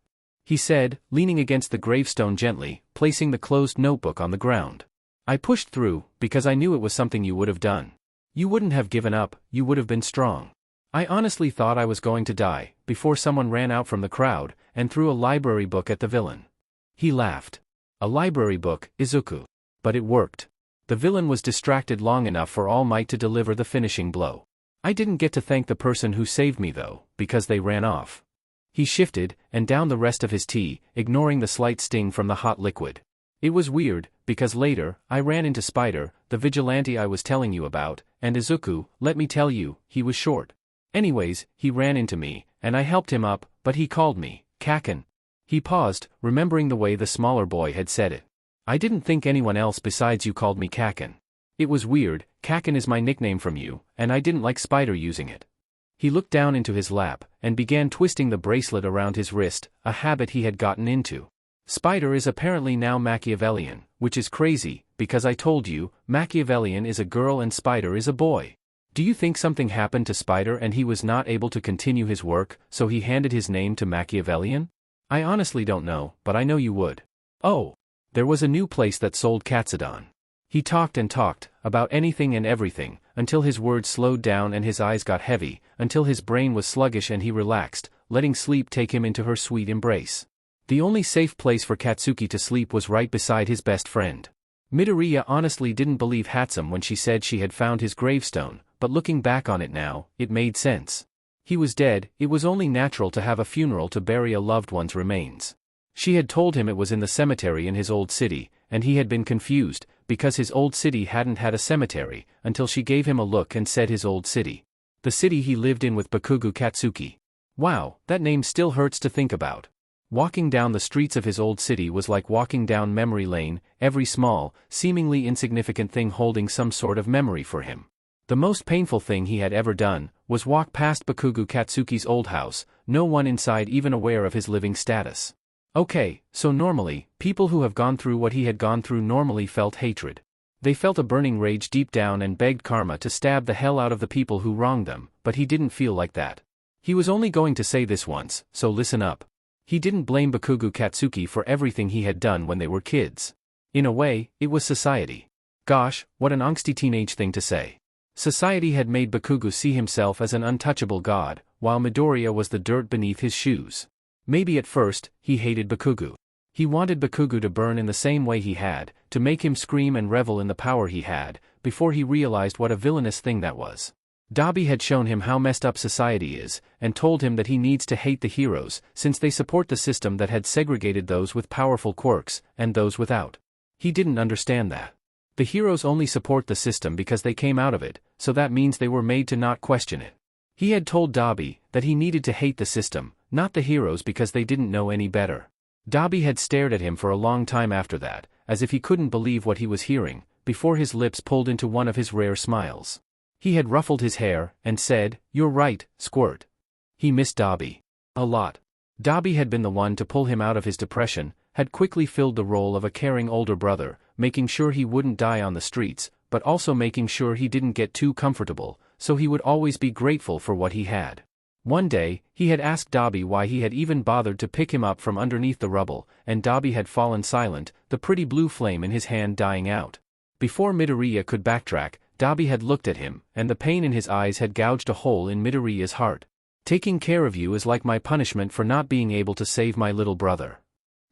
He said, leaning against the gravestone gently, placing the closed notebook on the ground. I pushed through, because I knew it was something you would have done. You wouldn't have given up, you would have been strong. I honestly thought I was going to die, before someone ran out from the crowd, and threw a library book at the villain. He laughed. A library book, Izuku. But it worked. The villain was distracted long enough for All Might to deliver the finishing blow. I didn't get to thank the person who saved me though, because they ran off. He shifted, and downed the rest of his tea, ignoring the slight sting from the hot liquid. It was weird, because later, I ran into Spider, the vigilante I was telling you about, and Izuku, let me tell you, he was short. Anyways, he ran into me, and I helped him up, but he called me Kaken. He paused, remembering the way the smaller boy had said it. I didn't think anyone else besides you called me Kaken. It was weird, Kaken is my nickname from you, and I didn't like Spider using it. He looked down into his lap, and began twisting the bracelet around his wrist, a habit he had gotten into. Spider is apparently now Machiavellian, which is crazy, because I told you, Machiavellian is a girl and Spider is a boy. Do you think something happened to Spider and he was not able to continue his work, so he handed his name to Machiavellian? I honestly don't know, but I know you would. Oh. There was a new place that sold Katsudon. He talked and talked, about anything and everything, until his words slowed down and his eyes got heavy, until his brain was sluggish and he relaxed, letting sleep take him into her sweet embrace. The only safe place for Katsuki to sleep was right beside his best friend. Midoriya honestly didn't believe Hatsum when she said she had found his gravestone, but looking back on it now, it made sense. He was dead, it was only natural to have a funeral to bury a loved one's remains. She had told him it was in the cemetery in his old city, and he had been confused, because his old city hadn't had a cemetery, until she gave him a look and said his old city. The city he lived in with Bakugo Katsuki. Wow, that name still hurts to think about. Walking down the streets of his old city was like walking down memory lane, every small, seemingly insignificant thing holding some sort of memory for him. The most painful thing he had ever done, was walk past Bakugo Katsuki's old house, no one inside even aware of his living status. Okay, so normally, people who have gone through what he had gone through normally felt hatred. They felt a burning rage deep down and begged Karma to stab the hell out of the people who wronged them, but he didn't feel like that. He was only going to say this once, so listen up. He didn't blame Bakugo Katsuki for everything he had done when they were kids. In a way, it was society. Gosh, what an angsty teenage thing to say. Society had made Bakugo see himself as an untouchable god, while Midoriya was the dirt beneath his shoes. Maybe at first, he hated Bakugo. He wanted Bakugo to burn in the same way he had, to make him scream and revel in the power he had, before he realized what a villainous thing that was. Dabi had shown him how messed up society is, and told him that he needs to hate the heroes, since they support the system that had segregated those with powerful quirks, and those without. He didn't understand that. The heroes only support the system because they came out of it, so that means they were made to not question it. He had told Dabi that he needed to hate the system, not the heroes because they didn't know any better. Dabi had stared at him for a long time after that, as if he couldn't believe what he was hearing, before his lips pulled into one of his rare smiles. He had ruffled his hair, and said, "You're right, Squirt." He missed Dabi a lot. Dabi had been the one to pull him out of his depression, had quickly filled the role of a caring older brother, making sure he wouldn't die on the streets, but also making sure he didn't get too comfortable, so he would always be grateful for what he had. One day, he had asked Dabi why he had even bothered to pick him up from underneath the rubble, and Dabi had fallen silent, the pretty blue flame in his hand dying out. Before Midoriya could backtrack, Dabi had looked at him, and the pain in his eyes had gouged a hole in Midoriya's heart. "Taking care of you is like my punishment for not being able to save my little brother."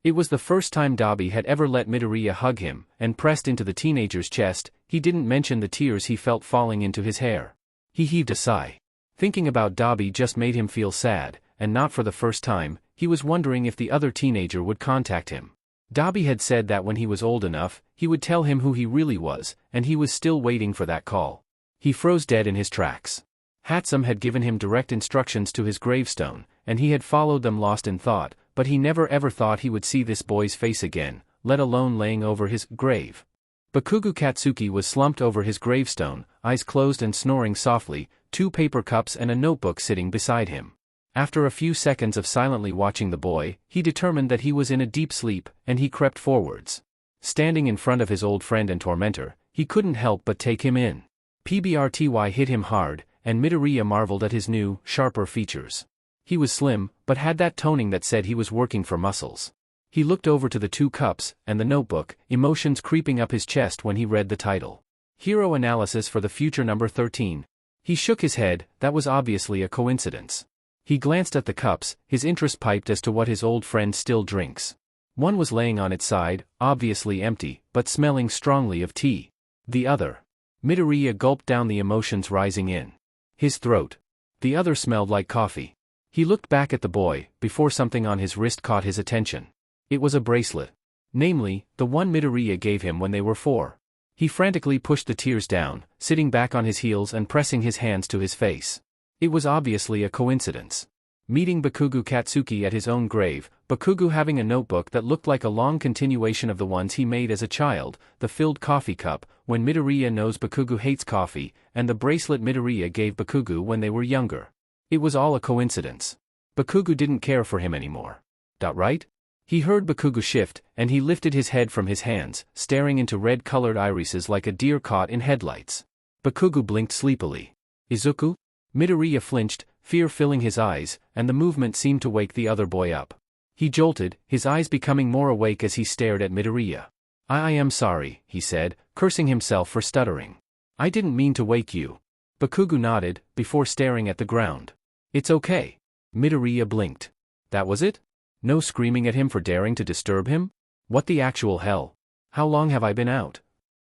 It was the first time Dabi had ever let Midoriya hug him, and pressed into the teenager's chest. He didn't mention the tears he felt falling into his hair. He heaved a sigh. Thinking about Dabi just made him feel sad, and not for the first time, he was wondering if the other teenager would contact him. Dabi had said that when he was old enough, he would tell him who he really was, and he was still waiting for that call. He froze dead in his tracks. Hatsum had given him direct instructions to his gravestone, and he had followed them lost in thought, but he never ever thought he would see this boy's face again, let alone laying over his grave. Bakugo Katsuki was slumped over his gravestone, eyes closed and snoring softly, 2 paper cups and a notebook sitting beside him. After a few seconds of silently watching the boy, he determined that he was in a deep sleep, and he crept forwards. Standing in front of his old friend and tormentor, he couldn't help but take him in. PBRTY hit him hard, and Midoriya marveled at his new, sharper features. He was slim, but had that toning that said he was working for muscles. He looked over to the 2 cups, and the notebook, emotions creeping up his chest when he read the title. Hero Analysis for the Future number 13. He shook his head. That was obviously a coincidence. He glanced at the cups, his interest piqued as to what his old friend still drinks. One was laying on its side, obviously empty, but smelling strongly of tea. The other. Midoriya gulped down the emotions rising in his throat. The other smelled like coffee. He looked back at the boy, before something on his wrist caught his attention. It was a bracelet. Namely, the one Midoriya gave him when they were 4. He frantically pushed the tears down, sitting back on his heels and pressing his hands to his face. It was obviously a coincidence. Meeting Bakugo Katsuki at his own grave, Bakugo having a notebook that looked like a long continuation of the ones he made as a child, the filled coffee cup, when Midoriya knows Bakugo hates coffee, and the bracelet Midoriya gave Bakugo when they were younger. It was all a coincidence. Bakugo didn't care for him anymore. Right? He heard Bakugo shift, and he lifted his head from his hands, staring into red-colored irises like a deer caught in headlights. Bakugo blinked sleepily. "Izuku?" Midoriya flinched, fear filling his eyes, and the movement seemed to wake the other boy up. He jolted, his eyes becoming more awake as he stared at Midoriya. I am sorry," he said, cursing himself for stuttering. "I didn't mean to wake you." Bakugo nodded, before staring at the ground. "It's okay." Midoriya blinked. That was it? No screaming at him for daring to disturb him? What the actual hell? "How long have I been out?"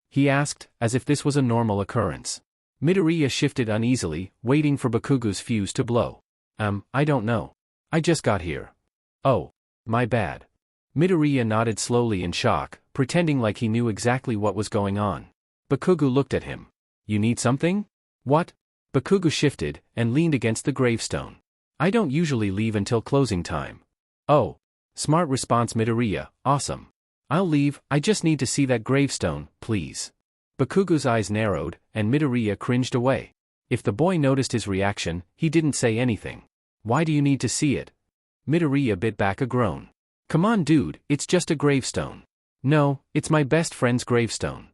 he asked, as if this was a normal occurrence. Midoriya shifted uneasily, waiting for Bakugo's fuse to blow. I don't know. I just got here." "Oh. My bad." Midoriya nodded slowly in shock, pretending like he knew exactly what was going on. Bakugo looked at him. "You need something?" "What?" Bakugo shifted, and leaned against the gravestone. "I don't usually leave until closing time." "Oh. Smart response Midoriya, awesome. I'll leave, I just need to see that gravestone, please." Bakugo's eyes narrowed, and Midoriya cringed away. If the boy noticed his reaction, he didn't say anything. "Why do you need to see it?" Midoriya bit back a groan. "Come on dude, it's just a gravestone." "No, it's my best friend's gravestone."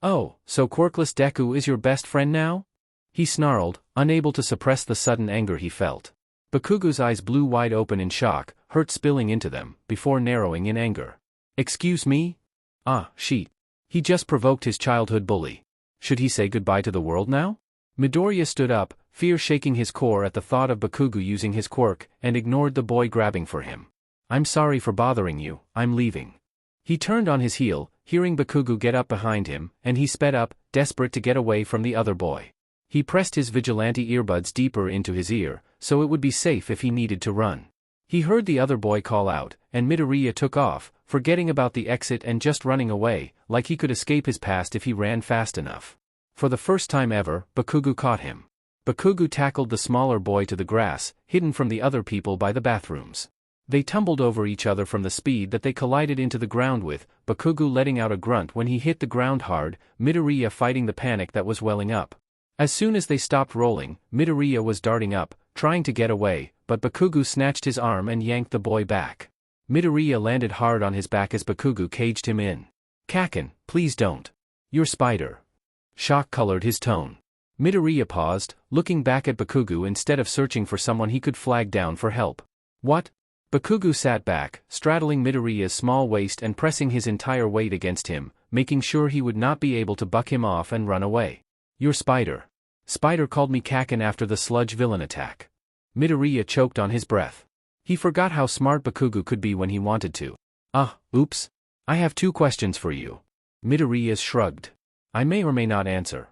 Oh, so quirkless Deku is your best friend now? He snarled, unable to suppress the sudden anger he felt. Bakugo's eyes blew wide open in shock, hurt spilling into them, before narrowing in anger. Excuse me? Ah, shit. He just provoked his childhood bully. Should he say goodbye to the world now? Midoriya stood up, fear shaking his core at the thought of Bakugo using his quirk, and ignored the boy grabbing for him. I'm sorry for bothering you, I'm leaving. He turned on his heel, hearing Bakugo get up behind him, and he sped up, desperate to get away from the other boy. He pressed his vigilante earbuds deeper into his ear, so it would be safe if he needed to run. He heard the other boy call out, and Midoriya took off, forgetting about the exit and just running away, like he could escape his past if he ran fast enough. For the first time ever, Bakugo caught him. Bakugo tackled the smaller boy to the grass, hidden from the other people by the bathrooms. They tumbled over each other from the speed that they collided into the ground with, Bakugo letting out a grunt when he hit the ground hard, Midoriya fighting the panic that was welling up. As soon as they stopped rolling, Midoriya was darting up, trying to get away, but Bakugo snatched his arm and yanked the boy back. Midoriya landed hard on his back as Bakugo caged him in. Kaken, please don't. You're Spider. Shock colored his tone. Midoriya paused, looking back at Bakugo instead of searching for someone he could flag down for help. What? Bakugo sat back, straddling Midoriya's small waist and pressing his entire weight against him, making sure he would not be able to buck him off and run away. You're Spider. Spider called me Kaken after the sludge villain attack. Midoriya choked on his breath. He forgot how smart Bakugo could be when he wanted to. Oops. I have 2 questions for you. Midoriya shrugged. I may or may not answer.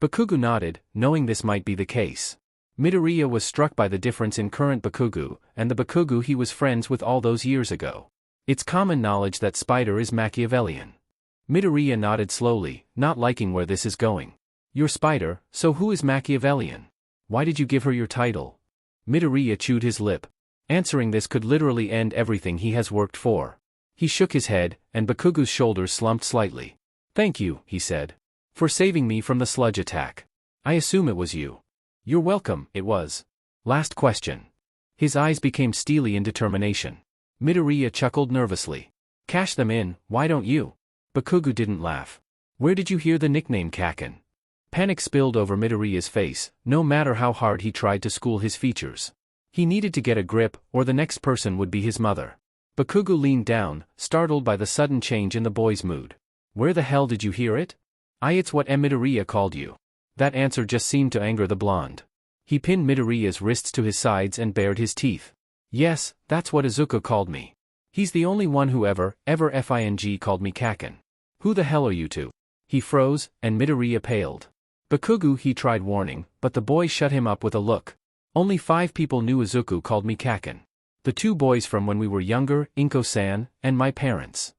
Bakugo nodded, knowing this might be the case. Midoriya was struck by the difference in current Bakugo, and the Bakugo he was friends with all those years ago. It's common knowledge that Spider is Machiavellian. Midoriya nodded slowly, not liking where this is going. You're Spider, so who is Machiavellian? Why did you give her your title? Midoriya chewed his lip. Answering this could literally end everything he has worked for. He shook his head, and Bakugo's shoulders slumped slightly. Thank you, he said. For saving me from the sludge attack. I assume it was you. You're welcome, it was. Last question. His eyes became steely in determination. Midoriya chuckled nervously. Cash them in, why don't you? Bakugo didn't laugh. Where did you hear the nickname Kaken? Panic spilled over Midoriya's face, no matter how hard he tried to school his features. He needed to get a grip, or the next person would be his mother. Bakugo leaned down, startled by the sudden change in the boy's mood. Where the hell did you hear it? It's what Midoriya called you. That answer just seemed to anger the blonde. He pinned Midoriya's wrists to his sides and bared his teeth. Yes, that's what Izuku called me. He's the only one who ever called me Kaken. Who the hell are you two? He froze, and Midoriya paled. Bakugo, he tried warning, but the boy shut him up with a look. Only 5 people knew Izuku called me Kaken. The 2 boys from when we were younger, Inko-san, and my parents.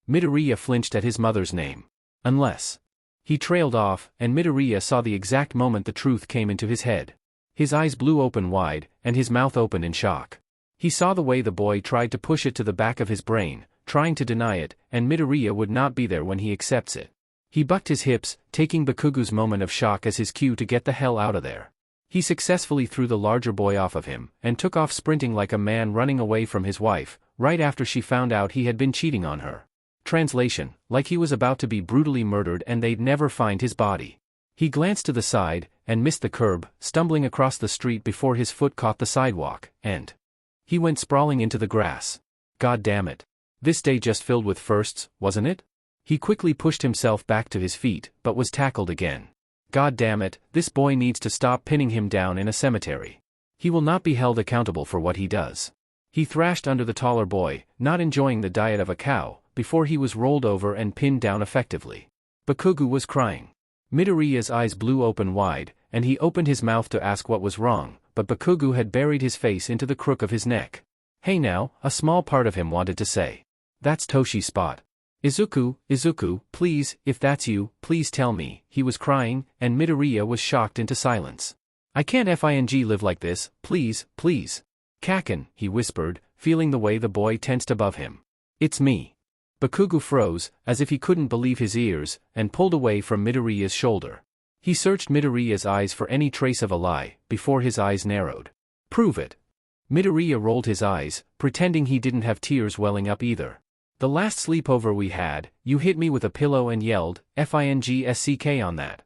Midoriya flinched at his mother's name. Unless. He trailed off, and Midoriya saw the exact moment the truth came into his head. His eyes blew open wide, and his mouth open in shock. He saw the way the boy tried to push it to the back of his brain, trying to deny it, and Midoriya would not be there when he accepts it. He bucked his hips, taking Bakugo's moment of shock as his cue to get the hell out of there. He successfully threw the larger boy off of him, and took off sprinting like a man running away from his wife, right after she found out he had been cheating on her. Translation, like he was about to be brutally murdered and they'd never find his body. He glanced to the side, and missed the curb, stumbling across the street before his foot caught the sidewalk, and he went sprawling into the grass. God damn it. This day just filled with firsts, wasn't it? He quickly pushed himself back to his feet, but was tackled again. God damn it, this boy needs to stop pinning him down in a cemetery. He will not be held accountable for what he does. He thrashed under the taller boy, not enjoying the diet of a cow, before he was rolled over and pinned down effectively. Bakugo was crying. Midoriya's eyes blew open wide, and he opened his mouth to ask what was wrong, but Bakugo had buried his face into the crook of his neck. Hey now, a small part of him wanted to say. That's Toshi's spot. Izuku, please, if that's you, please tell me, he was crying, and Midoriya was shocked into silence. I can't live like this, please. Kaken, he whispered, feeling the way the boy tensed above him. It's me. Bakugo froze, as if he couldn't believe his ears, and pulled away from Midoriya's shoulder. He searched Midoriya's eyes for any trace of a lie, before his eyes narrowed. Prove it. Midoriya rolled his eyes, pretending he didn't have tears welling up either. The last sleepover we had, you hit me with a pillow and yelled, "FINGSCK" on that.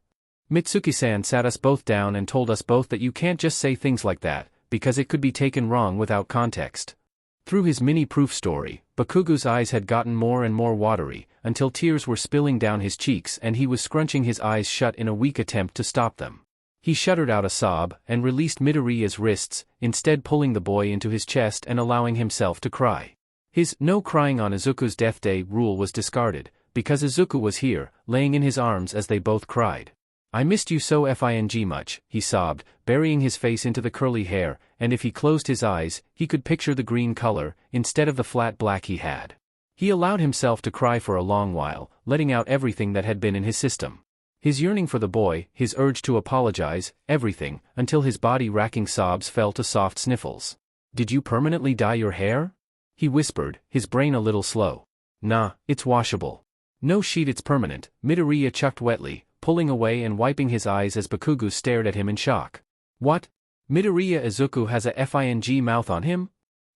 Mitsuki-san sat us both down and told us both that you can't just say things like that, because it could be taken wrong without context. Through his mini-proof story, Bakugu's eyes had gotten more and more watery, until tears were spilling down his cheeks and he was scrunching his eyes shut in a weak attempt to stop them. He shuddered out a sob and released Midoriya's wrists, instead pulling the boy into his chest and allowing himself to cry. His "no crying on Izuku's death day" rule was discarded, because Izuku was here, laying in his arms as they both cried. "I missed you so fing much," he sobbed, burying his face into the curly hair, and if he closed his eyes, he could picture the green color, instead of the flat black he had. He allowed himself to cry for a long while, letting out everything that had been in his system. His yearning for the boy, his urge to apologize, everything, until his body-racking sobs fell to soft sniffles. "Did you permanently dye your hair?" he whispered, his brain a little slow. "Nah, it's washable." "No shit, it's permanent," Midoriya chucked wetly, pulling away and wiping his eyes as Bakugu stared at him in shock. "What? Midoriya Izuku has a fing mouth on him?"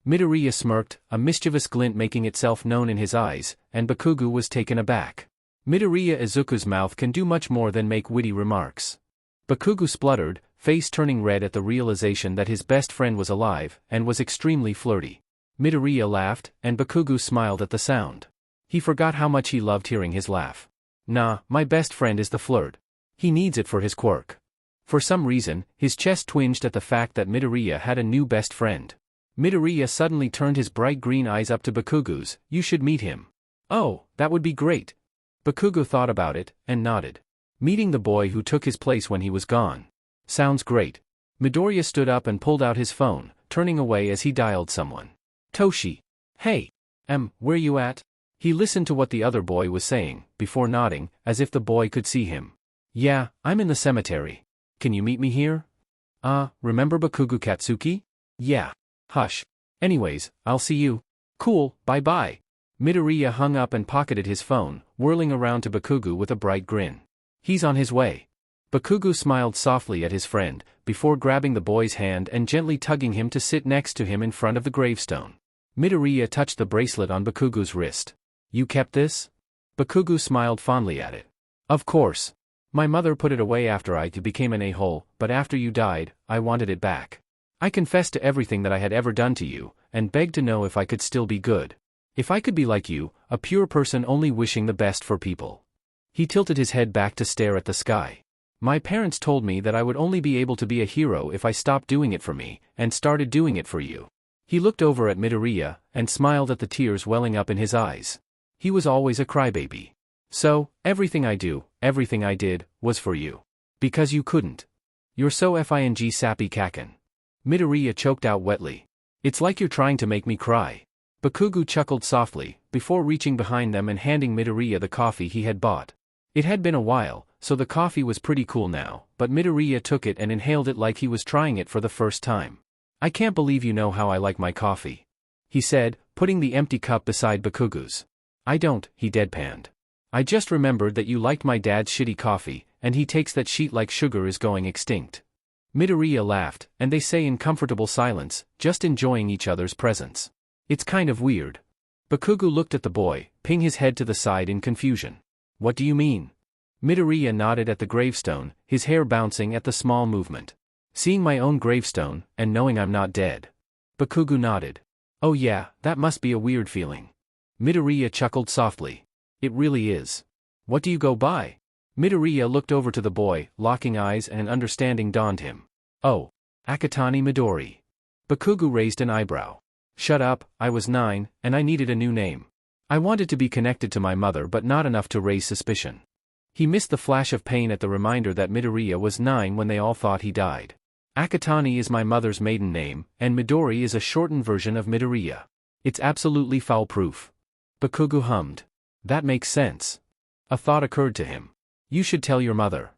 Midoriya smirked, a mischievous glint making itself known in his eyes, and Bakugu was taken aback. Midoriya Izuku's mouth can do much more than make witty remarks. Bakugu spluttered, face turning red at the realization that his best friend was alive, and was extremely flirty. Midoriya laughed, and Bakugu smiled at the sound. He forgot how much he loved hearing his laugh. "Nah, my best friend is the flirt. He needs it for his quirk." For some reason, his chest twinged at the fact that Midoriya had a new best friend. Midoriya suddenly turned his bright green eyes up to Bakugu's. "You should meet him." "Oh, that would be great." Bakugu thought about it, and nodded. "Meeting the boy who took his place when he was gone. Sounds great." Midoriya stood up and pulled out his phone, turning away as he dialed someone. "Toshi. Hey. Where you at?" He listened to what the other boy was saying, before nodding, as if the boy could see him. "Yeah, I'm in the cemetery. Can you meet me here?" Remember Bakugu Katsuki?" "Yeah." "Hush. Anyways, I'll see you." "Cool, bye-bye." Midoriya hung up and pocketed his phone, whirling around to Bakugu with a bright grin. "He's on his way." Bakugu smiled softly at his friend, before grabbing the boy's hand and gently tugging him to sit next to him in front of the gravestone. Midoriya touched the bracelet on Bakugu's wrist. "You kept this?" Bakugu smiled fondly at it. "Of course. My mother put it away after I became an a-hole, but after you died, I wanted it back. I confessed to everything that I had ever done to you, and begged to know if I could still be good. If I could be like you, a pure person only wishing the best for people." He tilted his head back to stare at the sky. "My parents told me that I would only be able to be a hero if I stopped doing it for me, and started doing it for you." He looked over at Midoriya, and smiled at the tears welling up in his eyes. He was always a crybaby. "So, everything I do, everything I did, was for you. Because you couldn't. You're so fing sappy kaken." Midoriya choked out wetly. "It's like you're trying to make me cry." Bakugu chuckled softly, before reaching behind them and handing Midoriya the coffee he had bought. It had been a while, so the coffee was pretty cool now, but Midoriya took it and inhaled it like he was trying it for the first time. "I can't believe you know how I like my coffee," he said, putting the empty cup beside Bakugu's. "I don't," he deadpanned. "I just remembered that you liked my dad's shitty coffee, and he takes that shit like sugar is going extinct." Midoriya laughed, and they say in comfortable silence, just enjoying each other's presence. "It's kind of weird." Bakugu looked at the boy, ping his head to the side in confusion. "What do you mean?" Midoriya nodded at the gravestone, his hair bouncing at the small movement. "Seeing my own gravestone, and knowing I'm not dead." Bakugu nodded. "Oh yeah, that must be a weird feeling." Midoriya chuckled softly. "It really is. What do you go by?" Midoriya looked over to the boy, locking eyes, and understanding dawned him. "Oh. Akatani Midori." Bakugu raised an eyebrow. "Shut up, I was 9, and I needed a new name. I wanted to be connected to my mother but not enough to raise suspicion." He missed the flash of pain at the reminder that Midoriya was 9 when they all thought he died. "Akatani is my mother's maiden name, and Midori is a shortened version of Midoriya. It's absolutely foul-proof." Bakugu hummed. "That makes sense." A thought occurred to him. "You should tell your mother."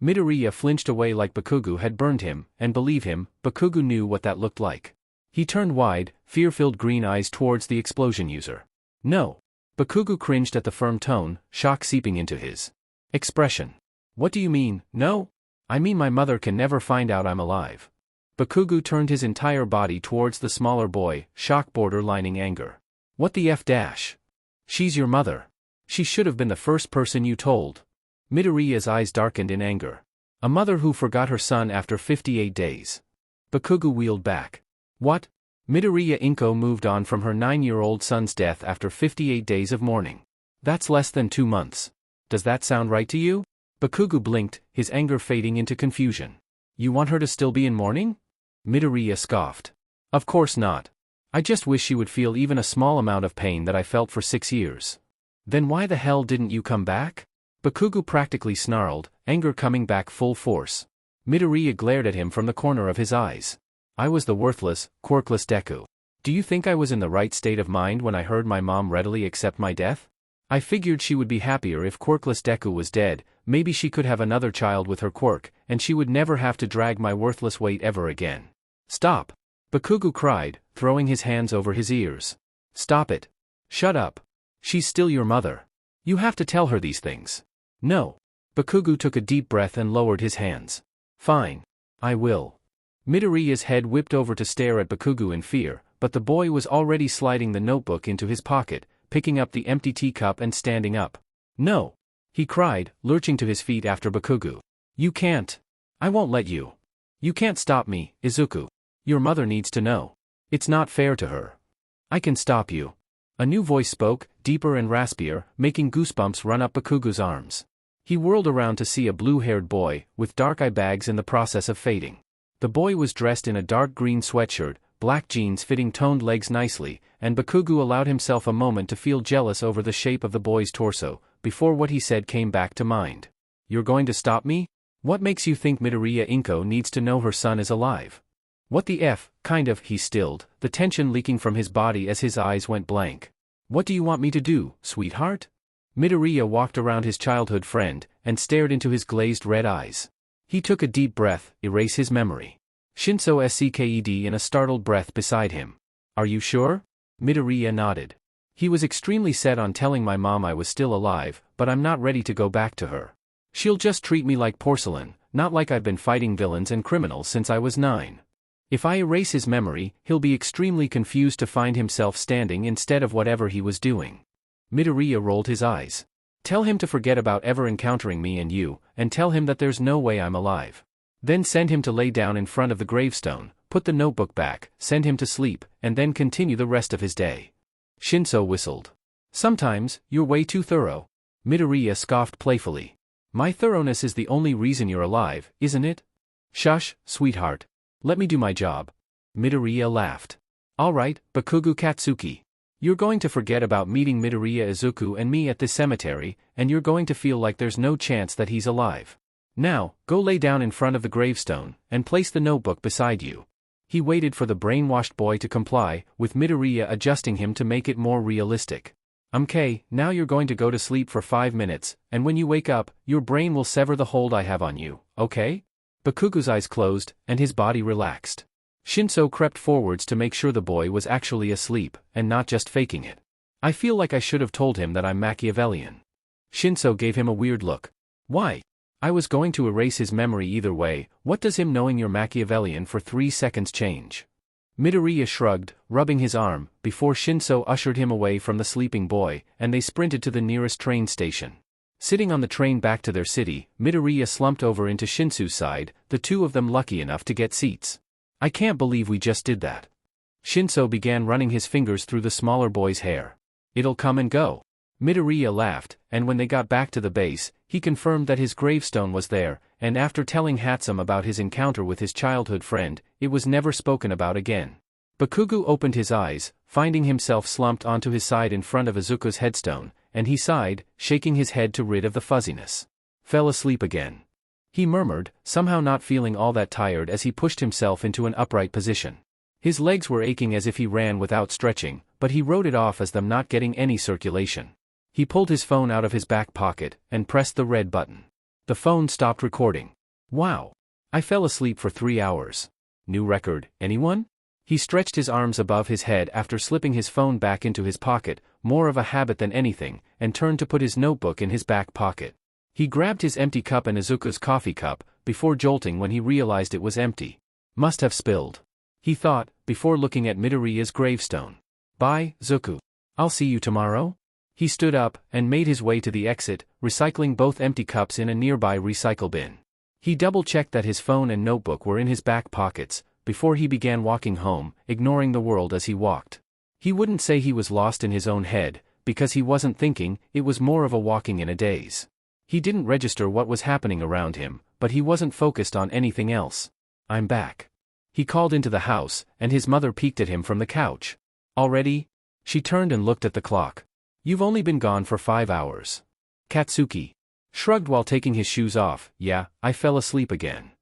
Midoriya flinched away like Bakugu had burned him, and believe him, Bakugu knew what that looked like. He turned wide, fear-filled green eyes towards the explosion user. "No." Bakugu cringed at the firm tone, shock seeping into his expression. "What do you mean, no?" "I mean my mother can never find out I'm alive." Bakugu turned his entire body towards the smaller boy, shock borderlining anger. "What the f-? She's your mother. She should have been the first person you told. Midoriya's eyes darkened in anger. A mother who forgot her son after 58 days. Bakugo wheeled back. What? Midoriya Inko moved on from her 9-year-old son's death after 58 days of mourning. That's less than 2 months. Does that sound right to you? Bakugo blinked, his anger fading into confusion. You want her to still be in mourning? Midoriya scoffed. Of course not. I just wish she would feel even a small amount of pain that I felt for 6 years. Then why the hell didn't you come back? Bakugo practically snarled, anger coming back full force. Midoriya glared at him from the corner of his eyes. I was the worthless, quirkless Deku. Do you think I was in the right state of mind when I heard my mom readily accept my death? I figured she would be happier if quirkless Deku was dead, maybe she could have another child with her quirk, and she would never have to drag my worthless weight ever again. Stop! Bakugo cried, throwing his hands over his ears. Stop it. Shut up. She's still your mother. You have to tell her these things. No. Bakugo took a deep breath and lowered his hands. Fine. I will. Midoriya's head whipped over to stare at Bakugo in fear, but the boy was already sliding the notebook into his pocket, picking up the empty teacup and standing up. No. He cried, lurching to his feet after Bakugo. You can't. I won't let you. You can't stop me, Izuku. Your mother needs to know. It's not fair to her. I can stop you. A new voice spoke, deeper and raspier, making goosebumps run up Bakugo's arms. He whirled around to see a blue-haired boy, with dark eye bags in the process of fading. The boy was dressed in a dark green sweatshirt, black jeans fitting toned legs nicely, and Bakugo allowed himself a moment to feel jealous over the shape of the boy's torso, before what he said came back to mind. You're going to stop me? What makes you think Midoriya Inko needs to know her son is alive? What the F, kind of, he stilled, the tension leaking from his body as his eyes went blank. What do you want me to do, sweetheart? Midoriya walked around his childhood friend, and stared into his glazed red eyes. He took a deep breath, erase his memory. Shinso Sked in a startled breath beside him. Are you sure? Midoriya nodded. He was extremely set on telling my mom I was still alive, but I'm not ready to go back to her. She'll just treat me like porcelain, not like I've been fighting villains and criminals since I was 9. If I erase his memory, he'll be extremely confused to find himself standing instead of whatever he was doing. Midoriya rolled his eyes. Tell him to forget about ever encountering me and you, and tell him that there's no way I'm alive. Then send him to lay down in front of the gravestone, put the notebook back, send him to sleep, and then continue the rest of his day. Shinso whistled. Sometimes, you're way too thorough. Midoriya scoffed playfully. My thoroughness is the only reason you're alive, isn't it? Shush, sweetheart. Let me do my job. Midoriya laughed. All right, Bakugo Katsuki. You're going to forget about meeting Midoriya Izuku and me at this cemetery, and you're going to feel like there's no chance that he's alive. Now, go lay down in front of the gravestone, and place the notebook beside you. He waited for the brainwashed boy to comply, with Midoriya adjusting him to make it more realistic. Now you're going to go to sleep for 5 minutes, and when you wake up, your brain will sever the hold I have on you, okay? Bakugo's eyes closed, and his body relaxed. Shinso crept forwards to make sure the boy was actually asleep, and not just faking it. I feel like I should have told him that I'm Machiavellian. Shinso gave him a weird look. Why? I was going to erase his memory either way, what does him knowing you're Machiavellian for 3 seconds change? Midoriya shrugged, rubbing his arm, before Shinso ushered him away from the sleeping boy, and they sprinted to the nearest train station. Sitting on the train back to their city, Midoriya slumped over into Shinsu's side, the two of them lucky enough to get seats. I can't believe we just did that. Shinso began running his fingers through the smaller boy's hair. It'll come and go. Midoriya laughed, and when they got back to the base, he confirmed that his gravestone was there, and after telling Hatsum about his encounter with his childhood friend, it was never spoken about again. Bakugo opened his eyes, finding himself slumped onto his side in front of Izuku's headstone, and he sighed, shaking his head to rid of the fuzziness. Fell asleep again. He murmured, somehow not feeling all that tired as he pushed himself into an upright position. His legs were aching as if he ran without stretching, but he wrote it off as them not getting any circulation. He pulled his phone out of his back pocket, and pressed the red button. The phone stopped recording. Wow. I fell asleep for 3 hours. New record, anyone? He stretched his arms above his head after slipping his phone back into his pocket, more of a habit than anything, and turned to put his notebook in his back pocket. He grabbed his empty cup and Izuku's coffee cup, before jolting when he realized it was empty. Must have spilled. He thought, before looking at Midoriya's gravestone. Bye, Izuku. I'll see you tomorrow? He stood up and made his way to the exit, recycling both empty cups in a nearby recycle bin. He double-checked that his phone and notebook were in his back pockets before he began walking home, ignoring the world as he walked. He wouldn't say he was lost in his own head, because he wasn't thinking, it was more of a walking in a daze. He didn't register what was happening around him, but he wasn't focused on anything else. "I'm back." He called into the house, and his mother peeked at him from the couch. "Already?" She turned and looked at the clock. "You've only been gone for 5 hours." Katsuki shrugged while taking his shoes off. "Yeah, I fell asleep again."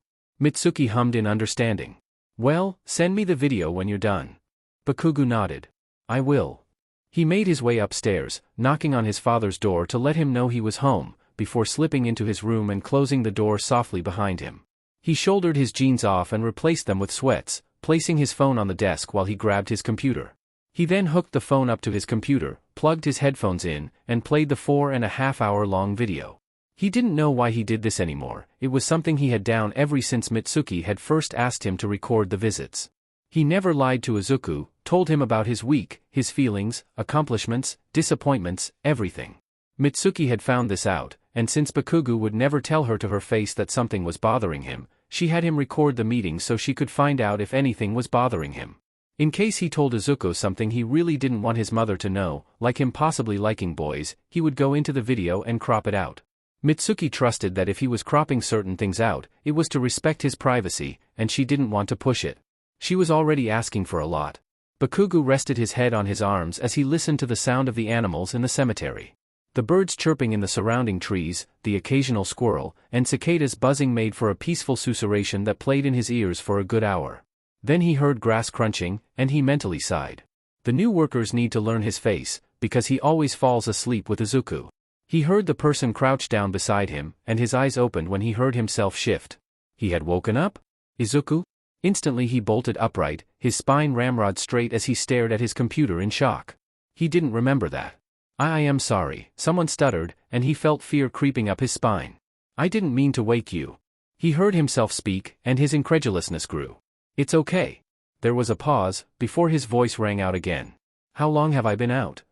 Mitsuki hummed in understanding. "Well, send me the video when you're done." Bakugo nodded. "I will." He made his way upstairs, knocking on his father's door to let him know he was home, before slipping into his room and closing the door softly behind him. He shouldered his jeans off and replaced them with sweats, placing his phone on the desk while he grabbed his computer. He then hooked the phone up to his computer, plugged his headphones in, and played the 4.5-hour-long video. He didn't know why he did this anymore. It was something he had done ever since Mitsuki had first asked him to record the visits. He never lied to Izuku, told him about his week, his feelings, accomplishments, disappointments, everything. Mitsuki had found this out, and since Bakugo would never tell her to her face that something was bothering him, she had him record the meeting so she could find out if anything was bothering him. In case he told Izuku something he really didn't want his mother to know, like him possibly liking boys, he would go into the video and crop it out. Mitsuki trusted that if he was cropping certain things out, it was to respect his privacy, and she didn't want to push it. She was already asking for a lot. Bakugo rested his head on his arms as he listened to the sound of the animals in the cemetery. The birds chirping in the surrounding trees, the occasional squirrel, and cicadas buzzing made for a peaceful susurration that played in his ears for a good hour. Then he heard grass crunching, and he mentally sighed. The new workers need to learn his face, because he always falls asleep with Izuku. He heard the person crouch down beside him, and his eyes opened when he heard himself shift. He had woken up? Izuku? Instantly he bolted upright, his spine ramrod straight as he stared at his computer in shock. He didn't remember that. I am sorry," someone stuttered, and he felt fear creeping up his spine. "I didn't mean to wake you." He heard himself speak, and his incredulousness grew. "It's okay." There was a pause, before his voice rang out again. "How long have I been out?"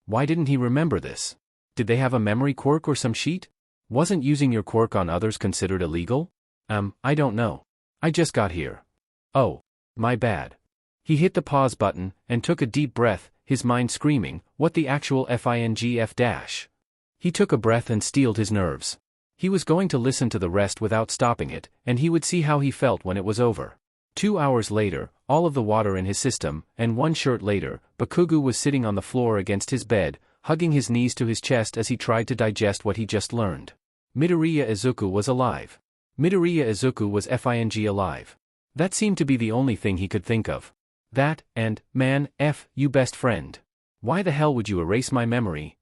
Why didn't he remember this? Did they have a memory quirk or some cheat? Wasn't using your quirk on others considered illegal? I don't know. I just got here. Oh. My bad. He hit the pause button, and took a deep breath, his mind screaming, what the actual FINGF-? He took a breath and steeled his nerves. He was going to listen to the rest without stopping it, and he would see how he felt when it was over. 2 hours later, all of the water in his system, and 1 shirt later, Bakugo was sitting on the floor against his bed, hugging his knees to his chest as he tried to digest what he just learned. Midoriya Izuku was alive. Midoriya Izuku was FING alive. That seemed to be the only thing he could think of. That, and, man, you best friend. Why the hell would you erase my memory?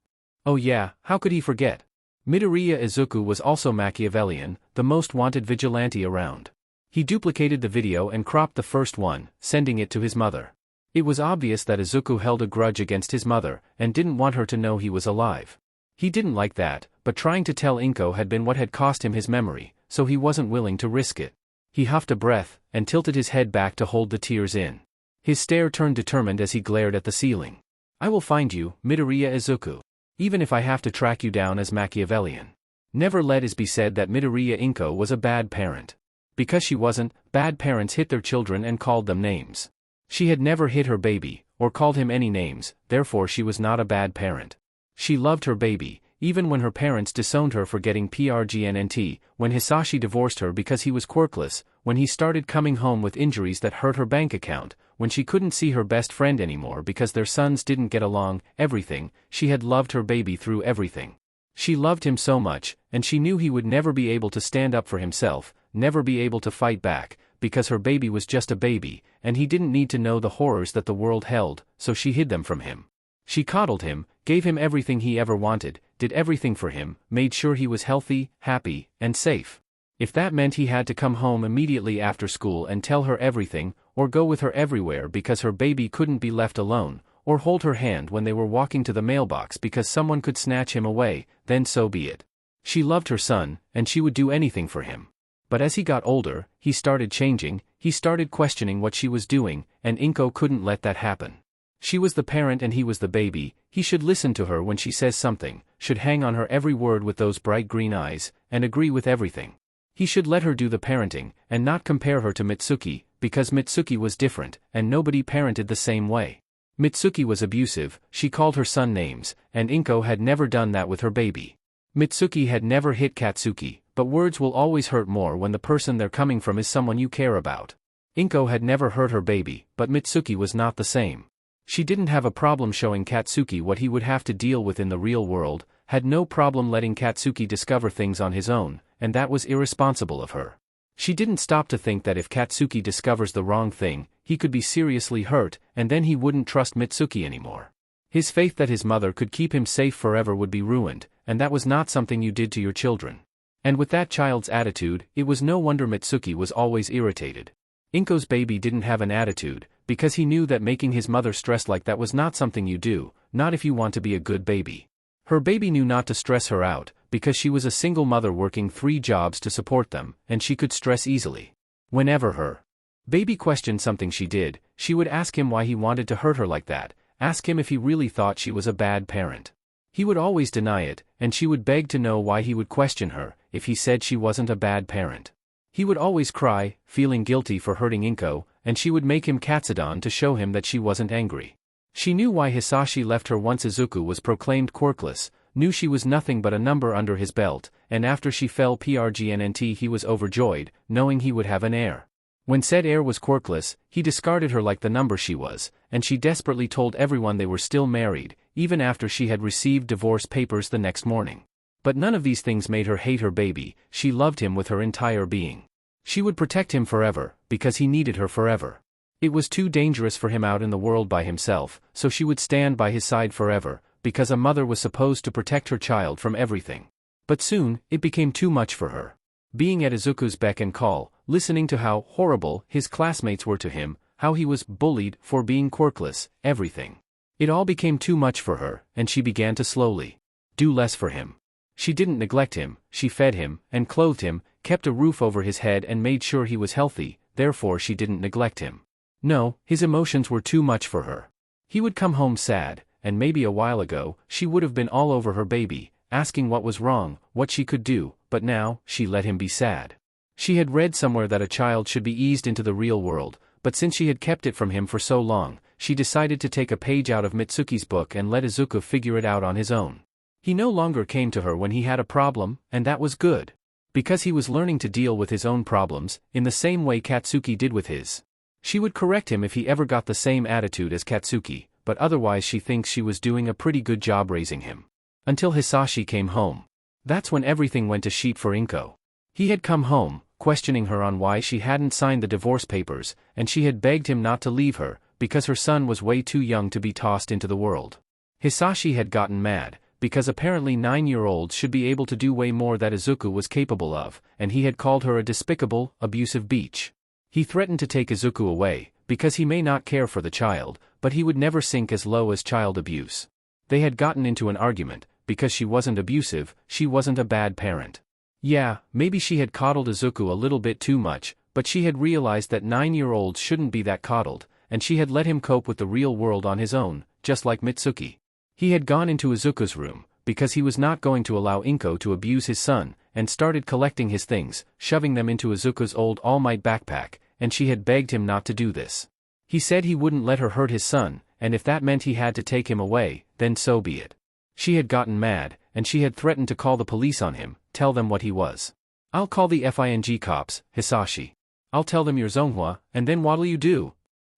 Oh yeah, how could he forget? Midoriya Izuku was also Machiavellian, the most wanted vigilante around. He duplicated the video and cropped the first one, sending it to his mother. It was obvious that Izuku held a grudge against his mother, and didn't want her to know he was alive. He didn't like that, but trying to tell Inko had been what had cost him his memory, so he wasn't willing to risk it. He huffed a breath, and tilted his head back to hold the tears in. His stare turned determined as he glared at the ceiling. I will find you, Midoriya Izuku. Even if I have to track you down as Machiavellian. Never let it be said that Midoriya Inko was a bad parent. Because she wasn't, bad parents hit their children and called them names. She had never hit her baby, or called him any names, therefore she was not a bad parent. She loved her baby, even when her parents disowned her for getting pregnant, when Hisashi divorced her because he was quirkless, when he started coming home with injuries that hurt her bank account, when she couldn't see her best friend anymore because their sons didn't get along, everything, she had loved her baby through everything. She loved him so much, and she knew he would never be able to stand up for himself, never be able to fight back, because her baby was just a baby, and he didn't need to know the horrors that the world held, so she hid them from him. She coddled him, gave him everything he ever wanted, did everything for him, made sure he was healthy, happy, and safe. If that meant he had to come home immediately after school and tell her everything, or go with her everywhere because her baby couldn't be left alone, or hold her hand when they were walking to the mailbox because someone could snatch him away, then so be it. She loved her son, and she would do anything for him. But as he got older, he started changing, he started questioning what she was doing, and Inko couldn't let that happen. She was the parent and he was the baby. He should listen to her when she says something, should hang on her every word with those bright green eyes, and agree with everything. He should let her do the parenting, and not compare her to Mitsuki, because Mitsuki was different, and nobody parented the same way. Mitsuki was abusive, she called her son names, and Inko had never done that with her baby. Mitsuki had never hit Katsuki, but words will always hurt more when the person they're coming from is someone you care about. Inko had never hurt her baby, but Mitsuki was not the same. She didn't have a problem showing Katsuki what he would have to deal with in the real world, had no problem letting Katsuki discover things on his own, and that was irresponsible of her. She didn't stop to think that if Katsuki discovers the wrong thing, he could be seriously hurt, and then he wouldn't trust Mitsuki anymore. His faith that his mother could keep him safe forever would be ruined, and that was not something you did to your children. And with that child's attitude, it was no wonder Mitsuki was always irritated. Inko's baby didn't have an attitude, because he knew that making his mother stress like that was not something you do, not if you want to be a good baby. Her baby knew not to stress her out, because she was a single mother working 3 jobs to support them, and she could stress easily. Whenever her baby questioned something she did, she would ask him why he wanted to hurt her like that, ask him if he really thought she was a bad parent. He would always deny it, and she would beg to know why he would question her, if he said she wasn't a bad parent. He would always cry, feeling guilty for hurting Inko, and she would make him Katsudon to show him that she wasn't angry. She knew why Hisashi left her once Izuku was proclaimed quirkless, knew she was nothing but a number under his belt, and after she fell pregnant he was overjoyed, knowing he would have an heir. When said heir was quirkless, he discarded her like the number she was, and she desperately told everyone they were still married, even after she had received divorce papers the next morning. But none of these things made her hate her baby, she loved him with her entire being. She would protect him forever, because he needed her forever. It was too dangerous for him out in the world by himself, so she would stand by his side forever, because a mother was supposed to protect her child from everything. But soon, it became too much for her. Being at Izuku's beck and call, listening to how horrible his classmates were to him, how he was bullied for being quirkless, everything. It all became too much for her, and she began to slowly do less for him. She didn't neglect him, she fed him, and clothed him, kept a roof over his head and made sure he was healthy, therefore she didn't neglect him. No, his emotions were too much for her. He would come home sad, and maybe a while ago, she would have been all over her baby, asking what was wrong, what she could do, but now, she let him be sad. She had read somewhere that a child should be eased into the real world, but since she had kept it from him for so long, she decided to take a page out of Mitsuki's book and let Izuku figure it out on his own. He no longer came to her when he had a problem, and that was good. Because he was learning to deal with his own problems, in the same way Katsuki did with his. She would correct him if he ever got the same attitude as Katsuki, but otherwise she thinks she was doing a pretty good job raising him. Until Hisashi came home. That's when everything went to shit for Inko. He had come home, questioning her on why she hadn't signed the divorce papers, and she had begged him not to leave her, because her son was way too young to be tossed into the world. Hisashi had gotten mad, because apparently 9-year-olds should be able to do way more that Izuku was capable of, and he had called her a despicable, abusive bitch. He threatened to take Izuku away, because he may not care for the child, but he would never sink as low as child abuse. They had gotten into an argument, because she wasn't abusive, she wasn't a bad parent. Yeah, maybe she had coddled Izuku a little bit too much, but she had realized that 9-year-olds shouldn't be that coddled, and she had let him cope with the real world on his own, just like Mitsuki. He had gone into Izuku's room, because he was not going to allow Inko to abuse his son, and started collecting his things, shoving them into Izuku's old All Might backpack, and she had begged him not to do this. He said he wouldn't let her hurt his son, and if that meant he had to take him away, then so be it. She had gotten mad, and she had threatened to call the police on him, tell them what he was. I'll call the FING cops, Hisashi. I'll tell them you're Zonghua, and then what'll you do?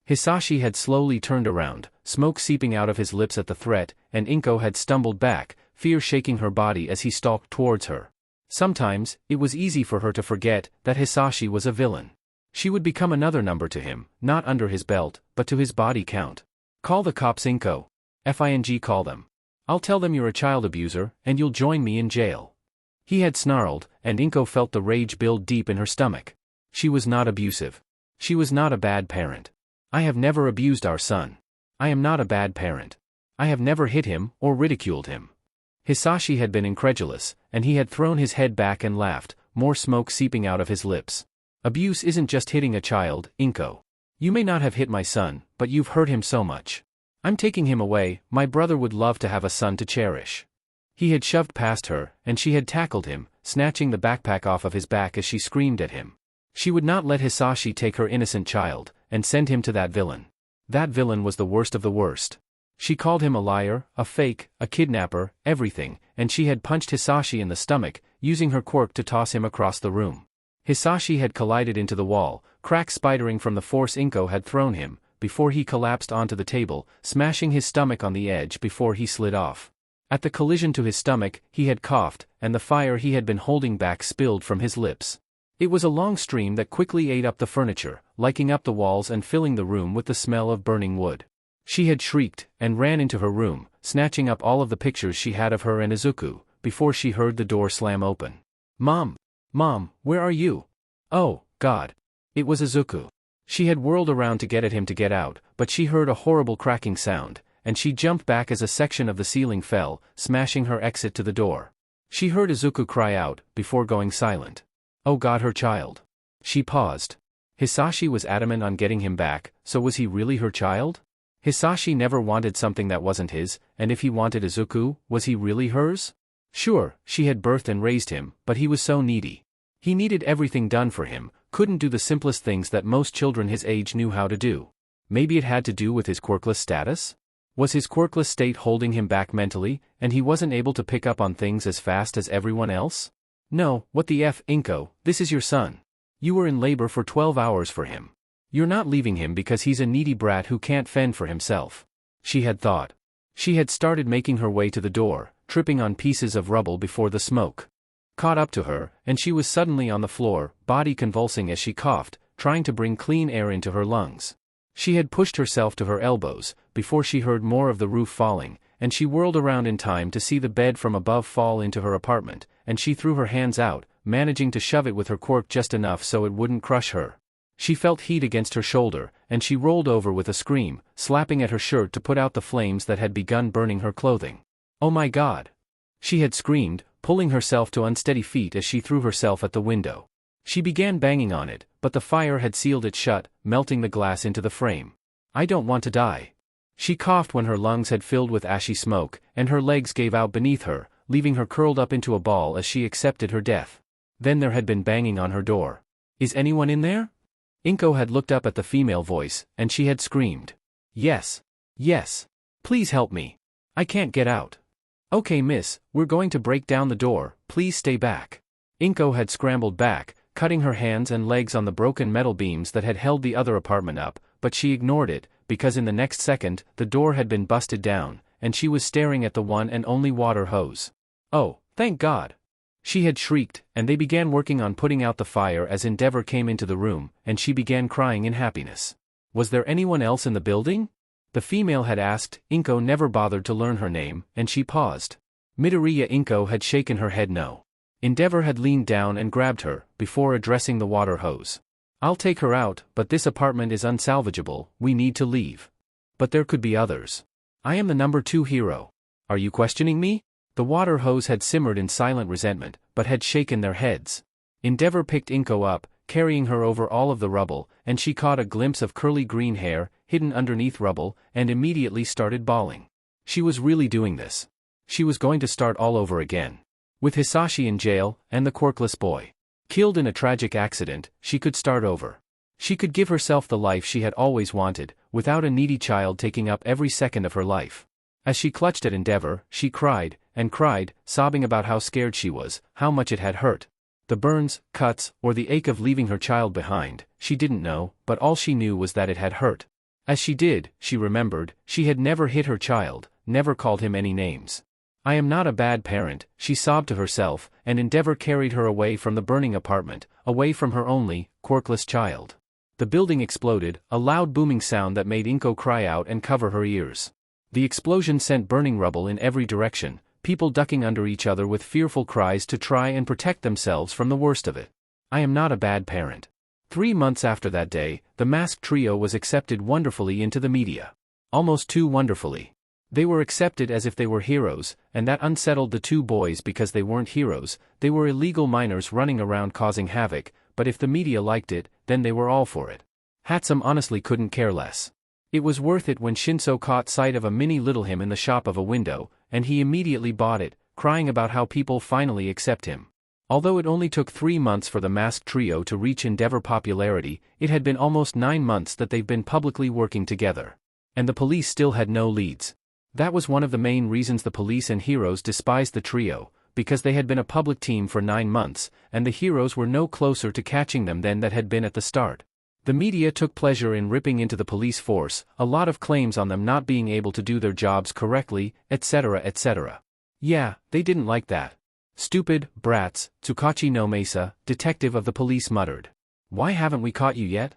Hisashi had slowly turned around, smoke seeping out of his lips at the threat, and Inko had stumbled back, fear shaking her body as he stalked towards her. Sometimes, it was easy for her to forget that Hisashi was a villain. She would become another number to him, not under his belt, but to his body count. Call the cops, Inko. FING, call them. I'll tell them you're a child abuser, and you'll join me in jail. He had snarled, and Inko felt the rage build deep in her stomach. She was not abusive. She was not a bad parent. I have never abused our son. I am not a bad parent. I have never hit him, or ridiculed him. Hisashi had been incredulous, and he had thrown his head back and laughed, more smoke seeping out of his lips. Abuse isn't just hitting a child, Inko. You may not have hit my son, but you've hurt him so much. I'm taking him away, my brother would love to have a son to cherish. He had shoved past her, and she had tackled him, snatching the backpack off of his back as she screamed at him. She would not let Hisashi take her innocent child, and send him to that villain. That villain was the worst of the worst. She called him a liar, a fake, a kidnapper, everything, and she had punched Hisashi in the stomach, using her quirk to toss him across the room. Hisashi had collided into the wall, cracks spidering from the force Inko had thrown him, before he collapsed onto the table, smashing his stomach on the edge before he slid off. At the collision to his stomach, he had coughed, and the fire he had been holding back spilled from his lips. It was a long stream that quickly ate up the furniture, liking up the walls and filling the room with the smell of burning wood. She had shrieked, and ran into her room, snatching up all of the pictures she had of her and Izuku, before she heard the door slam open. Mom! Mom, where are you? Oh, God! It was Izuku. She had whirled around to get at him to get out, but she heard a horrible cracking sound, and she jumped back as a section of the ceiling fell, smashing her exit to the door. She heard Izuku cry out, before going silent. Oh God, her child. She paused. Hisashi was adamant on getting him back, so was he really her child? Hisashi never wanted something that wasn't his, and if he wanted Izuku, was he really hers? Sure, she had birthed and raised him, but he was so needy. He needed everything done for him, couldn't do the simplest things that most children his age knew how to do. Maybe it had to do with his quirkless status? Was his quirkless state holding him back mentally, and he wasn't able to pick up on things as fast as everyone else? No, what the F, Inko, this is your son. You were in labor for 12 hours for him. You're not leaving him because he's a needy brat who can't fend for himself. She had thought. She had started making her way to the door, tripping on pieces of rubble before the smoke caught up to her, and she was suddenly on the floor, body convulsing as she coughed, trying to bring clean air into her lungs. She had pushed herself to her elbows, before she heard more of the roof falling, and she whirled around in time to see the bed from above fall into her apartment, and she threw her hands out, managing to shove it with her quirk just enough so it wouldn't crush her. She felt heat against her shoulder, and she rolled over with a scream, slapping at her shirt to put out the flames that had begun burning her clothing. Oh my God! She had screamed, pulling herself to unsteady feet as she threw herself at the window. She began banging on it, but the fire had sealed it shut, melting the glass into the frame. I don't want to die. She coughed when her lungs had filled with ashy smoke, and her legs gave out beneath her, leaving her curled up into a ball as she accepted her death. Then there had been banging on her door. Is anyone in there? Inko had looked up at the female voice, and she had screamed. Yes. Yes. Please help me. I can't get out. Okay miss, we're going to break down the door, please stay back. Inko had scrambled back, cutting her hands and legs on the broken metal beams that had held the other apartment up, but she ignored it, because in the next second, the door had been busted down, and she was staring at the one and only water hose. Oh, thank God! She had shrieked, and they began working on putting out the fire as Endeavor came into the room, and she began crying in happiness. Was there anyone else in the building? The female had asked. Inko never bothered to learn her name, and she paused. Midoriya Inko had shaken her head no. Endeavor had leaned down and grabbed her, before addressing the water hose. I'll take her out, but this apartment is unsalvageable, we need to leave. But there could be others. I am the number 2 hero. Are you questioning me? The water hose had simmered in silent resentment, but had shaken their heads. Endeavor picked Inko up, carrying her over all of the rubble, and she caught a glimpse of curly green hair, hidden underneath rubble, and immediately started bawling. She was really doing this. She was going to start all over again. With Hisashi in jail, and the quirkless boy killed in a tragic accident, she could start over. She could give herself the life she had always wanted, without a needy child taking up every second of her life. As she clutched at Endeavor, she cried, and cried, sobbing about how scared she was, how much it had hurt. The burns, cuts, or the ache of leaving her child behind, she didn't know, but all she knew was that it had hurt. As she did, she remembered, she had never hit her child, never called him any names. I am not a bad parent, she sobbed to herself, and Endeavor carried her away from the burning apartment, away from her only, quirkless child. The building exploded, a loud booming sound that made Inko cry out and cover her ears. The explosion sent burning rubble in every direction, people ducking under each other with fearful cries to try and protect themselves from the worst of it. I am not a bad parent. 3 months after that day, the masked trio was accepted wonderfully into the media. Almost too wonderfully. They were accepted as if they were heroes, and that unsettled the 2 boys because they weren't heroes, they were illegal minors running around causing havoc, but if the media liked it, then they were all for it. Hatsum honestly couldn't care less. It was worth it when Shinso caught sight of a mini little him in the shop of a window, and he immediately bought it, crying about how people finally accept him. Although it only took 3 months for the masked trio to reach Endeavor popularity, it had been almost 9 months that they've been publicly working together. And the police still had no leads. That was one of the main reasons the police and heroes despised the trio, because they had been a public team for 9 months, and the heroes were no closer to catching them than that had been at the start. The media took pleasure in ripping into the police force, a lot of claims on them not being able to do their jobs correctly, etc. etc. Yeah, they didn't like that. Stupid brats, Tsukachi no Mesa, detective of the police muttered. Why haven't we caught you yet?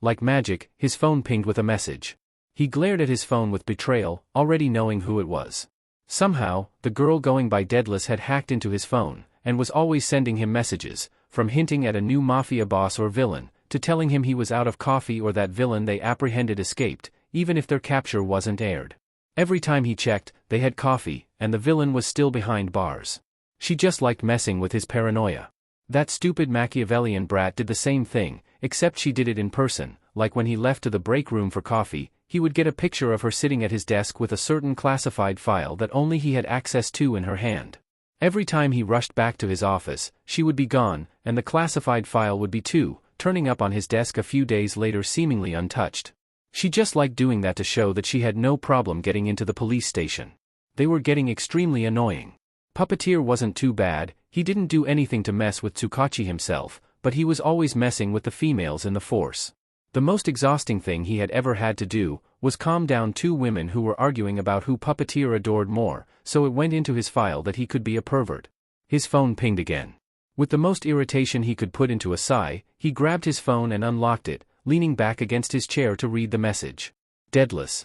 Like magic, his phone pinged with a message. He glared at his phone with betrayal, already knowing who it was. Somehow, the girl going by Deadless had hacked into his phone, and was always sending him messages, from hinting at a new mafia boss or villain, to telling him he was out of coffee or that villain they apprehended escaped, even if their capture wasn't aired. Every time he checked, they had coffee, and the villain was still behind bars. She just liked messing with his paranoia. That stupid Machiavellian brat did the same thing, except she did it in person, like when he left to the break room for coffee, he would get a picture of her sitting at his desk with a certain classified file that only he had access to in her hand. Every time he rushed back to his office, she would be gone, and the classified file would be too, turning up on his desk a few days later seemingly untouched. She just liked doing that to show that she had no problem getting into the police station. They were getting extremely annoying. Puppeteer wasn't too bad, he didn't do anything to mess with Tsukachi himself, but he was always messing with the females in the force. The most exhausting thing he had ever had to do was calm down 2 women who were arguing about who Puppeteer adored more, so it went into his file that he could be a pervert. His phone pinged again. With the most irritation he could put into a sigh, he grabbed his phone and unlocked it, leaning back against his chair to read the message. Deadless.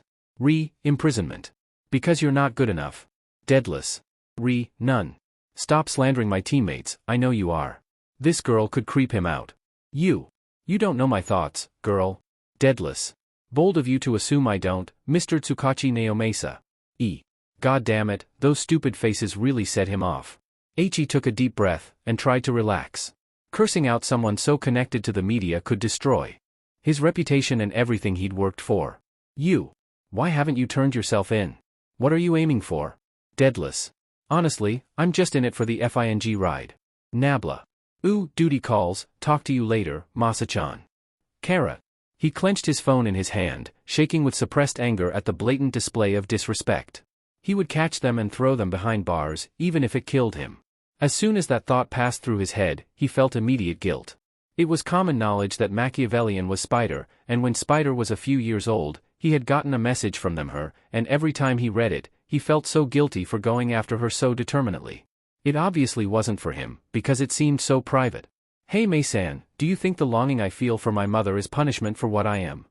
Imprisonment. Because you're not good enough. Deadless. None. Stop slandering my teammates, I know you are. This girl could creep him out. You don't know my thoughts, girl. Deadless. Bold of you to assume I don't, Mr. Tsukachi Naomesa. God damn it, those stupid faces really set him off. He took a deep breath, and tried to relax. Cursing out someone so connected to the media could destroy his reputation and everything he'd worked for. Why haven't you turned yourself in? What are you aiming for? Deadless. Honestly, I'm just in it for the FING ride. Nabla. Duty calls, talk to you later, Masa-chan. Kara. He clenched his phone in his hand, shaking with suppressed anger at the blatant display of disrespect. He would catch them and throw them behind bars, even if it killed him. As soon as that thought passed through his head, he felt immediate guilt. It was common knowledge that Machiavellian was Spider, and when Spider was a few years old, he had gotten a message from them and every time he read it, he felt so guilty for going after her so determinedly. It obviously wasn't for him, because it seemed so private. Hey Mei-san, do you think the longing I feel for my mother is punishment for what I am?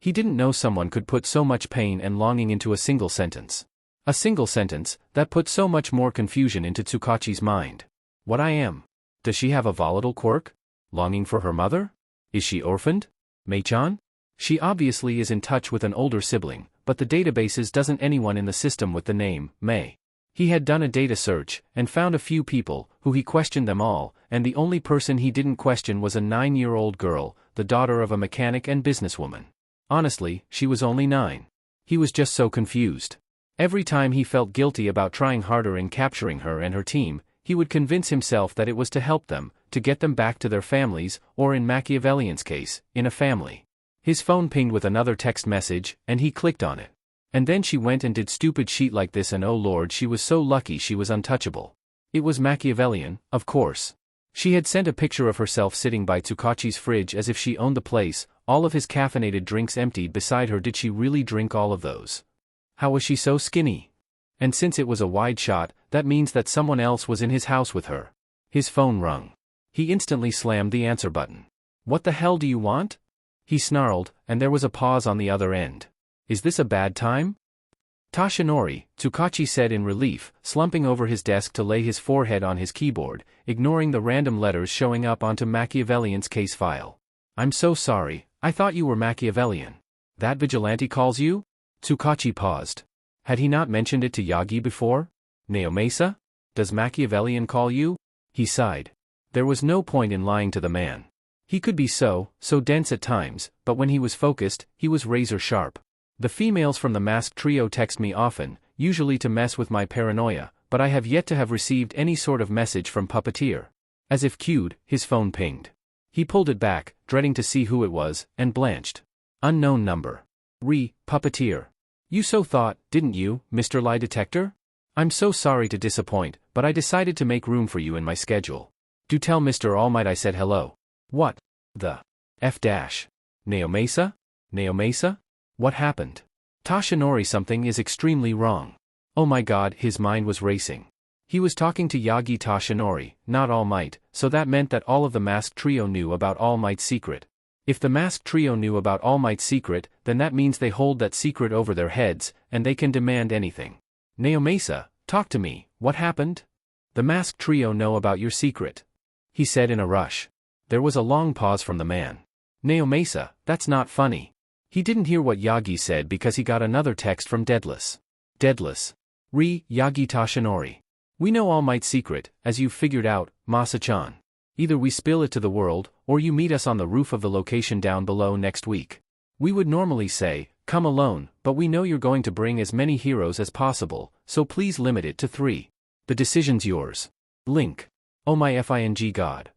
He didn't know someone could put so much pain and longing into a single sentence. A single sentence that put so much more confusion into Tsukachi's mind. What I am? Does she have a volatile quirk? Longing for her mother? Is she orphaned? Mei-chan? She obviously is in touch with an older sibling, but the databases doesn't anyone in the system with the name, Mei. He had done a data search, and found a few people, who he questioned them all, and the only person he didn't question was a 9-year-old girl, the daughter of a mechanic and businesswoman. Honestly, she was only 9. He was just so confused. Every time he felt guilty about trying harder in capturing her and her team, he would convince himself that it was to help them, to get them back to their families, or in Machiavellian's case, in a family. His phone pinged with another text message, and he clicked on it. And then she went and did stupid shit like this, and oh lord, she was so lucky she was untouchable. It was Machiavellian, of course. She had sent a picture of herself sitting by Tsukachi's fridge as if she owned the place, all of his caffeinated drinks emptied beside her. Did she really drink all of those? How was she so skinny? And since it was a wide shot, that means that someone else was in his house with her. His phone rung. He instantly slammed the answer button. What the hell do you want? He snarled, and there was a pause on the other end. Is this a bad time? Tashinori, Tsukachi said in relief, slumping over his desk to lay his forehead on his keyboard, ignoring the random letters showing up onto Machiavellian's case file. I'm so sorry, I thought you were Machiavellian. That vigilante calls you? Tsukachi paused. Had he not mentioned it to Yagi before? Naomesa? Does Machiavellian call you? He sighed. There was no point in lying to the man. He could be so dense at times, but when he was focused, he was razor sharp. The females from the masked trio text me often, usually to mess with my paranoia, but I have yet to have received any sort of message from Puppeteer. As if cued, his phone pinged. He pulled it back, dreading to see who it was, and blanched. Unknown number. Puppeteer. You so thought, didn't you, Mr. Lie Detector? I'm so sorry to disappoint, but I decided to make room for you in my schedule. Do tell Mr. All Might I said hello. What? The F dash. Naomasa? Naomasa? What happened? Toshinori, something is extremely wrong. Oh my god, his mind was racing. He was talking to Yagi Toshinori, not All Might, so that meant that all of the masked trio knew about All Might's secret. If the masked trio knew about All Might's secret, then that means they hold that secret over their heads, and they can demand anything. Naomasa, talk to me, what happened? The masked trio know about your secret. He said in a rush. There was a long pause from the man. Naomasa, that's not funny. He didn't hear what Yagi said because he got another text from Deadless. Deadless. Yagi Toshinori. We know All Might's secret, as you've figured out, Masa-chan. Either we spill it to the world, or you meet us on the roof of the location down below next week. We would normally say, come alone, but we know you're going to bring as many heroes as possible, so please limit it to 3. The decision's yours. Link. Oh my fing god.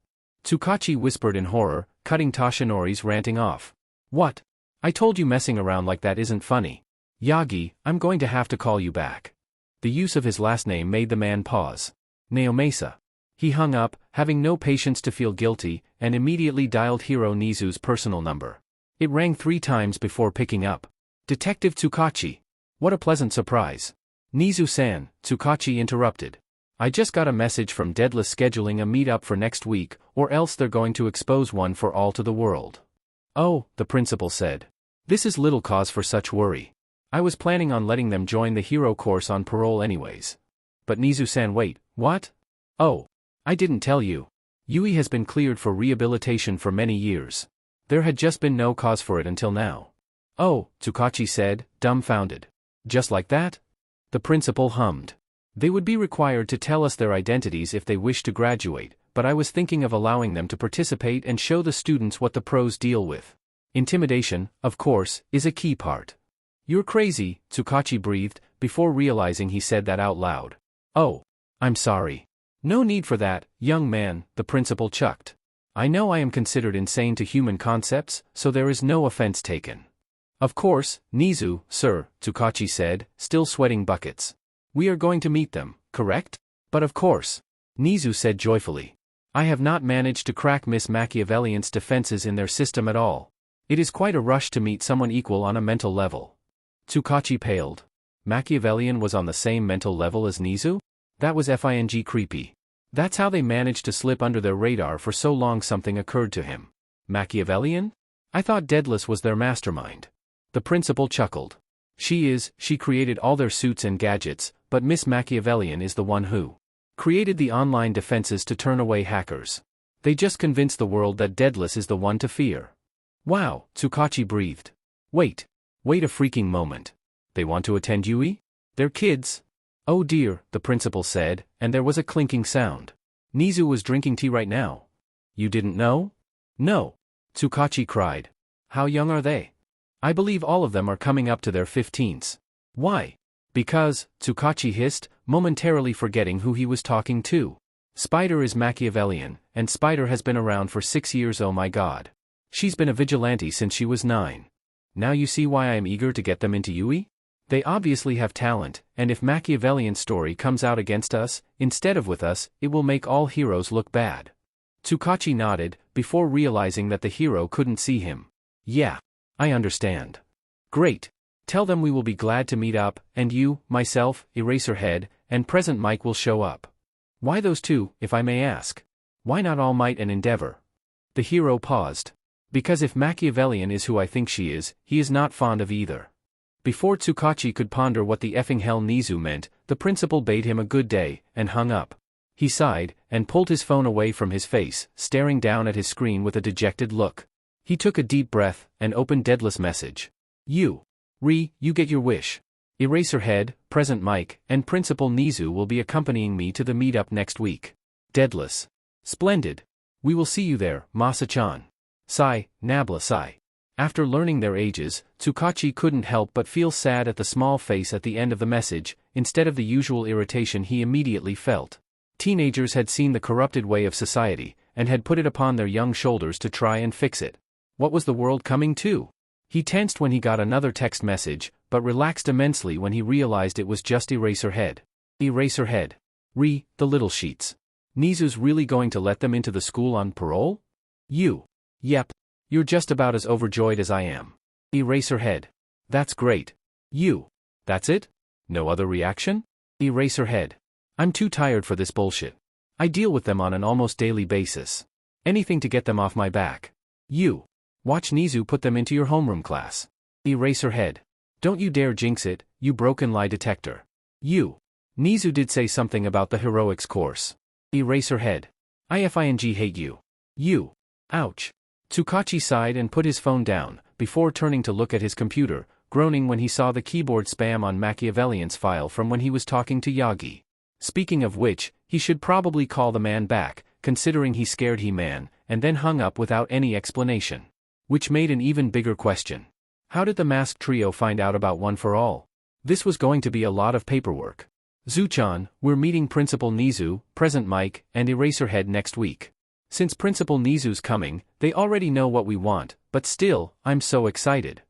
Tsukachi whispered in horror, cutting Toshinori's ranting off. What? I told you messing around like that isn't funny. Yagi, I'm going to have to call you back. The use of his last name made the man pause. Naomasa. He hung up, having no patience to feel guilty, and immediately dialed Hiro Nizu's personal number. It rang 3 times before picking up. Detective Tsukachi. What a pleasant surprise. Nizu-san, Tsukachi interrupted. I just got a message from Deadless scheduling a meet-up for next week, or else they're going to expose one for all to the world. Oh, the principal said. This is little cause for such worry. I was planning on letting them join the hero course on parole anyways. But Nizu-san, wait, what? Oh. I didn't tell you. Yuuei has been cleared for rehabilitation for many years. There had just been no cause for it until now. Oh, Tsukachi said, dumbfounded. Just like that? The principal hummed. They would be required to tell us their identities if they wish to graduate, but I was thinking of allowing them to participate and show the students what the pros deal with. Intimidation, of course, is a key part. You're crazy, Tsukachi breathed, before realizing he said that out loud. Oh. I'm sorry. No need for that, young man, the principal chucked. I know I am considered insane to human concepts, so there is no offense taken. Of course, Nizu, sir, Tsukachi said, still sweating buckets. We are going to meet them, correct? But of course. Nizu said joyfully. I have not managed to crack Miss Machiavellian's defenses in their system at all. It is quite a rush to meet someone equal on a mental level. Tsukachi paled. Machiavellian was on the same mental level as Nizu? That was fing creepy. That's how they managed to slip under their radar for so long. Something occurred to him. Machiavellian? I thought Deadless was their mastermind. The principal chuckled. She created all their suits and gadgets, but Miss Machiavellian is the one who created the online defenses to turn away hackers. They just convinced the world that Deadless is the one to fear. Wow, Tsukachi breathed. Wait a freaking moment. They want to attend Yuuei? They're kids. Oh dear, the principal said, and there was a clinking sound. Nizu was drinking tea right now. You didn't know? No. Tsukachi cried. How young are they? I believe all of them are coming up to their 15s. Why? Because, Tsukachi hissed, momentarily forgetting who he was talking to. Spider is Machiavellian, and Spider has been around for 6 years. Oh my god. She's been a vigilante since she was 9. Now you see why I am eager to get them into Yuuei? They obviously have talent, and if Machiavellian's story comes out against us, instead of with us, it will make all heroes look bad. Tsukachi nodded, before realizing that the hero couldn't see him. Yeah. I understand. Great. Tell them we will be glad to meet up, and you, myself, Eraserhead, and Present Mike will show up. Why those two, if I may ask? Why not All Might and Endeavor? The hero paused. Because if Machiavellian is who I think she is, he is not fond of either. Before Tsukachi could ponder what the effing hell Nizu meant, the principal bade him a good day, and hung up. He sighed, and pulled his phone away from his face, staring down at his screen with a dejected look. He took a deep breath, and opened Deadless' message. You get your wish. Eraserhead, Present Mike, and Principal Nizu will be accompanying me to the meetup next week. Deadless. Splendid. We will see you there, Masa-chan. Sigh, Nabla sigh. After learning their ages, Tsukachi couldn't help but feel sad at the small face at the end of the message, instead of the usual irritation he immediately felt. Teenagers had seen the corrupted way of society, and had put it upon their young shoulders to try and fix it. What was the world coming to? He tensed when he got another text message, but relaxed immensely when he realized it was just Eraserhead. Eraserhead. The little sheets. Nizu's really going to let them into the school on parole? You. Yep. You're just about as overjoyed as I am. Eraserhead. That's great. You. That's it? No other reaction? Eraserhead. I'm too tired for this bullshit. I deal with them on an almost daily basis. Anything to get them off my back. You. Watch Nizu put them into your homeroom class. Eraserhead. Don't you dare jinx it, you broken lie detector. You. Nizu did say something about the heroics course. Eraserhead. I hate you. You. Ouch. Tsukachi sighed and put his phone down, before turning to look at his computer, groaning when he saw the keyboard spam on Machiavellian's file from when he was talking to Yagi. Speaking of which, he should probably call the man back, considering he scared He-Man, and then hung up without any explanation. Which made an even bigger question. How did the masked trio find out about One for All? This was going to be a lot of paperwork. Zuchan, we're meeting Principal Nizu, Present Mike, and Eraserhead next week. Since Principal Nizu's coming, they already know what we want, but still, I'm so excited.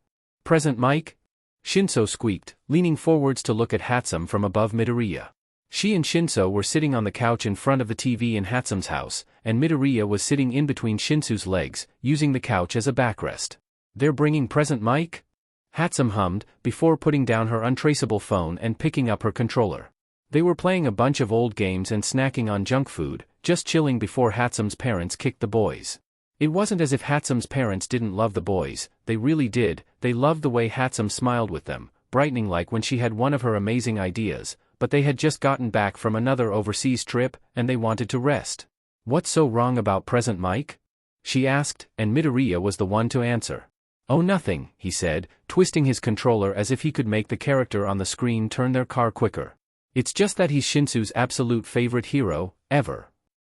Present Mike? Shinso squeaked, leaning forwards to look at Hatsum from above Midoriya. She and Shinso were sitting on the couch in front of the TV in Hatsum's house, and Midoriya was sitting in between Shinsu's legs, using the couch as a backrest. They're bringing Present Mike? Hatsum hummed, before putting down her untraceable phone and picking up her controller. They were playing a bunch of old games and snacking on junk food, just chilling before Hatsum's parents kicked the boys. It wasn't as if Hatsum's parents didn't love the boys, they really did. They loved the way Hatsum smiled with them, brightening like when she had one of her amazing ideas, but they had just gotten back from another overseas trip, and they wanted to rest. What's so wrong about Present Mike? She asked, and Midoriya was the one to answer. Oh, nothing, he said, twisting his controller as if he could make the character on the screen turn their car quicker. It's just that he's Shinsu's absolute favorite hero, ever.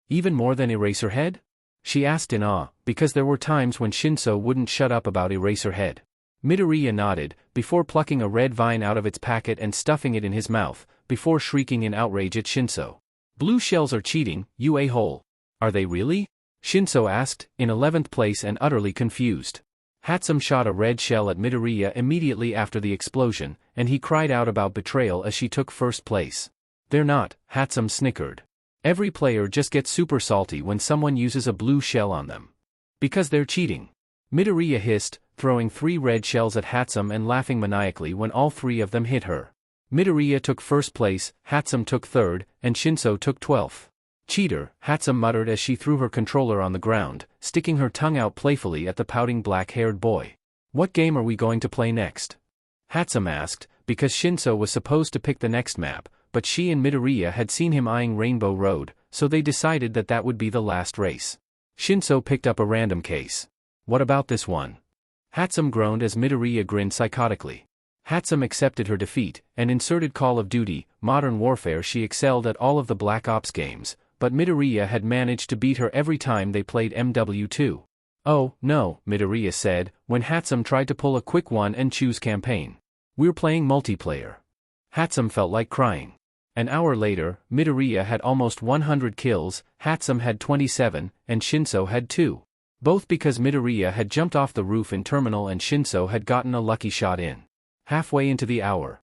Even more than Eraserhead? She asked in awe, because there were times when Shinso wouldn't shut up about Eraserhead. Midoriya nodded, before plucking a red vine out of its packet and stuffing it in his mouth, before shrieking in outrage at Shinso. Blue shells are cheating, you a-hole. Are they really? Shinso asked, in 11th place and utterly confused. Hatsum shot a red shell at Midoriya immediately after the explosion, and he cried out about betrayal as she took first place. They're not, Hatsum snickered. Every player just gets super salty when someone uses a blue shell on them. Because they're cheating. Midoriya hissed, throwing 3 red shells at Hatsum and laughing maniacally when all 3 of them hit her. Midoriya took first place, Hatsum took third, and Shinso took 12th. Cheater, Hatsum muttered as she threw her controller on the ground, sticking her tongue out playfully at the pouting black-haired boy. What game are we going to play next? Hatsum asked, because Shinso was supposed to pick the next map, but she and Midoriya had seen him eyeing Rainbow Road, so they decided that that would be the last race. Shinso picked up a random case. What about this one? Hatsum groaned as Midoriya grinned psychotically. Hatsum accepted her defeat, and inserted Call of Duty, Modern Warfare. She excelled at all of the Black Ops games, but Midoriya had managed to beat her every time they played MW2. Oh, no, Midoriya said, when Hatsum tried to pull a quick one and choose campaign. We're playing multiplayer. Hatsum felt like crying. An hour later, Midoriya had almost 100 kills, Hatsum had 27, and Shinso had 2. Both because Midoriya had jumped off the roof in Terminal and Shinso had gotten a lucky shot in. Halfway into the hour,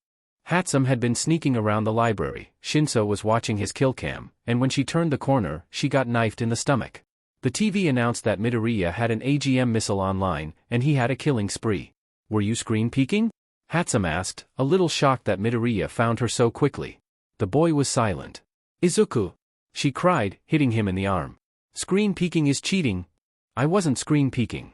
Hatsum had been sneaking around the library. Shinso was watching his kill cam, and when she turned the corner, she got knifed in the stomach. The TV announced that Midoriya had an AGM missile online, and he had a killing spree. Were you screen peeking? Hatsum asked, a little shocked that Midoriya found her so quickly. The boy was silent. Izuku! She cried, hitting him in the arm. Screen peeking is cheating. I wasn't screen peeking.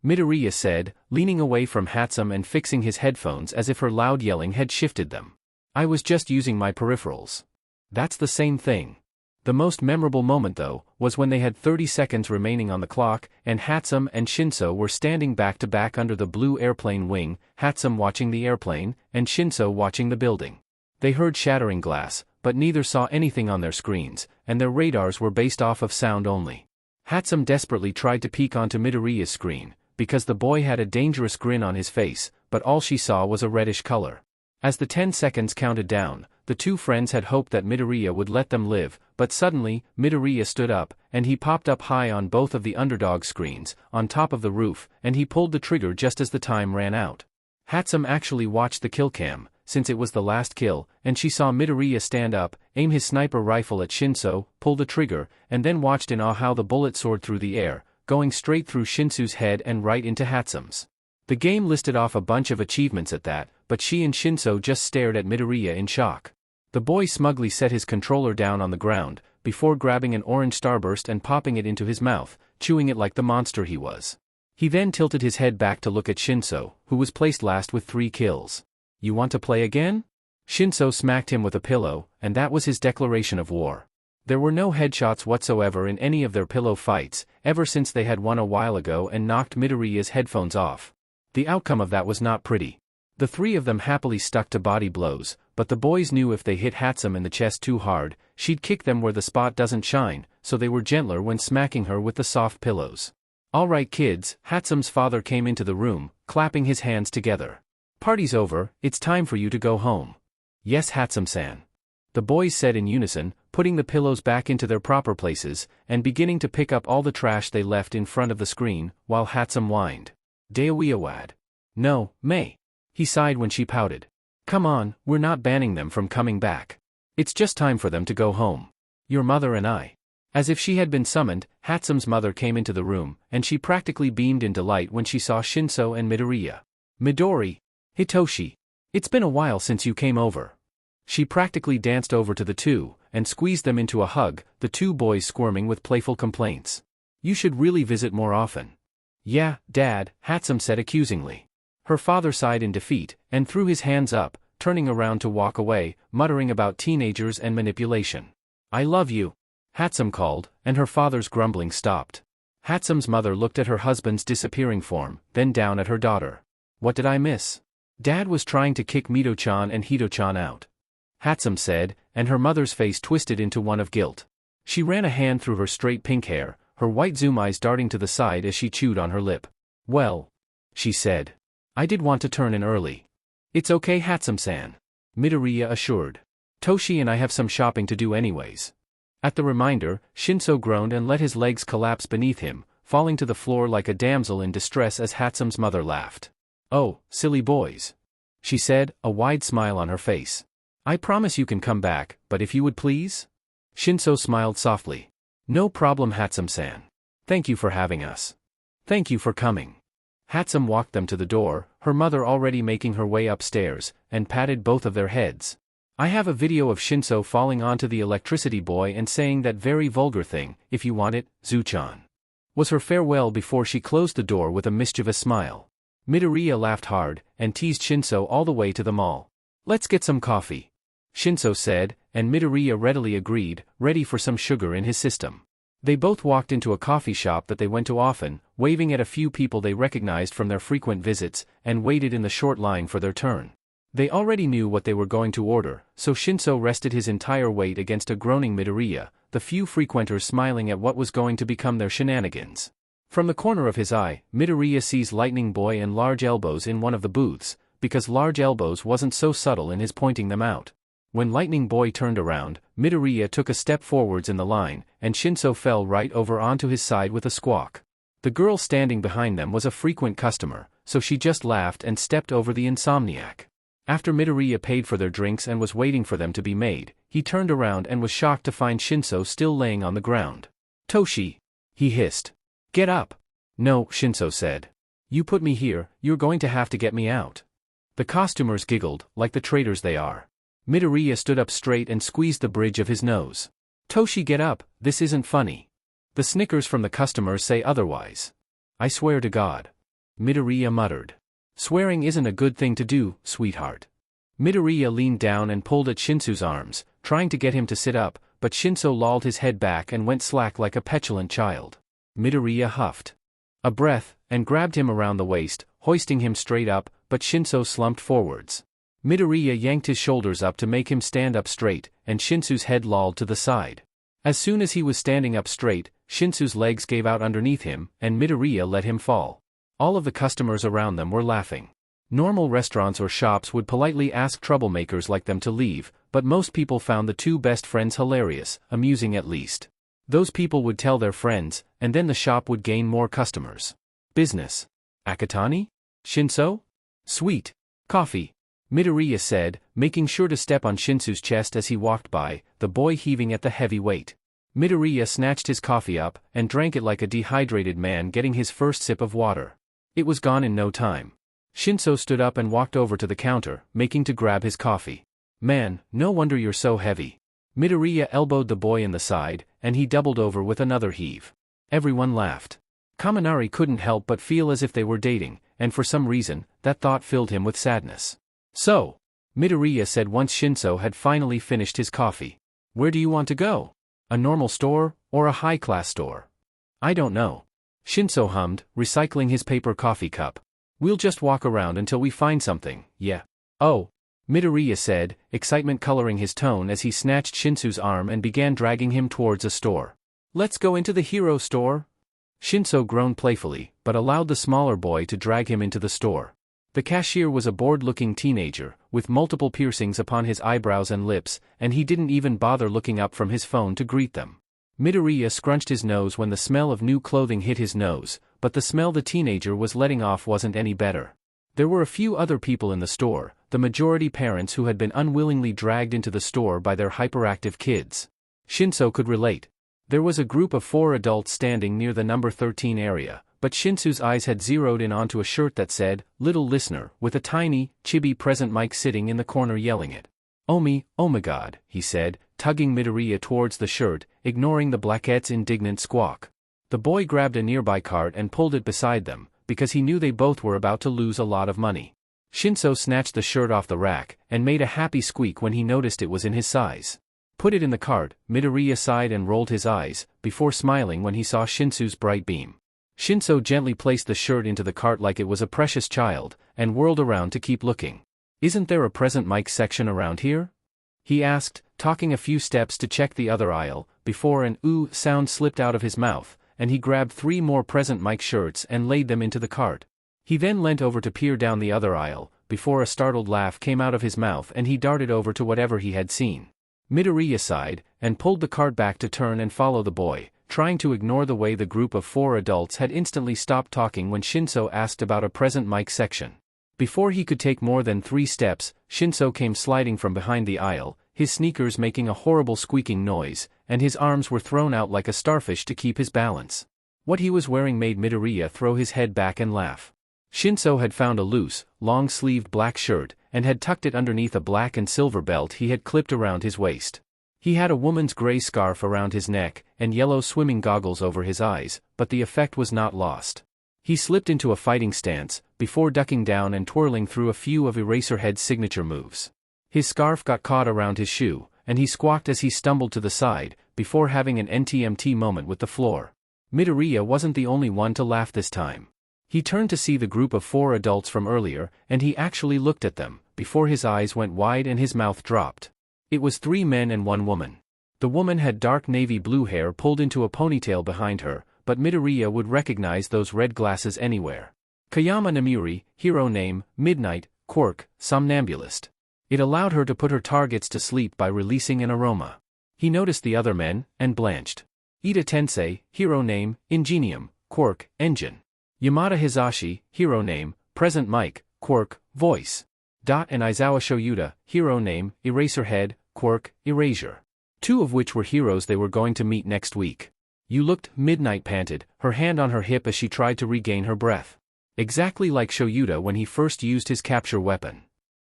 Midoriya said, leaning away from Hatsum and fixing his headphones as if her loud yelling had shifted them. I was just using my peripherals. That's the same thing. The most memorable moment though, was when they had 30 seconds remaining on the clock, and Hatsum and Shinso were standing back to back under the blue airplane wing, Hatsum watching the airplane, and Shinso watching the building. They heard shattering glass, but neither saw anything on their screens, and their radars were based off of sound only. Hatsum desperately tried to peek onto Midoriya's screen, because the boy had a dangerous grin on his face, but all she saw was a reddish color. As the 10 seconds counted down, the two friends had hoped that Midoriya would let them live, but suddenly, Midoriya stood up, and he popped up high on both of the underdog screens, on top of the roof, and he pulled the trigger just as the time ran out. Hatsum actually watched the kill cam, since it was the last kill, and she saw Midoriya stand up, aim his sniper rifle at Shinso, pull the trigger, and then watched in awe how the bullet soared through the air, going straight through Shinsu's head and right into Hatsum's. The game listed off a bunch of achievements at that, but she and Shinso just stared at Midoriya in shock. The boy smugly set his controller down on the ground, before grabbing an orange starburst and popping it into his mouth, chewing it like the monster he was. He then tilted his head back to look at Shinso, who was placed last with 3 kills. "You want to play again?" Shinso smacked him with a pillow, and that was his declaration of war. There were no headshots whatsoever in any of their pillow fights, ever since they had won a while ago and knocked Midoriya's headphones off. The outcome of that was not pretty. The 3 of them happily stuck to body blows, but the boys knew if they hit Hatsum in the chest too hard, she'd kick them where the spot doesn't shine, so they were gentler when smacking her with the soft pillows. "Alright kids," Hatsum's father came into the room, clapping his hands together. "Party's over, it's time for you to go home." "Yes, Hatsum-san," the boys said in unison, putting the pillows back into their proper places, and beginning to pick up all the trash they left in front of the screen, while Hatsum whined. "Daoiawad. No, May." He sighed when she pouted. "Come on, we're not banning them from coming back. It's just time for them to go home. Your mother and I." As if she had been summoned, Hatsum's mother came into the room, and she practically beamed in delight when she saw Shinso and Midoriya. "Midori. Hitoshi. It's been a while since you came over." She practically danced over to the two, and squeezed them into a hug, the two boys squirming with playful complaints. "You should really visit more often." "Yeah, Dad," Hatsum said accusingly. Her father sighed in defeat, and threw his hands up, turning around to walk away, muttering about teenagers and manipulation. "I love you," Hatsum called, and her father's grumbling stopped. Hatsum's mother looked at her husband's disappearing form, then down at her daughter. "What did I miss?" "Dad was trying to kick Mito-chan and Hito-chan out," Hatsum said, and her mother's face twisted into one of guilt. She ran a hand through her straight pink hair, her white zoom eyes darting to the side as she chewed on her lip. "Well," she said, "I did want to turn in early." "It's okay, Hatsum-san," Midoriya assured. "Toshi and I have some shopping to do anyways." At the reminder, Shinso groaned and let his legs collapse beneath him, falling to the floor like a damsel in distress as Hatsum's mother laughed. "Oh, silly boys," she said, a wide smile on her face. "I promise you can come back, but if you would please?" Shinso smiled softly. "No problem, Hatsum-san. Thank you for having us." "Thank you for coming." Hatsum walked them to the door, her mother already making her way upstairs, and patted both of their heads. "I have a video of Shinso falling onto the electricity boy and saying that very vulgar thing, if you want it, Zu-chan," was her farewell before she closed the door with a mischievous smile. Midoriya laughed hard, and teased Shinso all the way to the mall. "Let's get some coffee," Shinso said, and Midoriya readily agreed, ready for some sugar in his system. They both walked into a coffee shop that they went to often, waving at a few people they recognized from their frequent visits, and waited in the short line for their turn. They already knew what they were going to order, so Shinso rested his entire weight against a groaning Midoriya, the few frequenters smiling at what was going to become their shenanigans. From the corner of his eye, Midoriya sees Lightning Boy and Large Elbows in one of the booths, because Large Elbows wasn't so subtle in his pointing them out. When Lightning Boy turned around, Midoriya took a step forwards in the line, and Shinso fell right over onto his side with a squawk. The girl standing behind them was a frequent customer, so she just laughed and stepped over the insomniac. After Midoriya paid for their drinks and was waiting for them to be made, he turned around and was shocked to find Shinso still laying on the ground. "Toshi!" he hissed. "Get up!" "No," Shinso said. "You put me here, you're going to have to get me out." The costumers giggled, like the traitors they are. Midoriya stood up straight and squeezed the bridge of his nose. "Toshi, get up, this isn't funny. The snickers from the customers say otherwise." "I swear to God," Midoriya muttered. "Swearing isn't a good thing to do, sweetheart." Midoriya leaned down and pulled at Shinso's arms, trying to get him to sit up, but Shinso lolled his head back and went slack like a petulant child. Midoriya huffed a breath, and grabbed him around the waist, hoisting him straight up, but Shinso slumped forwards. Midoriya yanked his shoulders up to make him stand up straight, and Shinsu's head lolled to the side. As soon as he was standing up straight, Shinsu's legs gave out underneath him, and Midoriya let him fall. All of the customers around them were laughing. Normal restaurants or shops would politely ask troublemakers like them to leave, but most people found the two best friends hilarious, amusing at least. Those people would tell their friends, and then the shop would gain more customers. Business. Akatani? Shinso? Sweet. Coffee. Midoriya said, making sure to step on Shinsu's chest as he walked by, the boy heaving at the heavy weight. Midoriya snatched his coffee up and drank it like a dehydrated man getting his first sip of water. It was gone in no time. Shinso stood up and walked over to the counter, making to grab his coffee. Man, no wonder you're so heavy. Midoriya elbowed the boy in the side, and he doubled over with another heave. Everyone laughed. Kaminari couldn't help but feel as if they were dating, and for some reason, that thought filled him with sadness. So, Midoriya said once Shinso had finally finished his coffee. Where do you want to go? A normal store, or a high-class store? I don't know. Shinso hummed, recycling his paper coffee cup. We'll just walk around until we find something, yeah. Oh, Midoriya said, excitement coloring his tone as he snatched Shinsu's arm and began dragging him towards a store. Let's go into the hero store? Shinso groaned playfully, but allowed the smaller boy to drag him into the store. The cashier was a bored-looking teenager, with multiple piercings upon his eyebrows and lips, and he didn't even bother looking up from his phone to greet them. Midoriya scrunched his nose when the smell of new clothing hit his nose, but the smell the teenager was letting off wasn't any better. There were a few other people in the store, the majority parents who had been unwillingly dragged into the store by their hyperactive kids. Shinso could relate. There was a group of 4 adults standing near the number 13 area, but Shinsu's eyes had zeroed in onto a shirt that said, "Little Listener," with a tiny, chibi present mic sitting in the corner yelling it. Oh my god, he said, tugging Midoriya towards the shirt, ignoring the Blackette's indignant squawk. The boy grabbed a nearby cart and pulled it beside them, because he knew they both were about to lose a lot of money. Shinso snatched the shirt off the rack, and made a happy squeak when he noticed it was in his size. Put it in the cart, Midoriya sighed and rolled his eyes, before smiling when he saw Shinsu's bright beam. Shinso gently placed the shirt into the cart like it was a precious child, and whirled around to keep looking. Isn't there a present mic section around here? He asked, talking a few steps to check the other aisle, before an ooh sound slipped out of his mouth, and he grabbed 3 more present mic shirts and laid them into the cart. He then leant over to peer down the other aisle, before a startled laugh came out of his mouth and he darted over to whatever he had seen. Midoriya sighed, and pulled the cart back to turn and follow the boy, trying to ignore the way the group of 4 adults had instantly stopped talking when Shinso asked about a present mic section. Before he could take more than 3 steps, Shinso came sliding from behind the aisle, his sneakers making a horrible squeaking noise, and his arms were thrown out like a starfish to keep his balance. What he was wearing made Midoriya throw his head back and laugh. Shinso had found a loose, long-sleeved black shirt, and had tucked it underneath a black and silver belt he had clipped around his waist. He had a woman's gray scarf around his neck, and yellow swimming goggles over his eyes, but the effect was not lost. He slipped into a fighting stance, before ducking down and twirling through a few of Eraserhead's signature moves. His scarf got caught around his shoe, and he squawked as he stumbled to the side, before having an NTMT moment with the floor. Midoriya wasn't the only one to laugh this time. He turned to see the group of 4 adults from earlier, and he actually looked at them, before his eyes went wide and his mouth dropped. It was 3 men and 1 woman. The woman had dark navy blue hair pulled into a ponytail behind her, but Midoriya would recognize those red glasses anywhere. Kayama Namiri, hero name, Midnight, Quirk, Somnambulist. It allowed her to put her targets to sleep by releasing an aroma. He noticed the other men, and blanched. Ida Tensei, hero name, Ingenium, Quirk, Engine. Yamada Hisashi, hero name, Present Mic, Quirk, Voice. And Aizawa Shoyuta, hero name, Eraserhead, Quirk, Erasure. 2 of which were heroes they were going to meet next week. You looked, Midnight panted, her hand on her hip as she tried to regain her breath. Exactly like Shoyuta when he first used his capture weapon.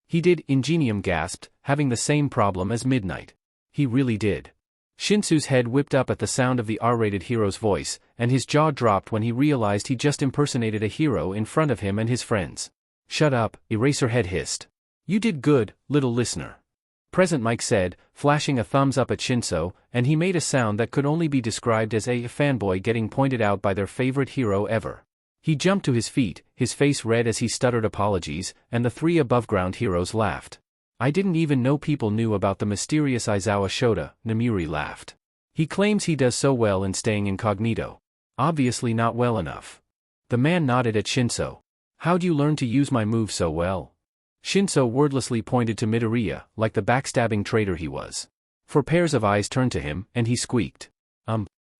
He did, Ingenium gasped, having the same problem as Midnight. He really did. Shinsu's head whipped up at the sound of the R-rated hero's voice, and his jaw dropped when he realized he just impersonated a hero in front of him and his friends. Shut up, Eraserhead hissed. You did good, little listener. Present Mic said, flashing a thumbs up at Shinso, and he made a sound that could only be described as a fanboy getting pointed out by their favorite hero ever. He jumped to his feet, his face red as he stuttered apologies, and the 3 above-ground heroes laughed. I didn't even know people knew about the mysterious Aizawa Shota, Namiri laughed. He claims he does so well in staying incognito. Obviously not well enough. The man nodded at Shinso. How'd you learn to use my move so well? Shinso wordlessly pointed to Midoriya, like the backstabbing traitor he was. 4 pairs of eyes turned to him, and he squeaked.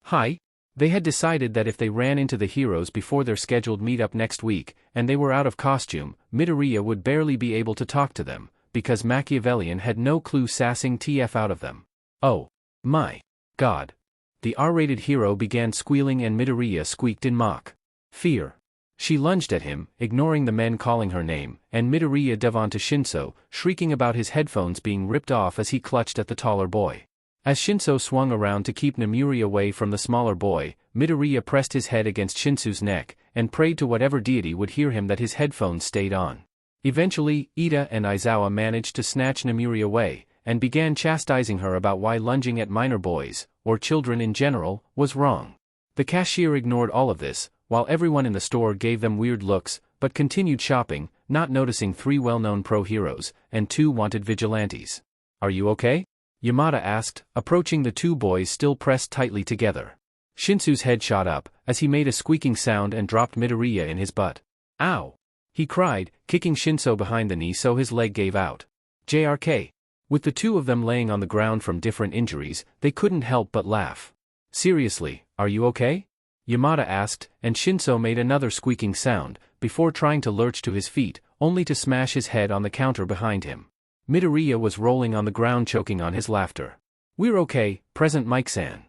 Hi? They had decided that if they ran into the heroes before their scheduled meetup next week, and they were out of costume, Midoriya would barely be able to talk to them, because Machiavellian had no clue sassing TF out of them. Oh. My. God. The R-rated hero began squealing and Midoriya squeaked in mock fear. She lunged at him, ignoring the men calling her name, and Midoriya dove onto Shinso, shrieking about his headphones being ripped off as he clutched at the taller boy. As Shinso swung around to keep Namuri away from the smaller boy, Midoriya pressed his head against Shinsu's neck, and prayed to whatever deity would hear him that his headphones stayed on. Eventually, Ida and Aizawa managed to snatch Namuri away, and began chastising her about why lunging at minor boys, or children in general, was wrong. The cashier ignored all of this, while everyone in the store gave them weird looks, but continued shopping, not noticing 3 well-known pro-heroes, and 2 wanted vigilantes. Are you okay? Yamada asked, approaching the 2 boys still pressed tightly together. Shinsu's head shot up, as he made a squeaking sound and dropped Midoriya in his butt. Ow! He cried, kicking Shinso behind the knee so his leg gave out. JRK. With the 2 of them laying on the ground from different injuries, they couldn't help but laugh. Seriously, are you okay? Yamada asked, and Shinso made another squeaking sound, before trying to lurch to his feet, only to smash his head on the counter behind him. Midoriya was rolling on the ground choking on his laughter. We're okay, Present Mike-san.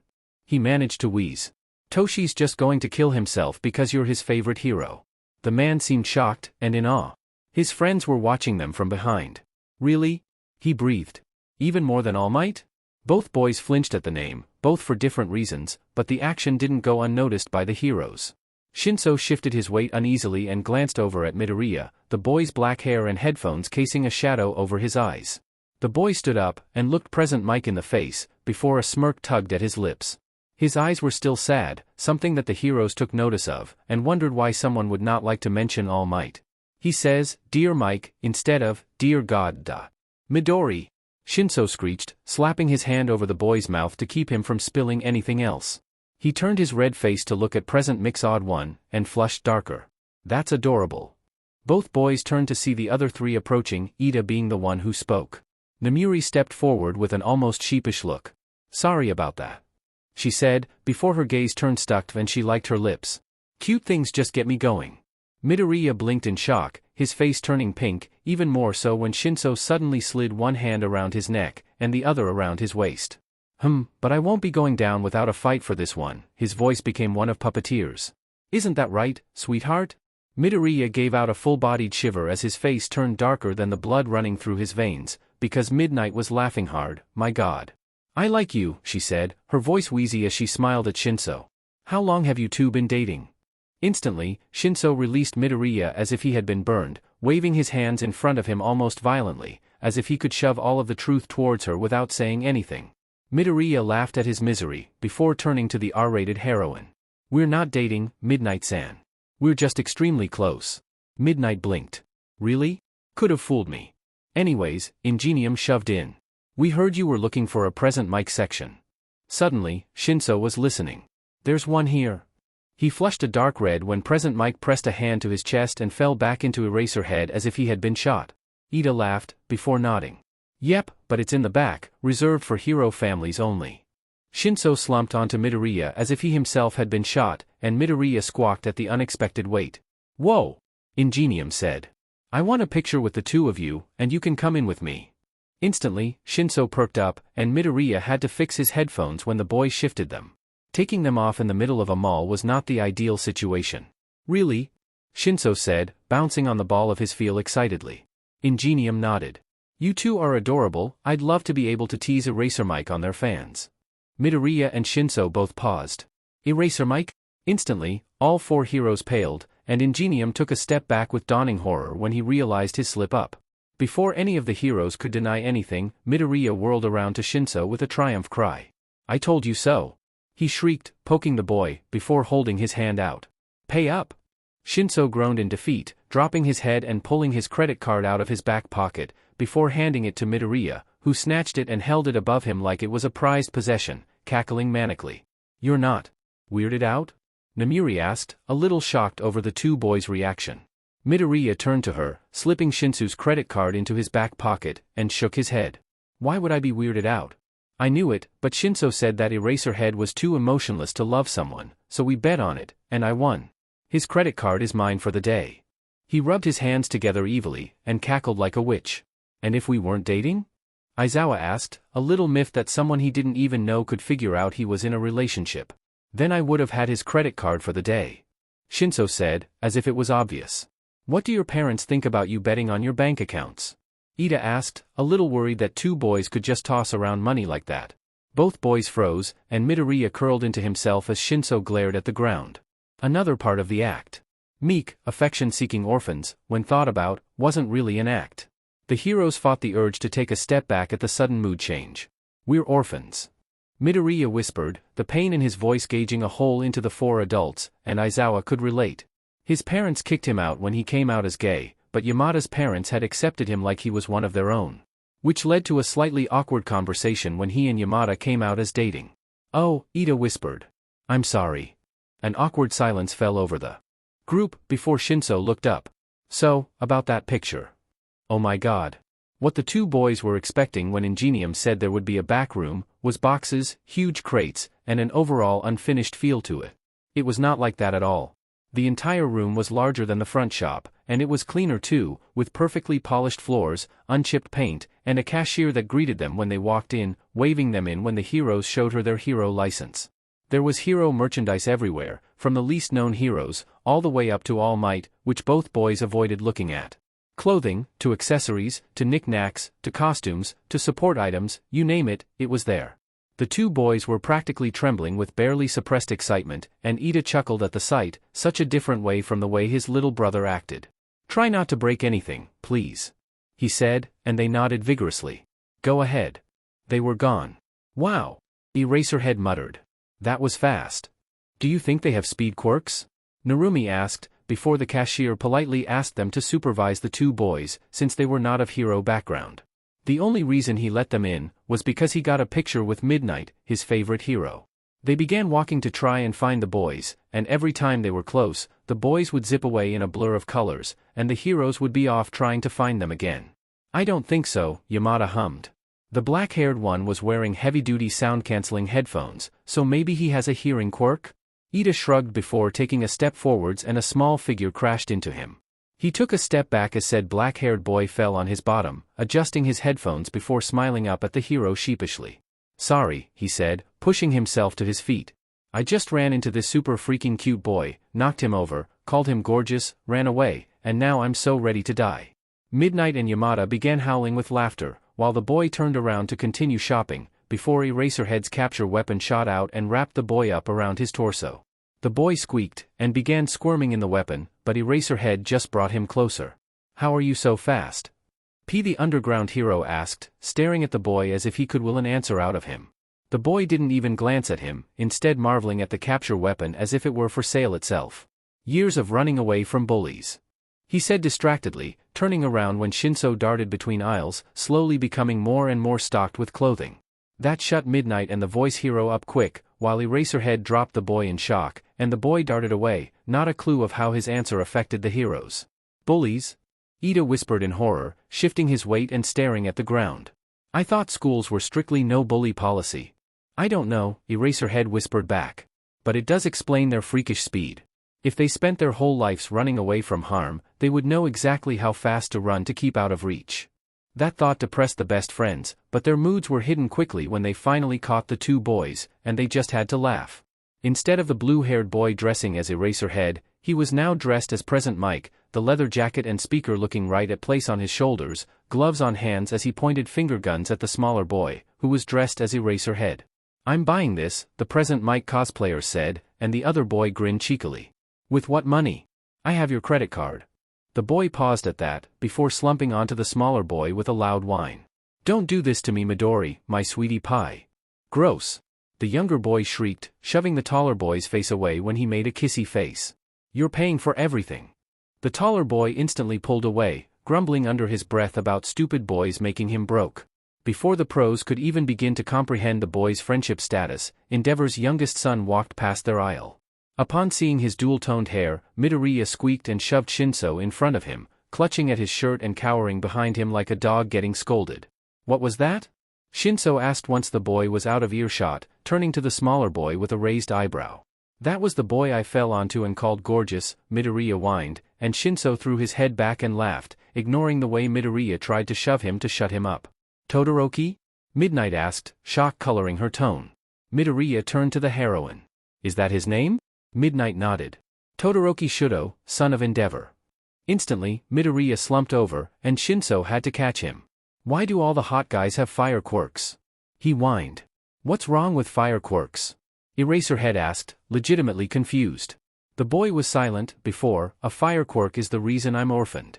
He managed to wheeze. Toshi's just going to kill himself because you're his favorite hero. The man seemed shocked and in awe. His friends were watching them from behind. Really? He breathed. Even more than All Might? Both boys flinched at the name, both for different reasons, but the action didn't go unnoticed by the heroes. Shinso shifted his weight uneasily and glanced over at Midoriya, the boy's black hair and headphones casing a shadow over his eyes. The boy stood up and looked Present Mike in the face, before a smirk tugged at his lips. His eyes were still sad, something that the heroes took notice of, and wondered why someone would not like to mention All Might. He says, Dear Mike, instead of, Dear God da. Midori! Shinso screeched, slapping his hand over the boy's mouth to keep him from spilling anything else. He turned his red face to look at Present Mix-Odd One, and flushed darker. That's adorable. Both boys turned to see the other 3 approaching, Ida being the one who spoke. Namuri stepped forward with an almost sheepish look. Sorry about that. She said, before her gaze turned stuck and she liked her lips. Cute things just get me going. Midoriya blinked in shock, his face turning pink, even more so when Shinso suddenly slid one hand around his neck, and the other around his waist. But I won't be going down without a fight for this one. His voice became one of puppeteers. Isn't that right, sweetheart? Midoriya gave out a full-bodied shiver as his face turned darker than the blood running through his veins, because Midnight was laughing hard. My God. I like you, she said, her voice wheezy as she smiled at Shinso. How long have you 2 been dating? Instantly, Shinso released Midoriya as if he had been burned, waving his hands in front of him almost violently, as if he could shove all of the truth towards her without saying anything. Midoriya laughed at his misery, before turning to the R-rated heroine. We're not dating, Midnight-san. We're just extremely close. Midnight blinked. Really? Could have fooled me. Anyways, Ingenium shoved in. We heard you were looking for a Present Mike section. Suddenly, Shinso was listening. There's one here. He flushed a dark red when Present Mike pressed a hand to his chest and fell back into Eraserhead as if he had been shot. Ida laughed, before nodding. Yep, but it's in the back, reserved for hero families only. Shinso slumped onto Midoriya as if he himself had been shot, and Midoriya squawked at the unexpected weight. Whoa! Ingenium said. I want a picture with the 2 of you, and you can come in with me. Instantly, Shinso perked up, and Midoriya had to fix his headphones when the boy shifted them. Taking them off in the middle of a mall was not the ideal situation. Really? Shinso said, bouncing on the ball of his feel excitedly. Ingenium nodded. You 2 are adorable, I'd love to be able to tease Eraser Mike on their fans. Midoriya and Shinso both paused. Eraser Mike? Instantly, all 4 heroes paled, and Ingenium took a step back with dawning horror when he realized his slip-up. Before any of the heroes could deny anything, Midoriya whirled around to Shinso with a triumph cry. I told you so. He shrieked, poking the boy, before holding his hand out. Pay up! Shinso groaned in defeat, dropping his head and pulling his credit card out of his back pocket, before handing it to Midoriya, who snatched it and held it above him like it was a prized possession, cackling manically. You're not weirded out? Namiri asked, a little shocked over the two boys' reaction. Midoriya turned to her, slipping Shinsu's credit card into his back pocket, and shook his head. Why would I be weirded out? I knew it, but Shinso said that Eraserhead was too emotionless to love someone, so we bet on it, and I won. His credit card is mine for the day. He rubbed his hands together evilly, and cackled like a witch. And if we weren't dating? Aizawa asked, a little miffed that someone he didn't even know could figure out he was in a relationship. Then I would have had his credit card for the day. Shinso said, as if it was obvious. What do your parents think about you betting on your bank accounts? Ida asked, a little worried that two boys could just toss around money like that. Both boys froze, and Midoriya curled into himself as Shinso glared at the ground. Another part of the act. Meek, affection-seeking orphans, when thought about, wasn't really an act. The heroes fought the urge to take a step back at the sudden mood change. We're orphans. Midoriya whispered, the pain in his voice gauging a hole into the four adults, and Aizawa could relate. His parents kicked him out when he came out as gay, but Yamada's parents had accepted him like he was one of their own. Which led to a slightly awkward conversation when he and Yamada came out as dating. Oh, Ida whispered. I'm sorry. An awkward silence fell over the group before Shinso looked up. So, about that picture. Oh my god. What the two boys were expecting when Ingenium said there would be a back room, was boxes, huge crates, and an overall unfinished feel to it. It was not like that at all. The entire room was larger than the front shop, and it was cleaner too, with perfectly polished floors, unchipped paint, and a cashier that greeted them when they walked in, waving them in when the heroes showed her their hero license. There was hero merchandise everywhere, from the least known heroes, all the way up to All Might, which both boys avoided looking at. Clothing, to accessories, to knickknacks, to costumes, to support items, you name it, it was there. The two boys were practically trembling with barely suppressed excitement, and Ida chuckled at the sight, such a different way from the way his little brother acted. Try not to break anything, please. He said, and they nodded vigorously. Go ahead. They were gone. Wow. Eraserhead muttered. That was fast. Do you think they have speed quirks? Narumi asked, before the cashier politely asked them to supervise the two boys, since they were not of hero background. The only reason he let them in was because he got a picture with Midnight, his favorite hero. They began walking to try and find the boys, and every time they were close, the boys would zip away in a blur of colors, and the heroes would be off trying to find them again. I don't think so, Yamada hummed. The black-haired one was wearing heavy-duty sound-canceling headphones, so maybe he has a hearing quirk? Ida shrugged before taking a step forwards and a small figure crashed into him. He took a step back as said black-haired boy fell on his bottom, adjusting his headphones before smiling up at the hero sheepishly. Sorry, he said, pushing himself to his feet. I just ran into this super freaking cute boy, knocked him over, called him gorgeous, ran away, and now I'm so ready to die. Midnight and Yamada began howling with laughter, while the boy turned around to continue shopping, before Eraserhead's capture weapon shot out and wrapped the boy up around his torso. The boy squeaked, and began squirming in the weapon, but Eraserhead just brought him closer. How are you so fast? P. the underground hero asked, staring at the boy as if he could will an answer out of him. The boy didn't even glance at him, instead marveling at the capture weapon as if it were for sale itself. Years of running away from bullies. He said distractedly, turning around when Shinso darted between aisles, slowly becoming more and more stocked with clothing. That shut Midnight and the voice hero up quick, while Eraserhead dropped the boy in shock, and the boy darted away, not a clue of how his answer affected the heroes. Bullies? Ida whispered in horror, shifting his weight and staring at the ground. I thought schools were strictly no bully policy. I don't know, Eraserhead whispered back. But it does explain their freakish speed. If they spent their whole lives running away from harm, they would know exactly how fast to run to keep out of reach. That thought depressed the best friends, but their moods were hidden quickly when they finally caught the two boys, and they just had to laugh. Instead of the blue-haired boy dressing as Eraserhead, he was now dressed as Present Mike, the leather jacket and speaker looking right at place on his shoulders, gloves on hands as he pointed finger guns at the smaller boy, who was dressed as Eraserhead. I'm buying this, the Present Mike cosplayer said, and the other boy grinned cheekily. With what money? I have your credit card. The boy paused at that, before slumping onto the smaller boy with a loud whine. Don't do this to me, Midori, my sweetie pie. Gross. The younger boy shrieked, shoving the taller boy's face away when he made a kissy face. You're paying for everything. The taller boy instantly pulled away, grumbling under his breath about stupid boys making him broke. Before the pros could even begin to comprehend the boy's friendship status, Endeavor's youngest son walked past their aisle. Upon seeing his dual-toned hair, Midoriya squeaked and shoved Shinso in front of him, clutching at his shirt and cowering behind him like a dog getting scolded. "What was that?" Shinso asked once the boy was out of earshot, turning to the smaller boy with a raised eyebrow. "That was the boy I fell onto and called gorgeous," Midoriya whined, and Shinso threw his head back and laughed, ignoring the way Midoriya tried to shove him to shut him up. "Todoroki?" Midnight asked, shock coloring her tone. Midoriya turned to the heroine. "Is that his name?" Midnight nodded. "Todoroki Shudo, son of Endeavor." Instantly, Midoriya slumped over, and Shinso had to catch him. "Why do all the hot guys have fire quirks?" he whined. "What's wrong with fire quirks?" Eraserhead asked, legitimately confused. The boy was silent. "Before, a fire quirk is the reason I'm orphaned."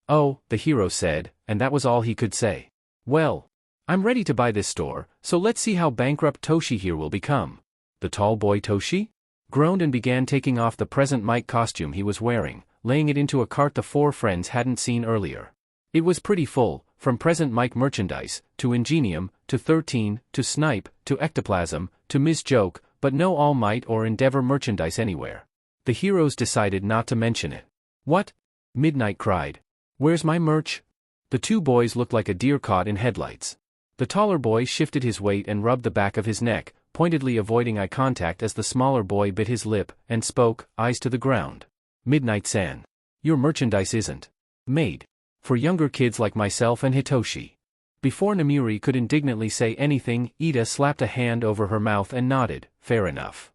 "Oh," the hero said, and that was all he could say. "Well, I'm ready to buy this store, so let's see how bankrupt Toshi here will become." The tall boy Toshi groaned and began taking off the present Mike costume he was wearing, laying it into a cart the four friends hadn't seen earlier. It was pretty full, from present Mike merchandise, to Ingenium, to 13, to Snipe, to Ectoplasm, to Ms. Joke, but no All Might or Endeavor merchandise anywhere. The heroes decided not to mention it. "What?" Midnight cried. "Where's my merch?" The two boys looked like a deer caught in headlights. The taller boy shifted his weight and rubbed the back of his neck, pointedly avoiding eye contact as the smaller boy bit his lip, and spoke, eyes to the ground. "Midnight-san. Your merchandise isn't made for younger kids like myself and Hitoshi." Before Namiri could indignantly say anything, Ida slapped a hand over her mouth and nodded, "Fair enough."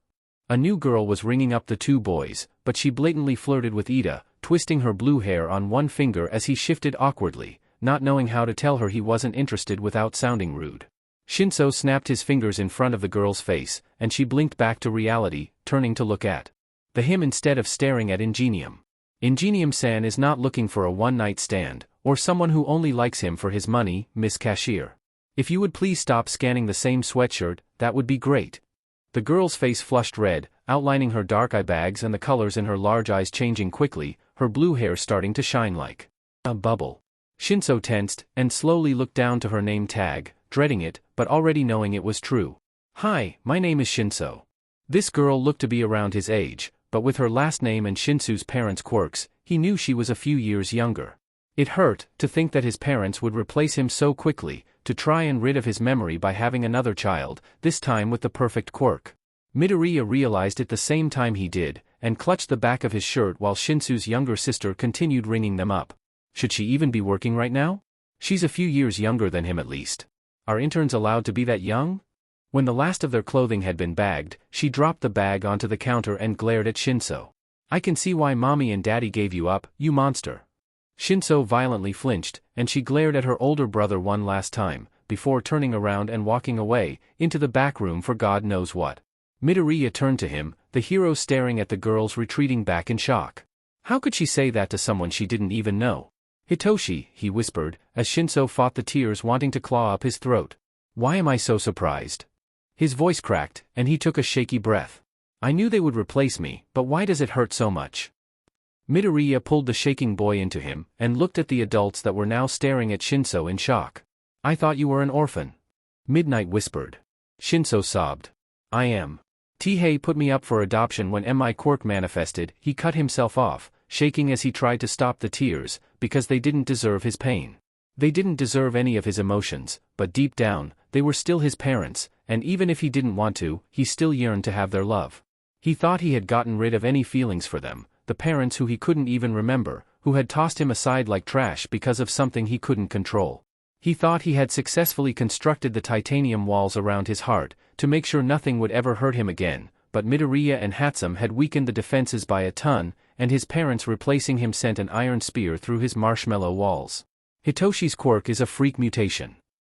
A new girl was ringing up the two boys, but she blatantly flirted with Ida, twisting her blue hair on one finger as he shifted awkwardly, not knowing how to tell her he wasn't interested without sounding rude. Shinso snapped his fingers in front of the girl's face, and she blinked back to reality, turning to look at him instead of staring at Ingenium. "Ingenium-san is not looking for a one-night stand, or someone who only likes him for his money, Miss Cashier. If you would please stop scanning the same sweatshirt, that would be great." The girl's face flushed red, outlining her dark eye bags and the colors in her large eyes changing quickly, her blue hair starting to shine like a bubble. Shinso tensed, and slowly looked down to her name tag, dreading it, but already knowing it was true. "Hi, my name is Shinso." This girl looked to be around his age, but with her last name and Shinsu's parents' quirks, he knew she was a few years younger. It hurt to think that his parents would replace him so quickly, to try and rid of his memory by having another child, this time with the perfect quirk. Midoriya realized it the same time he did, and clutched the back of his shirt while Shinsu's younger sister continued ringing them up. Should she even be working right now? She's a few years younger than him at least. Are interns allowed to be that young? When the last of their clothing had been bagged, she dropped the bag onto the counter and glared at Shinso. "I can see why mommy and daddy gave you up, you monster." Shinso violently flinched, and she glared at her older brother one last time, before turning around and walking away, into the back room for God knows what. Midoriya turned to him, the hero staring at the girls retreating back in shock. How could she say that to someone she didn't even know? "Hitoshi," he whispered, as Shinso fought the tears wanting to claw up his throat. "Why am I so surprised?" His voice cracked, and he took a shaky breath. "I knew they would replace me, but why does it hurt so much?" Midoriya pulled the shaking boy into him, and looked at the adults that were now staring at Shinso in shock. "I thought you were an orphan." Midnight whispered. Shinso sobbed. "I am. Tihei put me up for adoption when my quirk manifested." He cut himself off, shaking as he tried to stop the tears, because they didn't deserve his pain. They didn't deserve any of his emotions, but deep down, they were still his parents, and even if he didn't want to, he still yearned to have their love. He thought he had gotten rid of any feelings for them, the parents who he couldn't even remember, who had tossed him aside like trash because of something he couldn't control. He thought he had successfully constructed the titanium walls around his heart, to make sure nothing would ever hurt him again, but Midoriya and Hatsum had weakened the defenses by a ton, and his parents replacing him sent an iron spear through his marshmallow walls. "Hitoshi's quirk is a freak mutation,"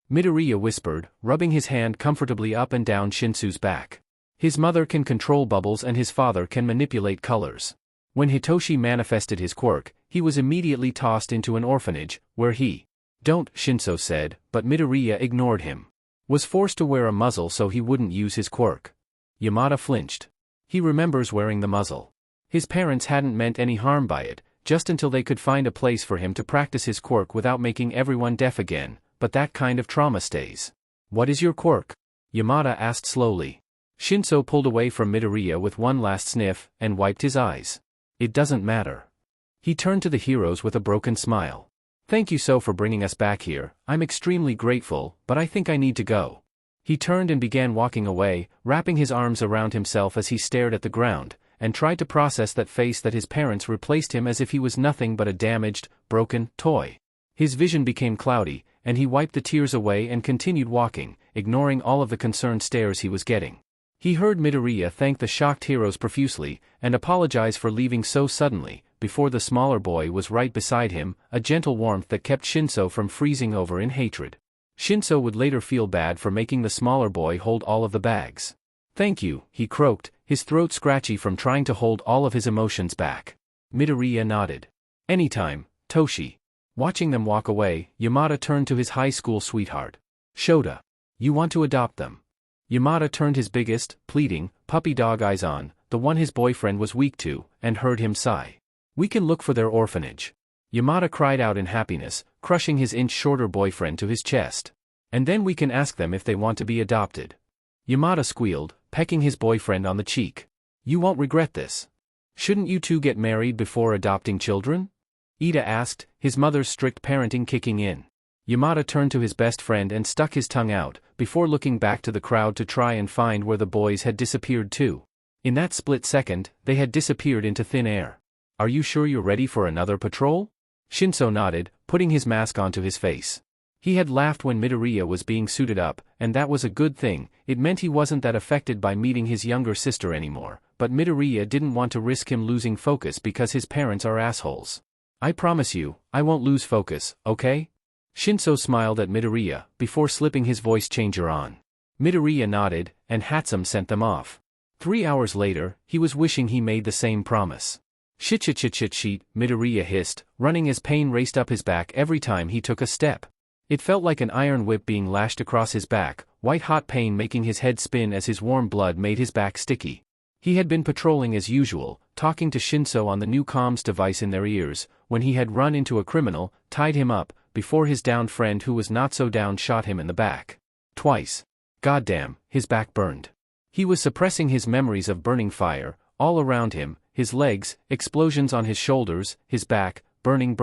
Midoriya whispered, rubbing his hand comfortably up and down Shinsu's back. "His mother can control bubbles and his father can manipulate colors. When Hitoshi manifested his quirk, he was immediately tossed into an orphanage, where he don't," Shinso said, but Midoriya ignored him. "Was forced to wear a muzzle so he wouldn't use his quirk." Yamada flinched. He remembers wearing the muzzle. His parents hadn't meant any harm by it, just until they could find a place for him to practice his quirk without making everyone deaf again, but that kind of trauma stays. "What is your quirk?" Yamada asked slowly. Shinso pulled away from Midoriya with one last sniff, and wiped his eyes. It doesn't matter. He turned to the heroes with a broken smile. Thank you so for bringing us back here, I'm extremely grateful, but I think I need to go. He turned and began walking away, wrapping his arms around himself as he stared at the ground, and tried to process that face that his parents replaced him as if he was nothing but a damaged, broken toy. His vision became cloudy, and he wiped the tears away and continued walking, ignoring all of the concerned stares he was getting. He heard Midoriya thank the shocked heroes profusely, and apologize for leaving so suddenly, before the smaller boy was right beside him, a gentle warmth that kept Shinso from freezing over in hatred. Shinso would later feel bad for making the smaller boy hold all of the bags. Thank you, he croaked, his throat scratchy from trying to hold all of his emotions back. Midoriya nodded. Anytime, Toshi. Watching them walk away, Yamada turned to his high school sweetheart. Shota. You want to adopt them? Yamada turned his biggest, pleading, puppy dog eyes on, the one his boyfriend was weak to, and heard him sigh. We can look for their orphanage. Yamada cried out in happiness, crushing his inch-shorter boyfriend to his chest. And then we can ask them if they want to be adopted. Yamada squealed, pecking his boyfriend on the cheek. You won't regret this. Shouldn't you two get married before adopting children? Ida asked, his mother's strict parenting kicking in. Yamada turned to his best friend and stuck his tongue out, before looking back to the crowd to try and find where the boys had disappeared to. In that split second, they had disappeared into thin air. Are you sure you're ready for another patrol? Shinso nodded, putting his mask onto his face. He had laughed when Midoriya was being suited up, and that was a good thing. It meant he wasn't that affected by meeting his younger sister anymore, but Midoriya didn't want to risk him losing focus because his parents are assholes. I promise you, I won't lose focus, okay? Shinso smiled at Midoriya, before slipping his voice changer on. Midoriya nodded, and Hatsum sent them off. 3 hours later, he was wishing he made the same promise. Shit, Midoriya hissed, running as pain raced up his back every time he took a step. It felt like an iron whip being lashed across his back, white-hot pain making his head spin as his warm blood made his back sticky. He had been patrolling as usual, talking to Shinso on the new comms device in their ears, when he had run into a criminal, tied him up, before his downed friend who was not so down shot him in the back. Twice. Goddamn, his back burned. He was suppressing his memories of burning fire, all around him, his legs, explosions on his shoulders, his back, burning.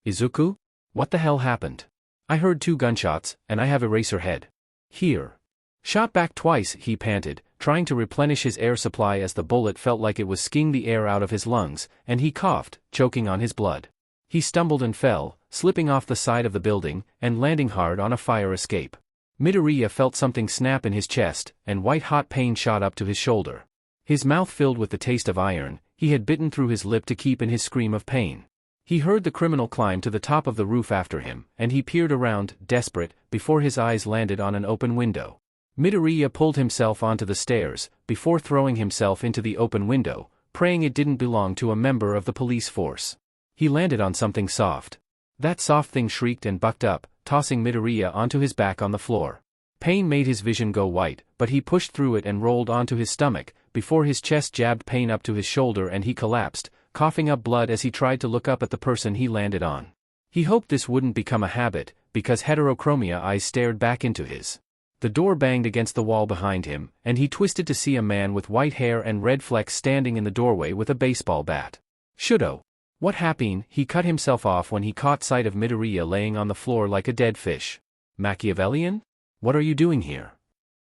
Izuku? What the hell happened? I heard 2 gunshots, and I have Eraserhead. Here. Shot back twice, he panted, trying to replenish his air supply as the bullet felt like it was skiing the air out of his lungs, and he coughed, choking on his blood. He stumbled and fell, slipping off the side of the building, and landing hard on a fire escape. Midoriya felt something snap in his chest, and white-hot pain shot up to his shoulder. His mouth filled with the taste of iron, he had bitten through his lip to keep in his scream of pain. He heard the criminal climb to the top of the roof after him, and he peered around, desperate, before his eyes landed on an open window. Midoriya pulled himself onto the stairs, before throwing himself into the open window, praying it didn't belong to a member of the police force. He landed on something soft. That soft thing shrieked and bucked up, tossing Midoriya onto his back on the floor. Pain made his vision go white, but he pushed through it and rolled onto his stomach, before his chest jabbed pain up to his shoulder and he collapsed, coughing up blood as he tried to look up at the person he landed on. He hoped this wouldn't become a habit, because heterochromia eyes stared back into his. The door banged against the wall behind him, and he twisted to see a man with white hair and red flecks standing in the doorway with a baseball bat. Shudo. What happened? He cut himself off when he caught sight of Midoriya laying on the floor like a dead fish. Machiavellian? What are you doing here?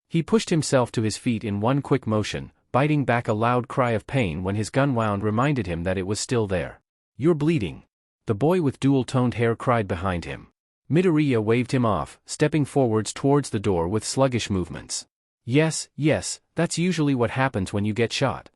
He pushed himself to his feet in one quick motion, biting back a loud cry of pain when his gun wound reminded him that it was still there. You're bleeding. The boy with dual-toned hair cried behind him. Midoriya waved him off, stepping forwards towards the door with sluggish movements. Yes, that's usually what happens when you get shot.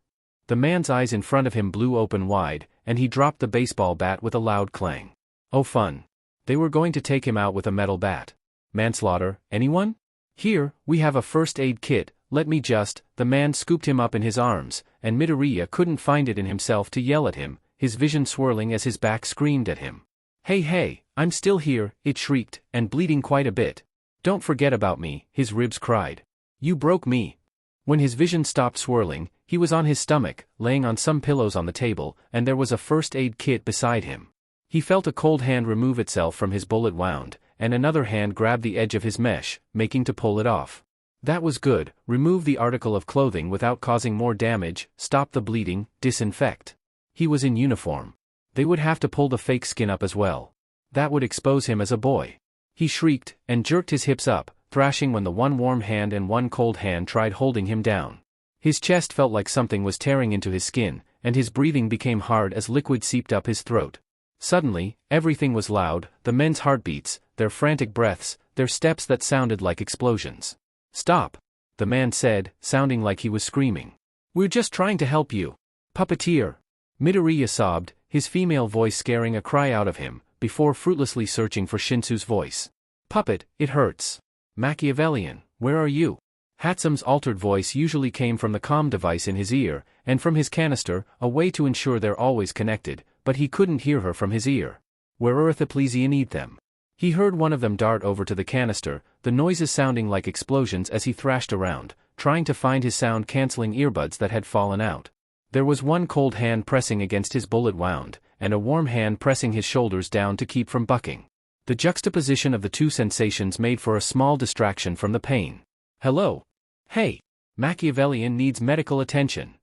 The man's eyes in front of him blew open wide, and he dropped the baseball bat with a loud clang. Oh fun. They were going to take him out with a metal bat. Manslaughter, anyone? Here, we have a first aid kit, let me just. The man scooped him up in his arms, and Midoriya couldn't find it in himself to yell at him, his vision swirling as his back screamed at him. Hey, I'm still here, it shrieked, and bleeding quite a bit. Don't forget about me, his ribs cried. You broke me. When his vision stopped swirling, he was on his stomach, laying on some pillows on the table, and there was a first aid kit beside him. He felt a cold hand remove itself from his bullet wound, and another hand grab the edge of his mesh, making to pull it off. That was good. Remove the article of clothing without causing more damage, stop the bleeding, disinfect. He was in uniform. They would have to pull the fake skin up as well. That would expose him as a boy. He shrieked, and jerked his hips up, thrashing when the one warm hand and one cold hand tried holding him down. His chest felt like something was tearing into his skin, and his breathing became hard as liquid seeped up his throat. Suddenly, everything was loud, the men's heartbeats, their frantic breaths, their steps that sounded like explosions. "Stop," the man said, sounding like he was screaming. "We're just trying to help you." "Puppeteer," Midoriya sobbed, his female voice scaring a cry out of him, before fruitlessly searching for Shinsu's voice. "Puppet, it hurts." "Machiavellian, where are you?" Hatsume's altered voice usually came from the comm device in his ear, and from his canister, a way to ensure they're always connected, but he couldn't hear her from his ear. "Where are the need them?" He heard one of them dart over to the canister, the noises sounding like explosions as he thrashed around, trying to find his sound-canceling earbuds that had fallen out. There was one cold hand pressing against his bullet wound, and a warm hand pressing his shoulders down to keep from bucking. The juxtaposition of the two sensations made for a small distraction from the pain. "Hello? Hey! Machiavellian needs medical attention."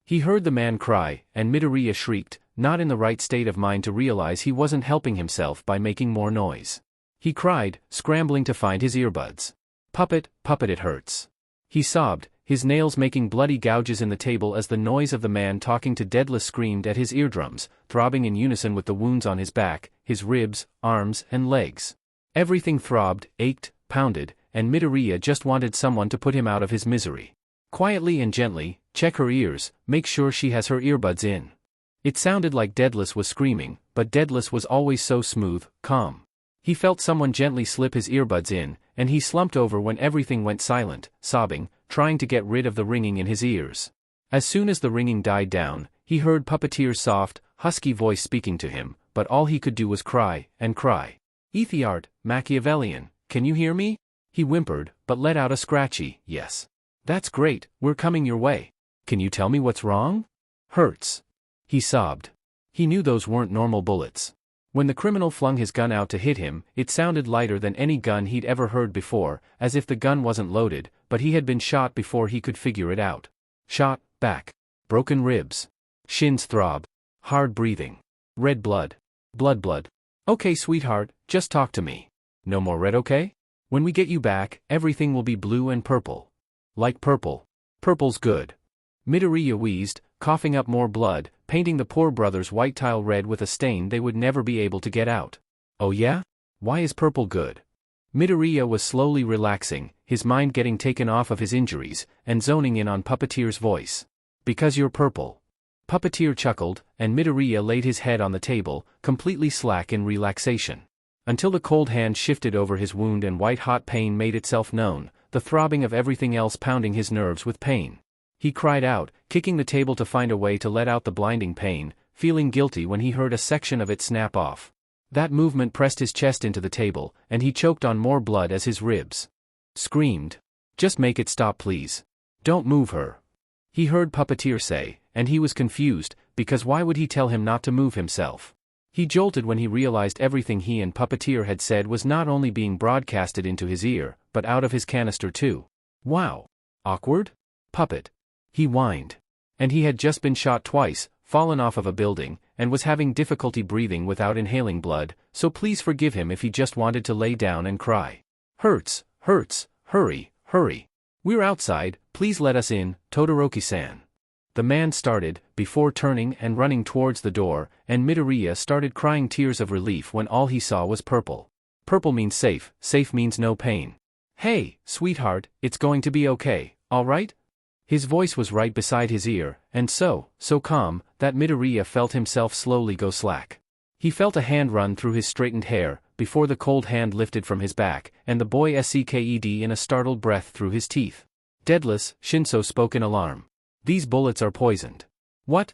He heard the man cry, and Midoriya shrieked, not in the right state of mind to realize he wasn't helping himself by making more noise. He cried, scrambling to find his earbuds. Puppet, it hurts." He sobbed, his nails making bloody gouges in the table as the noise of the man talking to Daedalus screamed at his eardrums, throbbing in unison with the wounds on his back, his ribs, arms, and legs. Everything throbbed, ached, pounded, and Midoriya just wanted someone to put him out of his misery. Quietly and gently, check her ears, make sure she has her earbuds in. It sounded like Daedalus was screaming, but Daedalus was always so smooth, calm. He felt someone gently slip his earbuds in, and he slumped over when everything went silent, sobbing, trying to get rid of the ringing in his ears. As soon as the ringing died down, he heard Puppeteer's soft, husky voice speaking to him, but all he could do was cry, and cry. "Ethiart, Machiavellian, can you hear me?" He whimpered, but let out a scratchy, "Yes." "That's great, we're coming your way. Can you tell me what's wrong?" "Hurts." He sobbed. He knew those weren't normal bullets. When the criminal flung his gun out to hit him, it sounded lighter than any gun he'd ever heard before, as if the gun wasn't loaded, but he had been shot before he could figure it out. Shot, back. Broken ribs. Shins throb. Hard breathing. Red blood. Blood. "Okay, sweetheart, just talk to me. No more red, okay? When we get you back, everything will be blue and purple." "Like purple. Purple's good." Midoriya wheezed, coughing up more blood, painting the poor brothers' white tile red with a stain they would never be able to get out. "Oh yeah? Why is purple good?" Midoriya was slowly relaxing, his mind getting taken off of his injuries, and zoning in on Puppeteer's voice. "Because you're purple." Puppeteer chuckled, and Midoriya laid his head on the table, completely slack in relaxation. Until the cold hand shifted over his wound and white-hot pain made itself known, the throbbing of everything else pounding his nerves with pain. He cried out, kicking the table to find a way to let out the blinding pain, feeling guilty when he heard a section of it snap off. That movement pressed his chest into the table, and he choked on more blood as his ribs screamed. "Just make it stop, please. Don't move her." He heard Puppeteer say, and he was confused, because why would he tell him not to move himself? He jolted when he realized everything he and Puppeteer had said was not only being broadcasted into his ear, but out of his canister too. Wow. Awkward? Puppet. He whined. And he had just been shot twice, fallen off of a building, and was having difficulty breathing without inhaling blood, so please forgive him if he just wanted to lay down and cry. "Hurts, hurry. We're outside, please let us in, Todoroki-san." The man started, before turning and running towards the door, and Midoriya started crying tears of relief when all he saw was purple. Purple means safe means no pain. "Hey, sweetheart, it's going to be okay, alright?" His voice was right beside his ear, and so calm, that Midoriya felt himself slowly go slack. He felt a hand run through his straightened hair, before the cold hand lifted from his back, and the boy sked in a startled breath through his teeth. "Daedalus," Shinso spoke in alarm. "These bullets are poisoned." "What?"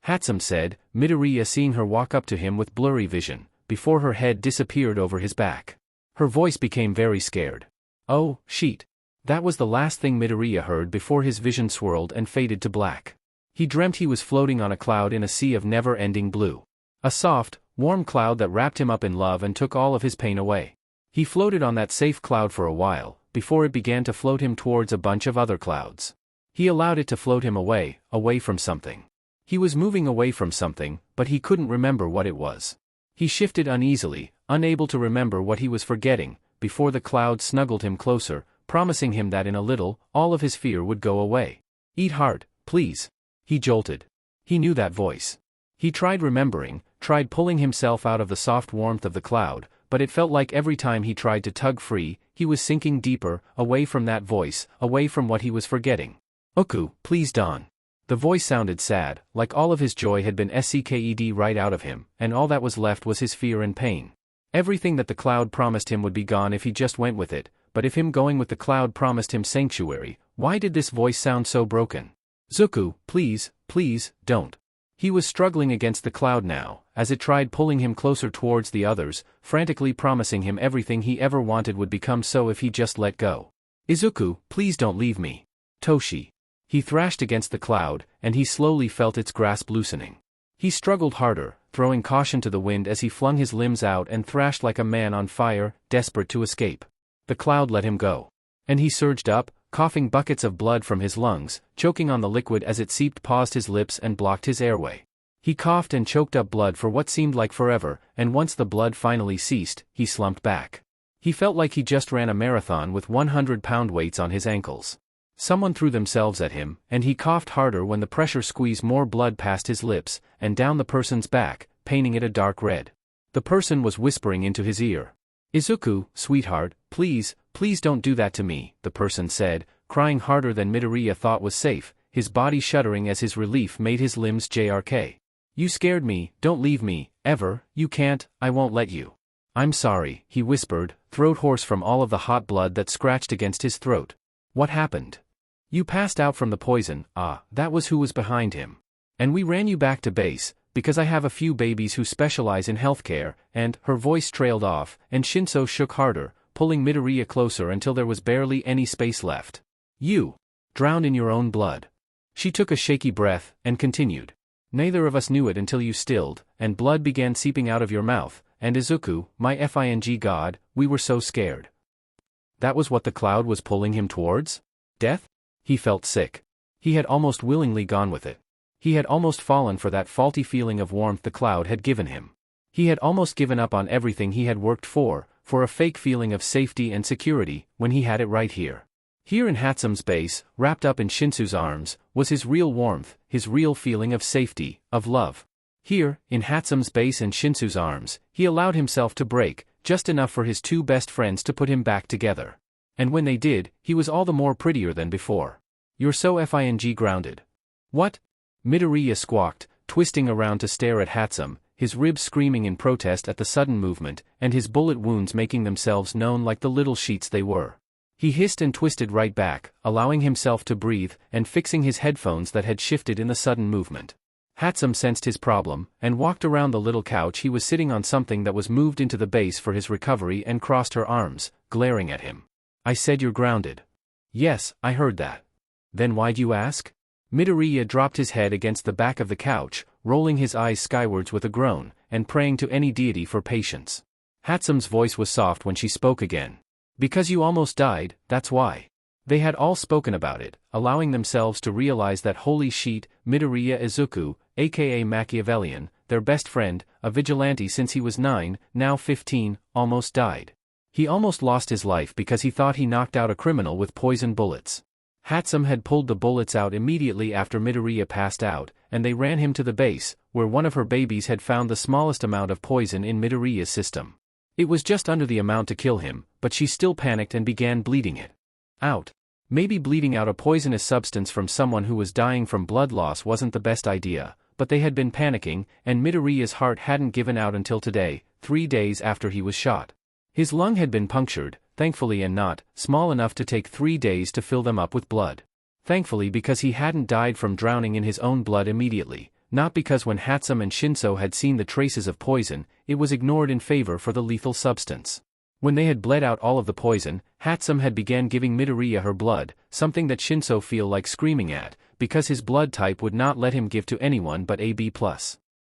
Hatsume said, Midoriya seeing her walk up to him with blurry vision, before her head disappeared over his back. Her voice became very scared. "Oh, sheet." That was the last thing Midoriya heard before his vision swirled and faded to black. He dreamt he was floating on a cloud in a sea of never-ending blue. A soft, warm cloud that wrapped him up in love and took all of his pain away. He floated on that safe cloud for a while, before it began to float him towards a bunch of other clouds. He allowed it to float him away from something. He was moving away from something, but he couldn't remember what it was. He shifted uneasily, unable to remember what he was forgetting, before the cloud snuggled him closer, promising him that in a little, all of his fear would go away. "Eat hard, please." He jolted. He knew that voice. He tried remembering, tried pulling himself out of the soft warmth of the cloud, but it felt like every time he tried to tug free, he was sinking deeper, away from that voice, away from what he was forgetting. "Uku, please Don." The voice sounded sad, like all of his joy had been sucked right out of him, and all that was left was his fear and pain. Everything that the cloud promised him would be gone if he just went with it, but if him going with the cloud promised him sanctuary, why did this voice sound so broken? "Zuku, please, please, don't." He was struggling against the cloud now, as it tried pulling him closer towards the others, frantically promising him everything he ever wanted would become so if he just let go. "Izuku, please don't leave me. Toshi." He thrashed against the cloud, and he slowly felt its grasp loosening. He struggled harder, throwing caution to the wind as he flung his limbs out and thrashed like a man on fire, desperate to escape. The cloud let him go. And he surged up, coughing buckets of blood from his lungs, choking on the liquid as it seeped past his lips and blocked his airway. He coughed and choked up blood for what seemed like forever, and once the blood finally ceased, he slumped back. He felt like he just ran a marathon with 100-pound weights on his ankles. Someone threw themselves at him, and he coughed harder when the pressure squeezed more blood past his lips, and down the person's back, painting it a dark red. The person was whispering into his ear. "Izuku, sweetheart, please, please don't do that to me," the person said, crying harder than Midoriya thought was safe, his body shuddering as his relief made his limbs jerk. "You scared me, don't leave me, ever, you can't, I won't let you." "I'm sorry," he whispered, throat hoarse from all of the hot blood that scratched against his throat. "What happened?" "You passed out from the poison." "Ah, that was who was behind him. And we ran you back to base, because I have a few babies who specialize in healthcare," and her voice trailed off, and Shinso shook harder, pulling Midoriya closer until there was barely any space left. "You drowned in your own blood." She took a shaky breath, and continued. "Neither of us knew it until you stilled, and blood began seeping out of your mouth, and Izuku, my fing god, we were so scared." That was what the cloud was pulling him towards? Death? He felt sick. He had almost willingly gone with it. He had almost fallen for that faulty feeling of warmth the cloud had given him. He had almost given up on everything he had worked for a fake feeling of safety and security, when he had it right here. Here in Hatsume's base, wrapped up in Shinsu's arms, was his real warmth, his real feeling of safety, of love. Here, in Hatsume's base and Shinsu's arms, he allowed himself to break, just enough for his two best friends to put him back together. And when they did, he was all the more prettier than before. "You're so fing grounded." "What?" Midoriya squawked, twisting around to stare at Hatsume, his ribs screaming in protest at the sudden movement, and his bullet wounds making themselves known like the little sheets they were. He hissed and twisted right back, allowing himself to breathe, and fixing his headphones that had shifted in the sudden movement. Hatsume sensed his problem, and walked around the little couch he was sitting on, something that was moved into the base for his recovery, and crossed her arms, glaring at him. "I said you're grounded." "Yes, I heard that." "Then why'd you ask?" Midoriya dropped his head against the back of the couch, rolling his eyes skywards with a groan, and praying to any deity for patience. Hatsume's voice was soft when she spoke again. "Because you almost died, that's why." They had all spoken about it, allowing themselves to realize that holy sheet, Midoriya Izuku, aka Machiavellian, their best friend, a vigilante since he was 9, now 15, almost died. He almost lost his life because he thought he knocked out a criminal with poison bullets. Hatsume had pulled the bullets out immediately after Midoriya passed out, and they ran him to the base, where one of her babies had found the smallest amount of poison in Midoriya's system. It was just under the amount to kill him, but she still panicked and began bleeding it out. Maybe bleeding out a poisonous substance from someone who was dying from blood loss wasn't the best idea, but they had been panicking, and Midoriya's heart hadn't given out until today, 3 days after he was shot. His lung had been punctured, thankfully, and not small enough to take 3 days to fill them up with blood. Thankfully, because he hadn't died from drowning in his own blood immediately, not because when Hatsume and Shinso had seen the traces of poison, it was ignored in favor for the lethal substance. When they had bled out all of the poison, Hatsume had began giving Midoriya her blood, something that Shinso feel like screaming at, because his blood type would not let him give to anyone but AB+.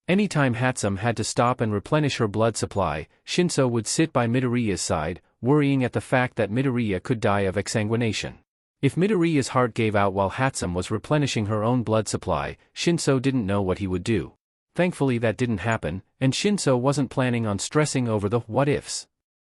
Anytime Hatsume had to stop and replenish her blood supply, Shinso would sit by Midoriya's side, worrying at the fact that Midoriya could die of exsanguination. If Midoriya's heart gave out while Hatsum was replenishing her own blood supply, Shinso didn't know what he would do. Thankfully that didn't happen, and Shinso wasn't planning on stressing over the what-ifs.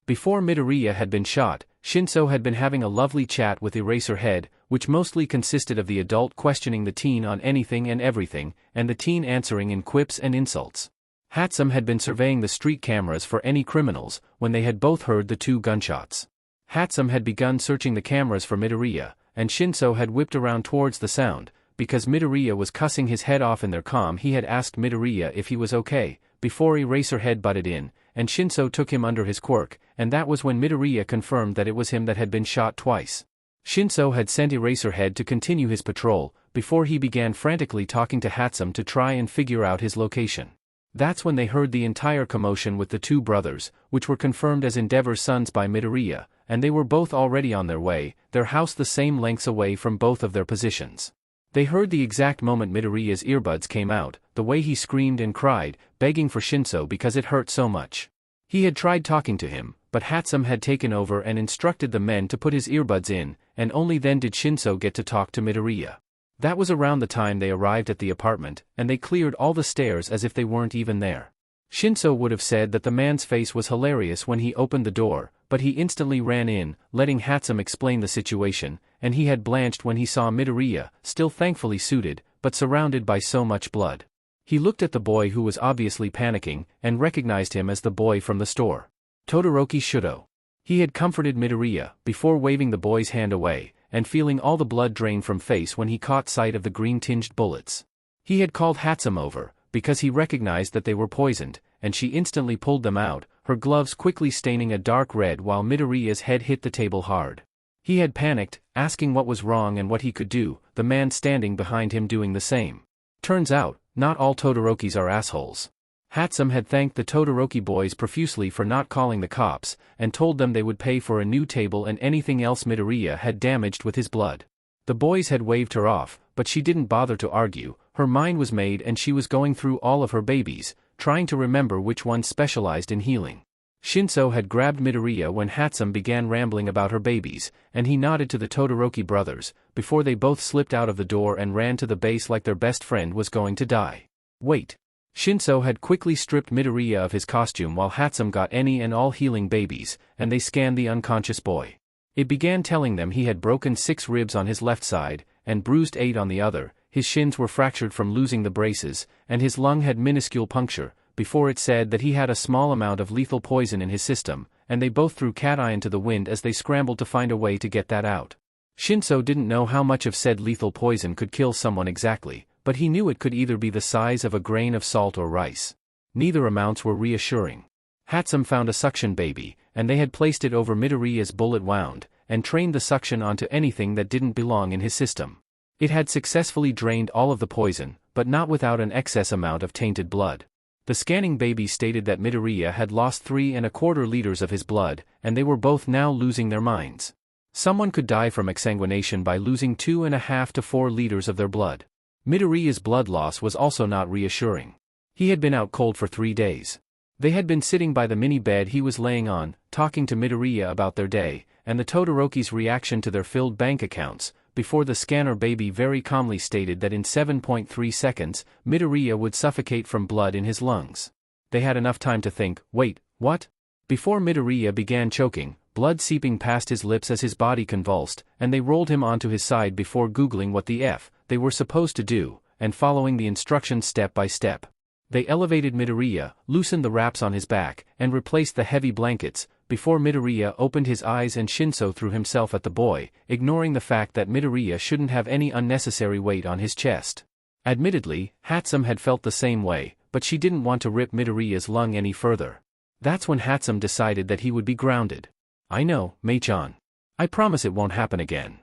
Before Midoriya had been shot, Shinso had been having a lovely chat with Eraserhead, which mostly consisted of the adult questioning the teen on anything and everything, and the teen answering in quips and insults. Hatsum had been surveying the street cameras for any criminals, when they had both heard the 2 gunshots. Hatsum had begun searching the cameras for Midoriya, and Shinso had whipped around towards the sound. Because Midoriya was cussing his head off in their comm, he had asked Midoriya if he was okay, before Eraserhead butted in, and Shinso took him under his quirk, and that was when Midoriya confirmed that it was him that had been shot twice. Shinso had sent Eraserhead to continue his patrol, before he began frantically talking to Hatsum to try and figure out his location. That's when they heard the entire commotion with the 2 brothers, which were confirmed as Endeavor's sons by Midoriya, and they were both already on their way, their house the same lengths away from both of their positions. They heard the exact moment Midoriya's earbuds came out, the way he screamed and cried, begging for Shinso because it hurt so much. He had tried talking to him, but Hatsum had taken over and instructed the men to put his earbuds in, and only then did Shinso get to talk to Midoriya. That was around the time they arrived at the apartment, and they cleared all the stairs as if they weren't even there. Shinso would have said that the man's face was hilarious when he opened the door, but he instantly ran in, letting Hatsum explain the situation, and he had blanched when he saw Midoriya, still thankfully suited, but surrounded by so much blood. He looked at the boy who was obviously panicking, and recognized him as the boy from the store. Todoroki Shudo. He had comforted Midoriya, before waving the boy's hand away, and feeling all the blood drain from face when he caught sight of the green-tinged bullets. He had called Hatsum over, because he recognized that they were poisoned, and she instantly pulled them out, her gloves quickly staining a dark red while Midoriya's head hit the table hard. He had panicked, asking what was wrong and what he could do, the man standing behind him doing the same. Turns out, not all Todorokis are assholes. Hatsum had thanked the Todoroki boys profusely for not calling the cops, and told them they would pay for a new table and anything else Midoriya had damaged with his blood. The boys had waved her off, but she didn't bother to argue, her mind was made and she was going through all of her babies, trying to remember which one specialized in healing. Shinso had grabbed Midoriya when Hatsum began rambling about her babies, and he nodded to the Todoroki brothers, before they both slipped out of the door and ran to the base like their best friend was going to die. Wait. Shinso had quickly stripped Midoriya of his costume while Hatsum got any and all healing babies, and they scanned the unconscious boy. It began telling them he had broken 6 ribs on his left side, and bruised 8 on the other, his shins were fractured from losing the braces, and his lung had minuscule puncture, before it said that he had a small amount of lethal poison in his system, and they both threw cat-eye into the wind as they scrambled to find a way to get that out. Shinso didn't know how much of said lethal poison could kill someone exactly, but he knew it could either be the size of a grain of salt or rice. Neither amounts were reassuring. Hatsum found a suction baby, and they had placed it over Midoriya's bullet wound, and trained the suction onto anything that didn't belong in his system. It had successfully drained all of the poison, but not without an excess amount of tainted blood. The scanning baby stated that Midoriya had lost 3¼ liters of his blood, and they were both now losing their minds. Someone could die from exsanguination by losing 2½ to 4 liters of their blood. Midoriya's blood loss was also not reassuring. He had been out cold for 3 days. They had been sitting by the mini bed he was laying on, talking to Midoriya about their day, and the Todoroki's reaction to their filled bank accounts, before the scanner baby very calmly stated that in 7.3 seconds, Midoriya would suffocate from blood in his lungs. They had enough time to think, wait, what? Before Midoriya began choking, blood seeping past his lips as his body convulsed, and they rolled him onto his side before googling what the F they were supposed to do, and following the instructions step by step. They elevated Midoriya, loosened the wraps on his back, and replaced the heavy blankets, before Midoriya opened his eyes and Shinso threw himself at the boy, ignoring the fact that Midoriya shouldn't have any unnecessary weight on his chest. Admittedly, Hatsum had felt the same way, but she didn't want to rip Midoriya's lung any further. That's when Hatsum decided that he would be grounded. I know, Mei-chan. I promise it won't happen again.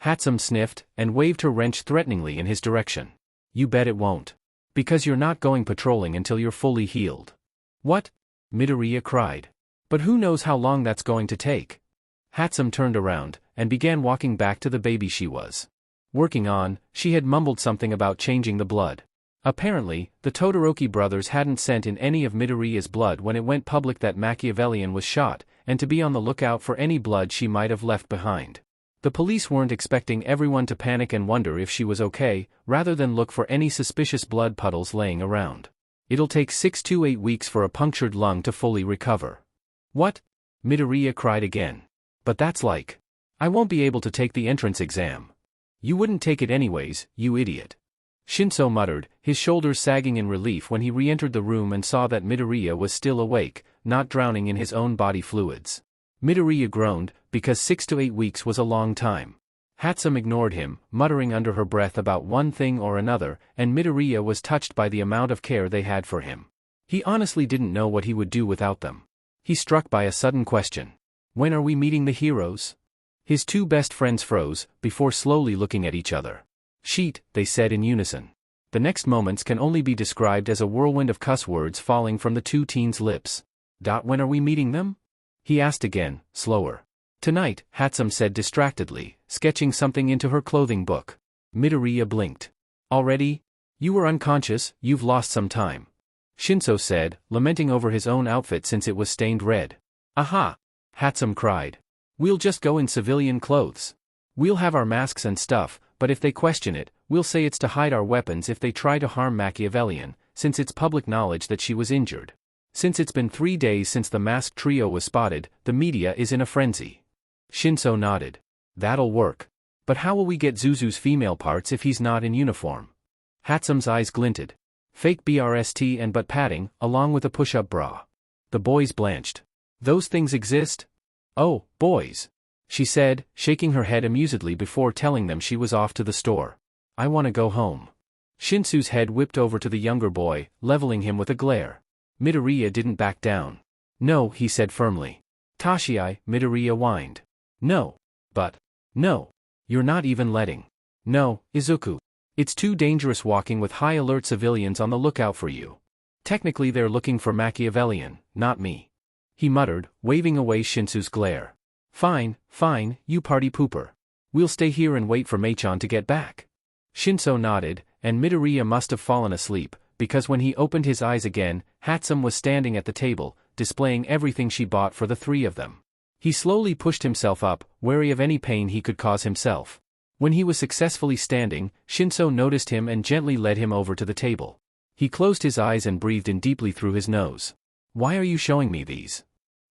Hatsum sniffed, and waved her wrench threateningly in his direction. You bet it won't. Because you're not going patrolling until you're fully healed. What? Midoriya cried. But who knows how long that's going to take? Hatsum turned around, and began walking back to the baby she was working on. She had mumbled something about changing the blood. Apparently, the Todoroki brothers hadn't sent in any of Midoriya's blood when it went public that Machiavellian was shot, and to be on the lookout for any blood she might have left behind. The police weren't expecting everyone to panic and wonder if she was okay, rather than look for any suspicious blood puddles laying around. It'll take 6 to 8 weeks for a punctured lung to fully recover. What? Midoriya cried again. But that's like... I won't be able to take the entrance exam. You wouldn't take it anyways, you idiot. Shinso muttered, his shoulders sagging in relief when he re-entered the room and saw that Midoriya was still awake, not drowning in his own body fluids. Midoriya groaned, because 6 to 8 weeks was a long time. Hatsum ignored him, muttering under her breath about one thing or another, and Midoriya was touched by the amount of care they had for him. He honestly didn't know what he would do without them. He struck by a sudden question. When are we meeting the heroes? His two best friends froze, before slowly looking at each other. Sheet, they said in unison. The next moments can only be described as a whirlwind of cuss words falling from the two teens' lips. When are we meeting them? He asked again, slower. Tonight, Hatsum said distractedly, sketching something into her clothing book. Midoriya blinked. Already? You were unconscious, you've lost some time. Shinso said, lamenting over his own outfit since it was stained red. Aha! Hatsum cried. We'll just go in civilian clothes. We'll have our masks and stuff, but if they question it, we'll say it's to hide our weapons if they try to harm Machiavellian, since it's public knowledge that she was injured. Since it's been 3 days since the masked trio was spotted, the media is in a frenzy. Shinso nodded. That'll work. But how will we get Zuzu's female parts if he's not in uniform? Hatsum's eyes glinted. Fake BRST and butt padding, along with a push-up bra. The boys blanched. Those things exist? Oh, boys. She said, shaking her head amusedly before telling them she was off to the store. I want to go home. Shinsu's head whipped over to the younger boy, leveling him with a glare. Midoriya didn't back down. No, he said firmly. Tashiai, Midoriya whined. No. But. No. You're not even letting. No, Izuku. It's too dangerous walking with high-alert civilians on the lookout for you. Technically they're looking for Machiavellian, not me. He muttered, waving away Shinsu's glare. Fine, fine, you party pooper. We'll stay here and wait for Machan to get back. Shinso nodded, and Midoriya must have fallen asleep, because when he opened his eyes again, Hatsum was standing at the table, displaying everything she bought for the three of them. He slowly pushed himself up, wary of any pain he could cause himself. When he was successfully standing, Shinso noticed him and gently led him over to the table. He closed his eyes and breathed in deeply through his nose. Why are you showing me these?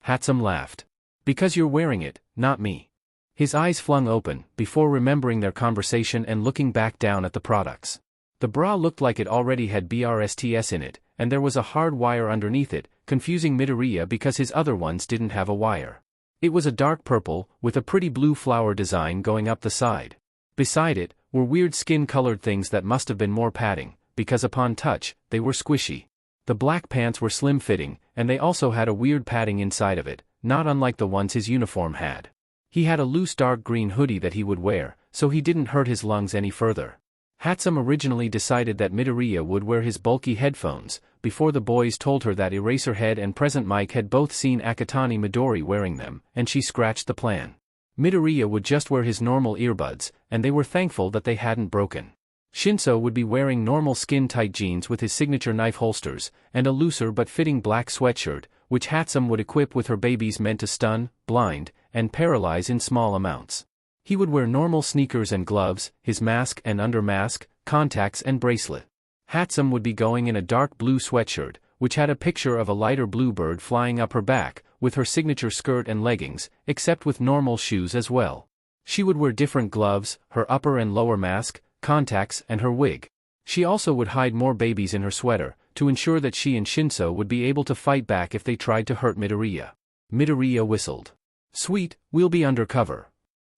Hatsum laughed. Because you're wearing it, not me. His eyes flung open, before remembering their conversation and looking back down at the products. The bra looked like it already had BRSTS in it, and there was a hard wire underneath it, confusing Midoriya because his other ones didn't have a wire. It was a dark purple, with a pretty blue flower design going up the side. Beside it, were weird skin-colored things that must have been more padding, because upon touch, they were squishy. The black pants were slim-fitting, and they also had a weird padding inside of it, not unlike the ones his uniform had. He had a loose dark green hoodie that he would wear, so he didn't hurt his lungs any further. Hatsum originally decided that Midoriya would wear his bulky headphones, before the boys told her that Eraserhead and Present Mike had both seen Akatani Midori wearing them, and she scratched the plan. Midoriya would just wear his normal earbuds, and they were thankful that they hadn't broken. Shinso would be wearing normal skin-tight jeans with his signature knife holsters, and a looser but fitting black sweatshirt, which Hatsum would equip with her babies meant to stun, blind, and paralyze in small amounts. He would wear normal sneakers and gloves, his mask and undermask, contacts and bracelet. Hatsum would be going in a dark blue sweatshirt, which had a picture of a lighter blue bird flying up her back, with her signature skirt and leggings, except with normal shoes as well. She would wear different gloves, her upper and lower mask, contacts and her wig. She also would hide more babies in her sweater, to ensure that she and Shinso would be able to fight back if they tried to hurt Midoriya. Midoriya whistled. Sweet, we'll be undercover.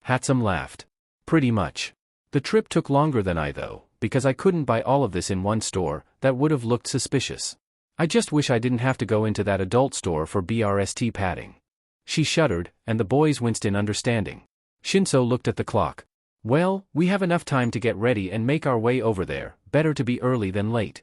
Hatsum laughed. Pretty much. The trip took longer than I though, because I couldn't buy all of this in one store, that would have looked suspicious. I just wish I didn't have to go into that adult store for BRST padding. She shuddered, and the boys winced in understanding. Shinso looked at the clock. Well, we have enough time to get ready and make our way over there, better to be early than late.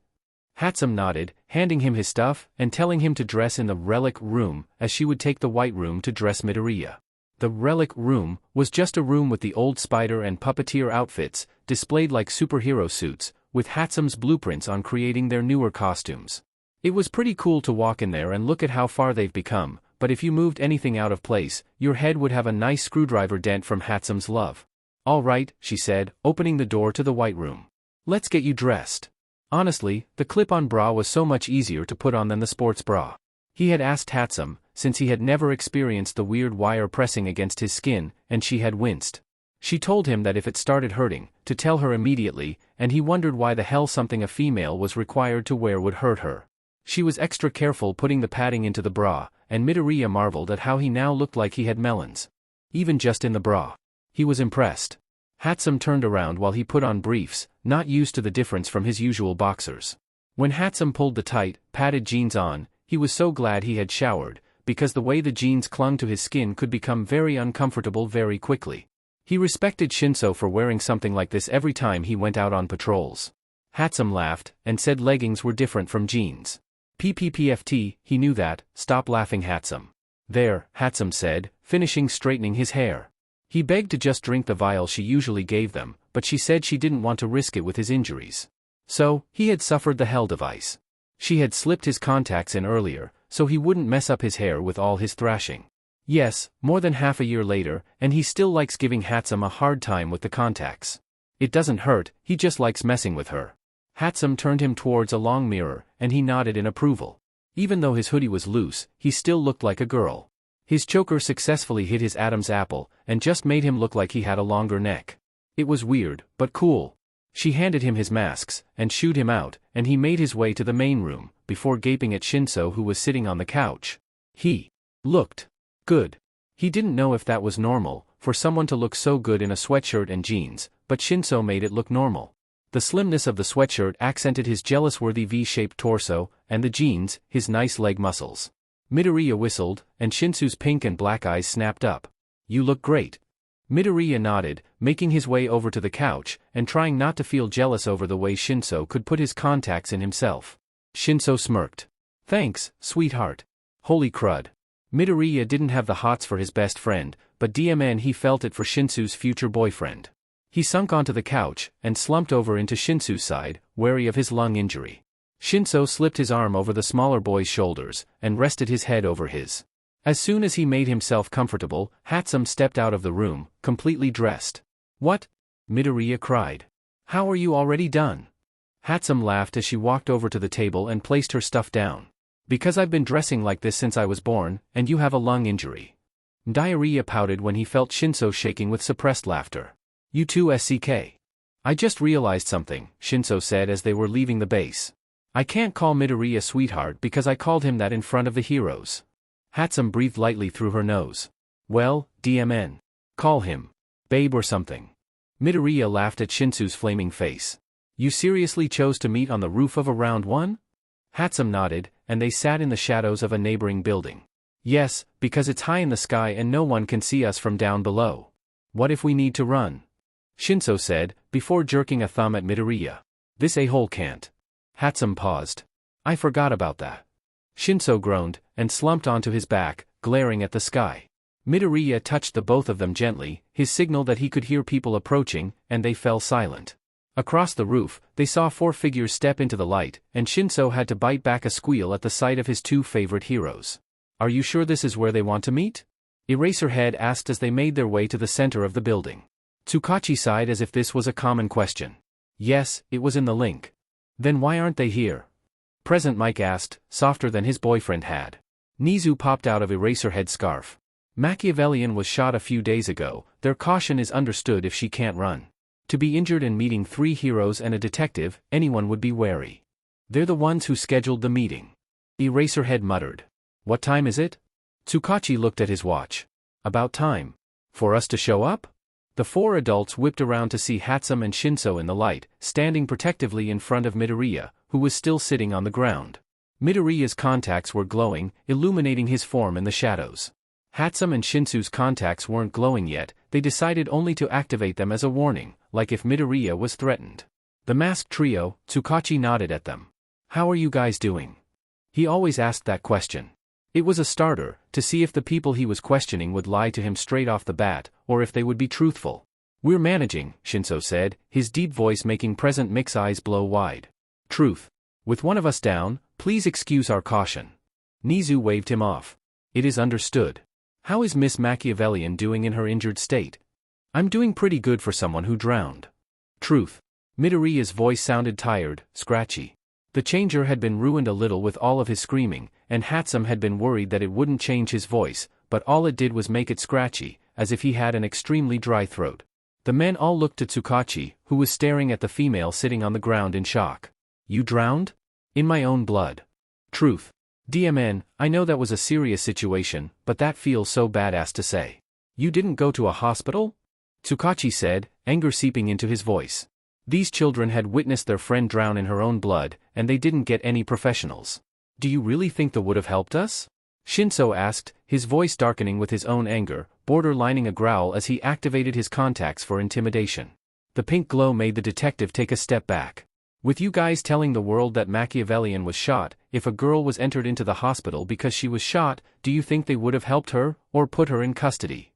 Hatsum nodded, handing him his stuff, and telling him to dress in the relic room, as she would take the white room to dress Midoriya. The relic room was just a room with the old spider and puppeteer outfits, displayed like superhero suits, with Hatsum's blueprints on creating their newer costumes. It was pretty cool to walk in there and look at how far they've become, but if you moved anything out of place, your head would have a nice screwdriver dent from Hatsum's love. All right, she said, opening the door to the white room. Let's get you dressed. Honestly, the clip-on bra was so much easier to put on than the sports bra. He had asked Hatsum, since he had never experienced the weird wire pressing against his skin, and she had winced. She told him that if it started hurting, to tell her immediately, and he wondered why the hell something a female was required to wear would hurt her. She was extra careful putting the padding into the bra, and Midoriya marveled at how he now looked like he had melons. Even just in the bra. He was impressed. Hatsum turned around while he put on briefs, not used to the difference from his usual boxers. When Hatsum pulled the tight, padded jeans on, he was so glad he had showered, because the way the jeans clung to his skin could become very uncomfortable very quickly. He respected Shinso for wearing something like this every time he went out on patrols. Hatsum laughed, and said leggings were different from jeans. PPPFT, he knew that. Stop laughing, Hatsum. There, Hatsum said, finishing straightening his hair. He begged to just drink the vial she usually gave them, but she said she didn't want to risk it with his injuries. So, he had suffered the hell device. She had slipped his contacts in earlier, so he wouldn't mess up his hair with all his thrashing. Yes, more than half a year later, and he still likes giving Hatsum a hard time with the contacts. It doesn't hurt, he just likes messing with her. Hatsum turned him towards a long mirror, and he nodded in approval. Even though his hoodie was loose, he still looked like a girl. His choker successfully hit his Adam's apple, and just made him look like he had a longer neck. It was weird, but cool. She handed him his masks, and shooed him out, and he made his way to the main room, before gaping at Shinso who was sitting on the couch. He looked good. He didn't know if that was normal, for someone to look so good in a sweatshirt and jeans, but Shinso made it look normal. The slimness of the sweatshirt accented his jealous-worthy V-shaped torso, and the jeans, his nice leg muscles. Midoriya whistled, and Shinso's pink and black eyes snapped up. You look great. Midoriya nodded, making his way over to the couch, and trying not to feel jealous over the way Shinso could put his contacts in himself. Shinso smirked. Thanks, sweetheart. Holy crud. Midoriya didn't have the hots for his best friend, but DMN he felt it for Shinso's future boyfriend. He sunk onto the couch, and slumped over into Shinso's side, wary of his lung injury. Shinso slipped his arm over the smaller boy's shoulders, and rested his head over his. As soon as he made himself comfortable, Hatsum stepped out of the room, completely dressed. What? Midoriya cried. How are you already done? Hatsum laughed as she walked over to the table and placed her stuff down. Because I've been dressing like this since I was born, and you have a lung injury. Midoriya pouted when he felt Shinso shaking with suppressed laughter. You too, SCK. I just realized something, Shinso said as they were leaving the base. I can't call Midoriya sweetheart because I called him that in front of the heroes. Hatsum breathed lightly through her nose. Well, DMN. Call him babe or something. Midoriya laughed at Shinso's flaming face. You seriously chose to meet on the roof of a round one? Hatsum nodded, and they sat in the shadows of a neighboring building. Yes, because it's high in the sky and no one can see us from down below. What if we need to run? Shinso said, before jerking a thumb at Midoriya. This a-hole can't. Hatsum paused. I forgot about that. Shinso groaned, and slumped onto his back, glaring at the sky. Midoriya touched the both of them gently, his signal that he could hear people approaching, and they fell silent. Across the roof, they saw 4 figures step into the light, and Shinso had to bite back a squeal at the sight of his 2 favorite heroes. Are you sure this is where they want to meet? Eraserhead asked as they made their way to the center of the building. Tsukachi sighed as if this was a common question. Yes, it was in the link. Then why aren't they here? Present Mike asked, softer than his boyfriend had. Nizu popped out of Eraserhead's scarf. Machiavellian was shot a few days ago, their caution is understood if she can't run. To be injured and meeting 3 heroes and a detective, anyone would be wary. They're the ones who scheduled the meeting. Eraserhead muttered. What time is it? Tsukachi looked at his watch. About time. For us to show up? The 4 adults whipped around to see Hatsum and Shinso in the light, standing protectively in front of Midoriya, who was still sitting on the ground. Midoriya's contacts were glowing, illuminating his form in the shadows. Hatsum and Shinso's contacts weren't glowing yet, they decided only to activate them as a warning, like if Midoriya was threatened. The masked trio, Tsukachi nodded at them. How are you guys doing? He always asked that question. It was a starter, to see if the people he was questioning would lie to him straight off the bat, or if they would be truthful. We're managing, Shinso said, his deep voice making Present Mick's eyes blow wide. Truth. With one of us down, please excuse our caution. Nizu waved him off. It is understood. How is Miss Machiavellian doing in her injured state? I'm doing pretty good for someone who drowned. Truth. Midoriya's voice sounded tired, scratchy. The changer had been ruined a little with all of his screaming, and Hatsum had been worried that it wouldn't change his voice, but all it did was make it scratchy, as if he had an extremely dry throat. The men all looked at Tsukachi, who was staring at the female sitting on the ground in shock. You drowned? In my own blood. Truth. DMN, I know that was a serious situation, but that feels so badass to say. You didn't go to a hospital? Tsukachi said, anger seeping into his voice. These children had witnessed their friend drown in her own blood, and they didn't get any professionals. Do you really think that would have helped us? Shinso asked, his voice darkening with his own anger, borderlining a growl as he activated his contacts for intimidation. The pink glow made the detective take a step back. With you guys telling the world that Machiavellian was shot, if a girl was entered into the hospital because she was shot, do you think they would have helped her, or put her in custody?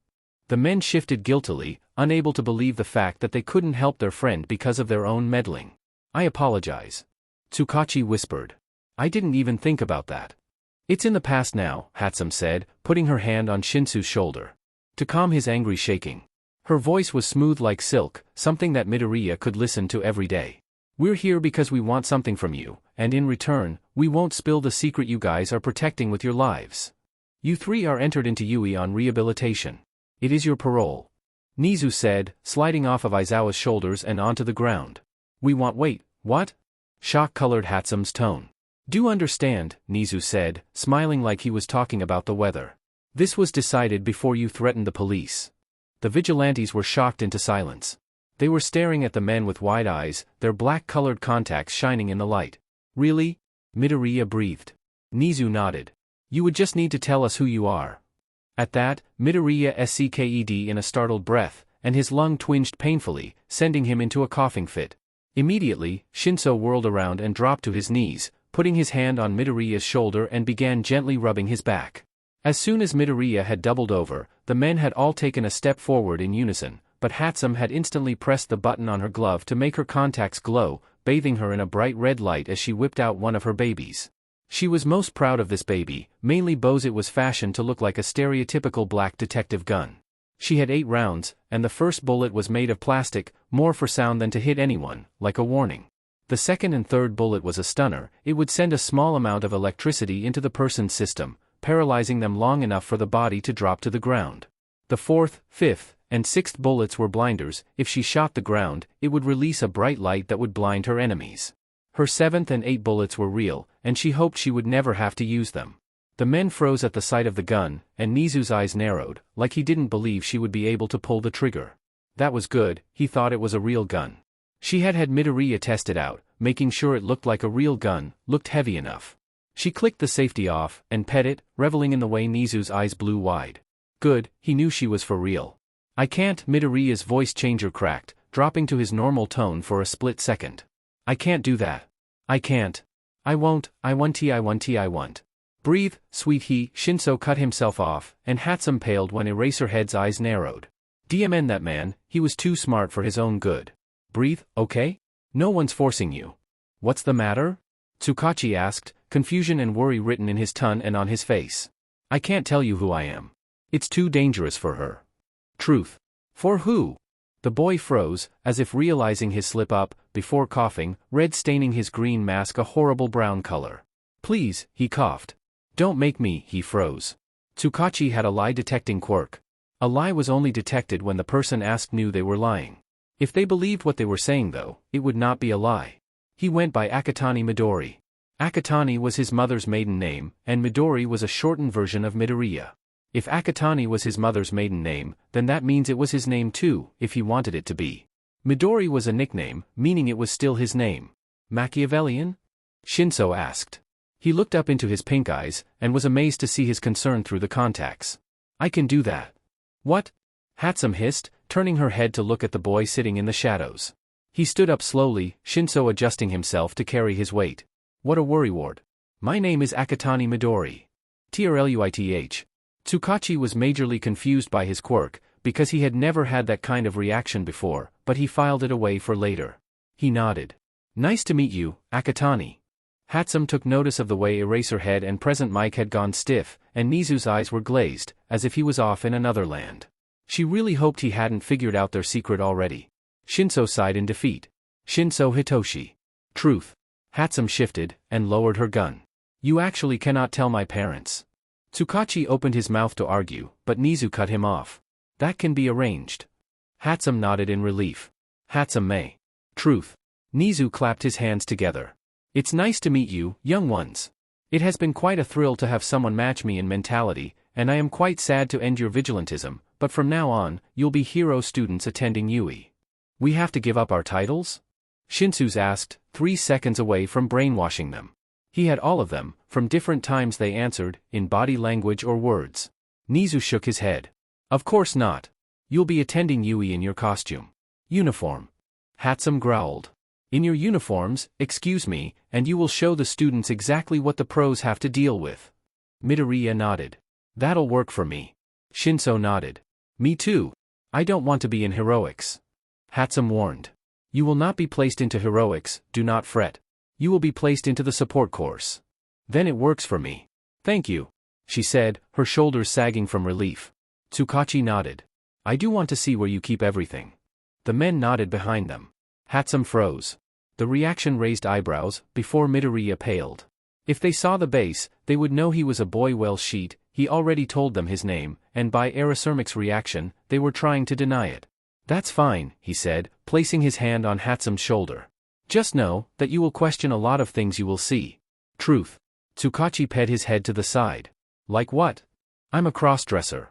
The men shifted guiltily, unable to believe the fact that they couldn't help their friend because of their own meddling. I apologize. Tsukachi whispered. I didn't even think about that. It's in the past now, Hatsum said, putting her hand on Shinsu's shoulder. To calm his angry shaking. Her voice was smooth like silk, something that Midoriya could listen to every day. We're here because we want something from you, and in return, we won't spill the secret you guys are protecting with your lives. You three are entered into Yuuei on rehabilitation. It is your parole. Nizu said, sliding off of Aizawa's shoulders and onto the ground. We want wait, what? Shock colored Hatsum's tone. Do understand, Nizu said, smiling like he was talking about the weather. This was decided before you threatened the police. The vigilantes were shocked into silence. They were staring at the men with wide eyes, their black-colored contacts shining in the light. Really? Midoriya breathed. Nizu nodded. You would just need to tell us who you are. At that, Midoriya sked in a startled breath, and his lung twinged painfully, sending him into a coughing fit. Immediately, Shinso whirled around and dropped to his knees, putting his hand on Midoriya's shoulder and began gently rubbing his back. As soon as Midoriya had doubled over, the men had all taken a step forward in unison, but Hatsum had instantly pressed the button on her glove to make her contacts glow, bathing her in a bright red light as she whipped out one of her babies. She was most proud of this baby, mainly because it was fashioned to look like a stereotypical black detective gun. She had 8 rounds, and the first bullet was made of plastic, more for sound than to hit anyone, like a warning. The second and third bullet was a stunner. It would send a small amount of electricity into the person's system, paralyzing them long enough for the body to drop to the ground. The fourth, fifth, and sixth bullets were blinders. If she shot the ground, it would release a bright light that would blind her enemies. Her seventh and eighth bullets were real, and she hoped she would never have to use them. The men froze at the sight of the gun, and Nizu's eyes narrowed, like he didn't believe she would be able to pull the trigger. That was good, he thought it was a real gun. She had Midoriya test it out, making sure it looked like a real gun, looked heavy enough. She clicked the safety off, and pet it, reveling in the way Nizu's eyes blew wide. Good, he knew she was for real. I can't, Midoriya's voice changer cracked, dropping to his normal tone for a split second. I can't do that. I can't. I won't, I want. Breathe, sweet he, Shinso cut himself off, and Hatsum paled when Eraserhead's eyes narrowed. DMN that man, he was too smart for his own good. Breathe, okay? No one's forcing you. What's the matter? Tsukachi asked, confusion and worry written in his tone and on his face. I can't tell you who I am. It's too dangerous for her. Truth. For who? The boy froze, as if realizing his slip-up, before coughing, red staining his green mask a horrible brown color. Please, he coughed. Don't make me, he froze. Tsukachi had a lie-detecting quirk. A lie was only detected when the person asked knew they were lying. If they believed what they were saying though, it would not be a lie. He went by Akatani Midori. Akatani was his mother's maiden name, and Midori was a shortened version of Midoriya. If Akatani was his mother's maiden name, then that means it was his name too, if he wanted it to be. Midori was a nickname, meaning it was still his name. Machiavellian? Shinso asked. He looked up into his pink eyes, and was amazed to see his concern through the contacts. I can do that. What? Hatsum hissed, turning her head to look at the boy sitting in the shadows. He stood up slowly, Shinso adjusting himself to carry his weight. What a worrywart. My name is Akatani Midori. Truith. Tsukachi was majorly confused by his quirk, because he had never had that kind of reaction before, but he filed it away for later. He nodded. Nice to meet you, Akatani. Hatsum took notice of the way Eraserhead and Present Mike had gone stiff, and Nizu's eyes were glazed, as if he was off in another land. She really hoped he hadn't figured out their secret already. Shinso sighed in defeat. Shinso Hitoshi. Truth. Hatsum shifted, and lowered her gun. You actually cannot tell my parents. Tsukachi opened his mouth to argue, but Nizu cut him off. That can be arranged. Hatsum nodded in relief. Hatsum may. Truth. Nizu clapped his hands together. It's nice to meet you, young ones. It has been quite a thrill to have someone match me in mentality, and I am quite sad to end your vigilantism, but from now on, you'll be hero students attending Yuuei. We have to give up our titles? Shinsu's asked, 3 seconds away from brainwashing them. He had all of them, from different times they answered, in body language or words. Nizu shook his head. Of course not. You'll be attending Yuuei in your costume. Uniform. Hatsum growled. In your uniforms, excuse me, and you will show the students exactly what the pros have to deal with. Midoriya nodded. That'll work for me. Shinso nodded. Me too. I don't want to be in heroics. Hatsum warned. You will not be placed into heroics, do not fret. You will be placed into the support course. Then it works for me. Thank you, she said, her shoulders sagging from relief. Tsukachi nodded. I do want to see where you keep everything. The men nodded behind them. Hatsum froze. The reaction raised eyebrows, before Midoriya paled. If they saw the base, they would know he was a boy well sheet, he already told them his name, and by Erasermic's reaction, they were trying to deny it. That's fine, he said, placing his hand on Hatsum's shoulder. Just know, that you will question a lot of things you will see. Truth. Tsukachi ped his head to the side. Like what? I'm a crossdresser.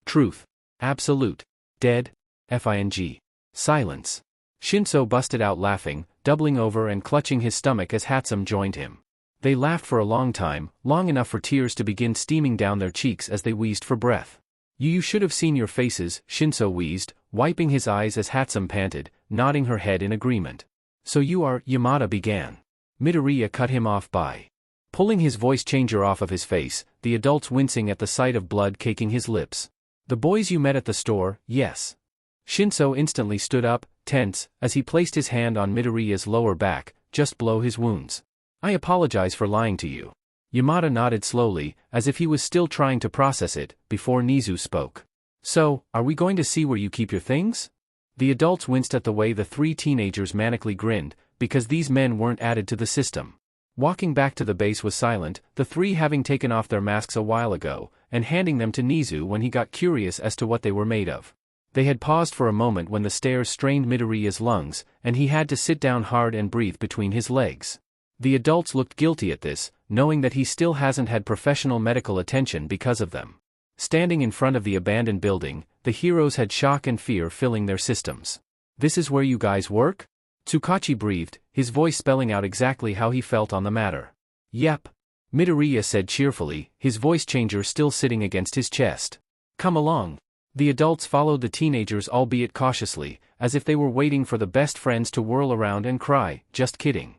Truth. Absolute. Dead. Fing. Silence. Shinso busted out laughing, doubling over and clutching his stomach as Hatsum joined him. They laughed for a long time, long enough for tears to begin steaming down their cheeks as they wheezed for breath. You should have seen your faces, Shinso wheezed, wiping his eyes as Hatsum panted, nodding her head in agreement. So you are, Yamada began. Midoriya cut him off by pulling his voice changer off of his face, the adults wincing at the sight of blood caking his lips. The boys you met at the store, yes. Shinso instantly stood up, tense, as he placed his hand on Midoriya's lower back, just below his wounds. I apologize for lying to you. Yamada nodded slowly, as if he was still trying to process it, before Nizu spoke. So, are we going to see where you keep your things? The adults winced at the way the 3 teenagers manically grinned, because these men weren't added to the system. Walking back to the base was silent, the 3 having taken off their masks a while ago, and handing them to Nizu when he got curious as to what they were made of. They had paused for a moment when the stairs strained Midoriya's lungs, and he had to sit down hard and breathe between his legs. The adults looked guilty at this, knowing that he still hasn't had professional medical attention because of them. Standing in front of the abandoned building, the heroes had shock and fear filling their systems. This is where you guys work? Tsukachi breathed, his voice spelling out exactly how he felt on the matter. Yep. Midoriya said cheerfully, his voice changer still sitting against his chest. Come along. The adults followed the teenagers, albeit cautiously, as if they were waiting for the best friends to whirl around and cry, just kidding.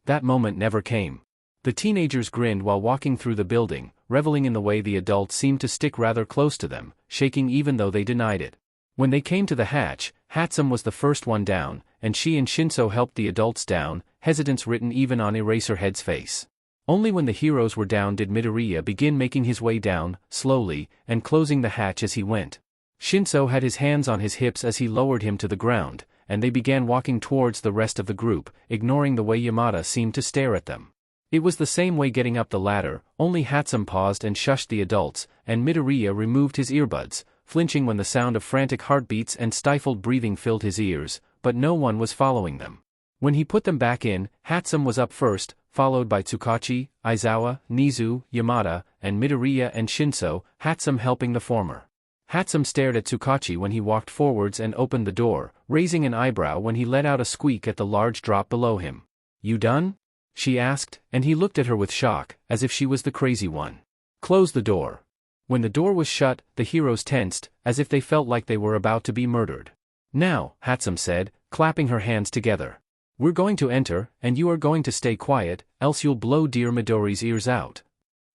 That moment never came. The teenagers grinned while walking through the building, reveling in the way the adults seemed to stick rather close to them, shaking even though they denied it. When they came to the hatch, Hatsum was the first one down, and she and Shinso helped the adults down, hesitance written even on Eraserhead's face. Only when the heroes were down did Midoriya begin making his way down, slowly, and closing the hatch as he went. Shinso had his hands on his hips as he lowered him to the ground, and they began walking towards the rest of the group, ignoring the way Yamada seemed to stare at them. It was the same way getting up the ladder, only Hatsum paused and shushed the adults, and Midoriya removed his earbuds, flinching when the sound of frantic heartbeats and stifled breathing filled his ears, but no one was following them. When he put them back in, Hatsum was up first, followed by Tsukachi, Aizawa, Nizu, Yamada, and Midoriya and Shinso, Hatsum helping the former. Hatsum stared at Tsukachi when he walked forwards and opened the door, raising an eyebrow when he let out a squeak at the large drop below him. You done? She asked, and he looked at her with shock, as if she was the crazy one. Close the door. When the door was shut, the heroes tensed, as if they felt like they were about to be murdered. Now, Hatsum said, clapping her hands together. We're going to enter, and you are going to stay quiet, else you'll blow dear Midori's ears out.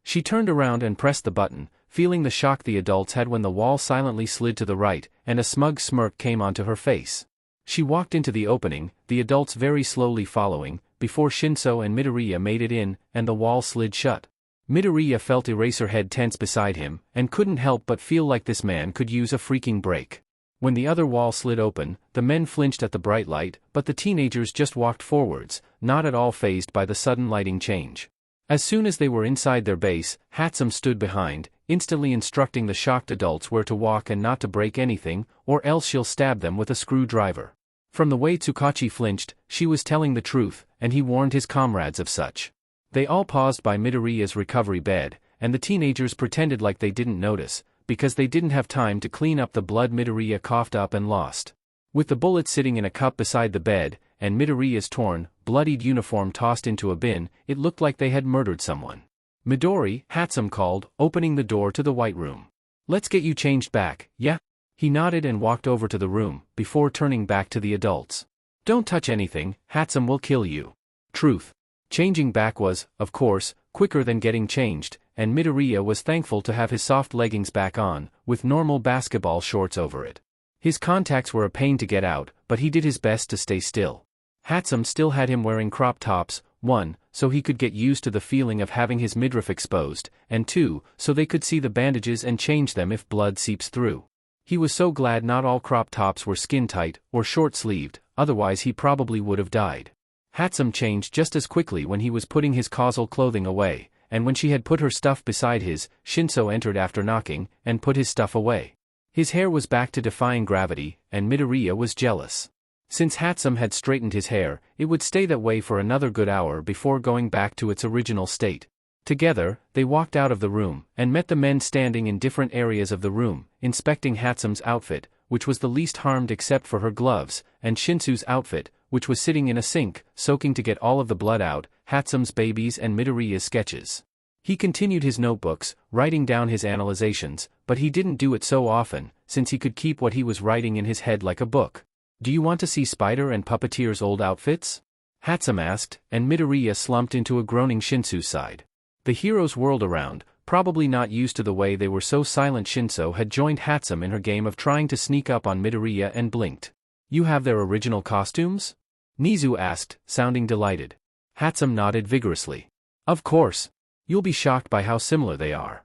She turned around and pressed the button, feeling the shock the adults had when the wall silently slid to the right, and a smug smirk came onto her face. She walked into the opening, the adults very slowly following, before Shinso and Midoriya made it in, and the wall slid shut. Midoriya felt Eraserhead tense beside him, and couldn't help but feel like this man could use a freaking break. When the other wall slid open, the men flinched at the bright light, but the teenagers just walked forwards, not at all fazed by the sudden lighting change. As soon as they were inside their base, Hatsum stood behind, instantly instructing the shocked adults where to walk and not to break anything, or else she'll stab them with a screwdriver. From the way Tsukachi flinched, she was telling the truth, and he warned his comrades of such. They all paused by Midoriya's recovery bed, and the teenagers pretended like they didn't notice, because they didn't have time to clean up the blood Midoriya coughed up and lost. With the bullet sitting in a cup beside the bed, and Midoriya's torn, bloodied uniform tossed into a bin, it looked like they had murdered someone. "Midori," Hatsum called, opening the door to the White Room. "Let's get you changed back, yeah?" He nodded and walked over to the room, before turning back to the adults. "Don't touch anything, Hatsum will kill you." Truth. Changing back was, of course, quicker than getting changed, and Midoriya was thankful to have his soft leggings back on, with normal basketball shorts over it. His contacts were a pain to get out, but he did his best to stay still. Hatsum still had him wearing crop tops, 1, so he could get used to the feeling of having his midriff exposed, and 2, so they could see the bandages and change them if blood seeps through. He was so glad not all crop tops were skin-tight, or short-sleeved, otherwise he probably would have died. Hatsum changed just as quickly when he was putting his causal clothing away, and when she had put her stuff beside his, Shinso entered after knocking, and put his stuff away. His hair was back to defying gravity, and Midoriya was jealous. Since Hatsum had straightened his hair, it would stay that way for another good hour before going back to its original state. Together, they walked out of the room, and met the men standing in different areas of the room, inspecting Hatsum's outfit, which was the least harmed except for her gloves, and Shinsu's outfit, which was sitting in a sink, soaking to get all of the blood out, Hatsum's babies and Midoriya's sketches. He continued his notebooks, writing down his analyzations, but he didn't do it so often, since he could keep what he was writing in his head like a book. "Do you want to see Spider and Puppeteer's old outfits?" Hatsum asked, and Midoriya slumped into a groaning Shinsu's side. The heroes whirled around, probably not used to the way they were so silent. Shinso had joined Hatsum in her game of trying to sneak up on Midoriya and blinked. "You have their original costumes?" Nizu asked, sounding delighted. Hatsum nodded vigorously. "Of course. You'll be shocked by how similar they are."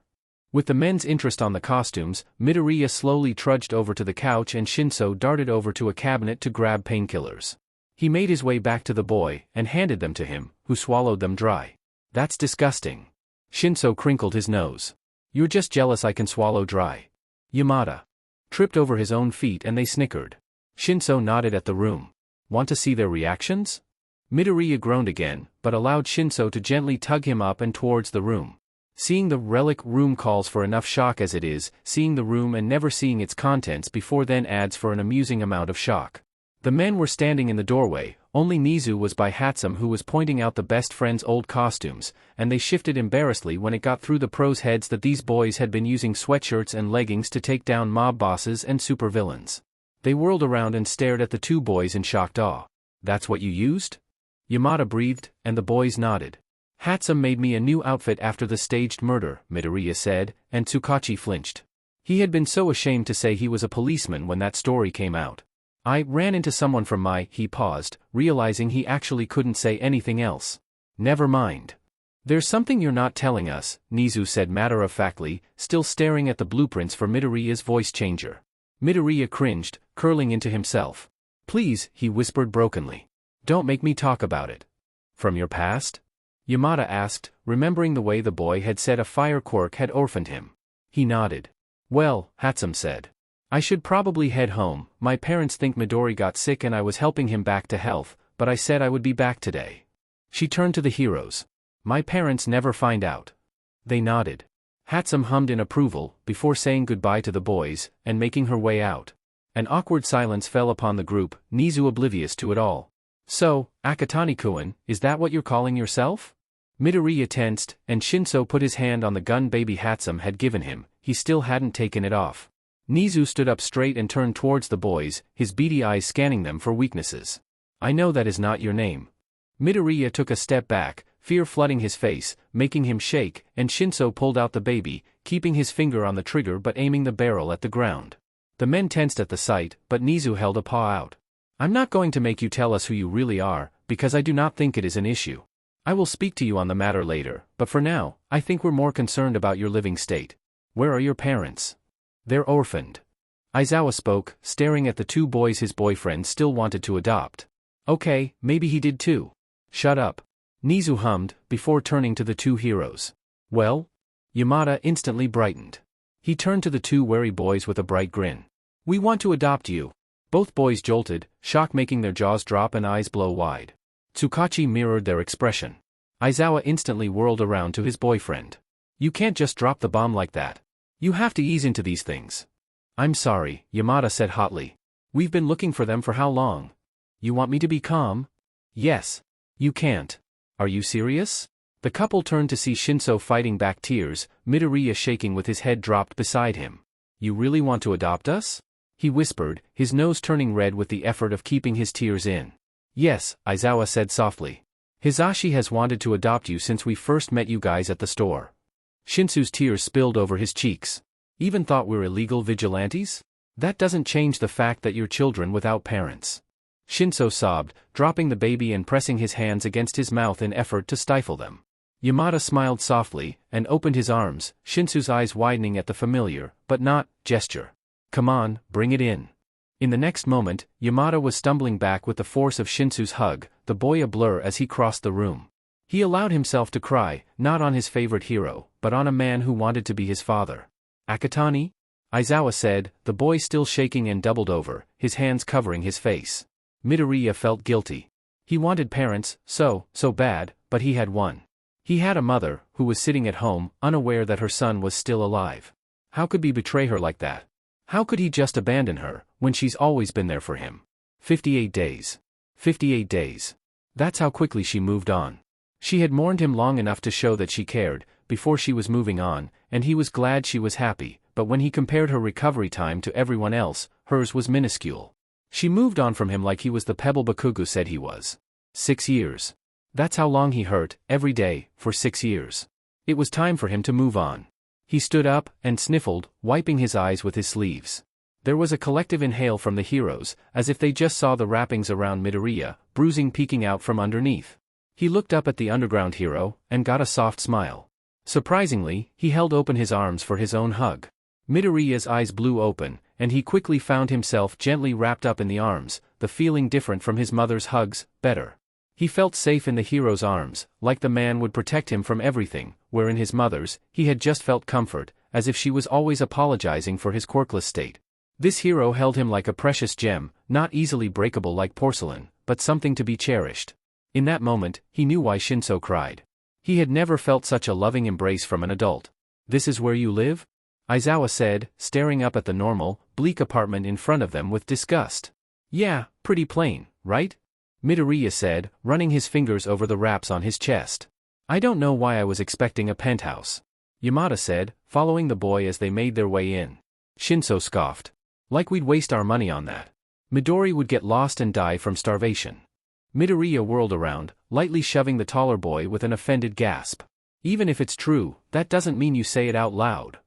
With the men's interest on the costumes, Midoriya slowly trudged over to the couch and Shinso darted over to a cabinet to grab painkillers. He made his way back to the boy, and handed them to him, who swallowed them dry. "That's disgusting." Shinso crinkled his nose. "You're just jealous I can swallow dry." Yamada tripped over his own feet and they snickered. Shinso nodded at the room. "Want to see their reactions?" Midoriya groaned again, but allowed Shinso to gently tug him up and towards the room. Seeing the relic room calls for enough shock as it is, seeing the room and never seeing its contents before then adds for an amusing amount of shock. The men were standing in the doorway, only Nizu was by Hatsum who was pointing out the best friend's old costumes, and they shifted embarrassedly when it got through the pros' heads that these boys had been using sweatshirts and leggings to take down mob bosses and supervillains. They whirled around and stared at the two boys in shocked awe. "That's what you used?" Yamada breathed, and the boys nodded. "Hatsum made me a new outfit after the staged murder," Midoriya said, and Tsukachi flinched. He had been so ashamed to say he was a policeman when that story came out. "I ran into someone from my," he paused, realizing he actually couldn't say anything else. "Never mind. There's something you're not telling us," Nizu said matter-of-factly, still staring at the blueprints for Midoriya's voice changer. Midoriya cringed, curling into himself. "Please," he whispered brokenly. "Don't make me talk about it." "From your past?" Yamada asked, remembering the way the boy had said a fire quirk had orphaned him. He nodded. "Well," Hatsum said. "I should probably head home. My parents think Midori got sick and I was helping him back to health, but I said I would be back today." She turned to the heroes. "My parents never find out." They nodded. Hatsum hummed in approval, before saying goodbye to the boys, and making her way out. An awkward silence fell upon the group, Nizu oblivious to it all. "So, Akatani-kun, is that what you're calling yourself?" Midoriya tensed, and Shinso put his hand on the gun baby Hatsum had given him. He still hadn't taken it off. Nizu stood up straight and turned towards the boys, his beady eyes scanning them for weaknesses. "I know that is not your name." Midoriya took a step back, fear flooding his face, making him shake, and Shinso pulled out the baby, keeping his finger on the trigger but aiming the barrel at the ground. The men tensed at the sight, but Nizu held a paw out. I'm not going to make you tell us who you really are, because I do not think it is an issue. I will speak to you on the matter later, but for now, I think we're more concerned about your living state. Where are your parents? They're orphaned. Aizawa spoke, staring at the two boys his boyfriend still wanted to adopt. Okay, maybe he did too. Shut up. Nizu hummed, before turning to the two heroes. Well? Yamada instantly brightened. He turned to the two wary boys with a bright grin. We want to adopt you. Both boys jolted, shock making their jaws drop and eyes blow wide. Tsukachi mirrored their expression. Aizawa instantly whirled around to his boyfriend. You can't just drop the bomb like that. You have to ease into these things. I'm sorry, Yamada said hotly. We've been looking for them for how long? You want me to be calm? Yes. You can't. Are you serious? The couple turned to see Shinso fighting back tears, Midoriya shaking with his head dropped beside him. You really want to adopt us? He whispered, his nose turning red with the effort of keeping his tears in. Yes, Aizawa said softly. Hisashi has wanted to adopt you since we first met you guys at the store. Shinsu's tears spilled over his cheeks. Even thought we're illegal vigilantes? That doesn't change the fact that you're children without parents. Shinso sobbed, dropping the baby and pressing his hands against his mouth in effort to stifle them. Yamada smiled softly, and opened his arms, Shinsu's eyes widening at the familiar, but not, gesture. Come on, bring it in. In the next moment, Yamada was stumbling back with the force of Shinsu's hug, the boy a blur as he crossed the room. He allowed himself to cry, not on his favorite hero, but on a man who wanted to be his father. Akatani? Aizawa said, the boy still shaking and doubled over, his hands covering his face. Midoriya felt guilty. He wanted parents, so bad, but he had one. He had a mother, who was sitting at home, unaware that her son was still alive. How could he betray her like that? How could he just abandon her, when she's always been there for him? 58 days. 58 days. That's how quickly she moved on. She had mourned him long enough to show that she cared, before she was moving on, and he was glad she was happy, but when he compared her recovery time to everyone else, hers was minuscule. She moved on from him like he was the pebble Bakugo said he was. 6 years. That's how long he hurt, every day, for 6 years. It was time for him to move on. He stood up, and sniffled, wiping his eyes with his sleeves. There was a collective inhale from the heroes, as if they just saw the wrappings around Midoriya, bruising peeking out from underneath. He looked up at the underground hero, and got a soft smile. Surprisingly, he held open his arms for his own hug. Midoriya's eyes blew open, and he quickly found himself gently wrapped up in the arms, the feeling different from his mother's hugs, better. He felt safe in the hero's arms, like the man would protect him from everything, where in his mother's, he had just felt comfort, as if she was always apologizing for his quirkless state. This hero held him like a precious gem, not easily breakable like porcelain, but something to be cherished. In that moment, he knew why Shinso cried. He had never felt such a loving embrace from an adult. This is where you live? Aizawa said, staring up at the normal, bleak apartment in front of them with disgust. Yeah, pretty plain, right? Midoriya said, running his fingers over the wraps on his chest. I don't know why I was expecting a penthouse. Yamada said, following the boy as they made their way in. Shinso scoffed. Like we'd waste our money on that. Midori would get lost and die from starvation. Midoriya whirled around, lightly shoving the taller boy with an offended gasp. Even if it's true, that doesn't mean you say it out loud.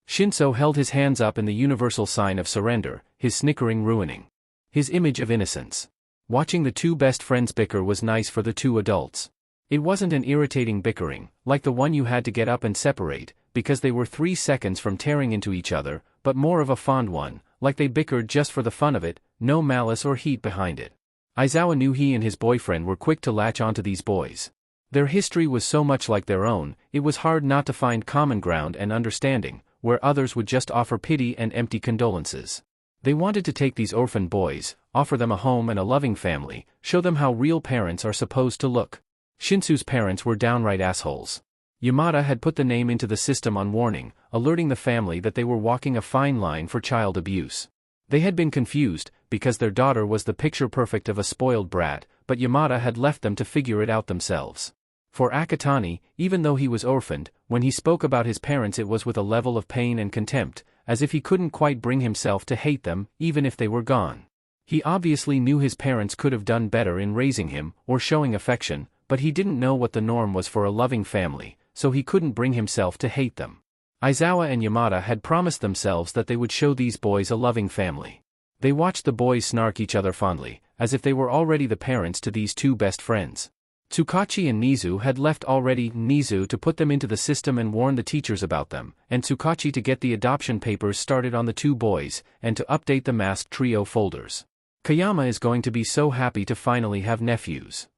Shinso held his hands up in the universal sign of surrender, his snickering ruining his image of innocence. Watching the two best friends bicker was nice for the two adults. It wasn't an irritating bickering, like the one you had to get up and separate, because they were 3 seconds from tearing into each other, but more of a fond one, like they bickered just for the fun of it, no malice or heat behind it. Aizawa knew he and his boyfriend were quick to latch onto these boys. Their history was so much like their own, it was hard not to find common ground and understanding, where others would just offer pity and empty condolences. They wanted to take these orphan boys, offer them a home and a loving family, show them how real parents are supposed to look. Shinsu's parents were downright assholes. Yamada had put the name into the system on warning, alerting the family that they were walking a fine line for child abuse. They had been confused, because their daughter was the picture perfect of a spoiled brat, but Yamada had left them to figure it out themselves. For Akatani, even though he was orphaned, when he spoke about his parents it was with a level of pain and contempt, as if he couldn't quite bring himself to hate them, even if they were gone. He obviously knew his parents could have done better in raising him, or showing affection, but he didn't know what the norm was for a loving family, so he couldn't bring himself to hate them. Aizawa and Yamada had promised themselves that they would show these boys a loving family. They watched the boys snark each other fondly, as if they were already the parents to these two best friends. Tsukachi and Nizu had left already, Nizu to put them into the system and warn the teachers about them, and Tsukachi to get the adoption papers started on the two boys, and to update the masked trio folders. Kayama is going to be so happy to finally have nephews.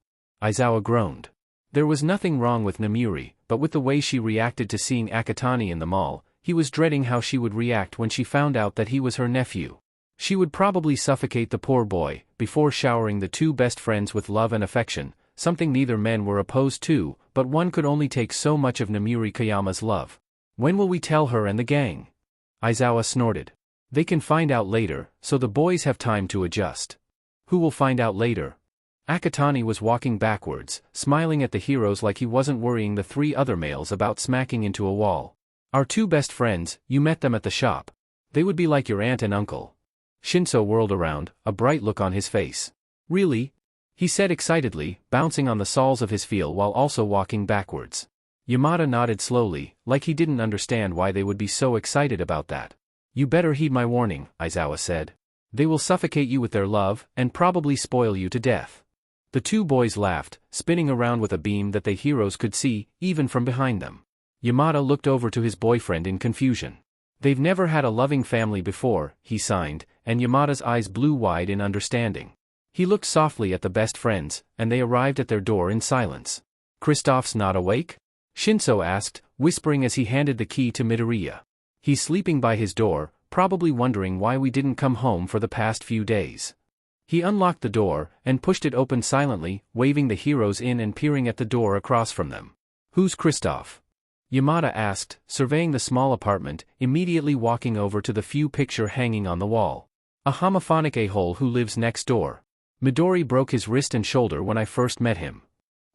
Aizawa groaned. There was nothing wrong with Namuri, but with the way she reacted to seeing Akatani in the mall, he was dreading how she would react when she found out that he was her nephew. She would probably suffocate the poor boy, before showering the two best friends with love and affection, something neither men were opposed to, but one could only take so much of Namuri Kayama's love. When will we tell her and the gang? Aizawa snorted. They can find out later, so the boys have time to adjust. Who will find out later? Akatani was walking backwards, smiling at the heroes like he wasn't worrying the three other males about smacking into a wall. Our two best friends, you met them at the shop. They would be like your aunt and uncle. Shinso whirled around, a bright look on his face. Really? He said excitedly, bouncing on the soles of his feel while also walking backwards. Yamada nodded slowly, like he didn't understand why they would be so excited about that. You better heed my warning, Aizawa said. They will suffocate you with their love, and probably spoil you to death. The two boys laughed, spinning around with a beam that the heroes could see, even from behind them. Yamada looked over to his boyfriend in confusion. They've never had a loving family before, he signed, and Yamada's eyes blew wide in understanding. He looked softly at the best friends, and they arrived at their door in silence. Kristoff's not awake? Shinso asked, whispering as he handed the key to Midoriya. He's sleeping by his door, probably wondering why we didn't come home for the past few days. He unlocked the door, and pushed it open silently, waving the heroes in and peering at the door across from them. Who's Kristoff? Yamada asked, surveying the small apartment, immediately walking over to the few picture hanging on the wall. A homophonic a-hole who lives next door. Midori broke his wrist and shoulder when I first met him.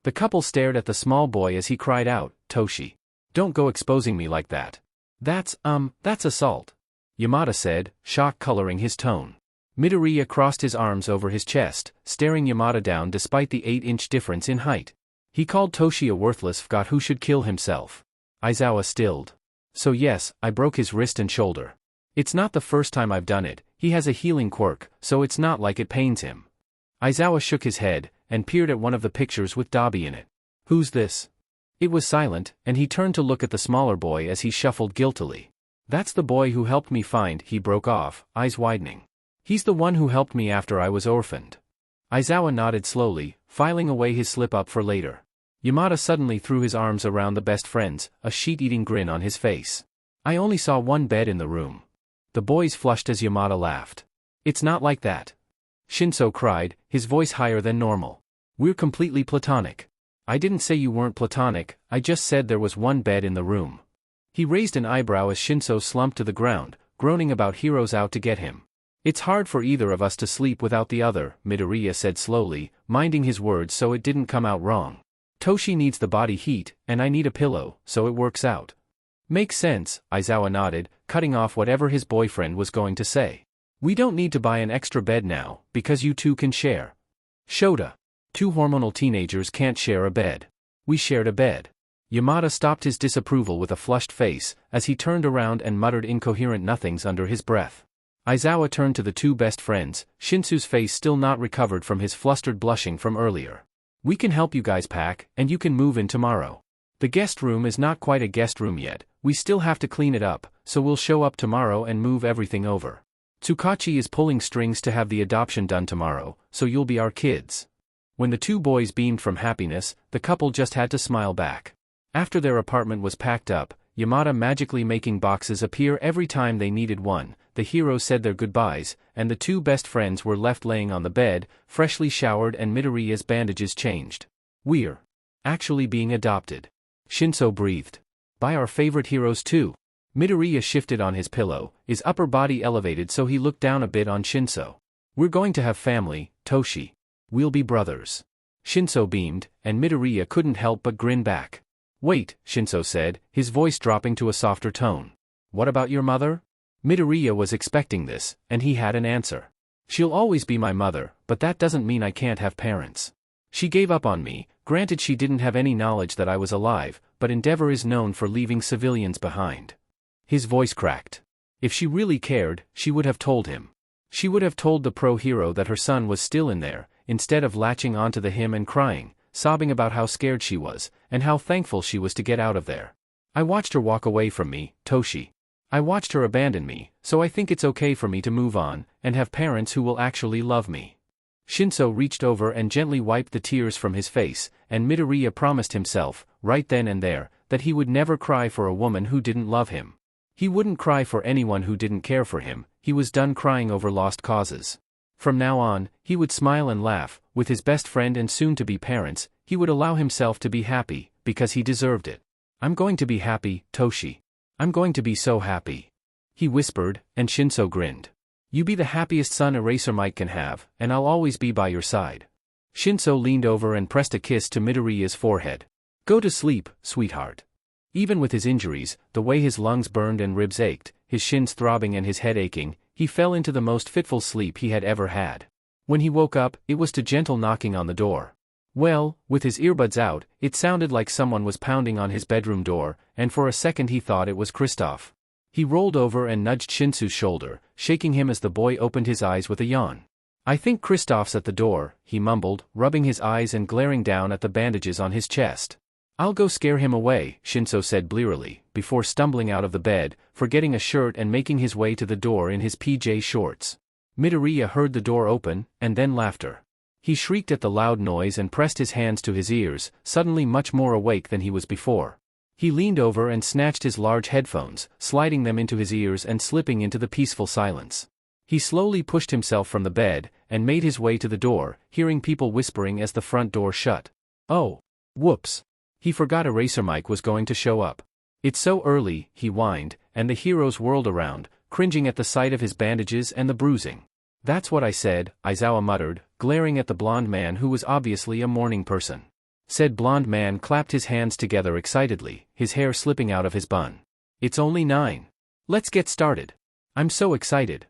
The couple stared at the small boy as he cried out, Toshi. Don't go exposing me like that. That's assault. Yamada said, shock coloring his tone. Midoriya crossed his arms over his chest, staring Yamada down despite the 8-inch difference in height. He called Toshi a worthless fgot who should kill himself. Aizawa stilled. So yes, I broke his wrist and shoulder. It's not the first time I've done it, he has a healing quirk, so it's not like it pains him. Aizawa shook his head, and peered at one of the pictures with Dabi in it. Who's this? It was silent, and he turned to look at the smaller boy as he shuffled guiltily. That's the boy who helped me find, he broke off, eyes widening. He's the one who helped me after I was orphaned. Aizawa nodded slowly, filing away his slip-up for later. Yamada suddenly threw his arms around the best friends, a sheet-eating grin on his face. I only saw one bed in the room. The boys flushed as Yamada laughed. It's not like that. Shinso cried, his voice higher than normal. We're completely platonic. I didn't say you weren't platonic, I just said there was one bed in the room. He raised an eyebrow as Shinso slumped to the ground, groaning about heroes out to get him. It's hard for either of us to sleep without the other, Midoriya said slowly, minding his words so it didn't come out wrong. Toshi needs the body heat, and I need a pillow, so it works out. Makes sense, Aizawa nodded, cutting off whatever his boyfriend was going to say. We don't need to buy an extra bed now, because you two can share. Shota. Two hormonal teenagers can't share a bed. We shared a bed. Yamada stopped his disapproval with a flushed face, as he turned around and muttered incoherent nothings under his breath. Aizawa turned to the two best friends, Shinsu's face still not recovered from his flustered blushing from earlier. We can help you guys pack, and you can move in tomorrow. The guest room is not quite a guest room yet, we still have to clean it up, so we'll show up tomorrow and move everything over. Tsukachi is pulling strings to have the adoption done tomorrow, so you'll be our kids. When the two boys beamed from happiness, the couple just had to smile back. After their apartment was packed up, Yamada magically making boxes appear every time they needed one, the heroes said their goodbyes, and the two best friends were left laying on the bed, freshly showered and Midoriya's bandages changed. We're actually being adopted. Shinso breathed. By our favorite heroes too. Midoriya shifted on his pillow, his upper body elevated so he looked down a bit on Shinso. We're going to have family, Toshi. We'll be brothers. Shinso beamed, and Midoriya couldn't help but grin back. Wait, Shinso said, his voice dropping to a softer tone. What about your mother? Midoriya was expecting this, and he had an answer. She'll always be my mother, but that doesn't mean I can't have parents. She gave up on me, granted she didn't have any knowledge that I was alive, but Endeavor is known for leaving civilians behind. His voice cracked. If she really cared, she would have told him. She would have told the pro hero that her son was still in there, instead of latching onto him and crying, sobbing about how scared she was, and how thankful she was to get out of there. I watched her walk away from me, Toshi. I watched her abandon me, so I think it's okay for me to move on, and have parents who will actually love me. Shinso reached over and gently wiped the tears from his face, and Midoriya promised himself, right then and there, that he would never cry for a woman who didn't love him. He wouldn't cry for anyone who didn't care for him. He was done crying over lost causes. From now on, he would smile and laugh, with his best friend and soon-to-be parents. He would allow himself to be happy, because he deserved it. I'm going to be happy, Toshi. I'm going to be so happy. He whispered, and Shinso grinned. You be the happiest son Eraser Mike can have, and I'll always be by your side. Shinso leaned over and pressed a kiss to Midoriya's forehead. Go to sleep, sweetheart. Even with his injuries, the way his lungs burned and ribs ached, his shins throbbing and his head aching, he fell into the most fitful sleep he had ever had. When he woke up, it was to gentle knocking on the door. Well, with his earbuds out, it sounded like someone was pounding on his bedroom door, and for a second he thought it was Kristoff. He rolled over and nudged Shinsu's shoulder, shaking him as the boy opened his eyes with a yawn. I think Kristoff's at the door, he mumbled, rubbing his eyes and glaring down at the bandages on his chest. I'll go scare him away, Shinso said blearily, before stumbling out of the bed, forgetting a shirt and making his way to the door in his PJ shorts. Midoriya heard the door open, and then laughter. He shrieked at the loud noise and pressed his hands to his ears, suddenly much more awake than he was before. He leaned over and snatched his large headphones, sliding them into his ears and slipping into the peaceful silence. He slowly pushed himself from the bed, and made his way to the door, hearing people whispering as the front door shut. Oh. Whoops. He forgot Eraser Mike was going to show up. It's so early, he whined, and the heroes whirled around, cringing at the sight of his bandages and the bruising. That's what I said, Aizawa muttered, glaring at the blonde man who was obviously a morning person. Said blonde man clapped his hands together excitedly, his hair slipping out of his bun. It's only 9. Let's get started. I'm so excited.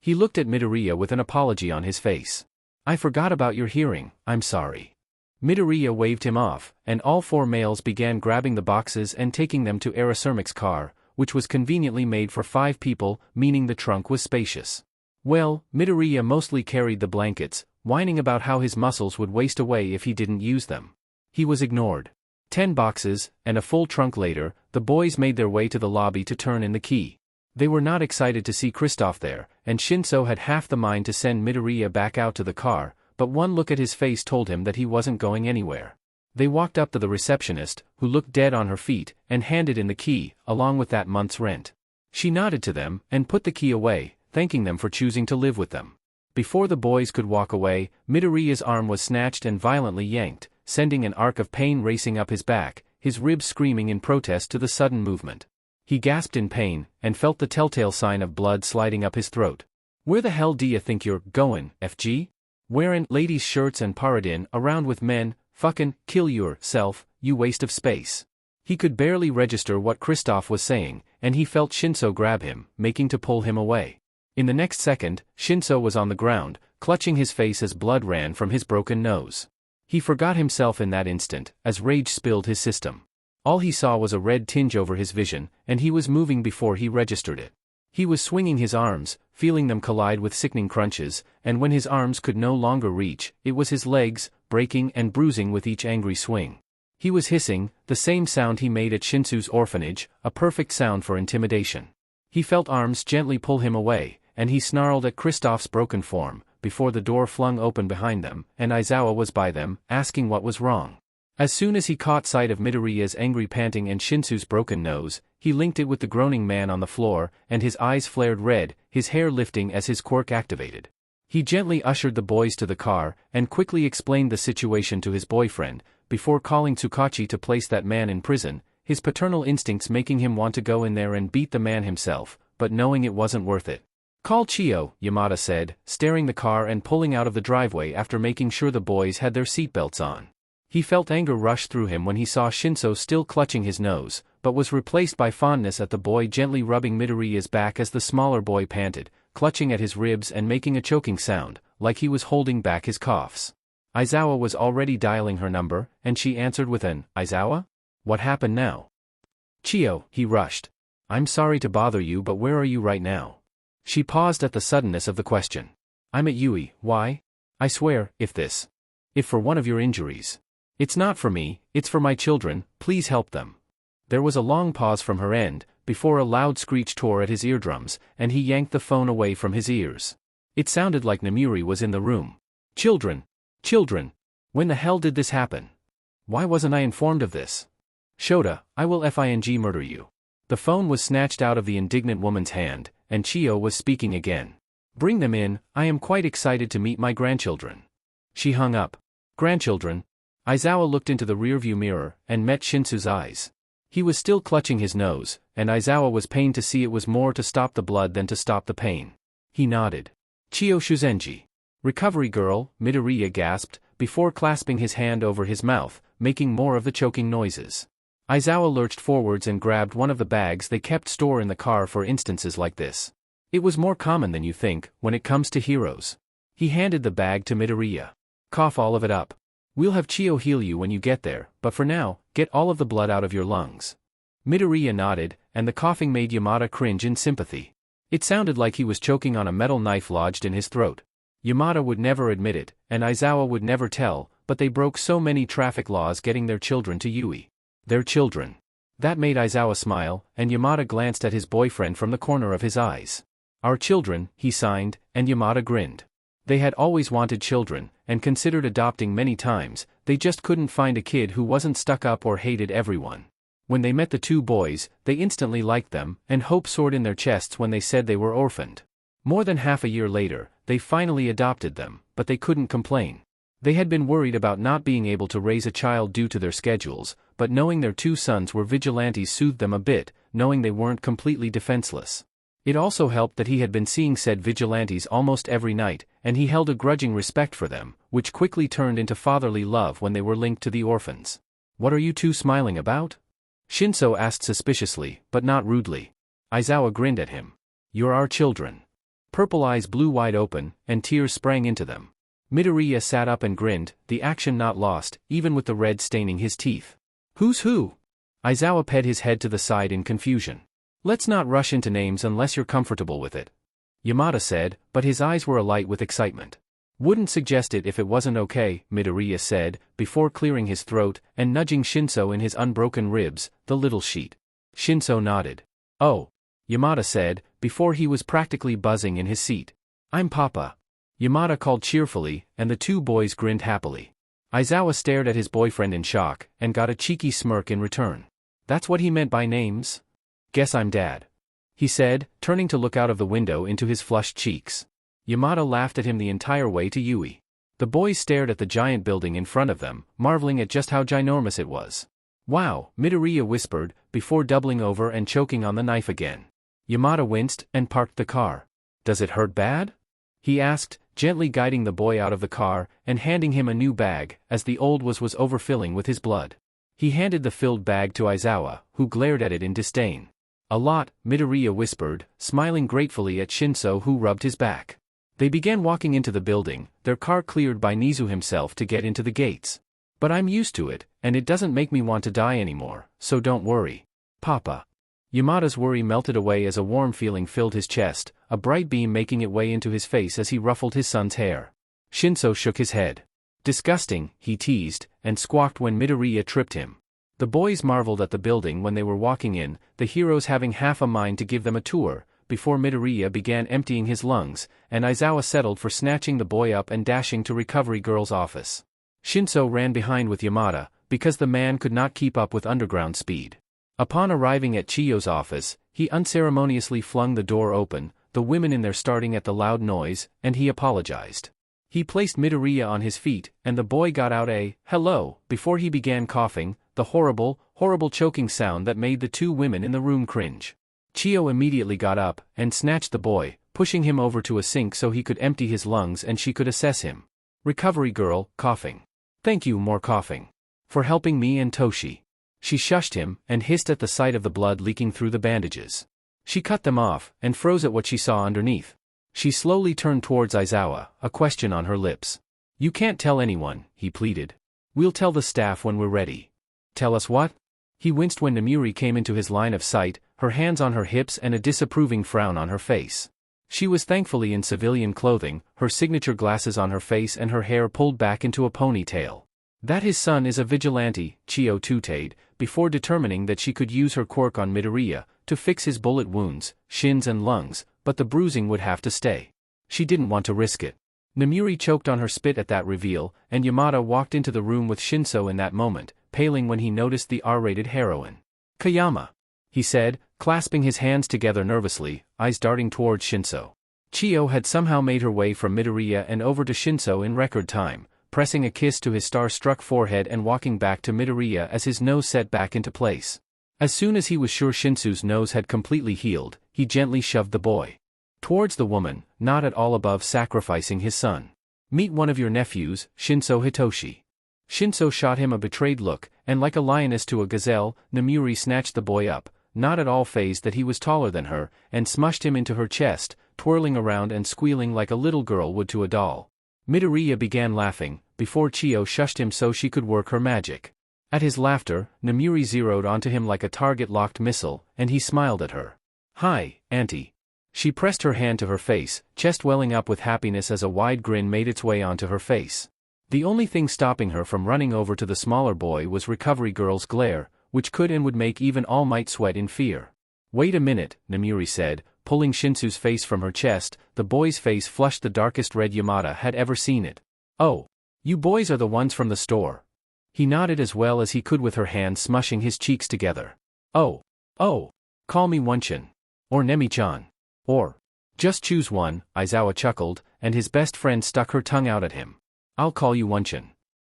He looked at Midoriya with an apology on his face. I forgot about your hearing, I'm sorry. Midoriya waved him off, and all 4 males began grabbing the boxes and taking them to Erasermic's car, which was conveniently made for 5 people, meaning the trunk was spacious. Well, Midoriya mostly carried the blankets, whining about how his muscles would waste away if he didn't use them. He was ignored. 10 boxes, and a full trunk later, the boys made their way to the lobby to turn in the key. They were not excited to see Kristoff there, and Shinso had half the mind to send Midoriya back out to the car, but one look at his face told him that he wasn't going anywhere. They walked up to the receptionist, who looked dead on her feet, and handed in the key, along with that month's rent. She nodded to them, and put the key away, thanking them for choosing to live with them. Before the boys could walk away, Midoriya's arm was snatched and violently yanked, sending an arc of pain racing up his back, his ribs screaming in protest to the sudden movement. He gasped in pain, and felt the telltale sign of blood sliding up his throat. Where the hell do you think you're goin', FG? Wearin' ladies' shirts and paradin' around with men, fucking kill yourself, you waste of space. He could barely register what Kristoff was saying, and he felt Shinso grab him, making to pull him away. In the next second, Shinso was on the ground, clutching his face as blood ran from his broken nose. He forgot himself in that instant, as rage spilled his system. All he saw was a red tinge over his vision, and he was moving before he registered it. He was swinging his arms, feeling them collide with sickening crunches, and when his arms could no longer reach, it was his legs, breaking and bruising with each angry swing. He was hissing, the same sound he made at Shinsu's orphanage, a perfect sound for intimidation. He felt arms gently pull him away, and he snarled at Kristoff's broken form, before the door flung open behind them, and Aizawa was by them, asking what was wrong. As soon as he caught sight of Midoriya's angry panting and Shinsu's broken nose, he linked it with the groaning man on the floor, and his eyes flared red, his hair lifting as his quirk activated. He gently ushered the boys to the car, and quickly explained the situation to his boyfriend, before calling Tsukachi to place that man in prison, his paternal instincts making him want to go in there and beat the man himself, but knowing it wasn't worth it. Call Chio, Yamada said, steering the car and pulling out of the driveway after making sure the boys had their seatbelts on. He felt anger rush through him when he saw Shinso still clutching his nose, but was replaced by fondness at the boy gently rubbing Midoriya's back as the smaller boy panted, clutching at his ribs and making a choking sound, like he was holding back his coughs. Aizawa was already dialing her number, and she answered with an, "Aizawa? What happened now?" "Chio," he rushed. "I'm sorry to bother you, but where are you right now?" She paused at the suddenness of the question. I'm at Yuuei, why? I swear, if for one of your injuries. It's not for me, it's for my children, please help them. There was a long pause from her end, before a loud screech tore at his eardrums, and he yanked the phone away from his ears. It sounded like Namuri was in the room. Children! Children! When the hell did this happen? Why wasn't I informed of this? Shota, I will FING murder you. The phone was snatched out of the indignant woman's hand, and Chiyo was speaking again. Bring them in, I am quite excited to meet my grandchildren. She hung up. Grandchildren? Aizawa looked into the rearview mirror, and met Shinsu's eyes. He was still clutching his nose, and Aizawa was pained to see it was more to stop the blood than to stop the pain. He nodded. Chiyo Shuzenji. Recovery girl, Midoriya gasped, before clasping his hand over his mouth, making more of the choking noises. Aizawa lurched forwards and grabbed one of the bags they kept store in the car for instances like this. It was more common than you think, when it comes to heroes. He handed the bag to Midoriya. Cough all of it up. We'll have Chiyo heal you when you get there, but for now, get all of the blood out of your lungs. Midoriya nodded, and the coughing made Yamada cringe in sympathy. It sounded like he was choking on a metal knife lodged in his throat. Yamada would never admit it, and Aizawa would never tell, but they broke so many traffic laws getting their children to Yuuei. Their children. That made Aizawa smile, and Yamada glanced at his boyfriend from the corner of his eyes. Our children, he signed, and Yamada grinned. They had always wanted children, and considered adopting many times, they just couldn't find a kid who wasn't stuck up or hated everyone. When they met the two boys, they instantly liked them, and hope soared in their chests when they said they were orphaned. More than half a year later, they finally adopted them, but they couldn't complain. They had been worried about not being able to raise a child due to their schedules, but knowing their two sons were vigilantes soothed them a bit, knowing they weren't completely defenseless. It also helped that he had been seeing said vigilantes almost every night, and he held a grudging respect for them, which quickly turned into fatherly love when they were linked to the orphans. What are you two smiling about? Shinso asked suspiciously, but not rudely. Aizawa grinned at him. You're our children. Purple eyes blew wide open, and tears sprang into them. Midoriya sat up and grinned, the action not lost, even with the red staining his teeth. Who's who? Aizawa ped his head to the side in confusion. Let's not rush into names unless you're comfortable with it. Yamada said, but his eyes were alight with excitement. Wouldn't suggest it if it wasn't okay, Midoriya said, before clearing his throat, and nudging Shinso in his unbroken ribs, the little sheet. Shinso nodded. Oh. Yamada said, before he was practically buzzing in his seat. I'm Papa. Yamada called cheerfully, and the two boys grinned happily. Aizawa stared at his boyfriend in shock, and got a cheeky smirk in return. That's what he meant by names? Guess I'm Dad. He said, turning to look out of the window into his flushed cheeks. Yamada laughed at him the entire way to Yuuei. The boys stared at the giant building in front of them, marveling at just how ginormous it was. Wow, Midoriya whispered, before doubling over and choking on the knife again. Yamada winced, and parked the car. Does it hurt bad? He asked, gently guiding the boy out of the car, and handing him a new bag, as the old was overfilling with his blood. He handed the filled bag to Aizawa, who glared at it in disdain. A lot, Midoriya whispered, smiling gratefully at Shinso who rubbed his back. They began walking into the building, their car cleared by Nizu himself to get into the gates. But I'm used to it, and it doesn't make me want to die anymore, so don't worry. Papa. Yamada's worry melted away as a warm feeling filled his chest, a bright beam making its way into his face as he ruffled his son's hair. Shinso shook his head. Disgusting, he teased, and squawked when Midoriya tripped him. The boys marveled at the building when they were walking in, the heroes having half a mind to give them a tour, before Midoriya began emptying his lungs, and Aizawa settled for snatching the boy up and dashing to Recovery Girl's office. Shinso ran behind with Yamada, because the man could not keep up with underground speed. Upon arriving at Chiyo's office, he unceremoniously flung the door open, the women in there starting at the loud noise, and he apologized. He placed Midoriya on his feet, and the boy got out a hello before he began coughing, the horrible choking sound that made the two women in the room cringe. Chiyo immediately got up, and snatched the boy, pushing him over to a sink so he could empty his lungs and she could assess him. Recovery Girl, coughing. Thank you, more coughing. For helping me and Toshi. She shushed him, and hissed at the sight of the blood leaking through the bandages. She cut them off, and froze at what she saw underneath. She slowly turned towards Aizawa, a question on her lips. You can't tell anyone, he pleaded. We'll tell the staff when we're ready. Tell us what? He winced when Namuri came into his line of sight, her hands on her hips and a disapproving frown on her face. She was thankfully in civilian clothing, her signature glasses on her face and her hair pulled back into a ponytail. That his son is a vigilante, Chiyo tutade, before determining that she could use her quirk on Midoriya to fix his bullet wounds, shins and lungs, but the bruising would have to stay. She didn't want to risk it. Namuri choked on her spit at that reveal, and Yamada walked into the room with Shinso in that moment, paling when he noticed the R-rated heroine. "Kayama," he said, clasping his hands together nervously, eyes darting towards Shinso. Chiyo had somehow made her way from Midoriya and over to Shinso in record time, pressing a kiss to his star-struck forehead and walking back to Midoriya as his nose set back into place. As soon as he was sure Shinso's nose had completely healed, he gently shoved the boy towards the woman, not at all above sacrificing his son. "Meet one of your nephews, Shinso Hitoshi." Shinso shot him a betrayed look, and like a lioness to a gazelle, Namuri snatched the boy up, not at all fazed that he was taller than her, and smushed him into her chest, twirling around and squealing like a little girl would to a doll. Midoriya began laughing, before Chiyo shushed him so she could work her magic. At his laughter, Namuri zeroed onto him like a target-locked missile, and he smiled at her. "Hi, Auntie." She pressed her hand to her face, chest welling up with happiness as a wide grin made its way onto her face. The only thing stopping her from running over to the smaller boy was Recovery Girl's glare, which could and would make even All Might sweat in fear. "Wait a minute," Namuri said, pulling Shinsu's face from her chest. The boy's face flushed the darkest red Yamada had ever seen it. "Oh, you boys are the ones from the store." He nodded as well as he could with her hand smushing his cheeks together. Oh, call me Wonchan. Or Nemi-chan. Or, just choose one," Aizawa chuckled, and his best friend stuck her tongue out at him. "I'll call you Wonchan."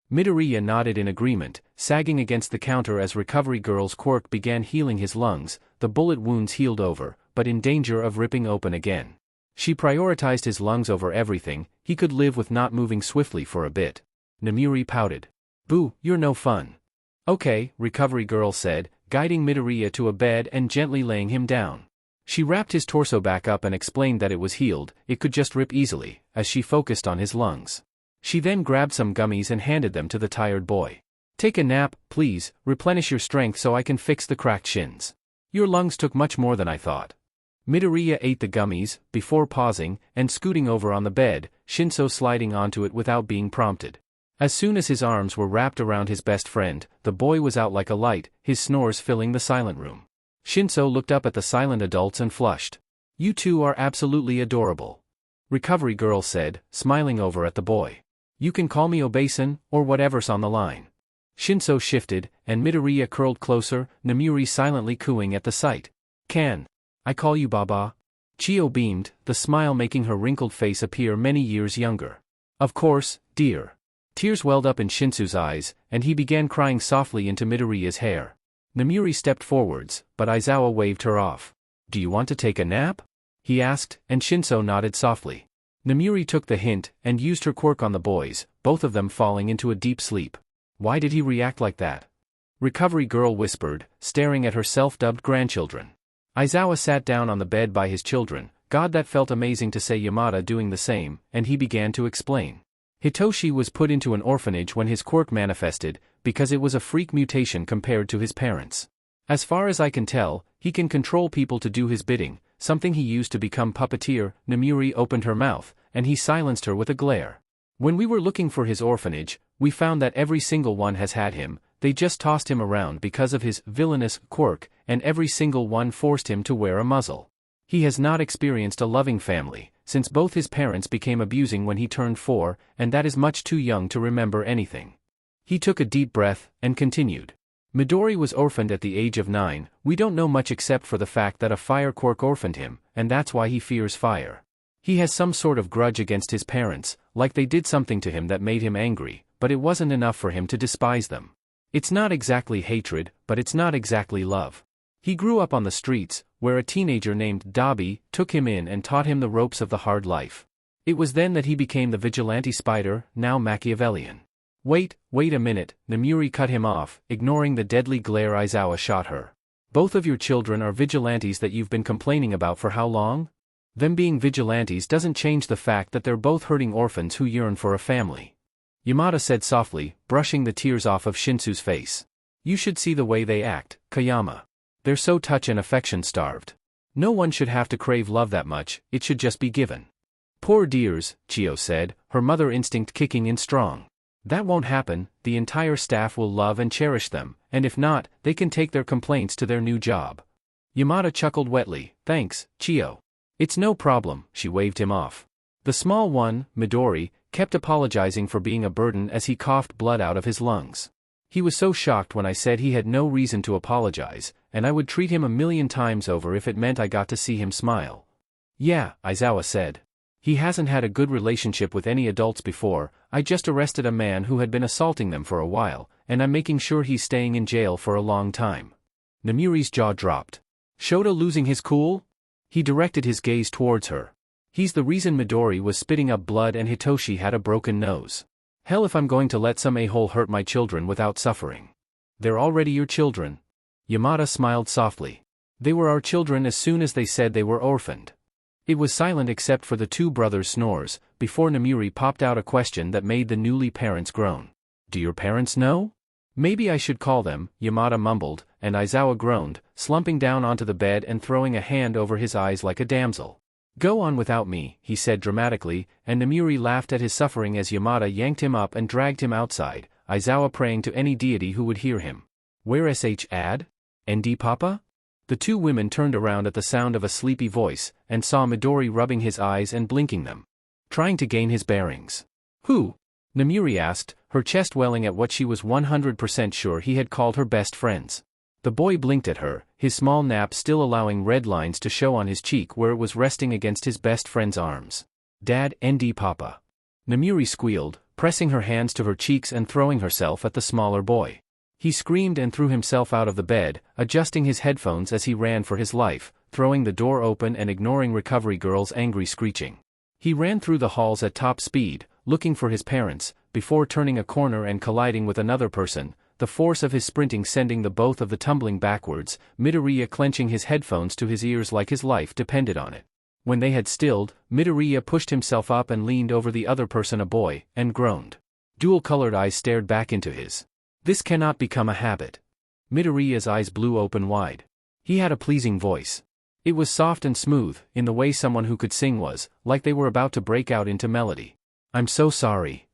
Midoriya nodded in agreement, sagging against the counter as Recovery Girl's quirk began healing his lungs. The bullet wounds healed over, but in danger of ripping open again. She prioritized his lungs over everything. He could live with not moving swiftly for a bit. Namuri pouted. "Boo, you're no fun." "Okay," Recovery Girl said, guiding Midoriya to a bed and gently laying him down. She wrapped his torso back up and explained that it was healed, it could just rip easily, as she focused on his lungs. She then grabbed some gummies and handed them to the tired boy. "Take a nap, please, replenish your strength so I can fix the cracked shins. Your lungs took much more than I thought." Midoriya ate the gummies, before pausing, and scooting over on the bed, Shinso sliding onto it without being prompted. As soon as his arms were wrapped around his best friend, the boy was out like a light, his snores filling the silent room. Shinso looked up at the silent adults and flushed. "You two are absolutely adorable," Recovery Girl said, smiling over at the boy. "You can call me Obasan, or whatever's on the line." Shinso shifted, and Midoriya curled closer, Namuri silently cooing at the sight. "Can I call you Baba?" Chiyo beamed, the smile making her wrinkled face appear many years younger. "Of course, dear." Tears welled up in Shinsu's eyes, and he began crying softly into Midoriya's hair. Namuri stepped forwards, but Aizawa waved her off. "Do you want to take a nap?" he asked, and Shinso nodded softly. Namuri took the hint, and used her quirk on the boys, both of them falling into a deep sleep. Why did he react like that? Recovery Girl whispered, staring at her self-dubbed grandchildren. Aizawa sat down on the bed by his children. God, that felt amazing to say Yamada doing the same, and he began to explain. Hitoshi was put into an orphanage when his quirk manifested, because it was a freak mutation compared to his parents. As far as I can tell, he can control people to do his bidding, something he used to become puppeteer. Namuri opened her mouth, and he silenced her with a glare. When we were looking for his orphanage, we found that every single one has had him. They just tossed him around because of his villainous quirk, and every single one forced him to wear a muzzle. He has not experienced a loving family, since both his parents became abusing when he turned 4, and that is much too young to remember anything. He took a deep breath, and continued. Midori was orphaned at the age of 9, we don't know much except for the fact that a fire quirk orphaned him, and that's why he fears fire. He has some sort of grudge against his parents, like they did something to him that made him angry, but it wasn't enough for him to despise them. It's not exactly hatred, but it's not exactly love. He grew up on the streets, where a teenager named Dabi took him in and taught him the ropes of the hard life. It was then that he became the vigilante spider, now Machiavellian. Wait a minute, Namuri cut him off, ignoring the deadly glare Aizawa shot her. Both of your children are vigilantes that you've been complaining about for how long? Them being vigilantes doesn't change the fact that they're both hurting orphans who yearn for a family. Yamada said softly, brushing the tears off of Shinsu's face. You should see the way they act, Kayama. They're so touch and affection starved. No one should have to crave love that much, it should just be given. Poor dears, Chio said, her mother instinct kicking in strong. That won't happen, the entire staff will love and cherish them, and if not, they can take their complaints to their new job. Yamada chuckled wetly, thanks, Chio. It's no problem, she waved him off. The small one, Midori, kept apologizing for being a burden as he coughed blood out of his lungs. He was so shocked when I said he had no reason to apologize, and I would treat him 1,000,000 times over if it meant I got to see him smile. Yeah, Aizawa said. He hasn't had a good relationship with any adults before, I just arrested a man who had been assaulting them for a while, and I'm making sure he's staying in jail for a long time. Namiri's jaw dropped. Shota losing his cool? He directed his gaze towards her. He's the reason Midori was spitting up blood and Hitoshi had a broken nose. Hell if I'm going to let some a-hole hurt my children without suffering. They're already your children. Yamada smiled softly. They were our children as soon as they said they were orphaned. It was silent except for the two brothers' snores, before Namiri popped out a question that made the newly parents groan. Do your parents know? Maybe I should call them, Yamada mumbled, and Aizawa groaned, slumping down onto the bed and throwing a hand over his eyes like a damsel. Go on without me, he said dramatically, and Namiri laughed at his suffering as Yamada yanked him up and dragged him outside, Aizawa praying to any deity who would hear him. Where sh ad? ND Papa? The two women turned around at the sound of a sleepy voice, and saw Midori rubbing his eyes and blinking them. Trying to gain his bearings. Who? Namiri asked, her chest welling at what she was 100% sure he had called her best friends. The boy blinked at her, his small nap still allowing red lines to show on his cheek where it was resting against his best friend's arms. Dad, ND Papa. Namiri squealed, pressing her hands to her cheeks and throwing herself at the smaller boy. He screamed and threw himself out of the bed, adjusting his headphones as he ran for his life, throwing the door open and ignoring Recovery Girl's angry screeching. He ran through the halls at top speed, looking for his parents, before turning a corner and colliding with another person, the force of his sprinting sending the both of the tumbling backwards, Midoriya clenching his headphones to his ears like his life depended on it. When they had stilled, Midoriya pushed himself up and leaned over the other person, a boy, and groaned. Dual-colored eyes stared back into his. This cannot become a habit. Midoriya's eyes blew open wide. He had a pleasing voice. It was soft and smooth, in the way someone who could sing was, like they were about to break out into melody. I'm so sorry,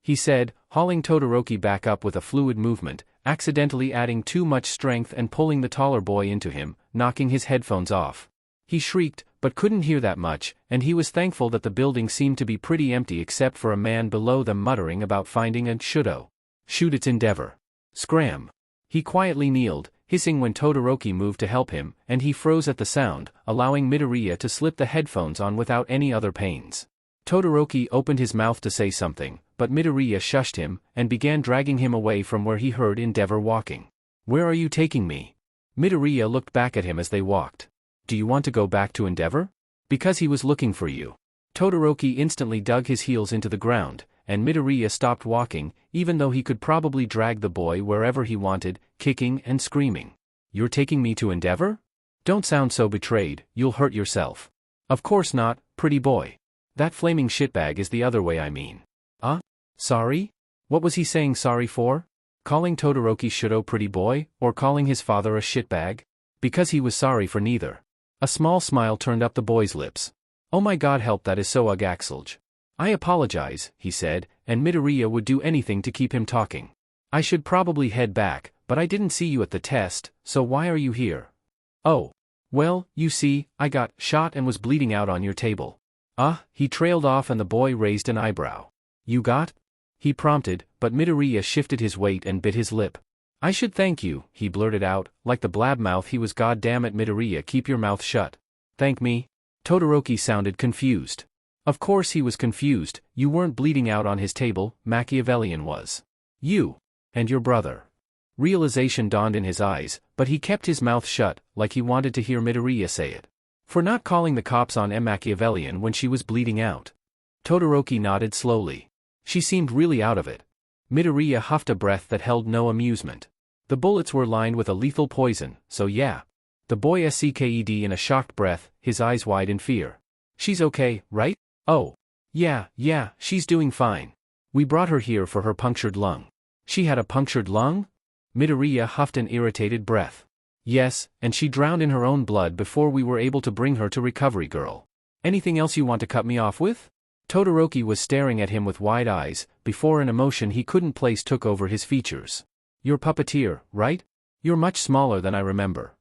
he said, hauling Todoroki back up with a fluid movement, accidentally adding too much strength and pulling the taller boy into him, knocking his headphones off. He shrieked, but couldn't hear that much, and he was thankful that the building seemed to be pretty empty except for a man below them muttering about finding a Shudo. Shoot its endeavor. Scram. He quietly kneeled, hissing when Todoroki moved to help him, and he froze at the sound, allowing Midoriya to slip the headphones on without any other pains. Todoroki opened his mouth to say something, but Midoriya shushed him, and began dragging him away from where he heard Endeavor walking. Where are you taking me? Midoriya looked back at him as they walked. Do you want to go back to Endeavor? Because he was looking for you. Todoroki instantly dug his heels into the ground, and Midoriya stopped walking, even though he could probably drag the boy wherever he wanted, kicking and screaming. You're taking me to Endeavor? Don't sound so betrayed, you'll hurt yourself. Of course not, pretty boy. That flaming shitbag is the other way I mean. Sorry? What was he saying sorry for? Calling Todoroki Shudo pretty boy, or calling his father a shitbag? Because he was sorry for neither. A small smile turned up the boy's lips. Oh my god, help, that is so ugh. I apologize, he said, and Midoriya would do anything to keep him talking. I should probably head back, but I didn't see you at the test, so why are you here? Oh. Well, you see, I got shot and was bleeding out on your table. He trailed off and the boy raised an eyebrow. You got? He prompted, but Midoriya shifted his weight and bit his lip. I should thank you, he blurted out, like the blab-mouth he was. Goddammit Midoriya, keep your mouth shut. Thank me? Todoroki sounded confused. Of course he was confused, you weren't bleeding out on his table, Machiavellian was. You. And your brother. Realization dawned in his eyes, but he kept his mouth shut, like he wanted to hear Midoriya say it. For not calling the cops on Machiavellian when she was bleeding out. Todoroki nodded slowly. She seemed really out of it. Midoriya huffed a breath that held no amusement. The bullets were lined with a lethal poison, so yeah. The boy sked in a shocked breath, his eyes wide in fear. She's okay, right? Oh. Yeah, she's doing fine. We brought her here for her punctured lung. She had a punctured lung? Midoriya huffed an irritated breath. Yes, and she drowned in her own blood before we were able to bring her to Recovery Girl. Anything else you want to cut me off with? Todoroki was staring at him with wide eyes, before an emotion he couldn't place took over his features. You're puppeteer, right? You're much smaller than I remember.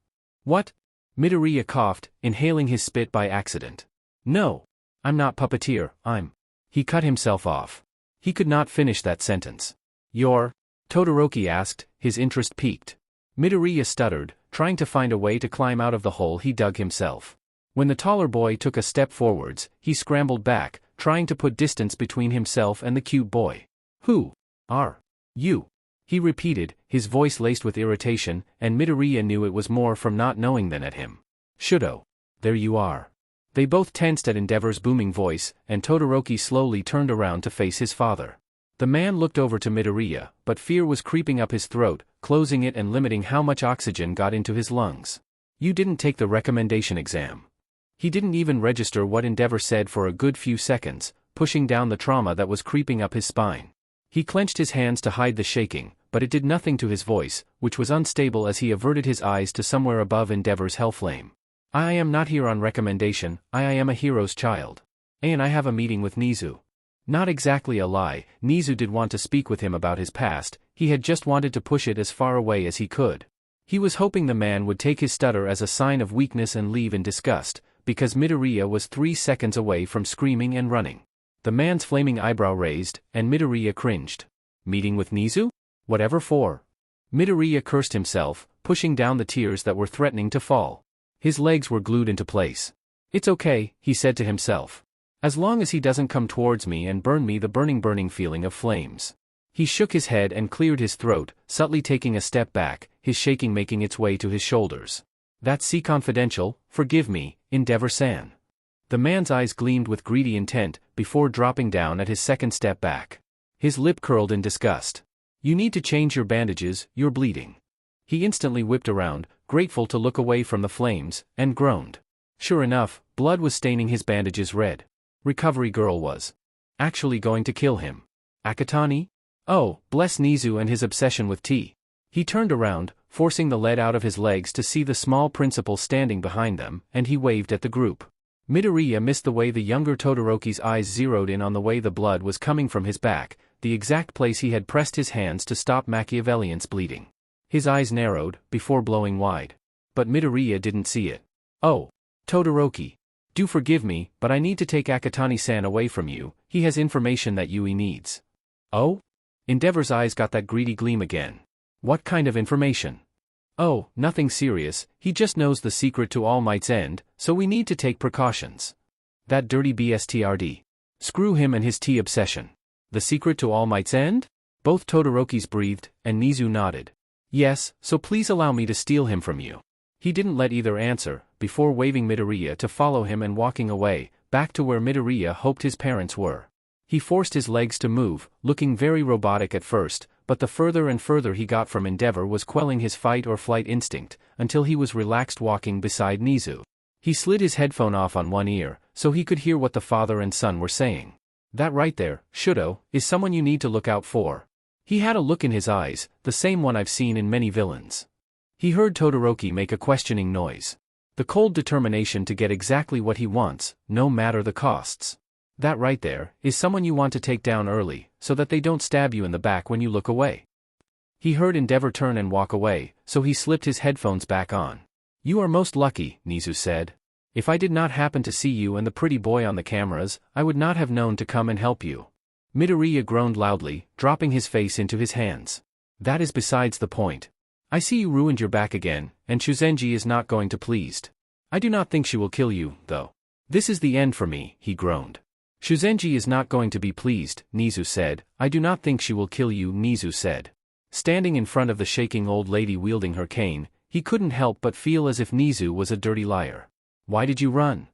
What? Midoriya coughed, inhaling his spit by accident. No. I'm not puppeteer, I'm. He cut himself off. He could not finish that sentence. You're? Todoroki asked, his interest piqued. Midoriya stuttered, trying to find a way to climb out of the hole he dug himself. When the taller boy took a step forwards, he scrambled back, trying to put distance between himself and the cute boy. Who are you? He repeated, his voice laced with irritation, and Midoriya knew it was more from not knowing than at him. Shudo. There you are. They both tensed at Endeavor's booming voice, and Todoroki slowly turned around to face his father. The man looked over to Midoriya, but fear was creeping up his throat, closing it and limiting how much oxygen got into his lungs. You didn't take the recommendation exam. He didn't even register what Endeavor said for a good few seconds, pushing down the trauma that was creeping up his spine. He clenched his hands to hide the shaking, but it did nothing to his voice, which was unstable as he averted his eyes to somewhere above Endeavor's hellflame. I am not here on recommendation, I am a hero's child. And I have a meeting with Nizu. Not exactly a lie, Nizu did want to speak with him about his past, he had just wanted to push it as far away as he could. He was hoping the man would take his stutter as a sign of weakness and leave in disgust, because Midoriya was 3 seconds away from screaming and running. The man's flaming eyebrow raised, and Midoriya cringed. Meeting with Nizu? Whatever for? Midoriya cursed himself, pushing down the tears that were threatening to fall. His legs were glued into place. It's okay, he said to himself. As long as he doesn't come towards me and burn me the burning feeling of flames. He shook his head and cleared his throat, subtly taking a step back, his shaking making its way to his shoulders. That's C confidential, forgive me, Endeavor-san. The man's eyes gleamed with greedy intent, before dropping down at his second step back. His lip curled in disgust. You need to change your bandages, you're bleeding. He instantly whipped around, grateful to look away from the flames, and groaned. Sure enough, blood was staining his bandages red. Recovery Girl was actually going to kill him. Akatani? Oh, bless Nizu and his obsession with tea. He turned around, forcing the lead out of his legs to see the small principal standing behind them, and he waved at the group. Midoriya missed the way the younger Todoroki's eyes zeroed in on the way the blood was coming from his back, the exact place he had pressed his hands to stop Machiavellian's bleeding. His eyes narrowed, before blowing wide. But Midoriya didn't see it. Oh, Todoroki. Do forgive me, but I need to take Akatani-san away from you, he has information that Yuuei needs. Oh? Endeavor's eyes got that greedy gleam again. What kind of information? Oh, nothing serious, he just knows the secret to All Might's end, so we need to take precautions. That dirty BSTRD. Screw him and his tea obsession. The secret to All Might's end? Both Todorokis breathed, and Nizu nodded. Yes, so please allow me to steal him from you. He didn't let either answer, before waving Midoriya to follow him and walking away, back to where Midoriya hoped his parents were. He forced his legs to move, looking very robotic at first, but the further and further he got from Endeavor was quelling his fight or flight instinct, until he was relaxed walking beside Nizu. He slid his headphone off on one ear, so he could hear what the father and son were saying. That right there, Shudo, is someone you need to look out for. He had a look in his eyes, the same one I've seen in many villains. He heard Todoroki make a questioning noise. The cold determination to get exactly what he wants, no matter the costs. That right there, is someone you want to take down early, so that they don't stab you in the back when you look away. He heard Endeavor turn and walk away, so he slipped his headphones back on. You are most lucky, Nizu said. If I did not happen to see you and the pretty boy on the cameras, I would not have known to come and help you. Midoriya groaned loudly, dropping his face into his hands. That is besides the point. I see you ruined your back again, and Shuzenji is not going to pleased. I do not think she will kill you, though. This is the end for me, he groaned. Shuzenji is not going to be pleased, Nizu said. I do not think she will kill you, Nizu said. Standing in front of the shaking old lady wielding her cane, he couldn't help but feel as if Nizu was a dirty liar. Why did you run?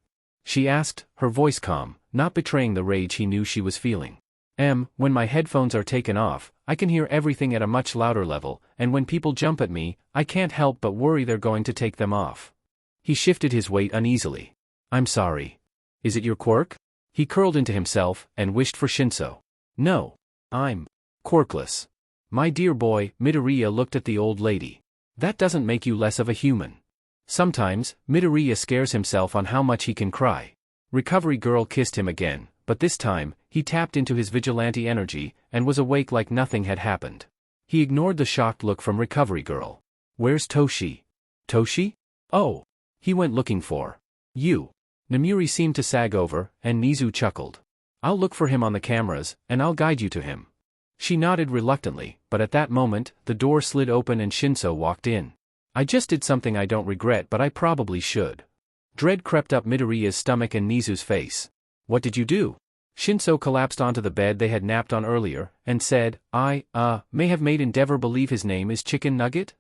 She asked, her voice calm, not betraying the rage he knew she was feeling. When my headphones are taken off, I can hear everything at a much louder level, and when people jump at me, I can't help but worry they're going to take them off. He shifted his weight uneasily. I'm sorry. Is it your quirk? He curled into himself, and wished for Shinso. No. I'm quirkless. My dear boy, Midoriya looked at the old lady. That doesn't make you less of a human. Sometimes, Midoriya scares himself on how much he can cry. Recovery Girl kissed him again, but this time, he tapped into his vigilante energy, and was awake like nothing had happened. He ignored the shocked look from Recovery Girl. Where's Toshi? Toshi? Oh. He went looking for you. Namiri seemed to sag over, and Nizu chuckled. I'll look for him on the cameras, and I'll guide you to him. She nodded reluctantly, but at that moment, the door slid open and Shinso walked in. I just did something I don't regret, but I probably should. Dread crept up Midoriya's stomach and Nizu's face. What did you do? Shinso collapsed onto the bed they had napped on earlier, and said, I may have made Endeavor believe his name is Chicken Nugget?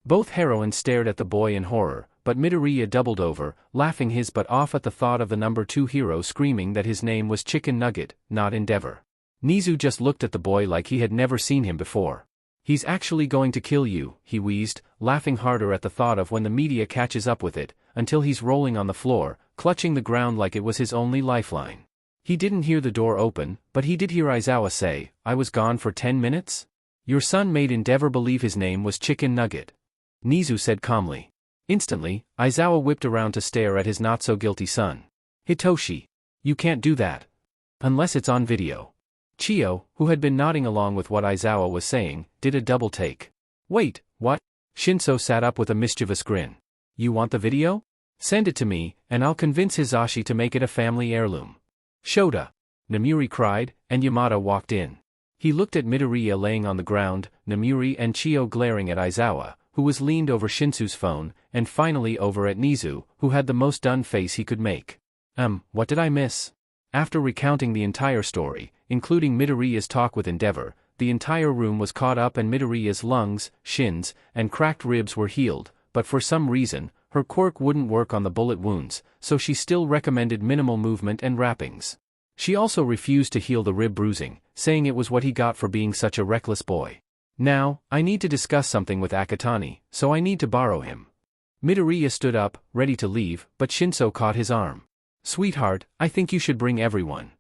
Both heroines stared at the boy in horror, but Midoriya doubled over, laughing his butt off at the thought of the number 2 hero screaming that his name was Chicken Nugget, not Endeavor. Nizu just looked at the boy like he had never seen him before. He's actually going to kill you, he wheezed, laughing harder at the thought of when the media catches up with it, until he's rolling on the floor, clutching the ground like it was his only lifeline. He didn't hear the door open, but he did hear Aizawa say, I was gone for 10 minutes? Your son made Endeavor believe his name was Chicken Nugget. Nizu said calmly. Instantly, Aizawa whipped around to stare at his not-so-guilty son. Hitoshi. You can't do that. Unless it's on video. Chiyo, who had been nodding along with what Aizawa was saying, did a double take. Wait, what? Shinso sat up with a mischievous grin. You want the video? Send it to me, and I'll convince Hisashi to make it a family heirloom. Shota! Namiri cried, and Yamada walked in. He looked at Midoriya laying on the ground, Namiri and Chiyo glaring at Aizawa, who was leaned over Shinsu's phone, and finally over at Nizu, who had the most done face he could make. What did I miss? After recounting the entire story, including Midoriya's talk with Endeavor, the entire room was caught up and Midoriya's lungs, shins, and cracked ribs were healed, but for some reason, her quirk wouldn't work on the bullet wounds, so she still recommended minimal movement and wrappings. She also refused to heal the rib bruising, saying it was what he got for being such a reckless boy. Now, I need to discuss something with Akatani, so I need to borrow him. Midoriya stood up, ready to leave, but Shinso caught his arm. Sweetheart, I think you should bring everyone.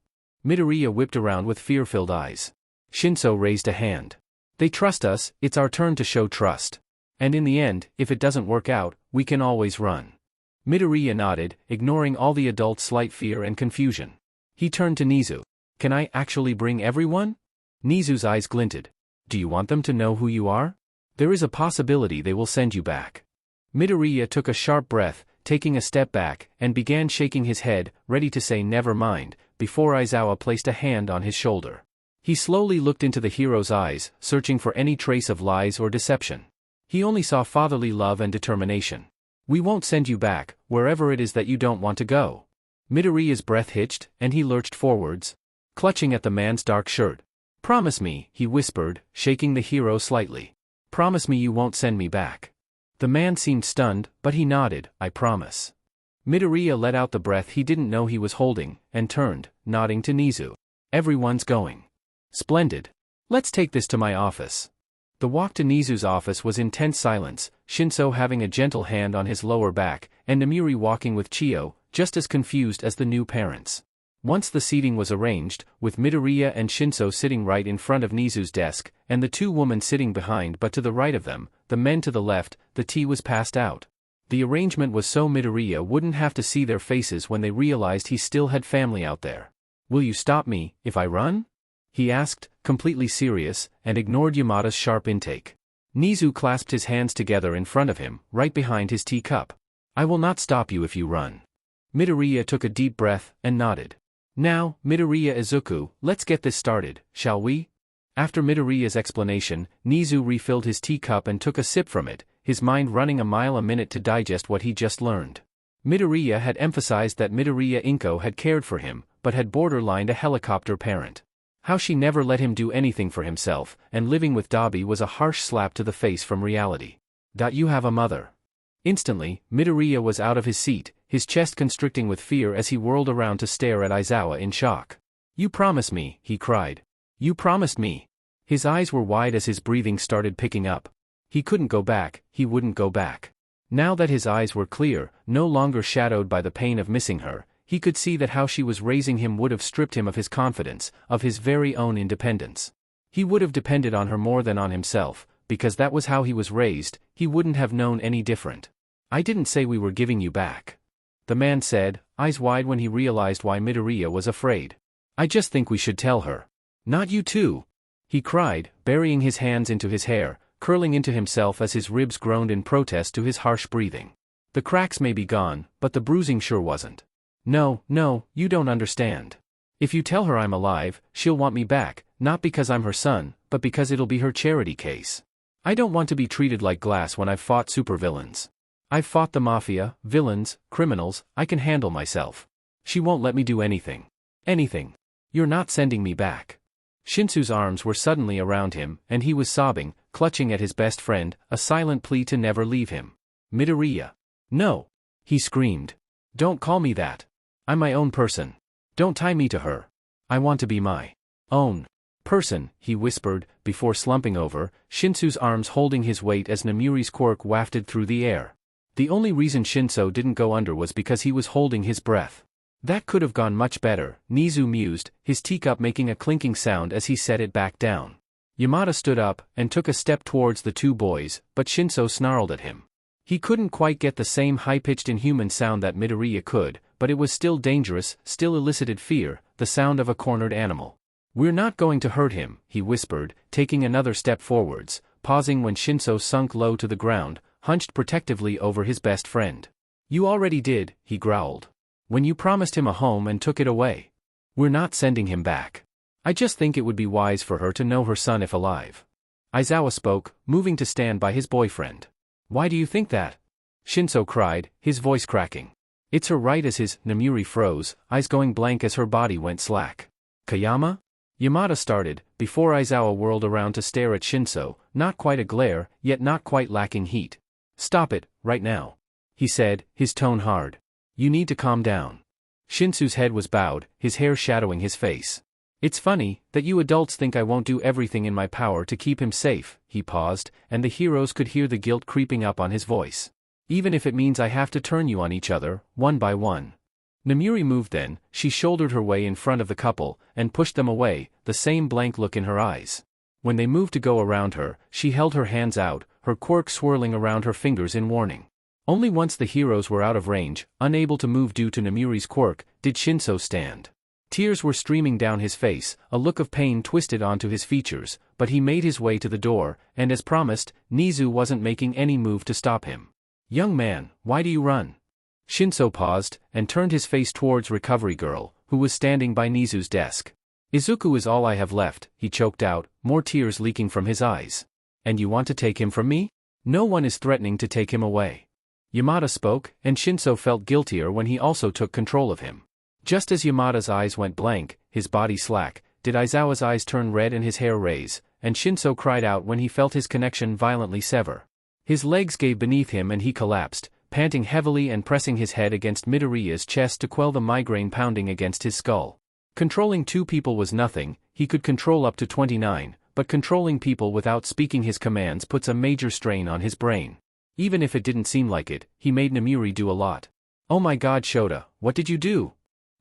Midoriya whipped around with fear-filled eyes. Shinso raised a hand. They trust us, it's our turn to show trust. And in the end, if it doesn't work out, we can always run. Midoriya nodded, ignoring all the adults' slight fear and confusion. He turned to Nizu. Can I actually bring everyone? Nizu's eyes glinted. Do you want them to know who you are? There is a possibility they will send you back. Midoriya took a sharp breath, taking a step back, and began shaking his head, ready to say never mind, before Aizawa placed a hand on his shoulder. He slowly looked into the hero's eyes, searching for any trace of lies or deception. He only saw fatherly love and determination. We won't send you back, wherever it is that you don't want to go. Midoriya's breath hitched, and he lurched forwards, clutching at the man's dark shirt. Promise me, he whispered, shaking the hero slightly. Promise me you won't send me back. The man seemed stunned, but he nodded, I promise. Midoriya let out the breath he didn't know he was holding, and turned, nodding to Nizu. Everyone's going. Splendid. Let's take this to my office. The walk to Nizu's office was in tense silence, Shinso having a gentle hand on his lower back, and Namiri walking with Chiyo, just as confused as the new parents. Once the seating was arranged, with Midoriya and Shinso sitting right in front of Nizu's desk, and the two women sitting behind but to the right of them, the men to the left, the tea was passed out. The arrangement was so Midoriya wouldn't have to see their faces when they realized he still had family out there. Will you stop me, if I run? He asked, completely serious, and ignored Yamada's sharp intake. Nizu clasped his hands together in front of him, right behind his teacup. I will not stop you if you run. Midoriya took a deep breath, and nodded. Now, Midoriya Izuku, let's get this started, shall we? After Midoriya's explanation, Nizu refilled his teacup and took a sip from it, his mind running a mile a minute to digest what he just learned. Midoriya had emphasized that Midoriya Inko had cared for him, but had borderlined a helicopter parent. How she never let him do anything for himself, and living with Dabi was a harsh slap to the face from reality. You have a mother. Instantly, Midoriya was out of his seat, his chest constricting with fear as he whirled around to stare at Aizawa in shock. You promised me, he cried. You promised me. His eyes were wide as his breathing started picking up. He couldn't go back, he wouldn't go back. Now that his eyes were clear, no longer shadowed by the pain of missing her, he could see that how she was raising him would have stripped him of his confidence, of his very own independence. He would have depended on her more than on himself, because that was how he was raised, he wouldn't have known any different. I didn't say we were giving you back. The man said, eyes wide when he realized why Midoriya was afraid. I just think we should tell her. Not you too! He cried, burying his hands into his hair, curling into himself as his ribs groaned in protest to his harsh breathing. The cracks may be gone, but the bruising sure wasn't. No, you don't understand. If you tell her I'm alive, she'll want me back, not because I'm her son, but because it'll be her charity case. I don't want to be treated like glass when I've fought supervillains. I've fought the mafia, villains, criminals, I can handle myself. She won't let me do anything. Anything. You're not sending me back. Shinsu's arms were suddenly around him, and he was sobbing, clutching at his best friend, a silent plea to never leave him. Midoriya. No! He screamed. Don't call me that. I'm my own person. Don't tie me to her. I want to be my own person, he whispered, before slumping over, Shinsu's arms holding his weight as Namiri's quirk wafted through the air. The only reason Shinso didn't go under was because he was holding his breath. That could have gone much better, Nizu mused, his teacup making a clinking sound as he set it back down. Yamada stood up and took a step towards the two boys, but Shinso snarled at him. He couldn't quite get the same high-pitched inhuman sound that Midoriya could, but it was still dangerous, still elicited fear, the sound of a cornered animal. We're not going to hurt him, he whispered, taking another step forwards, pausing when Shinso sunk low to the ground, hunched protectively over his best friend. You already did, he growled. When you promised him a home and took it away. We're not sending him back. I just think it would be wise for her to know her son if alive. Aizawa spoke, moving to stand by his boyfriend. Why do you think that? Shinso cried, his voice cracking. It's her right as his, Namiri froze, eyes going blank as her body went slack. Kayama? Yamada started, before Aizawa whirled around to stare at Shinso, not quite a glare, yet not quite lacking heat. Stop it, right now. He said, his tone hard. You need to calm down. Shinsu's head was bowed, his hair shadowing his face. It's funny, that you adults think I won't do everything in my power to keep him safe, he paused, and the heroes could hear the guilt creeping up on his voice. Even if it means I have to turn you on each other, one by one. Namiri moved then, she shouldered her way in front of the couple, and pushed them away, the same blank look in her eyes. When they moved to go around her, she held her hands out, her quirk swirling around her fingers in warning. Only once the heroes were out of range, unable to move due to Namiri's quirk, did Shinso stand. Tears were streaming down his face, a look of pain twisted onto his features, but he made his way to the door, and as promised, Nizu wasn't making any move to stop him. Young man, why do you run? Shinso paused, and turned his face towards Recovery Girl, who was standing by Nizu's desk. Izuku is all I have left, he choked out, more tears leaking from his eyes. And you want to take him from me? No one is threatening to take him away. Yamada spoke, and Shinso felt guiltier when he also took control of him. Just as Yamada's eyes went blank, his body slack, did Aizawa's eyes turn red and his hair raise, and Shinso cried out when he felt his connection violently sever. His legs gave beneath him and he collapsed, panting heavily and pressing his head against Midoriya's chest to quell the migraine pounding against his skull. Controlling two people was nothing, he could control up to 29, but controlling people without speaking his commands puts a major strain on his brain. Even if it didn't seem like it, he made Namiri do a lot. Oh my god Shota, what did you do?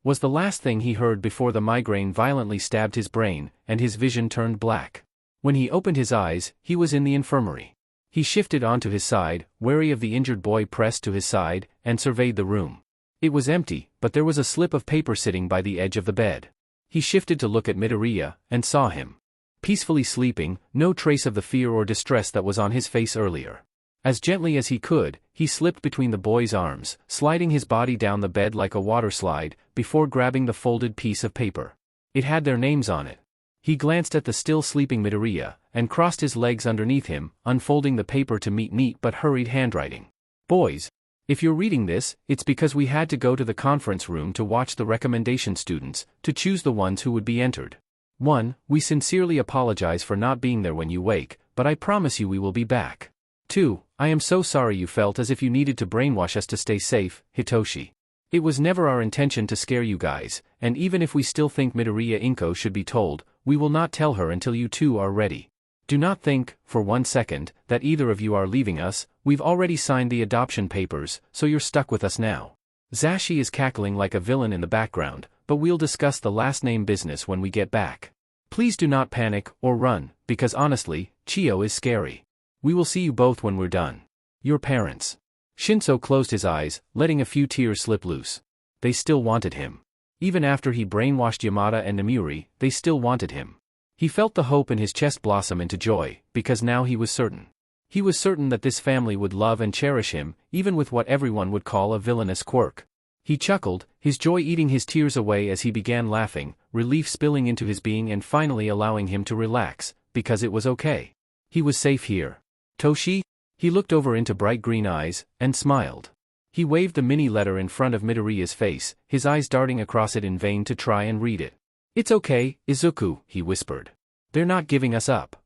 Was the last thing he heard before the migraine violently stabbed his brain, and his vision turned black. When he opened his eyes, he was in the infirmary. He shifted onto his side, wary of the injured boy pressed to his side, and surveyed the room. It was empty, but there was a slip of paper sitting by the edge of the bed. He shifted to look at Midoriya, and saw him. Peacefully sleeping, no trace of the fear or distress that was on his face earlier. As gently as he could, he slipped between the boy's arms, sliding his body down the bed like a water slide, before grabbing the folded piece of paper. It had their names on it. He glanced at the still sleeping Midoriya, and crossed his legs underneath him, unfolding the paper to meet neat but hurried handwriting. Boys, if you're reading this, it's because we had to go to the conference room to watch the recommendation students, to choose the ones who would be entered. 1. We sincerely apologize for not being there when you wake, but I promise you we will be back. 2. I am so sorry you felt as if you needed to brainwash us to stay safe, Hitoshi. It was never our intention to scare you guys, and even if we still think Midoriya Inko should be told, we will not tell her until you two are ready. Do not think, for 1 second, that either of you are leaving us, we've already signed the adoption papers, so you're stuck with us now. Zashi is cackling like a villain in the background, but we'll discuss the last name business when we get back. Please do not panic, or run, because honestly, Chio is scary. We will see you both when we're done. Your parents. Shinso closed his eyes, letting a few tears slip loose. They still wanted him. Even after he brainwashed Yamada and Namiri, they still wanted him. He felt the hope in his chest blossom into joy, because now he was certain. He was certain that this family would love and cherish him, even with what everyone would call a villainous quirk. He chuckled, his joy eating his tears away as he began laughing, relief spilling into his being and finally allowing him to relax, because it was okay. He was safe here. Toshi? He looked over into bright green eyes, and smiled. He waved the mini letter in front of Midoriya's face, his eyes darting across it in vain to try and read it. It's okay, Izuku, he whispered. They're not giving us up.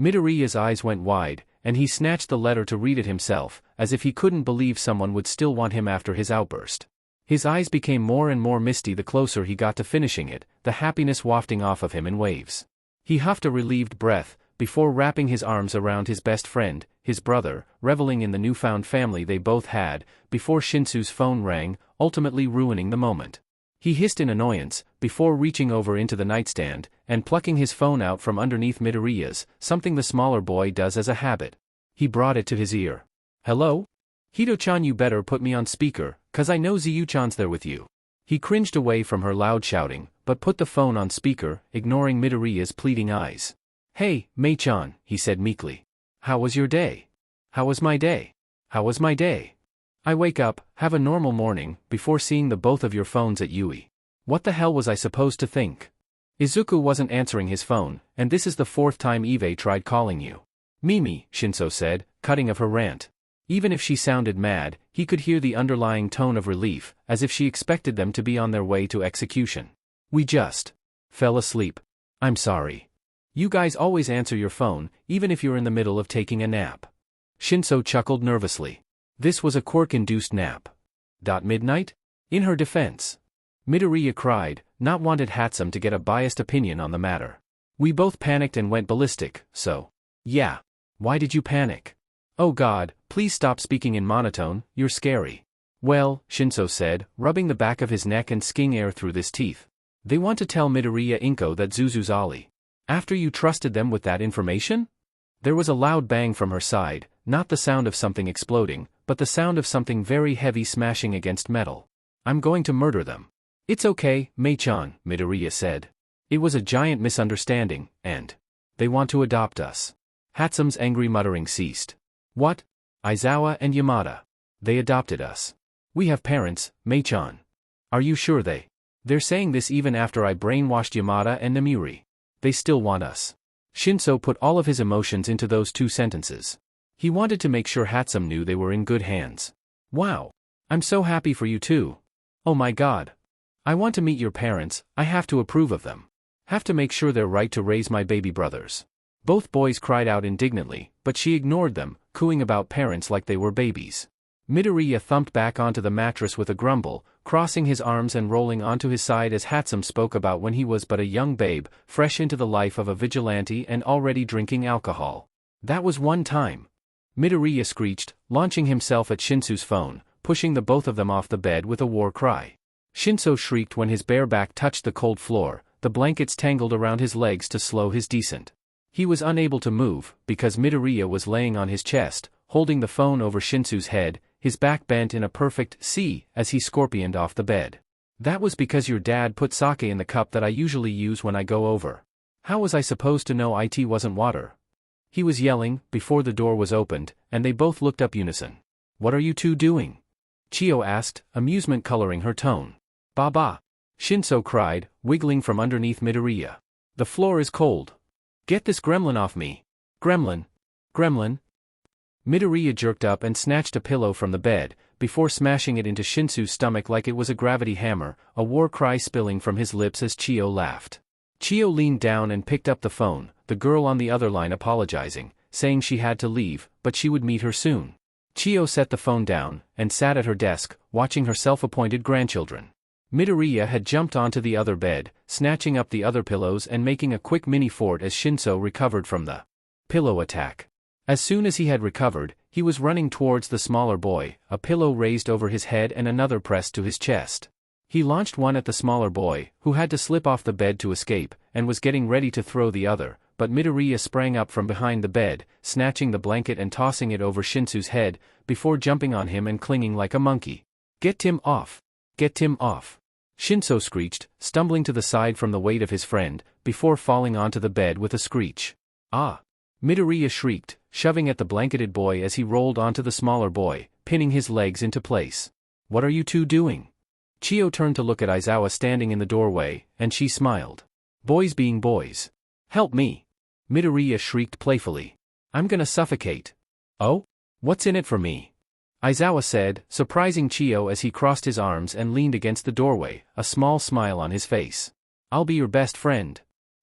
Midoriya's eyes went wide, and he snatched the letter to read it himself, as if he couldn't believe someone would still want him after his outburst. His eyes became more and more misty the closer he got to finishing it, the happiness wafting off of him in waves. He huffed a relieved breath, before wrapping his arms around his best friend, his brother, reveling in the newfound family they both had, before Shinsu's phone rang, ultimately ruining the moment. He hissed in annoyance, before reaching over into the nightstand, and plucking his phone out from underneath Midoriya's, something the smaller boy does as a habit. He brought it to his ear. Hello? Hito-chan, you better put me on speaker, 'cause I know Ziyu-chan's there with you. He cringed away from her loud shouting, but put the phone on speaker, ignoring Midoriya's pleading eyes. Hey, Mei-chan, he said meekly. How was your day? How was my day? How was my day? I wake up, have a normal morning, before seeing the both of your phones at Yuuei. What the hell was I supposed to think? Izuku wasn't answering his phone, and this is the 4th time Yuuei tried calling you. Mimi, Shinso said, cutting of her rant. Even if she sounded mad, he could hear the underlying tone of relief, as if she expected them to be on their way to execution. We just fell asleep. I'm sorry. You guys always answer your phone, even if you're in the middle of taking a nap. Shinso chuckled nervously. This was a quirk-induced nap. Midnight? In her defense, Midoriya cried, not wanted Hatsum to get a biased opinion on the matter. We both panicked and went ballistic, so. Yeah. Why did you panic? Oh God, please stop speaking in monotone, you're scary. Well, Shinso said, rubbing the back of his neck and skiing air through his teeth. They want to tell Midoriya Inko that Zuzu's Ali. After you trusted them with that information? There was a loud bang from her side, not the sound of something exploding, but the sound of something very heavy smashing against metal. I'm going to murder them. It's okay, Mei-chan, Midoriya said. It was a giant misunderstanding, and they want to adopt us. Hatsum's angry muttering ceased. What? Aizawa and Yamada. They adopted us. We have parents, Mei-chan. Are you sure they're saying this even after I brainwashed Yamada and Namiri? They still want us. Shinso put all of his emotions into those 2 sentences. He wanted to make sure Hatsum knew they were in good hands. Wow. I'm so happy for you too. Oh my God. I want to meet your parents, I have to approve of them. Have to make sure they're right to raise my baby brothers. Both boys cried out indignantly, but she ignored them, cooing about parents like they were babies. Midoriya thumped back onto the mattress with a grumble, crossing his arms and rolling onto his side as Hatsum spoke about when he was but a young babe, fresh into the life of a vigilante and already drinking alcohol. That was one time. Midoriya screeched, launching himself at Shinsu's phone, pushing the both of them off the bed with a war cry. Shinso shrieked when his bare back touched the cold floor, the blankets tangled around his legs to slow his descent. He was unable to move, because Midoriya was laying on his chest, holding the phone over Shinsu's head, his back bent in a perfect C as he scorpioned off the bed. That was because your dad put sake in the cup that I usually use when I go over. How was I supposed to know it wasn't water? He was yelling, before the door was opened, and they both looked up unison. What are you two doing? Chio asked, amusement coloring her tone. Baba! Shinso cried, wiggling from underneath Midoriya. The floor is cold. Get this gremlin off me. Gremlin. Gremlin. Midoriya jerked up and snatched a pillow from the bed, before smashing it into Shinsu's stomach like it was a gravity hammer, a war cry spilling from his lips as Chio laughed. Chio leaned down and picked up the phone, the girl on the other line apologizing, saying she had to leave, but she would meet her soon. Chio set the phone down, and sat at her desk, watching her self-appointed grandchildren. Midoriya had jumped onto the other bed, snatching up the other pillows and making a quick mini-fort as Shinso recovered from the pillow attack. As soon as he had recovered, he was running towards the smaller boy, a pillow raised over his head and another pressed to his chest. He launched one at the smaller boy, who had to slip off the bed to escape, and was getting ready to throw the other, but Midoriya sprang up from behind the bed, snatching the blanket and tossing it over Shinsu's head, before jumping on him and clinging like a monkey. "Get him off! Get him off!" Shinso screeched, stumbling to the side from the weight of his friend, before falling onto the bed with a screech. "Ah!" Midoriya shrieked, shoving at the blanketed boy as he rolled onto the smaller boy, pinning his legs into place. "What are you two doing?" Chio turned to look at Aizawa standing in the doorway, and she smiled. "Boys being boys. Help me!" Midoriya shrieked playfully. "I'm gonna suffocate." "Oh? What's in it for me?" Aizawa said, surprising Chio as he crossed his arms and leaned against the doorway, a small smile on his face. "I'll be your best friend."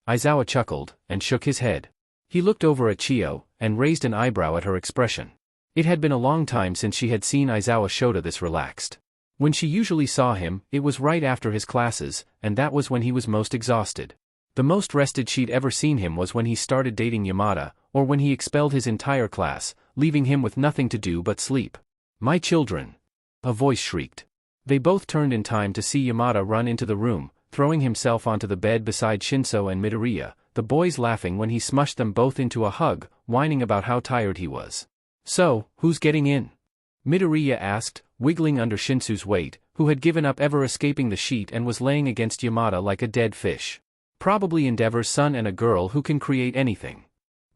Aizawa chuckled, and shook his head. He looked over at Chio, and raised an eyebrow at her expression. It had been a long time since she had seen Aizawa Shota this relaxed. When she usually saw him, it was right after his classes, and that was when he was most exhausted. The most rested she'd ever seen him was when he started dating Yamada, or when he expelled his entire class, leaving him with nothing to do but sleep. "My children!" a voice shrieked. They both turned in time to see Yamada run into the room, throwing himself onto the bed beside Shinso and Midoriya, the boys laughing when he smushed them both into a hug, whining about how tired he was. "So, who's getting in?" Midoriya asked, wiggling under Shinsu's weight, who had given up ever escaping the sheet and was laying against Yamada like a dead fish. "Probably Endeavor's son and a girl who can create anything."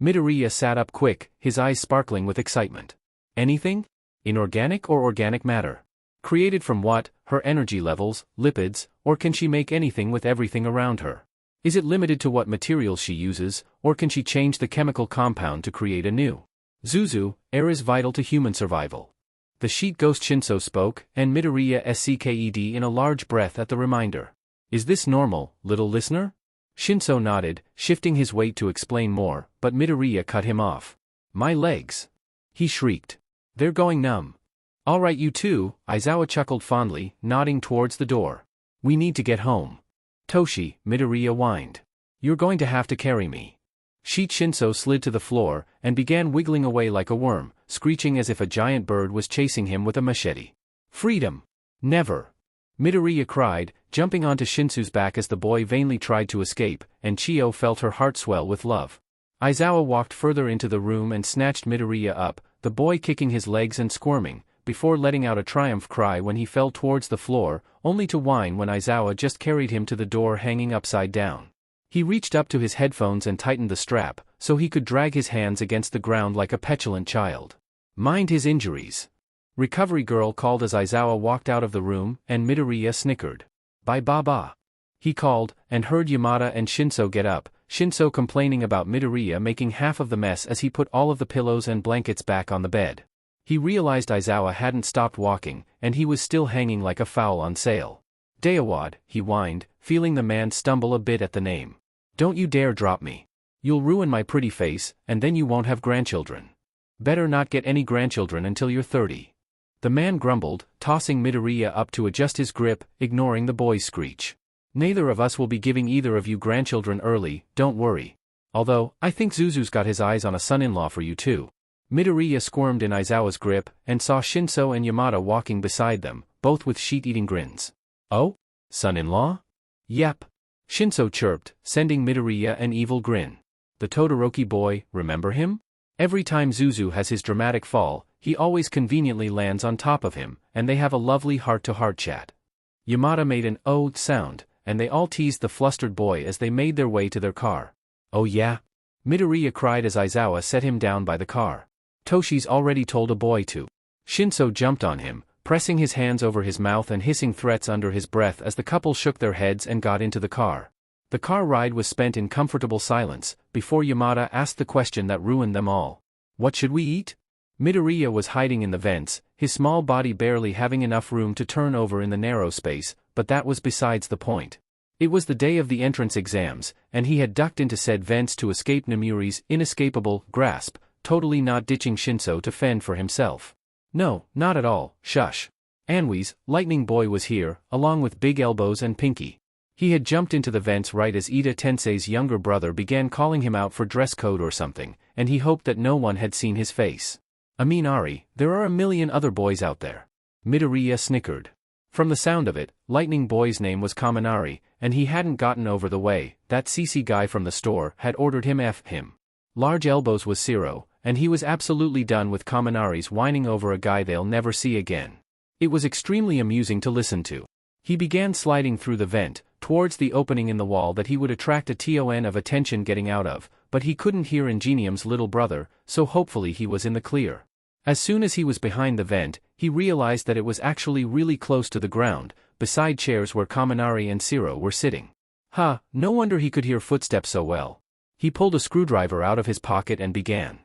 Midoriya sat up quick, his eyes sparkling with excitement. "Anything? Inorganic or organic matter? Created from what, her energy levels, lipids, or can she make anything with everything around her? Is it limited to what materials she uses, or can she change the chemical compound to create a new? Zuzu, air is vital to human survival." The sheet ghost Shinso spoke, and Midoriya sked in a large breath at the reminder. "Is this normal, little listener?" Shinso nodded, shifting his weight to explain more, but Midoriya cut him off. "My legs!" he shrieked. "They're going numb." "All right you two," Aizawa chuckled fondly, nodding towards the door. "We need to get home." "Toshi," Midoriya whined. "You're going to have to carry me." Sheet Shinso slid to the floor, and began wiggling away like a worm, screeching as if a giant bird was chasing him with a machete. "Freedom! Never!" Midoriya cried, jumping onto Shinsu's back as the boy vainly tried to escape, and Chio felt her heart swell with love. Aizawa walked further into the room and snatched Midoriya up, the boy kicking his legs and squirming, before letting out a triumph cry when he fell towards the floor, only to whine when Aizawa just carried him to the door hanging upside down. He reached up to his headphones and tightened the strap, so he could drag his hands against the ground like a petulant child. "Mind his injuries." Recovery girl called as Aizawa walked out of the room, and Midoriya snickered. "Bye baba," he called, and heard Yamada and Shinso get up, Shinso complaining about Midoriya making half of the mess as he put all of the pillows and blankets back on the bed. He realized Aizawa hadn't stopped walking, and he was still hanging like a fowl on sale. "Daewad," he whined, feeling the man stumble a bit at the name. "Don't you dare drop me. You'll ruin my pretty face, and then you won't have grandchildren. Better not get any grandchildren until you're 30. The man grumbled, tossing Midoriya up to adjust his grip, ignoring the boy's screech. "Neither of us will be giving either of you grandchildren early, don't worry. Although, I think Zuzu's got his eyes on a son-in-law for you too." Midoriya squirmed in Aizawa's grip, and saw Shinso and Yamada walking beside them, both with sheet-eating grins. "Oh? Son-in-law?" "Yep." Shinso chirped, sending Midoriya an evil grin. "The Todoroki boy, remember him? Every time Zuzu has his dramatic fall, he always conveniently lands on top of him, and they have a lovely heart-to-heart chat." Yamada made an "oh" sound, and they all teased the flustered boy as they made their way to their car. "Oh yeah?" Midoriya cried as Aizawa set him down by the car. "Toshi's already told a boy to." Shinso jumped on him, pressing his hands over his mouth and hissing threats under his breath as the couple shook their heads and got into the car. The car ride was spent in comfortable silence, before Yamada asked the question that ruined them all. "What should we eat?" Midoriya was hiding in the vents, his small body barely having enough room to turn over in the narrow space, but that was besides the point. It was the day of the entrance exams, and he had ducked into said vents to escape Nemuri's inescapable grasp, totally not ditching Shinso to fend for himself. "No, not at all, shush." Anwi's lightning boy was here, along with Big Elbows and Pinky. He had jumped into the vents right as Ida Tensei's younger brother began calling him out for dress code or something, and he hoped that no one had seen his face. "I mean Ari, there are a million other boys out there." Midoriya snickered. From the sound of it, Lightning Boy's name was Kaminari, and he hadn't gotten over the way that CC guy from the store had ordered him F him. Large elbows was Zero, and he was absolutely done with Kaminari's whining over a guy they'll never see again. It was extremely amusing to listen to. He began sliding through the vent, towards the opening in the wall that he would attract a ton of attention getting out of, but he couldn't hear Ingenium's little brother, so hopefully he was in the clear. As soon as he was behind the vent, he realized that it was actually really close to the ground, beside chairs where Kaminari and Zero were sitting. No wonder he could hear footsteps so well. He pulled a screwdriver out of his pocket and began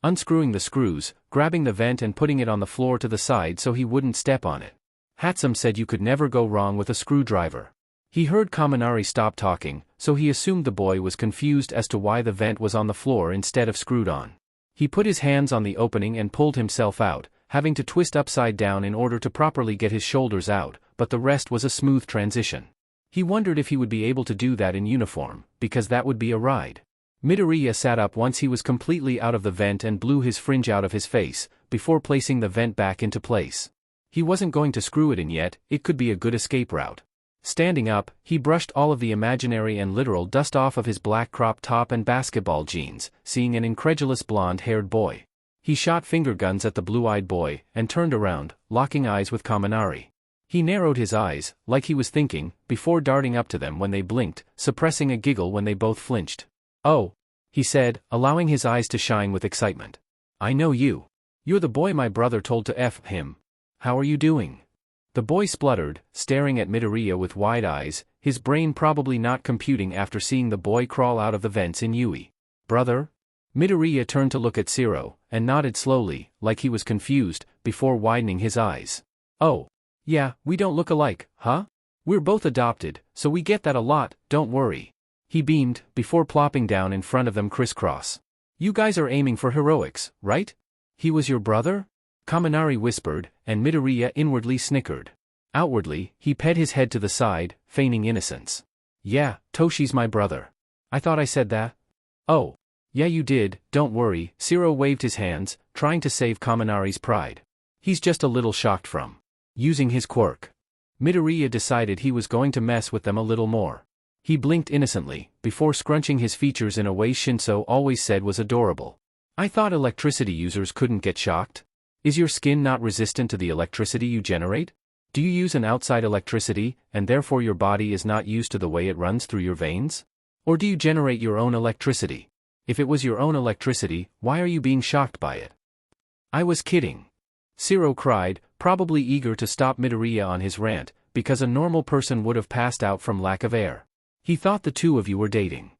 unscrewing the screws, grabbing the vent and putting it on the floor to the side so he wouldn't step on it. Hatsum said you could never go wrong with a screwdriver. He heard Kaminari stop talking, so he assumed the boy was confused as to why the vent was on the floor instead of screwed on. He put his hands on the opening and pulled himself out, having to twist upside down in order to properly get his shoulders out, but the rest was a smooth transition. He wondered if he would be able to do that in uniform, because that would be a ride. Midoriya sat up once he was completely out of the vent and blew his fringe out of his face, before placing the vent back into place. He wasn't going to screw it in yet, it could be a good escape route. Standing up, he brushed all of the imaginary and literal dust off of his black crop top and basketball jeans, seeing an incredulous blonde-haired boy. He shot finger guns at the blue-eyed boy, and turned around, locking eyes with Kaminari. He narrowed his eyes, like he was thinking, before darting up to them when they blinked, suppressing a giggle when they both flinched. "Oh," he said, allowing his eyes to shine with excitement. "I know you. You're the boy my brother told to F him. How are you doing?" The boy spluttered, staring at Midoriya with wide eyes, his brain probably not computing after seeing the boy crawl out of the vents in Yuuei. "Brother?" Midoriya turned to look at Zero, and nodded slowly, like he was confused, before widening his eyes. "Oh. Yeah, we don't look alike, huh? We're both adopted, so we get that a lot, don't worry." He beamed, before plopping down in front of them crisscross. "You guys are aiming for heroics, right? He was your brother?" Kaminari whispered, and Midoriya inwardly snickered. Outwardly, he pet his head to the side, feigning innocence. "Yeah, Toshi's my brother. I thought I said that." "Oh. Yeah you did, don't worry." Zero waved his hands, trying to save Kaminari's pride. "He's just a little shocked from using his quirk." Midoriya decided he was going to mess with them a little more. He blinked innocently, before scrunching his features in a way Shinso always said was adorable. "I thought electricity users couldn't get shocked. Is your skin not resistant to the electricity you generate? Do you use an outside electricity, and therefore your body is not used to the way it runs through your veins? Or do you generate your own electricity? If it was your own electricity, why are you being shocked by it?" "I was kidding." Zero cried, probably eager to stop Midoriya on his rant, because a normal person would have passed out from lack of air. "He thought the two of you were dating."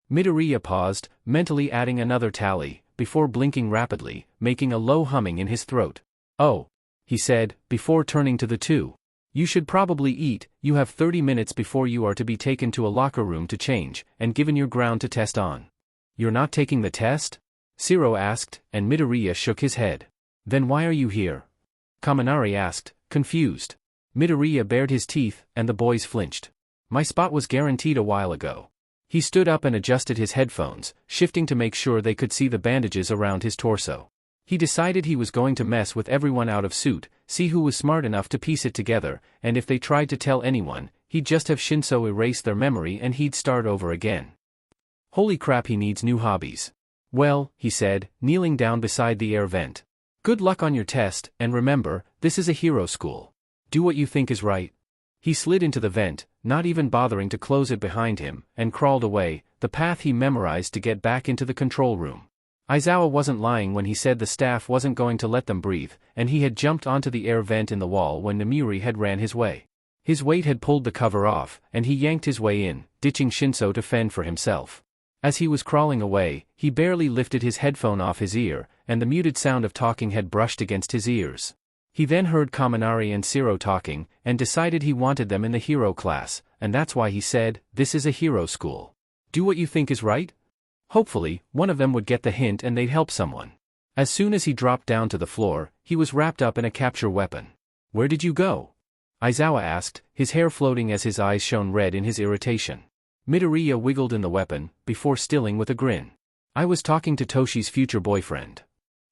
Midoriya paused, mentally adding another tally, before blinking rapidly, making a low humming in his throat. "Oh," he said, before turning to the two. "You should probably eat, you have 30 minutes before you are to be taken to a locker room to change, and given your ground to test on." "You're not taking the test?" Zero asked, and Midoriya shook his head. "Then why are you here?" Kaminari asked, confused. Midoriya bared his teeth, and the boys flinched. "My spot was guaranteed a while ago." He stood up and adjusted his headphones, shifting to make sure they could see the bandages around his torso. He decided he was going to mess with everyone out of suit, see who was smart enough to piece it together, and if they tried to tell anyone, he'd just have Shinso erase their memory and he'd start over again. Holy crap, he needs new hobbies. "Well," he said, kneeling down beside the air vent. "Good luck on your test, and remember, this is a hero school. Do what you think is right." He slid into the vent, not even bothering to close it behind him, and crawled away, the path he memorized to get back into the control room. Aizawa wasn't lying when he said the staff wasn't going to let them breathe, and he had jumped onto the air vent in the wall when Nemuri had ran his way. His weight had pulled the cover off, and he yanked his way in, ditching Shinso to fend for himself. As he was crawling away, he barely lifted his headphone off his ear, and the muted sound of talking had brushed against his ears. He then heard Kaminari and Zero talking, and decided he wanted them in the hero class, and that's why he said, "This is a hero school. Do what you think is right?" Hopefully, one of them would get the hint and they'd help someone. As soon as he dropped down to the floor, he was wrapped up in a capture weapon. "Where did you go?" Aizawa asked, his hair floating as his eyes shone red in his irritation. Midoriya wiggled in the weapon, before stilling with a grin. "I was talking to Toshi's future boyfriend."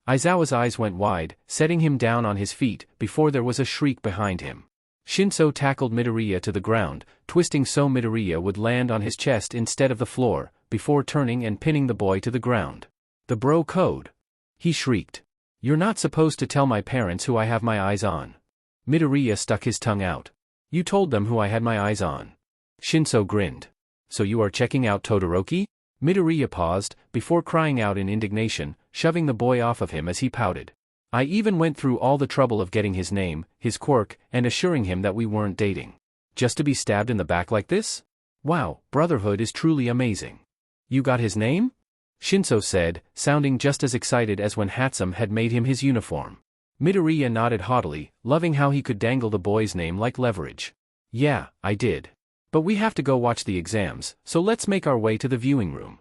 Aizawa's eyes went wide, setting him down on his feet, before there was a shriek behind him. Shinso tackled Midoriya to the ground, twisting so Midoriya would land on his chest instead of the floor, before turning and pinning the boy to the ground. The bro code! He shrieked. You're not supposed to tell my parents who I have my eyes on. Midoriya stuck his tongue out. You told them who I had my eyes on. Shinso grinned. So you are checking out Todoroki? Midoriya paused, before crying out in indignation, shoving the boy off of him as he pouted. I even went through all the trouble of getting his name, his quirk, and assuring him that we weren't dating. Just to be stabbed in the back like this? Wow, brotherhood is truly amazing. You got his name? Shinso said, sounding just as excited as when Hatsum had made him his uniform. Midoriya nodded haughtily, loving how he could dangle the boy's name like leverage. Yeah, I did. But we have to go watch the exams, so let's make our way to the viewing room.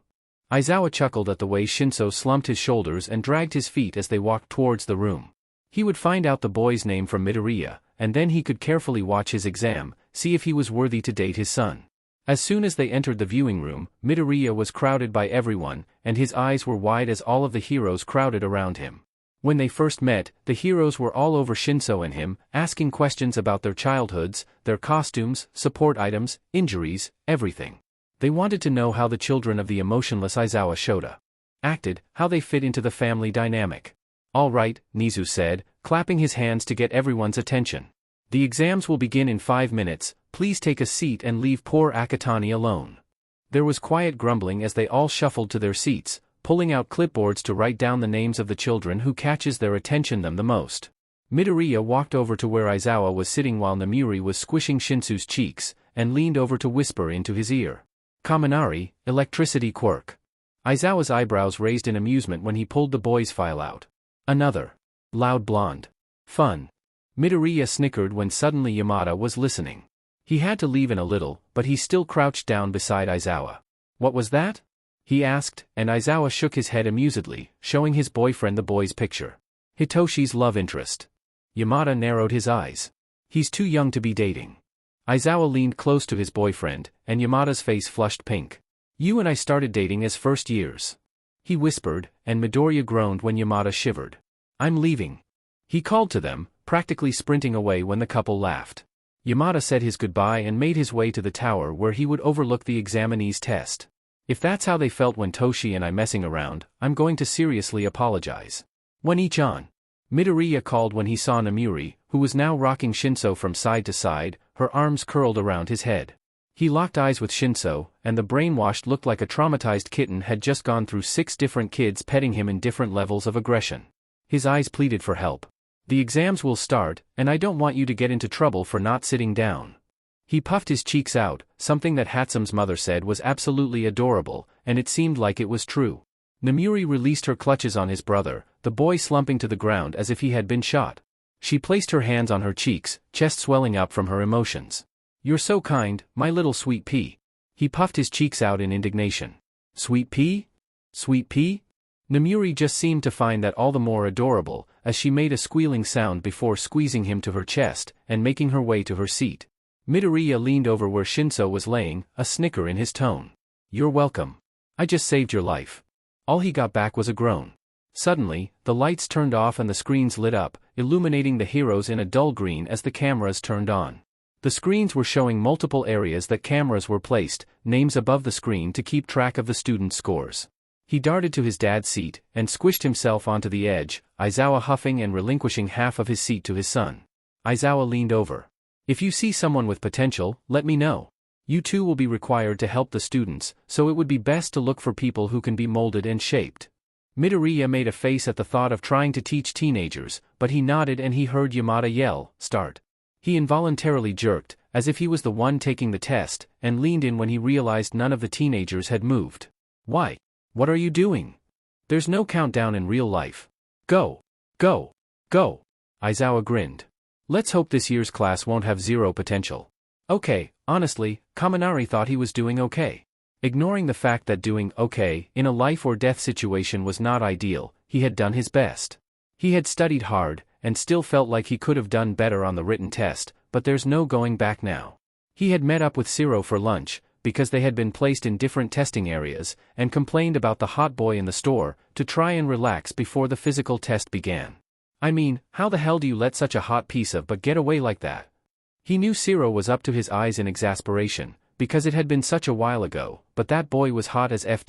Aizawa chuckled at the way Shinso slumped his shoulders and dragged his feet as they walked towards the room. He would find out the boy's name from Midoriya, and then he could carefully watch his exam, see if he was worthy to date his son. As soon as they entered the viewing room, Midoriya was crowded by everyone, and his eyes were wide as all of the heroes crowded around him. When they first met, the heroes were all over Shinso and him, asking questions about their childhoods, their costumes, support items, injuries, everything. They wanted to know how the children of the emotionless Aizawa Shota acted, how they fit into the family dynamic. All right, Nizu said, clapping his hands to get everyone's attention. The exams will begin in 5 minutes, please take a seat and leave poor Akatani alone. There was quiet grumbling as they all shuffled to their seats, pulling out clipboards to write down the names of the children who catches their attention the most. Midoriya walked over to where Aizawa was sitting while Namiri was squishing Shinsu's cheeks, and leaned over to whisper into his ear. Kaminari, electricity quirk. Aizawa's eyebrows raised in amusement when he pulled the boy's file out. Another. Loud blonde. Fun. Midoriya snickered when suddenly Yamada was listening. He had to leave in a little, but he still crouched down beside Aizawa. What was that? He asked, and Aizawa shook his head amusedly, showing his boyfriend the boy's picture. Hitoshi's love interest. Yamada narrowed his eyes. He's too young to be dating. Aizawa leaned close to his boyfriend, and Yamada's face flushed pink. You and I started dating as first years. He whispered, and Midoriya groaned when Yamada shivered. I'm leaving. He called to them, practically sprinting away when the couple laughed. Yamada said his goodbye and made his way to the tower where he would overlook the examinee's test. If that's how they felt when Toshi and I messing around, I'm going to seriously apologize. When each on. Midoriya called when he saw Namiri, who was now rocking Shinso from side to side, her arms curled around his head. He locked eyes with Shinso, and the brainwashed looked like a traumatized kitten had just gone through 6 different kids petting him in different levels of aggression. His eyes pleaded for help. The exams will start, and I don't want you to get into trouble for not sitting down. He puffed his cheeks out, something that Hatsum's mother said was absolutely adorable, and it seemed like it was true. Namiri released her clutches on his brother, the boy slumping to the ground as if he had been shot. She placed her hands on her cheeks, chest swelling up from her emotions. You're so kind, my little sweet pea. He puffed his cheeks out in indignation. Sweet pea? Sweet pea? Namiri just seemed to find that all the more adorable, as she made a squealing sound before squeezing him to her chest, and making her way to her seat. Midoriya leaned over where Shinso was laying, a snicker in his tone. You're welcome. I just saved your life. All he got back was a groan. Suddenly, the lights turned off and the screens lit up, illuminating the heroes in a dull green as the cameras turned on. The screens were showing multiple areas that cameras were placed, names above the screen to keep track of the students' scores. He darted to his dad's seat, and squished himself onto the edge, Aizawa huffing and relinquishing half of his seat to his son. Aizawa leaned over. If you see someone with potential, let me know. You too will be required to help the students, so it would be best to look for people who can be molded and shaped. Midoriya made a face at the thought of trying to teach teenagers, but he nodded and he heard Yamada yell, "Start." He involuntarily jerked, as if he was the one taking the test, and leaned in when he realized none of the teenagers had moved. Why? What are you doing? There's no countdown in real life. Go. Go. Go. Aizawa grinned. Let's hope this year's class won't have zero potential. Okay, honestly, Kaminari thought he was doing okay. Ignoring the fact that doing okay in a life or death situation was not ideal, he had done his best. He had studied hard, and still felt like he could have done better on the written test, but there's no going back now. He had met up with Siro for lunch, because they had been placed in different testing areas, and complained about the hot boy in the store, to try and relax before the physical test began. I mean, how the hell do you let such a hot piece of but get away like that? He knew Zero was up to his eyes in exasperation, because it had been such a while ago, but that boy was hot as F-,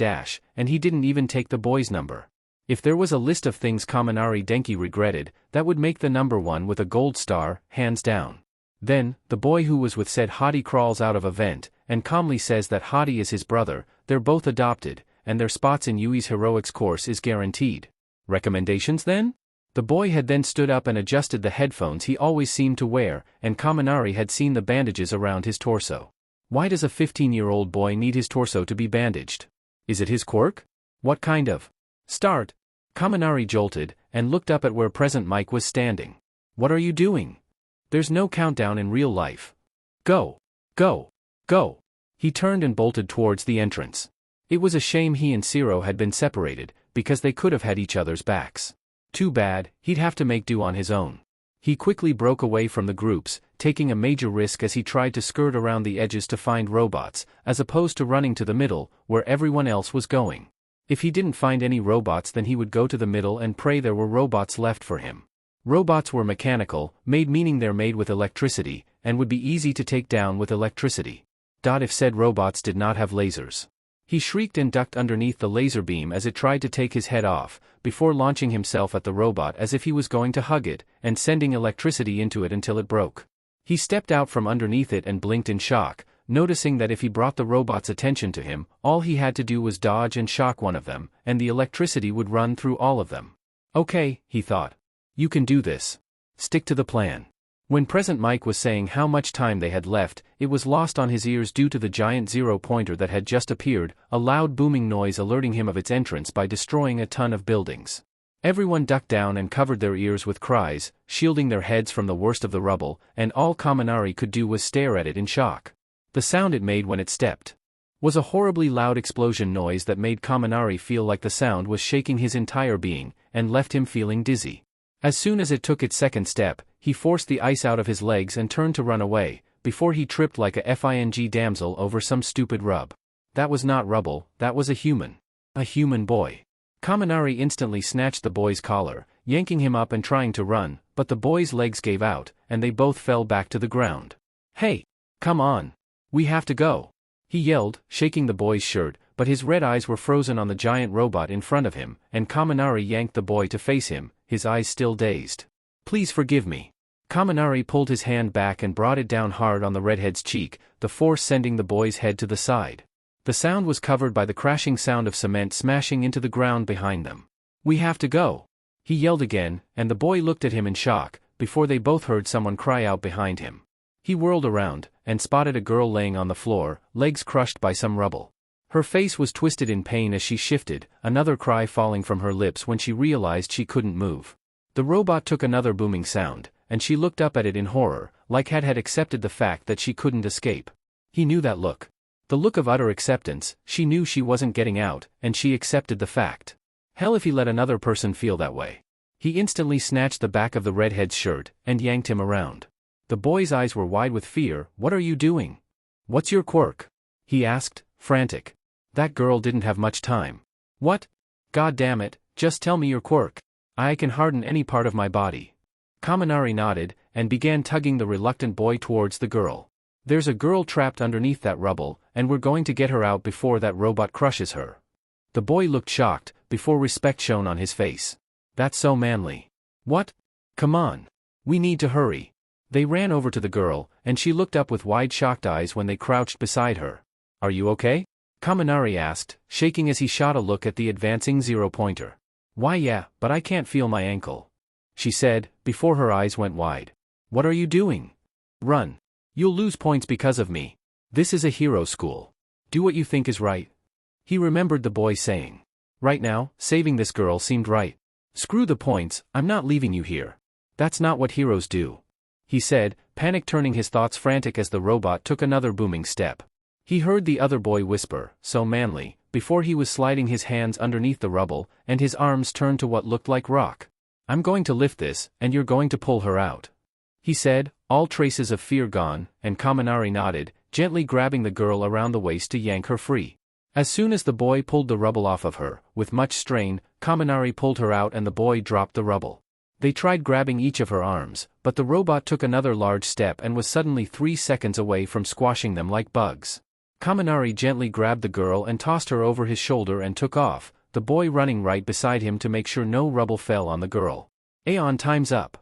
and he didn't even take the boy's number. If there was a list of things Kaminari Denki regretted, that would make the number one with a gold star, hands down. Then, the boy who was with said hottie crawls out of a vent, and calmly says that hottie is his brother, they're both adopted, and their spots in Yuuei's heroics course is guaranteed. Recommendations then? The boy had then stood up and adjusted the headphones he always seemed to wear, and Kaminari had seen the bandages around his torso. Why does a 15-year-old boy need his torso to be bandaged? Is it his quirk? What kind of start? Kaminari jolted, and looked up at where Present Mike was standing. What are you doing? There's no countdown in real life. Go. Go. Go. He turned and bolted towards the entrance. It was a shame he and Zero had been separated, because they could have had each other's backs. Too bad, he'd have to make do on his own. He quickly broke away from the groups, taking a major risk as he tried to skirt around the edges to find robots, as opposed to running to the middle, where everyone else was going. If he didn't find any robots, then he would go to the middle and pray there were robots left for him. Robots were mechanical, meaning they're made with electricity, and would be easy to take down with electricity. If said robots did not have lasers. He shrieked and ducked underneath the laser beam as it tried to take his head off, before launching himself at the robot as if he was going to hug it, and sending electricity into it until it broke. He stepped out from underneath it and blinked in shock, noticing that if he brought the robot's attention to him, all he had to do was dodge and shock one of them, and the electricity would run through all of them. Okay, he thought. You can do this. Stick to the plan. When Present Mike was saying how much time they had left, it was lost on his ears due to the giant zero-pointer that had just appeared, a loud booming noise alerting him of its entrance by destroying a ton of buildings. Everyone ducked down and covered their ears with cries, shielding their heads from the worst of the rubble, and all Kaminari could do was stare at it in shock. The sound it made when it stepped was a horribly loud explosion noise that made Kaminari feel like the sound was shaking his entire being, and left him feeling dizzy. As soon as it took its second step, he forced the ice out of his legs and turned to run away, before he tripped like a FING damsel over some stupid rub. That was not rubble, that was a human. A human boy. Kaminari instantly snatched the boy's collar, yanking him up and trying to run, but the boy's legs gave out, and they both fell back to the ground. Hey! Come on! We have to go! He yelled, shaking the boy's shirt, but his red eyes were frozen on the giant robot in front of him, and Kaminari yanked the boy to face him, his eyes still dazed. Please forgive me. Kaminari pulled his hand back and brought it down hard on the redhead's cheek, the force sending the boy's head to the side. The sound was covered by the crashing sound of cement smashing into the ground behind them. We have to go. He yelled again, and the boy looked at him in shock, before they both heard someone cry out behind him. He whirled around, and spotted a girl laying on the floor, legs crushed by some rubble. Her face was twisted in pain as she shifted, another cry falling from her lips when she realized she couldn't move. The robot took another booming sound, and she looked up at it in horror, like had accepted the fact that she couldn't escape. He knew that look. The look of utter acceptance. She knew she wasn't getting out, and she accepted the fact. Hell if he let another person feel that way. He instantly snatched the back of the redhead's shirt, and yanked him around. The boy's eyes were wide with fear. What are you doing? What's your quirk? He asked, frantic. That girl didn't have much time. What? God damn it, just tell me your quirk. I can harden any part of my body. Kaminari nodded, and began tugging the reluctant boy towards the girl. There's a girl trapped underneath that rubble, and we're going to get her out before that robot crushes her. The boy looked shocked, before respect shone on his face. That's so manly. What? Come on. We need to hurry. They ran over to the girl, and she looked up with wide shocked eyes when they crouched beside her. Are you okay? Kaminari asked, shaking as he shot a look at the advancing zero-pointer. Why yeah, but I can't feel my ankle. She said, before her eyes went wide. What are you doing? Run. You'll lose points because of me. This is a hero school. Do what you think is right. He remembered the boy saying. Right now, saving this girl seemed right. Screw the points, I'm not leaving you here. That's not what heroes do. He said, panic turning his thoughts frantic as the robot took another booming step. He heard the other boy whisper, so manly, before he was sliding his hands underneath the rubble, and his arms turned to what looked like rock. I'm going to lift this, and you're going to pull her out. He said, all traces of fear gone, and Kaminari nodded, gently grabbing the girl around the waist to yank her free. As soon as the boy pulled the rubble off of her, with much strain, Kaminari pulled her out and the boy dropped the rubble. They tried grabbing each of her arms, but the robot took another large step and was suddenly 3 seconds away from squashing them like bugs. Kaminari gently grabbed the girl and tossed her over his shoulder and took off, the boy running right beside him to make sure no rubble fell on the girl. Aeon, time's up.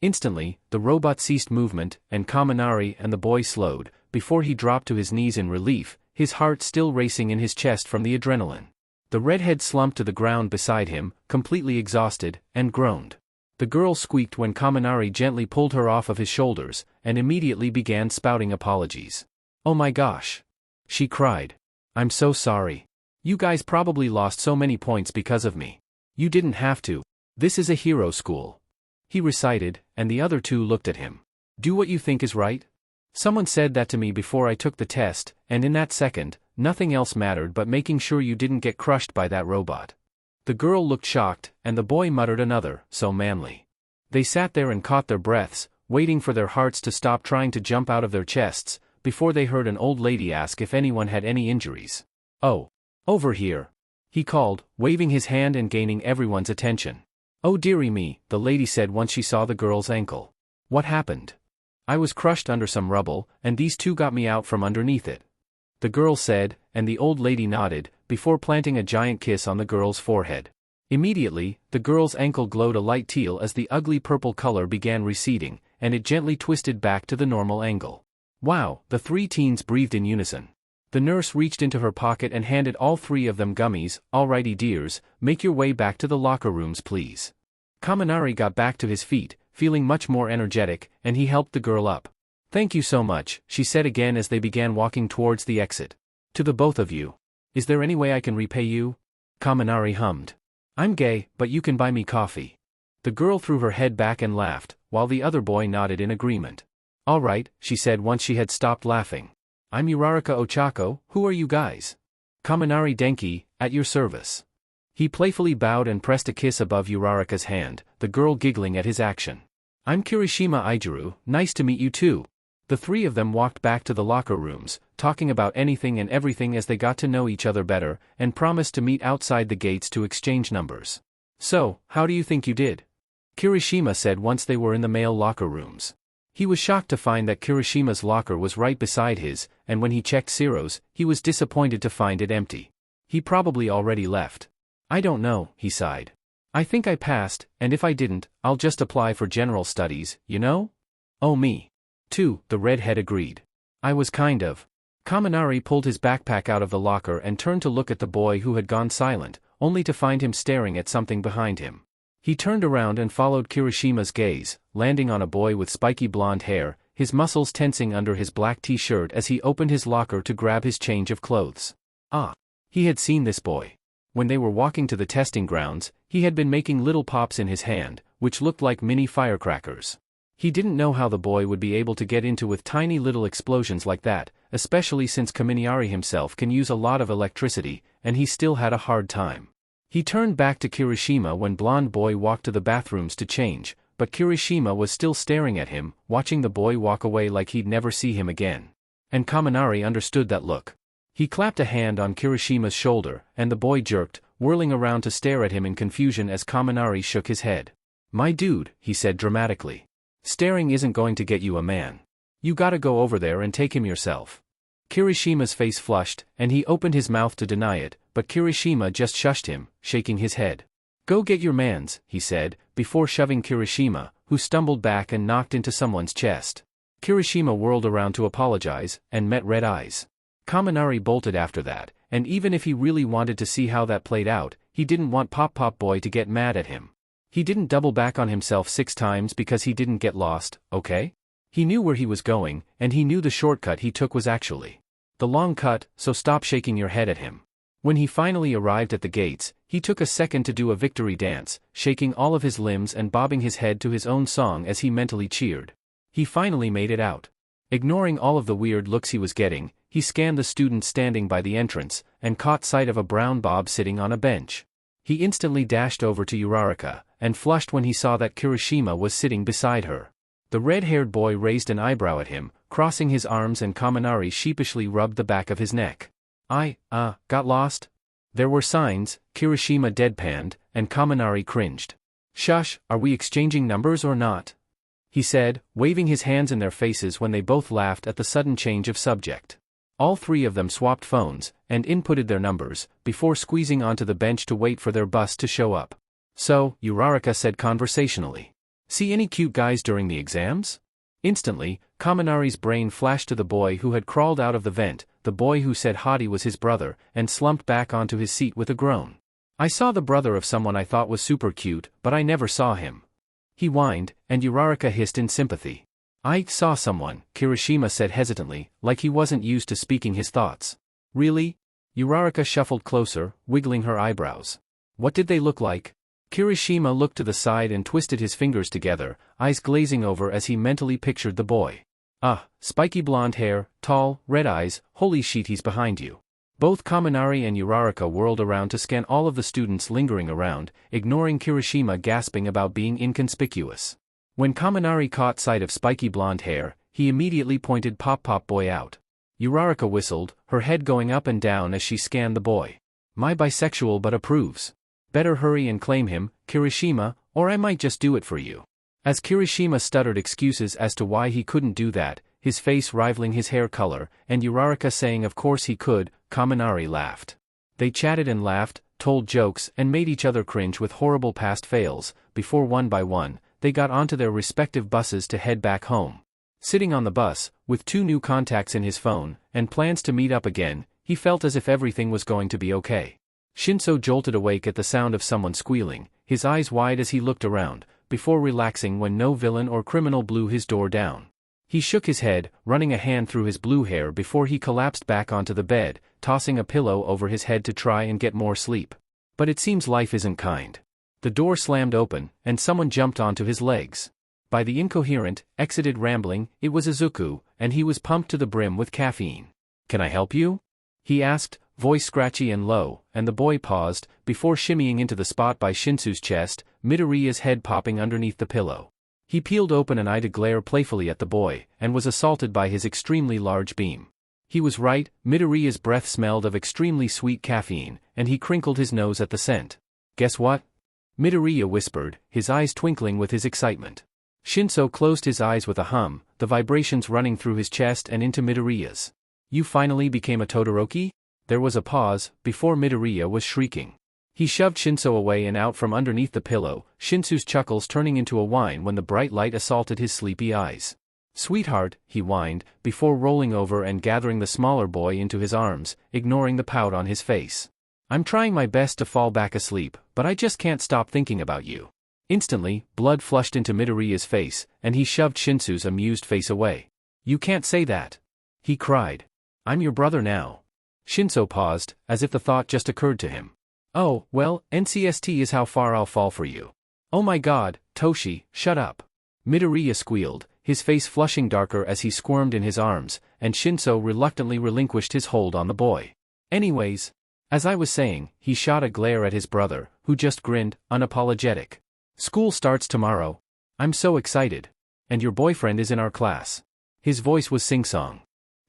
Instantly, the robot ceased movement, and Kaminari and the boy slowed, before he dropped to his knees in relief, his heart still racing in his chest from the adrenaline. The redhead slumped to the ground beside him, completely exhausted, and groaned. The girl squeaked when Kaminari gently pulled her off of his shoulders, and immediately began spouting apologies. "Oh my gosh!" she cried. "I'm so sorry. You guys probably lost so many points because of me. You didn't have to. This is a hero school," he recited, and the other two looked at him. "Do what you think is right?" "Someone said that to me before I took the test, and in that second, nothing else mattered but making sure you didn't get crushed by that robot." The girl looked shocked, and the boy muttered another, "So manly." They sat there and caught their breaths, waiting for their hearts to stop trying to jump out of their chests, before they heard an old lady ask if anyone had any injuries. "Oh, over here," he called, waving his hand and gaining everyone's attention. "Oh dearie me," the lady said once she saw the girl's ankle. "What happened?" "I was crushed under some rubble, and these two got me out from underneath it," the girl said, and the old lady nodded, before planting a giant kiss on the girl's forehead. Immediately, the girl's ankle glowed a light teal as the ugly purple color began receding, and it gently twisted back to the normal angle. "Wow," the 3 teens breathed in unison. The nurse reached into her pocket and handed all 3 of them gummies. "Alrighty dears, make your way back to the locker rooms please." Kaminari got back to his feet, feeling much more energetic, and he helped the girl up. "Thank you so much," she said again as they began walking towards the exit. "To the both of you. Is there any way I can repay you?" Kaminari hummed. "I'm gay, but you can buy me coffee." The girl threw her head back and laughed, while the other boy nodded in agreement. "All right," she said once she had stopped laughing. "I'm Uraraka Ochako, who are you guys?" "Kaminari Denki, at your service." He playfully bowed and pressed a kiss above Uraraka's hand, the girl giggling at his action. "I'm Kirishima Ijiru, nice to meet you too." The 3 of them walked back to the locker rooms, talking about anything and everything as they got to know each other better, and promised to meet outside the gates to exchange numbers. "So, how do you think you did?" Kirishima said once they were in the male locker rooms. He was shocked to find that Kirishima's locker was right beside his, and when he checked Ciro's, he was disappointed to find it empty. He probably already left. "I don't know," he sighed. "I think I passed, and if I didn't, I'll just apply for general studies, you know?" "Oh me. Too," the redhead agreed. "I was kind of." Kaminari pulled his backpack out of the locker and turned to look at the boy who had gone silent, only to find him staring at something behind him. He turned around and followed Kirishima's gaze, landing on a boy with spiky blonde hair, his muscles tensing under his black t-shirt as he opened his locker to grab his change of clothes. Ah! He had seen this boy. When they were walking to the testing grounds, he had been making little pops in his hand, which looked like mini firecrackers. He didn't know how the boy would be able to get into with tiny little explosions like that, especially since Kaminari himself can use a lot of electricity, and he still had a hard time. He turned back to Kirishima when blonde boy walked to the bathrooms to change, but Kirishima was still staring at him, watching the boy walk away like he'd never see him again. And Kaminari understood that look. He clapped a hand on Kirishima's shoulder, and the boy jerked, whirling around to stare at him in confusion as Kaminari shook his head. "My dude," he said dramatically. "Staring isn't going to get you a man. You gotta go over there and take him yourself." Kirishima's face flushed, and he opened his mouth to deny it, but Kirishima just shushed him, shaking his head. "Go get your mans," he said, before shoving Kirishima, who stumbled back and knocked into someone's chest. Kirishima whirled around to apologize, and met red eyes. Kaminari bolted after that, and even if he really wanted to see how that played out, he didn't want Pop Boy to get mad at him. He didn't double back on himself 6 times because he didn't get lost, okay? He knew where he was going, and he knew the shortcut he took was actually the long cut, so stop shaking your head at him. When he finally arrived at the gates, he took a second to do a victory dance, shaking all of his limbs and bobbing his head to his own song as he mentally cheered. He finally made it out. Ignoring all of the weird looks he was getting, he scanned the students standing by the entrance, and caught sight of a brown bob sitting on a bench. He instantly dashed over to Uraraka, and flushed when he saw that Kirishima was sitting beside her. The red-haired boy raised an eyebrow at him, crossing his arms, and Kaminari sheepishly rubbed the back of his neck. Got lost?" There were signs, Kirishima deadpanned, and Kaminari cringed. Shush, are we exchanging numbers or not? He said, waving his hands in their faces when they both laughed at the sudden change of subject. All three of them swapped phones, and inputted their numbers, before squeezing onto the bench to wait for their bus to show up. So, Uraraka said conversationally. See any cute guys during the exams? Instantly, Kaminari's brain flashed to the boy who had crawled out of the vent, the boy who said Hadi was his brother, and slumped back onto his seat with a groan. I saw the brother of someone I thought was super cute, but I never saw him. He whined, and Uraraka hissed in sympathy. I saw someone, Kirishima said hesitantly, like he wasn't used to speaking his thoughts. Really? Uraraka shuffled closer, wiggling her eyebrows. What did they look like? Kirishima looked to the side and twisted his fingers together, eyes glazing over as he mentally pictured the boy. Spiky blonde hair, tall, red eyes, holy shit, he's behind you. Both Kaminari and Uraraka whirled around to scan all of the students lingering around, ignoring Kirishima gasping about being inconspicuous. When Kaminari caught sight of spiky blonde hair, he immediately pointed Pop Boy out. Uraraka whistled, her head going up and down as she scanned the boy. My bisexual but approves. Better hurry and claim him, Kirishima, or I might just do it for you. As Kirishima stuttered excuses as to why he couldn't do that, his face rivaling his hair color, and Uraraka saying of course he could, Kaminari laughed. They chatted and laughed, told jokes and made each other cringe with horrible past fails, before one by one, they got onto their respective buses to head back home. Sitting on the bus, with 2 new contacts in his phone, and plans to meet up again, he felt as if everything was going to be okay. Shinso jolted awake at the sound of someone squealing, his eyes wide as he looked around, before relaxing when no villain or criminal blew his door down. He shook his head, running a hand through his blue hair before he collapsed back onto the bed, tossing a pillow over his head to try and get more sleep. But it seems life isn't kind. The door slammed open, and someone jumped onto his legs. By the incoherent, exited rambling, it was Izuku, and he was pumped to the brim with caffeine. Can I help you? He asked, voice scratchy and low, and the boy paused, before shimmying into the spot by Shinsu's chest, Midoriya's head popping underneath the pillow. He peeled open an eye to glare playfully at the boy, and was assaulted by his extremely large beam. He was right, Midoriya's breath smelled of extremely sweet caffeine, and he crinkled his nose at the scent. Guess what? Midoriya whispered, his eyes twinkling with his excitement. Shinso closed his eyes with a hum, the vibrations running through his chest and into Midoriya's. You finally became a Todoroki? There was a pause, before Midoriya was shrieking. He shoved Shinso away and out from underneath the pillow, Shinsu's chuckles turning into a whine when the bright light assaulted his sleepy eyes. Sweetheart, he whined, before rolling over and gathering the smaller boy into his arms, ignoring the pout on his face. I'm trying my best to fall back asleep, but I just can't stop thinking about you. Instantly, blood flushed into Midoriya's face, and he shoved Shinsu's amused face away. You can't say that. He cried. I'm your brother now. Shinso paused, as if the thought just occurred to him. Oh, well, NCST is how far I'll fall for you. Oh my god, Toshi, shut up. Midoriya squealed, his face flushing darker as he squirmed in his arms, and Shinso reluctantly relinquished his hold on the boy. Anyways, as I was saying, he shot a glare at his brother, who just grinned, unapologetic. School starts tomorrow. I'm so excited. And your boyfriend is in our class. His voice was sing-song.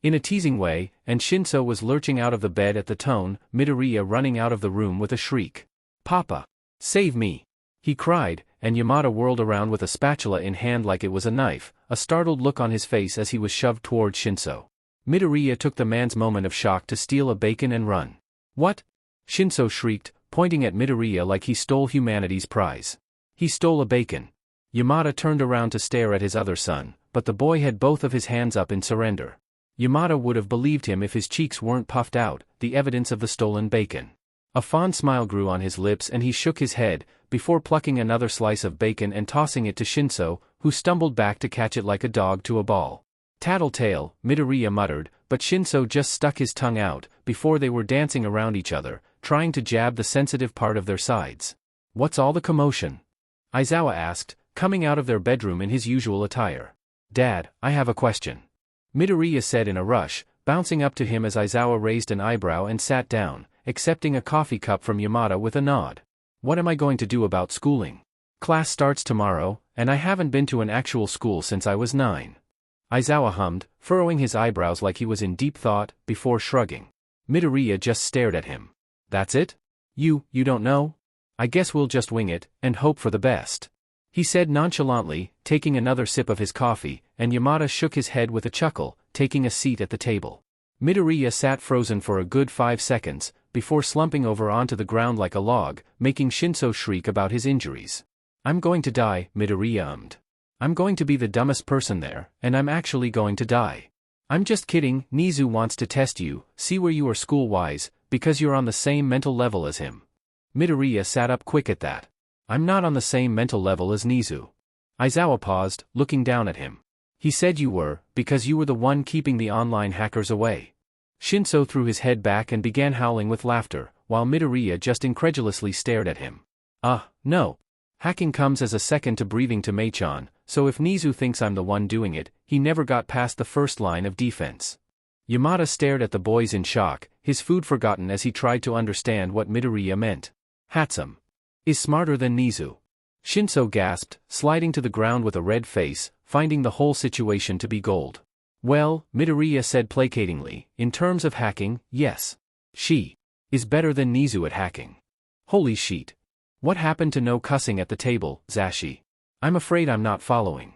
In a teasing way, and Shinso was lurching out of the bed at the tone, Midoriya running out of the room with a shriek. Papa! Save me! He cried, and Yamada whirled around with a spatula in hand like it was a knife, a startled look on his face as he was shoved towards Shinso. Midoriya took the man's moment of shock to steal a bacon and run. What? Shinso shrieked, pointing at Midoriya like he stole humanity's prize. He stole a bacon. Yamada turned around to stare at his other son, but the boy had both of his hands up in surrender. Yamada would have believed him if his cheeks weren't puffed out, the evidence of the stolen bacon. A fond smile grew on his lips and he shook his head, before plucking another slice of bacon and tossing it to Shinso, who stumbled back to catch it like a dog to a ball. Tattletale, Midoriya muttered, but Shinso just stuck his tongue out, before they were dancing around each other, trying to jab the sensitive part of their sides. What's all the commotion? Aizawa asked, coming out of their bedroom in his usual attire. Dad, I have a question. Midoriya said in a rush, bouncing up to him as Aizawa raised an eyebrow and sat down, accepting a coffee cup from Yamada with a nod. What am I going to do about schooling? Class starts tomorrow, and I haven't been to an actual school since I was 9. Aizawa hummed, furrowing his eyebrows like he was in deep thought, before shrugging. Midoriya just stared at him. That's it? You don't know? I guess we'll just wing it, and hope for the best," he said nonchalantly, taking another sip of his coffee, and Yamada shook his head with a chuckle, taking a seat at the table. Midoriya sat frozen for a good 5 seconds, before slumping over onto the ground like a log, making Shinso shriek about his injuries. "I'm going to die," Midoriya ummed. "I'm going to be the dumbest person there, and I'm actually going to die." "I'm just kidding, Nizu wants to test you, see where you are school-wise, because you're on the same mental level as him." Midoriya sat up quick at that. "I'm not on the same mental level as Nizu." Aizawa paused, looking down at him. "He said you were, because you were the one keeping the online hackers away." Shinso threw his head back and began howling with laughter, while Midoriya just incredulously stared at him. No. Hacking comes as a second to breathing to Mei-chan, so if Nizu thinks I'm the one doing it, he never got past the first line of defense." Yamada stared at the boys in shock, his food forgotten as he tried to understand what Midoriya meant. "Hatsum is smarter than Nizu." Shinso gasped, sliding to the ground with a red face, finding the whole situation to be gold. "Well," Midoriya said placatingly, "in terms of hacking, yes. She is better than Nizu at hacking." "Holy sheet. What happened to no cussing at the table, Zashi? I'm afraid I'm not following."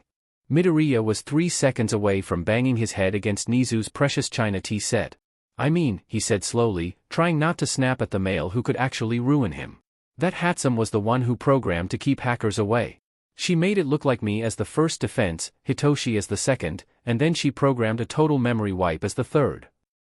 Midoriya was 3 seconds away from banging his head against Nizu's precious china tea set. "I mean," he said slowly, trying not to snap at the male who could actually ruin him. "That Hatsum was the one who programmed to keep hackers away. She made it look like me as the first defense, Hitoshi as the second, and then she programmed a total memory wipe as the third."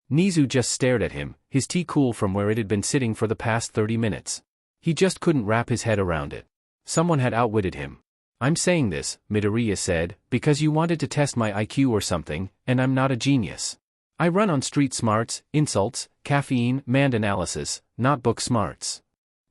Nizu just stared at him, his tea cool from where it had been sitting for the past 30 minutes. He just couldn't wrap his head around it. Someone had outwitted him. "I'm saying this," Midoriya said, "because you wanted to test my IQ or something, and I'm not a genius. I run on street smarts, insults, caffeine, mand analysis, not book smarts."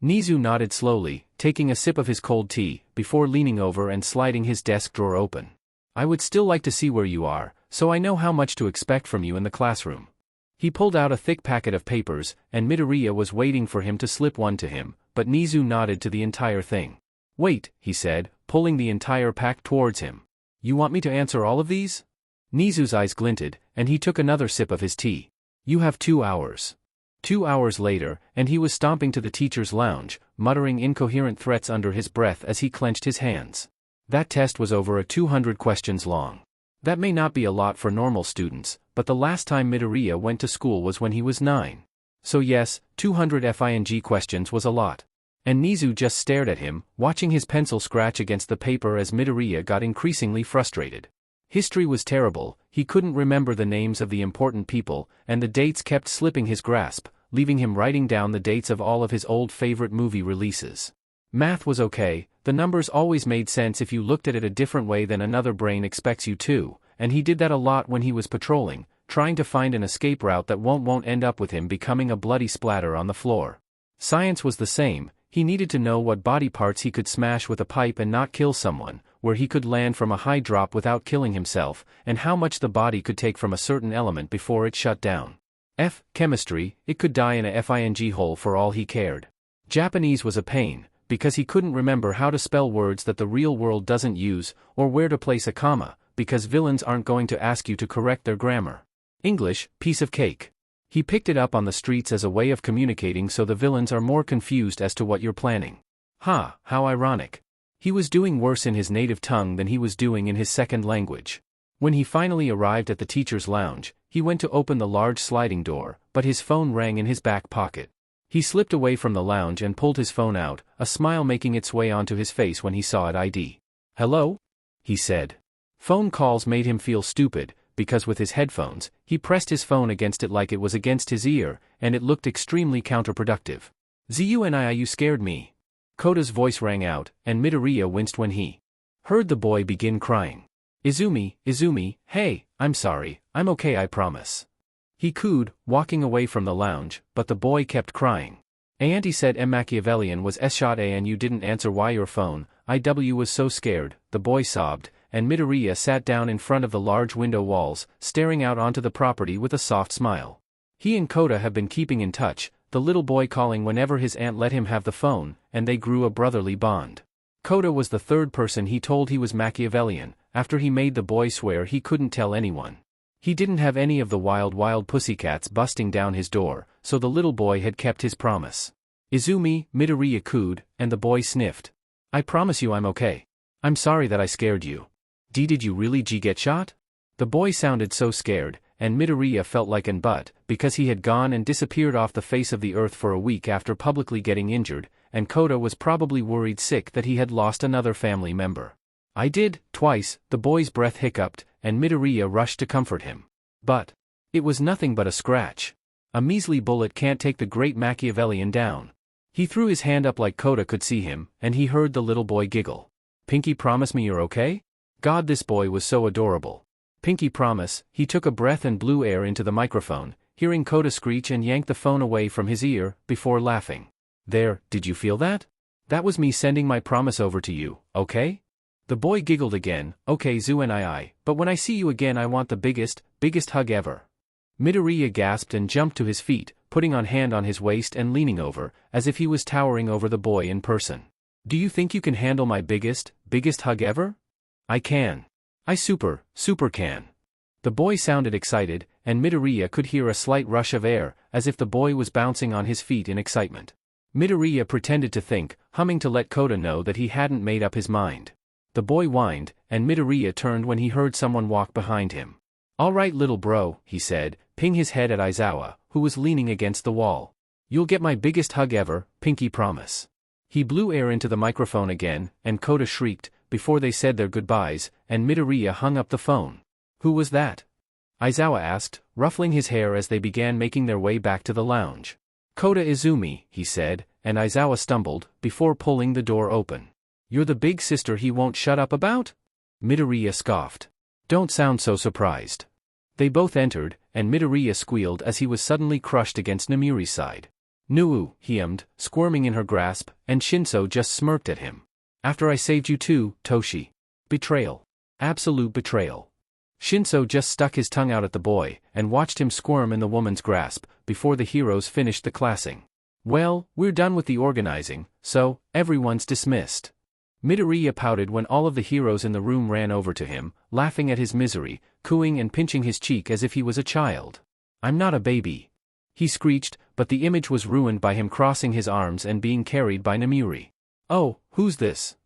Nizu nodded slowly, taking a sip of his cold tea, before leaning over and sliding his desk drawer open. "I would still like to see where you are, so I know how much to expect from you in the classroom." He pulled out a thick packet of papers, and Midoriya was waiting for him to slip one to him, but Nizu nodded to the entire thing. "Wait," he said, pulling the entire pack towards him. "You want me to answer all of these?" Nizu's eyes glinted, and he took another sip of his tea. "You have 2 hours." 2 hours later, and he was stomping to the teacher's lounge, muttering incoherent threats under his breath as he clenched his hands. That test was over 200 questions long. That may not be a lot for normal students, but the last time Midoriya went to school was when he was 9. So yes, 200 FING questions was a lot. And Nizu just stared at him, watching his pencil scratch against the paper as Midoriya got increasingly frustrated. History was terrible, he couldn't remember the names of the important people, and the dates kept slipping his grasp, leaving him writing down the dates of all of his old favorite movie releases. Math was okay, the numbers always made sense if you looked at it a different way than another brain expects you to, and he did that a lot when he was patrolling, trying to find an escape route that won't end up with him becoming a bloody splatter on the floor. Science was the same, he needed to know what body parts he could smash with a pipe and not kill someone, where he could land from a high drop without killing himself, and how much the body could take from a certain element before it shut down. Chemistry, it could die in a FING hole for all he cared. Japanese was a pain, because he couldn't remember how to spell words that the real world doesn't use, or where to place a comma, because villains aren't going to ask you to correct their grammar. English, piece of cake. He picked it up on the streets as a way of communicating so the villains are more confused as to what you're planning. How ironic. He was doing worse in his native tongue than he was doing in his second language. When he finally arrived at the teacher's lounge, he went to open the large sliding door, but his phone rang in his back pocket. He slipped away from the lounge and pulled his phone out, a smile making its way onto his face when he saw it ID. "Hello?" he said. Phone calls made him feel stupid, because with his headphones, he pressed his phone against it like it was against his ear, and it looked extremely counterproductive. "You scared me." Kota's voice rang out, and Midoriya winced when he heard the boy begin crying. Izumi, hey, I'm sorry, I'm okay, I promise." He cooed, walking away from the lounge, but the boy kept crying. "Auntie said Machiavellian was S-shot and you didn't answer why your phone, IW was so scared," the boy sobbed, and Midoriya sat down in front of the large window walls, staring out onto the property with a soft smile. He and Kota have been keeping in touch, the little boy calling whenever his aunt let him have the phone, and they grew a brotherly bond. Kota was the third person he told he was Machiavellian, after he made the boy swear he couldn't tell anyone. He didn't have any of the wild pussycats busting down his door, so the little boy had kept his promise. Izumi, Midoriya cooed, and the boy sniffed. I promise you I'm okay. I'm sorry that I scared you. Did you really get shot? The boy sounded so scared, and Midoriya felt like an butt, because he had gone and disappeared off the face of the earth for a week after publicly getting injured, and Kota was probably worried sick that he had lost another family member. I did, twice, the boy's breath hiccuped, and Midoriya rushed to comfort him. But it was nothing but a scratch. A measly bullet can't take the great Machiavellian down. He threw his hand up like Kota could see him, and he heard the little boy giggle. Pinky, promise me you're okay? God, this boy was so adorable. Pinky, promise. He took a breath and blew air into the microphone, hearing Kota screech and yank the phone away from his ear, before laughing. There, did you feel that? That was me sending my promise over to you, okay? The boy giggled again. Okay, Zu and I, but when I see you again I want the biggest hug ever. Midoriya gasped and jumped to his feet, putting on hand on his waist and leaning over, as if he was towering over the boy in person. Do you think you can handle my biggest hug ever? I can. I super can. The boy sounded excited, and Midoriya could hear a slight rush of air, as if the boy was bouncing on his feet in excitement. Midoriya pretended to think, humming to let Kota know that he hadn't made up his mind. The boy whined, and Midoriya turned when he heard someone walk behind him. All right, little bro, he said, ping his head at Aizawa, who was leaning against the wall. You'll get my biggest hug ever, Pinky, promise. He blew air into the microphone again, and Kota shrieked, before they said their goodbyes, and Midoriya hung up the phone. Who was that? Aizawa asked, ruffling his hair as they began making their way back to the lounge. Kota Izumi, he said, and Aizawa stumbled, before pulling the door open. You're the big sister he won't shut up about? Midoriya scoffed. Don't sound so surprised. They both entered, and Midoriya squealed as he was suddenly crushed against Namiri's side. Nuu, he hummed, squirming in her grasp, and Shinso just smirked at him. After I saved you too, Toshi. Betrayal. Absolute betrayal. Shinso just stuck his tongue out at the boy, and watched him squirm in the woman's grasp, before the heroes finished the classing. Well, we're done with the organizing, so, everyone's dismissed. Midoriya pouted when all of the heroes in the room ran over to him, laughing at his misery, cooing and pinching his cheek as if he was a child. I'm not a baby. He screeched, but the image was ruined by him crossing his arms and being carried by Namiri. Oh, who's this?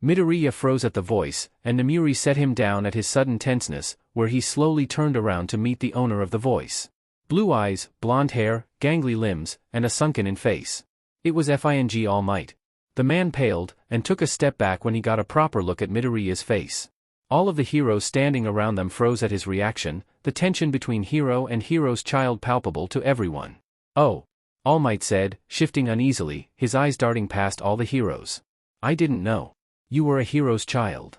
Midoriya froze at the voice, and Namiri set him down at his sudden tenseness, where he slowly turned around to meet the owner of the voice. Blue eyes, blonde hair, gangly limbs, and a sunken-in face. It was Fing All Might. The man paled, and took a step back when he got a proper look at Midoriya's face. All of the heroes standing around them froze at his reaction, the tension between hero and hero's child palpable to everyone. Oh, All Might said, shifting uneasily, his eyes darting past all the heroes. I didn't know. You were a hero's child.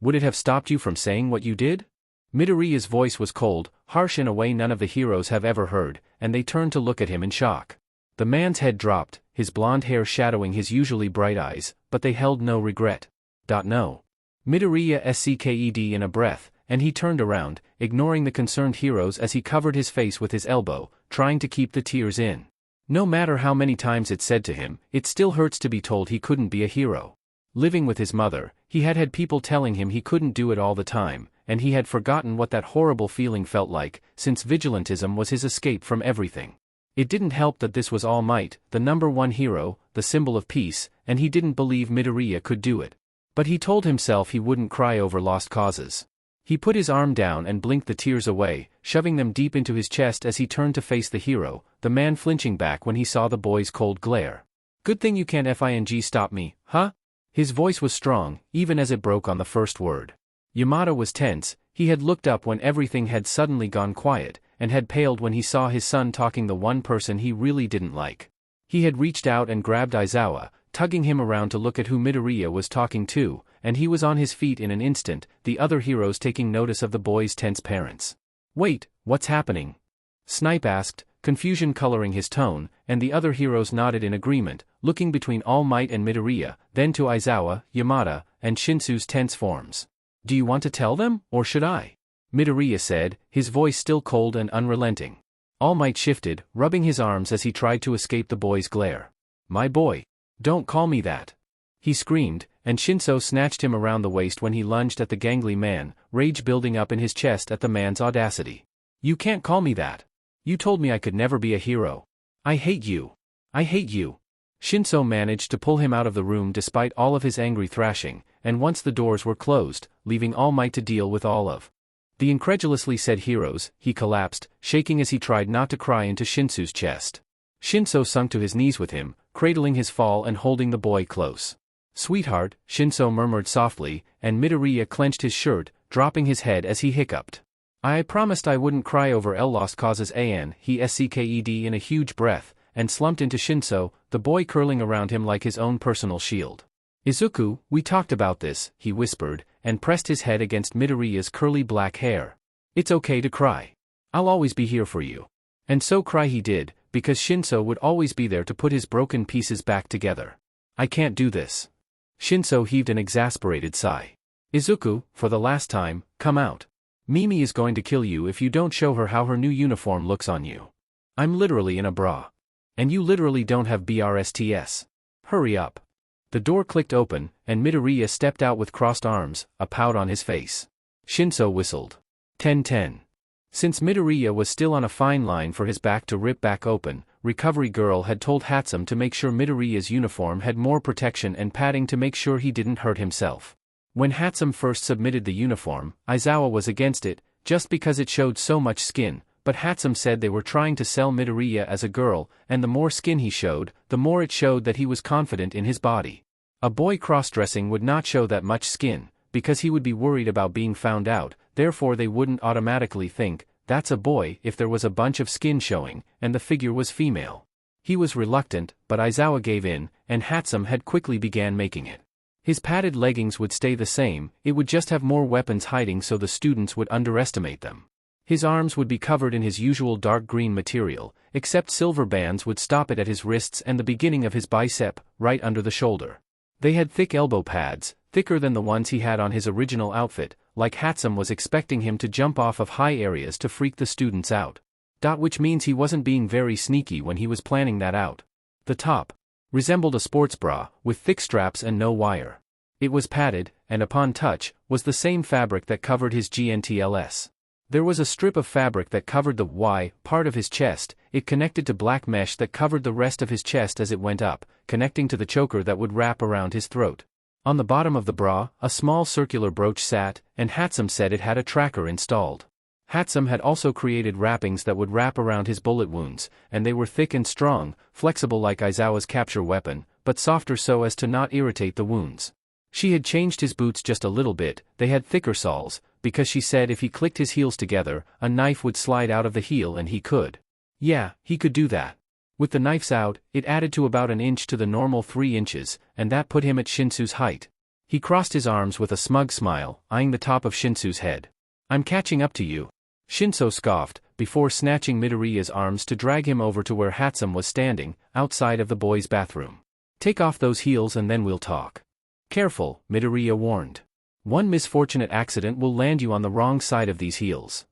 Would it have stopped you from saying what you did? Midoriya's voice was cold, harsh in a way none of the heroes have ever heard, and they turned to look at him in shock. The man's head dropped, his blonde hair shadowing his usually bright eyes, but they held no regret. No. Midoriya scked in a breath, and he turned around, ignoring the concerned heroes as he covered his face with his elbow, trying to keep the tears in. No matter how many times it's said to him, it still hurts to be told he couldn't be a hero. Living with his mother, he had had people telling him he couldn't do it all the time, and he had forgotten what that horrible feeling felt like, since vigilantism was his escape from everything. It didn't help that this was All Might, the #1 hero, the symbol of peace, and he didn't believe Midoriya could do it. But he told himself he wouldn't cry over lost causes. He put his arm down and blinked the tears away, shoving them deep into his chest as he turned to face the hero, the man flinching back when he saw the boy's cold glare. Good thing you can't Fing stop me, huh? His voice was strong, even as it broke on the first word. Yamada was tense, he had looked up when everything had suddenly gone quiet, and had paled when he saw his son talking the one person he really didn't like. He had reached out and grabbed Aizawa, tugging him around to look at who Midoriya was talking to, and he was on his feet in an instant, the other heroes taking notice of the boy's tense parents. Wait, what's happening? Snipe asked, confusion coloring his tone, and the other heroes nodded in agreement, looking between All Might and Midoriya, then to Aizawa, Yamada, and Shinsu's tense forms. Do you want to tell them, or should I? Midoriya said, his voice still cold and unrelenting. All Might shifted, rubbing his arms as he tried to escape the boy's glare. My boy. Don't call me that. He screamed, and Shinso snatched him around the waist when he lunged at the gangly man, rage building up in his chest at the man's audacity. You can't call me that. You told me I could never be a hero. I hate you. I hate you. Shinso managed to pull him out of the room despite all of his angry thrashing, and once the doors were closed, leaving All Might to deal with all of the incredulously said heroes, he collapsed, shaking as he tried not to cry into Shinso's chest. Shinso sunk to his knees with him, cradling his fall and holding the boy close. "Sweetheart," Shinso murmured softly, and Midoriya clenched his shirt, dropping his head as he hiccuped. "I promised I wouldn't cry over L lost causes he sked in a huge breath, and slumped into Shinso, the boy curling around him like his own personal shield. "Izuku, we talked about this," he whispered, and pressed his head against Midoriya's curly black hair. "It's okay to cry. I'll always be here for you." And so cry he did, because Shinso would always be there to put his broken pieces back together. "I can't do this." Shinso heaved an exasperated sigh. "Izuku, for the last time, come out. Mimi is going to kill you if you don't show her how her new uniform looks on you. I'm literally in a bra. And you literally don't have BRSTS. Hurry up." The door clicked open, and Midoriya stepped out with crossed arms, a pout on his face. Shinso whistled. 10-10. Since Midoriya was still on a fine line for his back to rip back open, Recovery Girl had told Hatsum to make sure Midoriya's uniform had more protection and padding to make sure he didn't hurt himself. When Hatsum first submitted the uniform, Aizawa was against it, just because it showed so much skin, but Hatsum said they were trying to sell Midoriya as a girl, and the more skin he showed, the more it showed that he was confident in his body. A boy cross-dressing would not show that much skin, because he would be worried about being found out, therefore they wouldn't automatically think, "That's a boy," if there was a bunch of skin showing, and the figure was female. He was reluctant, but Aizawa gave in, and Hatsum had quickly began making it. His padded leggings would stay the same, it would just have more weapons hiding so the students would underestimate them. His arms would be covered in his usual dark green material, except silver bands would stop it at his wrists and the beginning of his bicep, right under the shoulder. They had thick elbow pads, thicker than the ones he had on his original outfit, like Hatsum was expecting him to jump off of high areas to freak the students out. Which means he wasn't being very sneaky when he was planning that out. The top resembled a sports bra, with thick straps and no wire. It was padded, and upon touch, was the same fabric that covered his GNTLS. There was a strip of fabric that covered the Y part of his chest, it connected to black mesh that covered the rest of his chest as it went up, connecting to the choker that would wrap around his throat. On the bottom of the bra, a small circular brooch sat, and Hatsum said it had a tracker installed. Hatsum had also created wrappings that would wrap around his bullet wounds, and they were thick and strong, flexible like Aizawa's capture weapon, but softer so as to not irritate the wounds. She had changed his boots just a little bit, they had thicker soles, because she said if he clicked his heels together, a knife would slide out of the heel and he could. Yeah, he could do that. With the knives out, it added to about an inch to the normal 3 inches, and that put him at Shinsu's height. He crossed his arms with a smug smile, eyeing the top of Shinsu's head. "I'm catching up to you." Shinso scoffed, before snatching Midoriya's arms to drag him over to where Hatsum was standing, outside of the boys' bathroom. "Take off those heels and then we'll talk." "Careful," Midoriya warned. "One misfortunate accident will land you on the wrong side of these heels."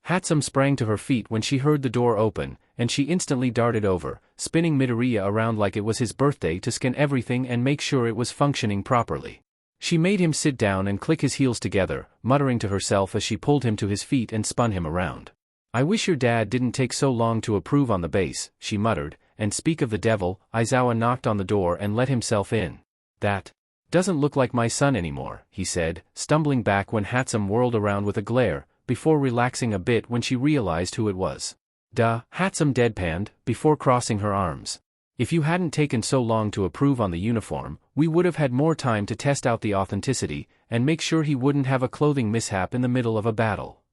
Hatsum sprang to her feet when she heard the door open, and she instantly darted over, spinning Midoriya around like it was his birthday to scan everything and make sure it was functioning properly. She made him sit down and click his heels together, muttering to herself as she pulled him to his feet and spun him around. "I wish your dad didn't take so long to approve on the base," she muttered, and speak of the devil, Aizawa knocked on the door and let himself in. "That doesn't look like my son anymore," he said, stumbling back when Hatsum whirled around with a glare, before relaxing a bit when she realized who it was. "Duh," Hatsum deadpanned, before crossing her arms. "If you hadn't taken so long to approve on the uniform, we would have had more time to test out the authenticity, and make sure he wouldn't have a clothing mishap in the middle of a battle."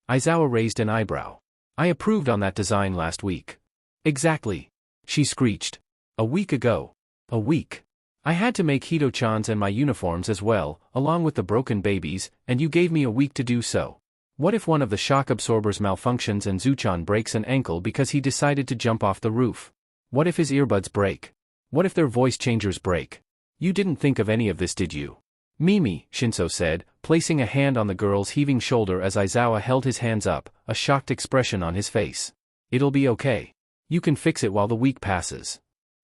Aizawa raised an eyebrow. "I approved on that design last week." "Exactly," she screeched. "A week ago. A week. I had to make Hito-chan's and my uniforms as well, along with the broken babies, and you gave me a week to do so. What if one of the shock absorbers malfunctions and Zuchan breaks an ankle because he decided to jump off the roof? What if his earbuds break? What if their voice changers break? You didn't think of any of this, did you?" "Mimi," Shinso said, placing a hand on the girl's heaving shoulder as Aizawa held his hands up, a shocked expression on his face. "It'll be okay. You can fix it while the week passes.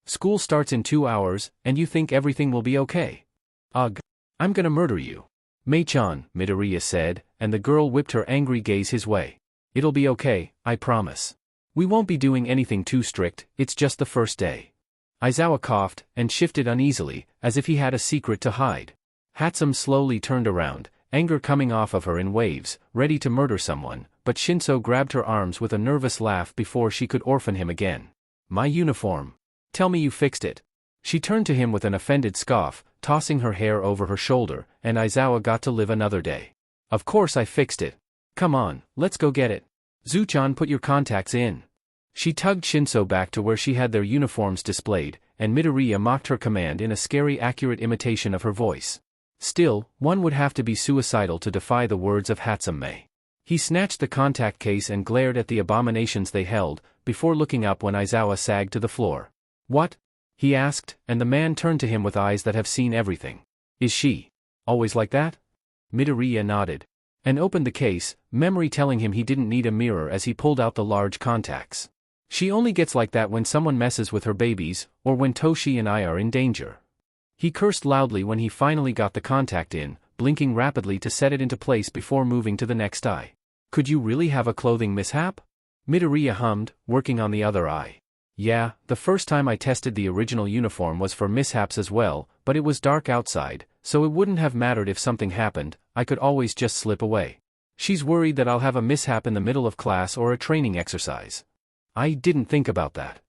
School starts in 2 hours, and you think everything will be okay? Ugh. I'm gonna murder you." "Mei-chan," Midoriya said, and the girl whipped her angry gaze his way. "It'll be okay, I promise. We won't be doing anything too strict, it's just the first day." Aizawa coughed, and shifted uneasily, as if he had a secret to hide. Hatsum slowly turned around, anger coming off of her in waves, ready to murder someone, but Shinso grabbed her arms with a nervous laugh before she could orphan him again. My uniform. Tell me you fixed it. She turned to him with an offended scoff, tossing her hair over her shoulder, and Aizawa got to live another day. Of course I fixed it. Come on, let's go get it. Zuchan, put your contacts in. She tugged Shinso back to where she had their uniforms displayed, and Midoriya mocked her command in a scary accurate imitation of her voice. Still, one would have to be suicidal to defy the words of Hatsume. He snatched the contact case and glared at the abominations they held, before looking up when Aizawa sagged to the floor. What? He asked, and the man turned to him with eyes that have seen everything. Is she always like that? Midoriya nodded. And opened the case, memory telling him he didn't need a mirror as he pulled out the large contacts. She only gets like that when someone messes with her babies, or when Toshi and I are in danger. He cursed loudly when he finally got the contact in, blinking rapidly to set it into place before moving to the next eye. Could you really have a clothing mishap? Midoriya hummed, working on the other eye. Yeah, the first time I tested the original uniform was for mishaps as well, but it was dark outside, so it wouldn't have mattered if something happened, I could always just slip away. She's worried that I'll have a mishap in the middle of class or a training exercise. I didn't think about that.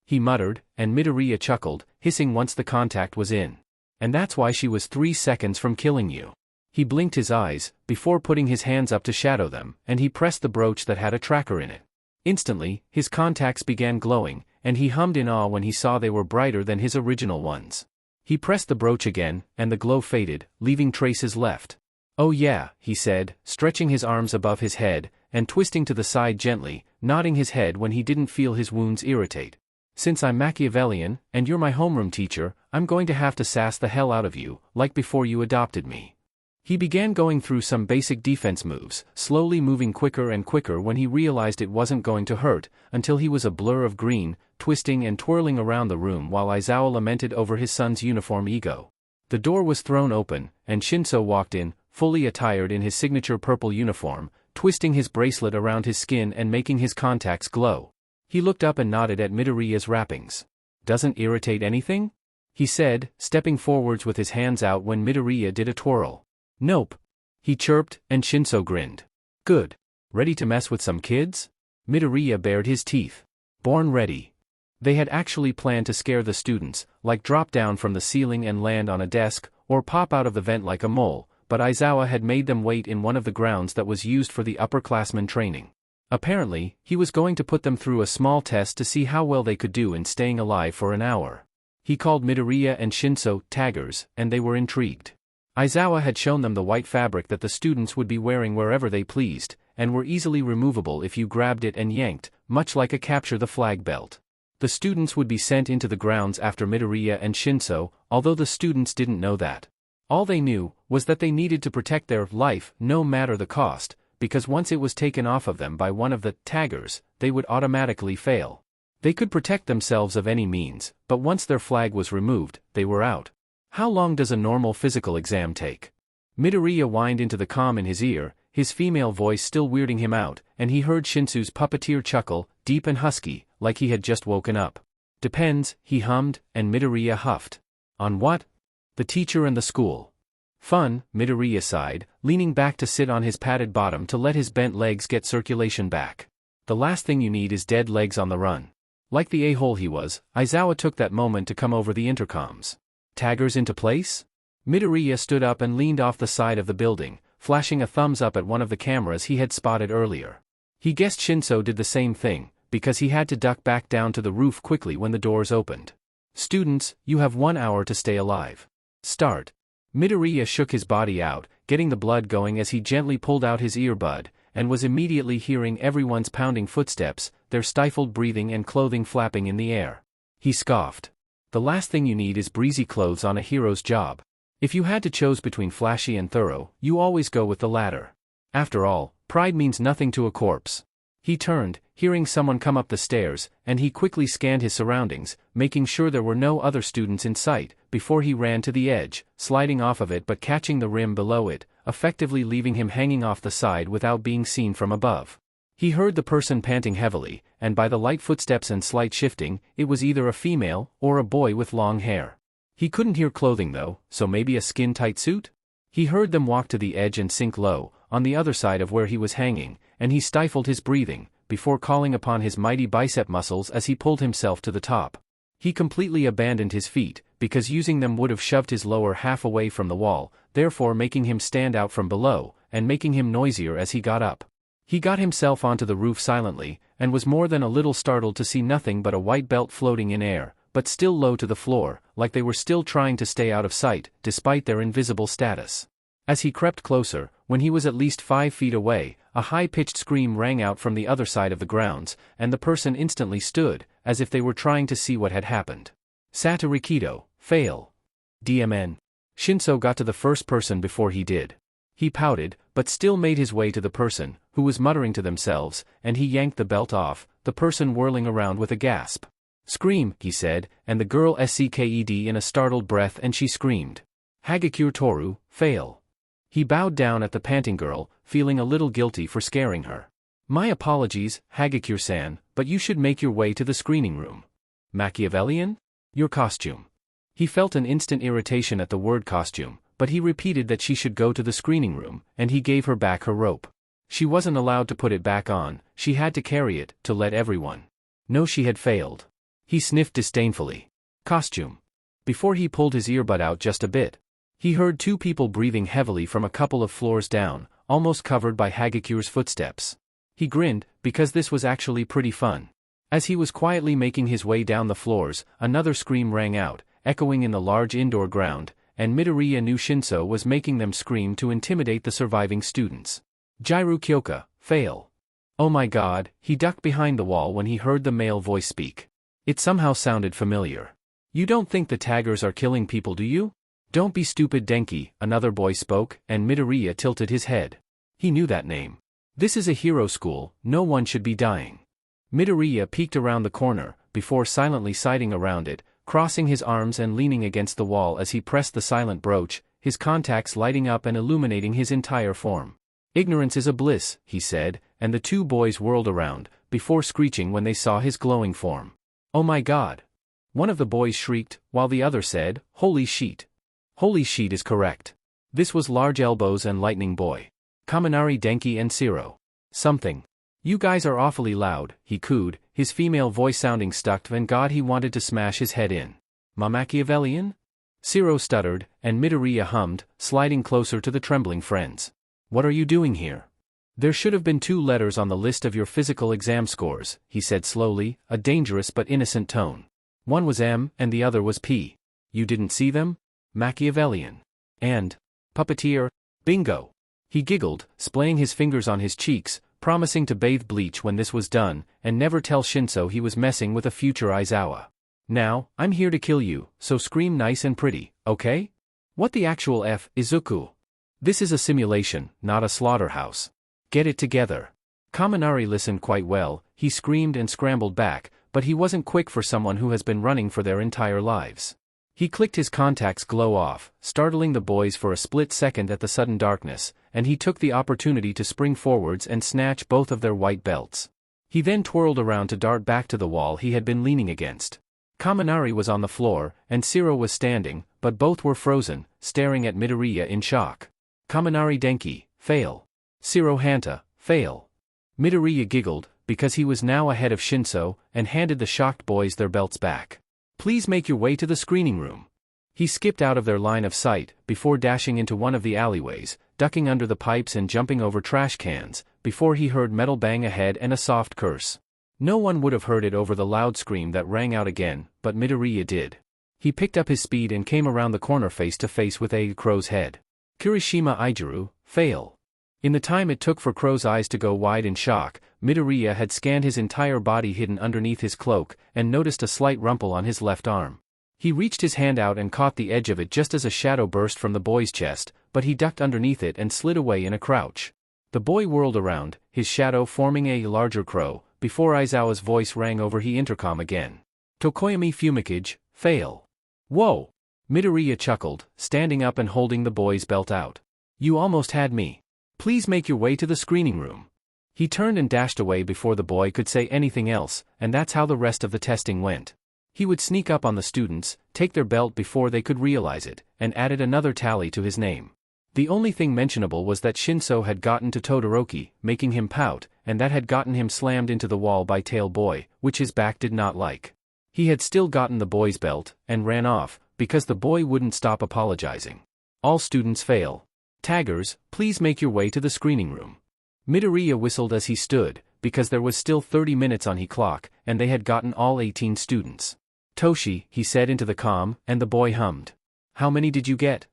He muttered, and Midoriya chuckled, hissing once the contact was in. And that's why she was 3 seconds from killing you. He blinked his eyes, before putting his hands up to shadow them, and he pressed the brooch that had a tracker in it. Instantly, his contacts began glowing, and he hummed in awe when he saw they were brighter than his original ones. He pressed the brooch again, and the glow faded, leaving traces left. Oh yeah, he said, stretching his arms above his head, and twisting to the side gently, nodding his head when he didn't feel his wounds irritate. Since I'm Machiavellian, and you're my homeroom teacher, I'm going to have to sass the hell out of you, like before you adopted me. He began going through some basic defense moves, slowly moving quicker and quicker when he realized it wasn't going to hurt, until he was a blur of green, twisting and twirling around the room while Aizawa lamented over his son's uniform ego. The door was thrown open, and Shinso walked in, fully attired in his signature purple uniform, twisting his bracelet around his skin and making his contacts glow. He looked up and nodded at Midoriya's wrappings. Doesn't irritate anything? He said, stepping forwards with his hands out when Midoriya did a twirl. Nope. He chirped, and Shinso grinned. Good. Ready to mess with some kids? Midoriya bared his teeth. Born ready. They had actually planned to scare the students, like drop down from the ceiling and land on a desk, or pop out of the vent like a mole, but Aizawa had made them wait in one of the grounds that was used for the upperclassmen training. Apparently, he was going to put them through a small test to see how well they could do in staying alive for an hour. He called Midoriya and Shinso taggers, and they were intrigued. Aizawa had shown them the white fabric that the students would be wearing wherever they pleased, and were easily removable if you grabbed it and yanked, much like a capture the flag belt. The students would be sent into the grounds after Midoriya and Shinso, although the students didn't know that. All they knew was that they needed to protect their life, no matter the cost, because once it was taken off of them by one of the taggers, they would automatically fail. They could protect themselves of any means, but once their flag was removed, they were out. How long does a normal physical exam take? Midoriya whined into the comm in his ear, his female voice still weirding him out, and he heard Shinsu's puppeteer chuckle, deep and husky, like he had just woken up. Depends, he hummed, and Midoriya huffed. On what? The teacher and the school. Fun, Midoriya sighed, leaning back to sit on his padded bottom to let his bent legs get circulation back. The last thing you need is dead legs on the run. Like the a-hole he was, Aizawa took that moment to come over the intercoms. Taggers into place? Midoriya stood up and leaned off the side of the building, flashing a thumbs up at one of the cameras he had spotted earlier. He guessed Shinso did the same thing, because he had to duck back down to the roof quickly when the doors opened. Students, you have 1 hour to stay alive. Start. Midoriya shook his body out, getting the blood going as he gently pulled out his earbud, and was immediately hearing everyone's pounding footsteps, their stifled breathing and clothing flapping in the air. He scoffed. The last thing you need is breezy clothes on a hero's job. If you had to choose between flashy and thorough, you always go with the latter. After all, pride means nothing to a corpse. He turned, hearing someone come up the stairs, and he quickly scanned his surroundings, making sure there were no other students in sight, before he ran to the edge, sliding off of it but catching the rim below it, effectively leaving him hanging off the side without being seen from above. He heard the person panting heavily, and by the light footsteps and slight shifting, it was either a female or a boy with long hair. He couldn't hear clothing though, so maybe a skin-tight suit? He heard them walk to the edge and sink low, on the other side of where he was hanging, and he stifled his breathing, before calling upon his mighty bicep muscles as he pulled himself to the top. He completely abandoned his feet, because using them would have shoved his lower half away from the wall, therefore making him stand out from below, and making him noisier as he got up. He got himself onto the roof silently, and was more than a little startled to see nothing but a white belt floating in air, but still low to the floor, like they were still trying to stay out of sight, despite their invisible status. As he crept closer, when he was at least 5 feet away, a high-pitched scream rang out from the other side of the grounds, and the person instantly stood, as if they were trying to see what had happened. Satirikido, fail. DMN. Shinso got to the first person before he did. He pouted, but still made his way to the person, who was muttering to themselves, and he yanked the belt off, the person whirling around with a gasp. Scream, he said, and the girl SCKED in a startled breath, and she screamed. Hagakure Toru, fail. He bowed down at the panting girl, feeling a little guilty for scaring her. My apologies, Hagakure-san, but you should make your way to the screening room. Machiavellian? Your costume. He felt an instant irritation at the word costume, but he repeated that she should go to the screening room, and he gave her back her rope. She wasn't allowed to put it back on, she had to carry it, to let everyone know she had failed. He sniffed disdainfully. Costume. Before he pulled his earbud out just a bit, he heard 2 people breathing heavily from a couple of floors down, almost covered by Hagakure's footsteps. He grinned, because this was actually pretty fun. As he was quietly making his way down the floors, another scream rang out, echoing in the large indoor ground, and Midoriya knew Shinso was making them scream to intimidate the surviving students. Jairu Kyoka, fail. Oh my god, he ducked behind the wall when he heard the male voice speak. It somehow sounded familiar. You don't think the taggers are killing people, do you? Don't be stupid, Denki, another boy spoke, and Midoriya tilted his head. He knew that name. This is a hero school, no one should be dying. Midoriya peeked around the corner, before silently siding around it, crossing his arms and leaning against the wall as he pressed the silent brooch, his contacts lighting up and illuminating his entire form. Ignorance is a bliss, he said, and the 2 boys whirled around, before screeching when they saw his glowing form. Oh my god! One of the boys shrieked, while the other said, Holy sheet! Holy sheet is correct. This was Large Elbows and Lightning Boy. Kaminari Denki and Siro. Something. You guys are awfully loud, he cooed, his female voice sounding stuck, and God, he wanted to smash his head in. Ma Machiavellian? Siro stuttered, and Midoriya hummed, sliding closer to the trembling friends. What are you doing here? There should have been 2 letters on the list of your physical exam scores, he said slowly, a dangerous but innocent tone. One was M, and the other was P. You didn't see them? Machiavellian. And puppeteer? Bingo. He giggled, splaying his fingers on his cheeks, promising to bathe bleach when this was done, and never tell Shinso he was messing with a future Aizawa. Now, I'm here to kill you, so scream nice and pretty, okay? What the actual F, Izuku? This is a simulation, not a slaughterhouse. Get it together. Kaminari listened quite well, he screamed and scrambled back, but he wasn't quick for someone who has been running for their entire lives. He clicked his contacts glow off, startling the boys for a split second at the sudden darkness, and he took the opportunity to spring forwards and snatch both of their white belts. He then twirled around to dart back to the wall he had been leaning against. Kaminari was on the floor, and Siro was standing, but both were frozen, staring at Midoriya in shock. Kaminari Denki, fail. Siro Hanta, fail. Midoriya giggled, because he was now ahead of Shinso, and handed the shocked boys their belts back. Please make your way to the screening room. He skipped out of their line of sight, before dashing into one of the alleyways, ducking under the pipes and jumping over trash cans, before he heard metal bang ahead and a soft curse. No one would have heard it over the loud scream that rang out again, but Midoriya did. He picked up his speed and came around the corner face to face with a Crow's head. Kirishima Ijiru, fail. In the time it took for Crow's eyes to go wide in shock, Midoriya had scanned his entire body hidden underneath his cloak, and noticed a slight rumple on his left arm. He reached his hand out and caught the edge of it just as a shadow burst from the boy's chest, but he ducked underneath it and slid away in a crouch. The boy whirled around, his shadow forming a larger crow, before Aizawa's voice rang over the intercom again. Tokoyami Fumikage, fail. Whoa! Midoriya chuckled, standing up and holding the boy's belt out. You almost had me. Please make your way to the screening room. He turned and dashed away before the boy could say anything else, and that's how the rest of the testing went. He would sneak up on the students, take their belt before they could realize it, and added another tally to his name. The only thing mentionable was that Shinso had gotten to Todoroki, making him pout, and that had gotten him slammed into the wall by Tail Boy, which his back did not like. He had still gotten the boy's belt, and ran off, because the boy wouldn't stop apologizing. All students fail. Taggers, please make your way to the screening room. Midoriya whistled as he stood, because there was still 30 minutes on his clock, and they had gotten all 18 students. Toshi, he said into the comm, and the boy hummed. How many did you get?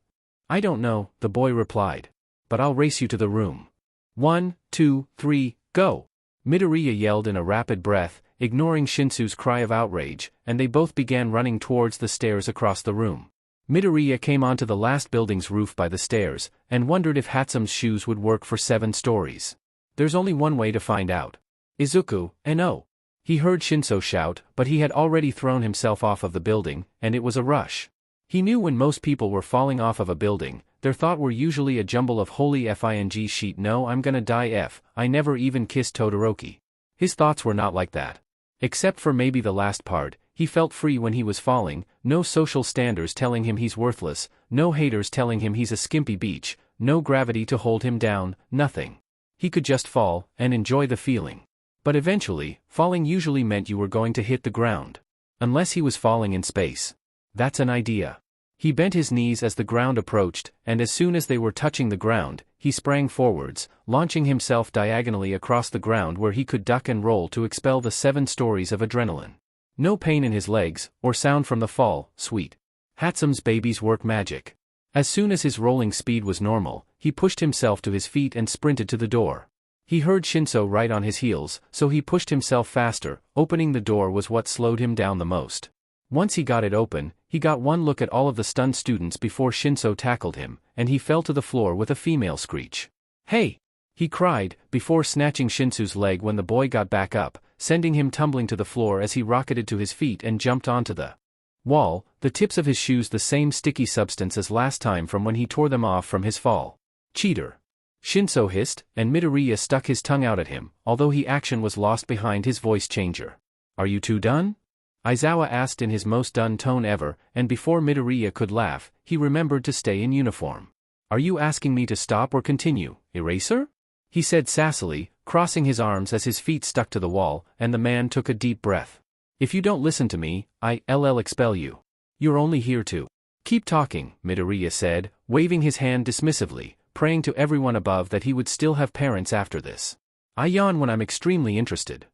I don't know, the boy replied. But I'll race you to the room. 1, 2, 3, go! Midoriya yelled in a rapid breath, ignoring Shinsu's cry of outrage, and they both began running towards the stairs across the room. Midoriya came onto the last building's roof by the stairs, and wondered if Hatsume's shoes would work for 7 stories. There's only one way to find out. Izuku, no. He heard Shinso shout, but he had already thrown himself off of the building, and it was a rush. He knew when most people were falling off of a building, their thought were usually a jumble of holy fing shit no I'm gonna die I never even kissed Todoroki. His thoughts were not like that. Except for maybe the last part, he felt free when he was falling, no social standards telling him he's worthless, no haters telling him he's a skimpy beach, no gravity to hold him down, nothing. He could just fall, and enjoy the feeling. But eventually, falling usually meant you were going to hit the ground. Unless he was falling in space. That's an idea. He bent his knees as the ground approached, and as soon as they were touching the ground, he sprang forwards, launching himself diagonally across the ground where he could duck and roll to expel the 7 stories of adrenaline. No pain in his legs, or sound from the fall, sweet. Hatsume's babies work magic. As soon as his rolling speed was normal, he pushed himself to his feet and sprinted to the door. He heard Shinso right on his heels, so he pushed himself faster. Opening the door was what slowed him down the most. Once he got it open, he got one look at all of the stunned students before Shinso tackled him, and he fell to the floor with a female screech. Hey! He cried, before snatching Shinsu's leg when the boy got back up, sending him tumbling to the floor as he rocketed to his feet and jumped onto the wall, the tips of his shoes the same sticky substance as last time from when he tore them off from his fall. Cheater! Shinso hissed, and Midoriya stuck his tongue out at him, although action was lost behind his voice changer. Are you two done? Aizawa asked in his most done tone ever, and before Midoriya could laugh, he remembered to stay in uniform. Are you asking me to stop or continue, Eraser? He said sassily, crossing his arms as his feet stuck to the wall, and the man took a deep breath. If you don't listen to me, I'll expel you. You're only here to keep talking, Midoriya said, waving his hand dismissively, praying to everyone above that he would still have parents after this. I yawn when I'm extremely interested.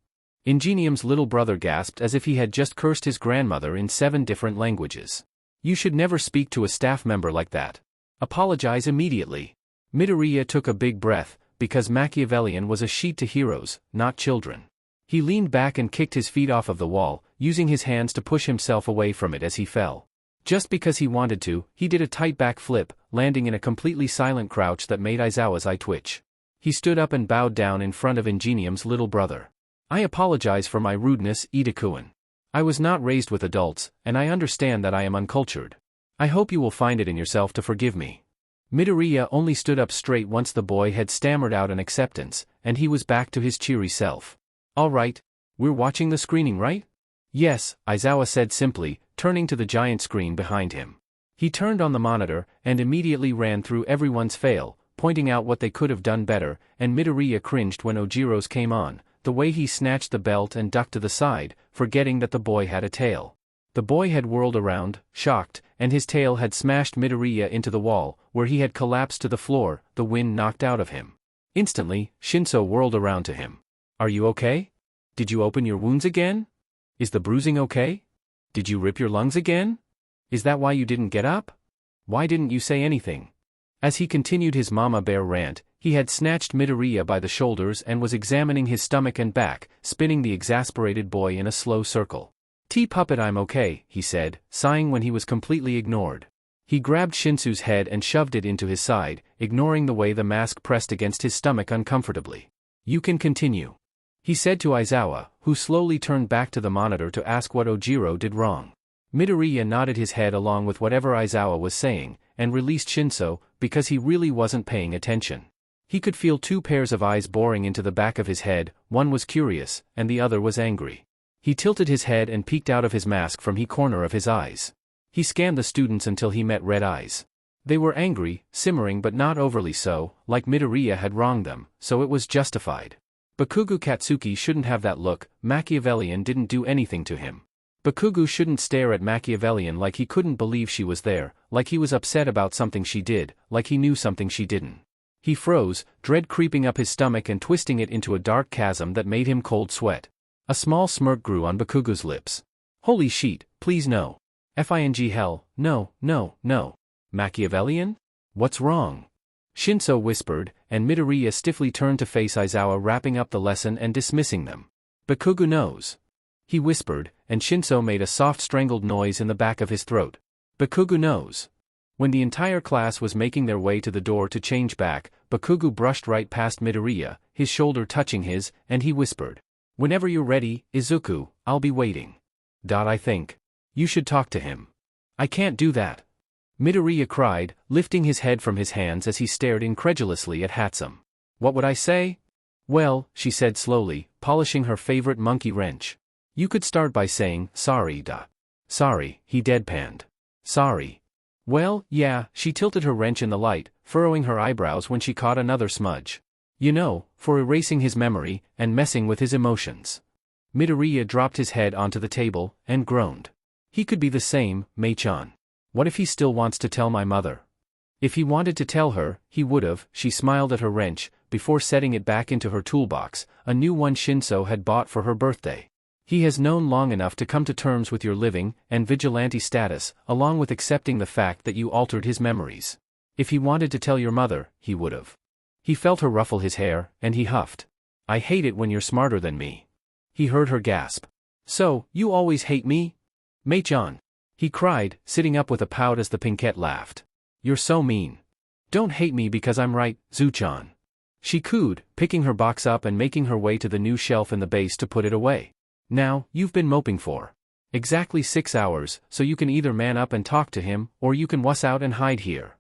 Ingenium's little brother gasped as if he had just cursed his grandmother in 7 different languages. You should never speak to a staff member like that. Apologize immediately. Midoriya took a big breath, because Machiavellian was a sheet to heroes, not children. He leaned back and kicked his feet off of the wall, using his hands to push himself away from it as he fell. Just because he wanted to, he did a tight back flip, landing in a completely silent crouch that made Aizawa's eye twitch. He stood up and bowed down in front of Ingenium's little brother. I apologize for my rudeness, Ida-kun. I was not raised with adults, and I understand that I am uncultured. I hope you will find it in yourself to forgive me. Midoriya only stood up straight once the boy had stammered out an acceptance, and he was back to his cheery self. All right. We're watching the screening, right? Yes, Aizawa said simply, turning to the giant screen behind him. He turned on the monitor, and immediately ran through everyone's fail, pointing out what they could have done better, and Midoriya cringed when Ojiro's came on, the way he snatched the belt and ducked to the side, forgetting that the boy had a tail. The boy had whirled around, shocked, and his tail had smashed Midoriya into the wall, where he had collapsed to the floor, the wind knocked out of him. Instantly, Shinso whirled around to him. Are you okay? Did you open your wounds again? Is the bruising okay? Did you rip your lungs again? Is that why you didn't get up? Why didn't you say anything? As he continued his mama bear rant, he had snatched Midoriya by the shoulders and was examining his stomach and back, spinning the exasperated boy in a slow circle. Puppet, I'm okay, he said, sighing when he was completely ignored. He grabbed Shinsu's head and shoved it into his side, ignoring the way the mask pressed against his stomach uncomfortably. You can continue, he said to Aizawa, who slowly turned back to the monitor to ask what Ojiro did wrong. Midoriya nodded his head along with whatever Aizawa was saying, and released Shinso, because he really wasn't paying attention. He could feel two pairs of eyes boring into the back of his head, one was curious, and the other was angry. He tilted his head and peeked out of his mask from the corner of his eyes. He scanned the students until he met red eyes. They were angry, simmering but not overly so, like Midoriya had wronged them, so it was justified. Bakugo Katsuki shouldn't have that look, Machiavellian didn't do anything to him. Bakugo shouldn't stare at Machiavellian like he couldn't believe she was there, like he was upset about something she did, like he knew something she didn't. He froze, dread creeping up his stomach and twisting it into a dark chasm that made him cold sweat. A small smirk grew on Bakugo's lips. Holy sheet, please no. Fing hell, no, no, no. Machiavellian? What's wrong? Shinso whispered, and Midoriya stiffly turned to face Aizawa wrapping up the lesson and dismissing them. Bakugo knows. He whispered, and Shinso made a soft strangled noise in the back of his throat. Bakugo knows. When the entire class was making their way to the door to change back, Bakugo brushed right past Midoriya, his shoulder touching his, and he whispered. Whenever you're ready, Izuku, I'll be waiting. I think. You should talk to him. I can't do that. Midoriya cried, lifting his head from his hands as he stared incredulously at Hatsum. What would I say? Well, she said slowly, polishing her favorite monkey wrench. You could start by saying, sorry. Sorry, he deadpanned. Sorry. Well, yeah, she tilted her wrench in the light, furrowing her eyebrows when she caught another smudge. You know, for erasing his memory, and messing with his emotions. Midoriya dropped his head onto the table, and groaned. He could be the same, Mei-chan. What if he still wants to tell my mother? If he wanted to tell her, he would've, she smiled at her wrench, before setting it back into her toolbox, a new one Shinso had bought for her birthday. He has known long enough to come to terms with your living, and vigilante status, along with accepting the fact that you altered his memories. If he wanted to tell your mother, he would've. He felt her ruffle his hair, and he huffed. I hate it when you're smarter than me. He heard her gasp. So, you always hate me? Mei-chan. He cried, sitting up with a pout as the pinkette laughed. You're so mean. Don't hate me because I'm right, Zu-chan. She cooed, picking her box up and making her way to the new shelf in the base to put it away. Now, you've been moping for exactly 6 hours, so you can either man up and talk to him, or you can wuss out and hide here.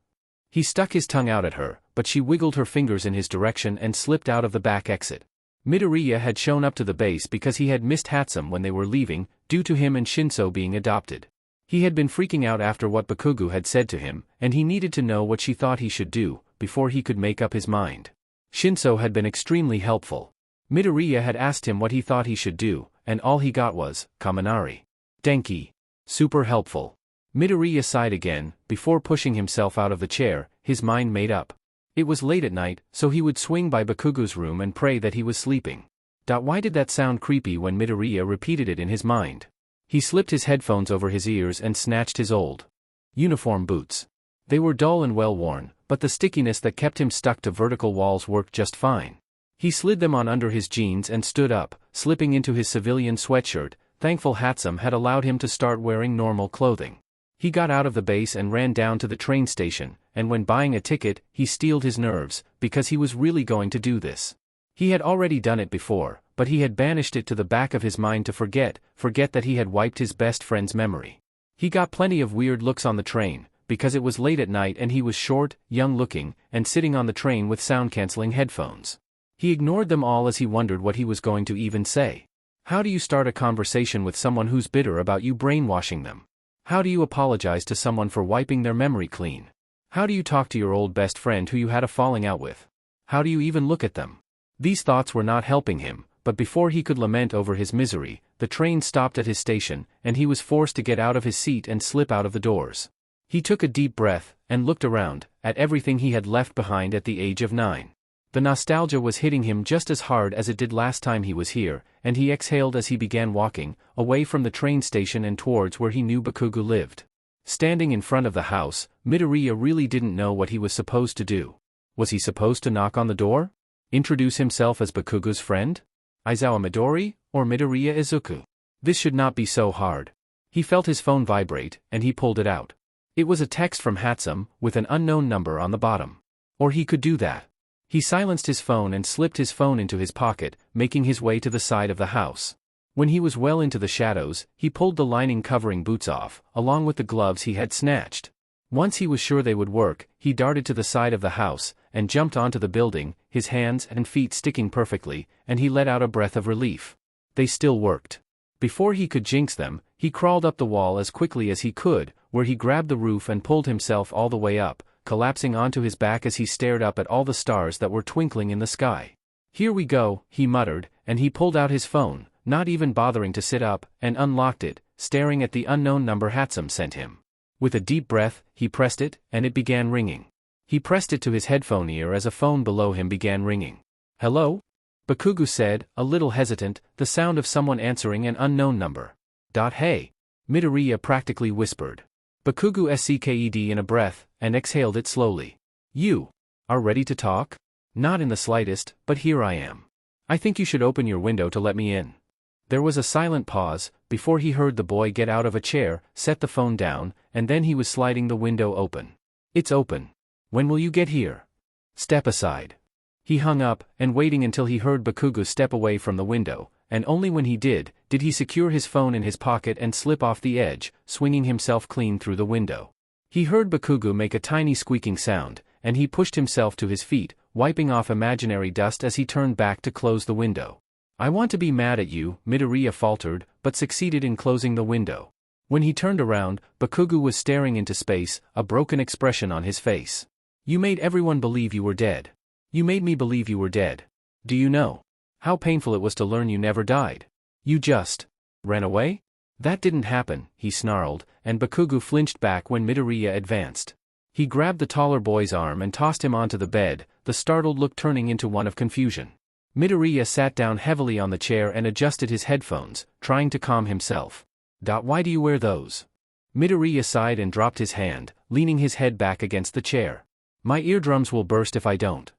He stuck his tongue out at her, but she wiggled her fingers in his direction and slipped out of the back exit. Midoriya had shown up to the base because he had missed Hatsum when they were leaving, due to him and Shinso being adopted. He had been freaking out after what Bakugo had said to him, and he needed to know what she thought he should do, before he could make up his mind. Shinso had been extremely helpful. Midoriya had asked him what he thought he should do, and all he got was, Kaminari. Denki. Super helpful. Midoriya sighed again, before pushing himself out of the chair, his mind made up. It was late at night, so he would swing by Bakugo's room and pray that he was sleeping. Why did that sound creepy when Midoriya repeated it in his mind? He slipped his headphones over his ears and snatched his old uniform boots. They were dull and well-worn, but the stickiness that kept him stuck to vertical walls worked just fine. He slid them on under his jeans and stood up, slipping into his civilian sweatshirt, thankful Hatsum had allowed him to start wearing normal clothing. He got out of the base and ran down to the train station, and when buying a ticket, he steeled his nerves, because he was really going to do this. He had already done it before, but he had banished it to the back of his mind to forget that he had wiped his best friend's memory. He got plenty of weird looks on the train, because it was late at night and he was short, young-looking, and sitting on the train with sound-canceling headphones. He ignored them all as he wondered what he was going to even say. How do you start a conversation with someone who's bitter about you brainwashing them? How do you apologize to someone for wiping their memory clean? How do you talk to your old best friend who you had a falling out with? How do you even look at them? These thoughts were not helping him, but before he could lament over his misery, the train stopped at his station, and he was forced to get out of his seat and slip out of the doors. He took a deep breath, and looked around, at everything he had left behind at the age of 9. The nostalgia was hitting him just as hard as it did last time he was here, and he exhaled as he began walking, away from the train station and towards where he knew Bakugo lived. Standing in front of the house, Midoriya really didn't know what he was supposed to do. Was he supposed to knock on the door? Introduce himself as Bakugo's friend? Aizawa Midori, or Midoriya Izuku? This should not be so hard. He felt his phone vibrate, and he pulled it out. It was a text from Hatsum, with an unknown number on the bottom. Or he could do that. He silenced his phone and slipped his phone into his pocket, making his way to the side of the house. When he was well into the shadows, he pulled the lining covering boots off, along with the gloves he had snatched. Once he was sure they would work, he darted to the side of the house, and jumped onto the building, his hands and feet sticking perfectly, and he let out a breath of relief. They still worked. Before he could jinx them, he crawled up the wall as quickly as he could, where he grabbed the roof and pulled himself all the way up, collapsing onto his back as he stared up at all the stars that were twinkling in the sky. "Here we go," he muttered, and he pulled out his phone, not even bothering to sit up, and unlocked it, staring at the unknown number Hatsum sent him. With a deep breath, he pressed it, and it began ringing. He pressed it to his headphone ear as a phone below him began ringing. "Hello?" Bakugo said, a little hesitant, the sound of someone answering an unknown number. "Hey," Midoriya practically whispered. Bakugo sked in a breath, and exhaled it slowly. "You are ready to talk?" "Not in the slightest, but here I am. I think you should open your window to let me in." There was a silent pause, before he heard the boy get out of a chair, set the phone down, and then he was sliding the window open. "It's open. When will you get here?" "Step aside." He hung up, and waiting until he heard Bakugo step away from the window, and only when he did he secure his phone in his pocket and slip off the edge, swinging himself clean through the window. He heard Bakugo make a tiny squeaking sound, and he pushed himself to his feet, wiping off imaginary dust as he turned back to close the window. "I want to be mad at you," Midoriya faltered, but succeeded in closing the window. When he turned around, Bakugo was staring into space, a broken expression on his face. "You made everyone believe you were dead. You made me believe you were dead. Do you know how painful it was to learn you never died? You just ran away?" "That didn't happen," he snarled, and Bakugo flinched back when Midoriya advanced. He grabbed the taller boy's arm and tossed him onto the bed, the startled look turning into one of confusion. Midoriya sat down heavily on the chair and adjusted his headphones, trying to calm himself. "Why do you wear those?" Midoriya sighed and dropped his hand, leaning his head back against the chair. "My eardrums will burst if I don't."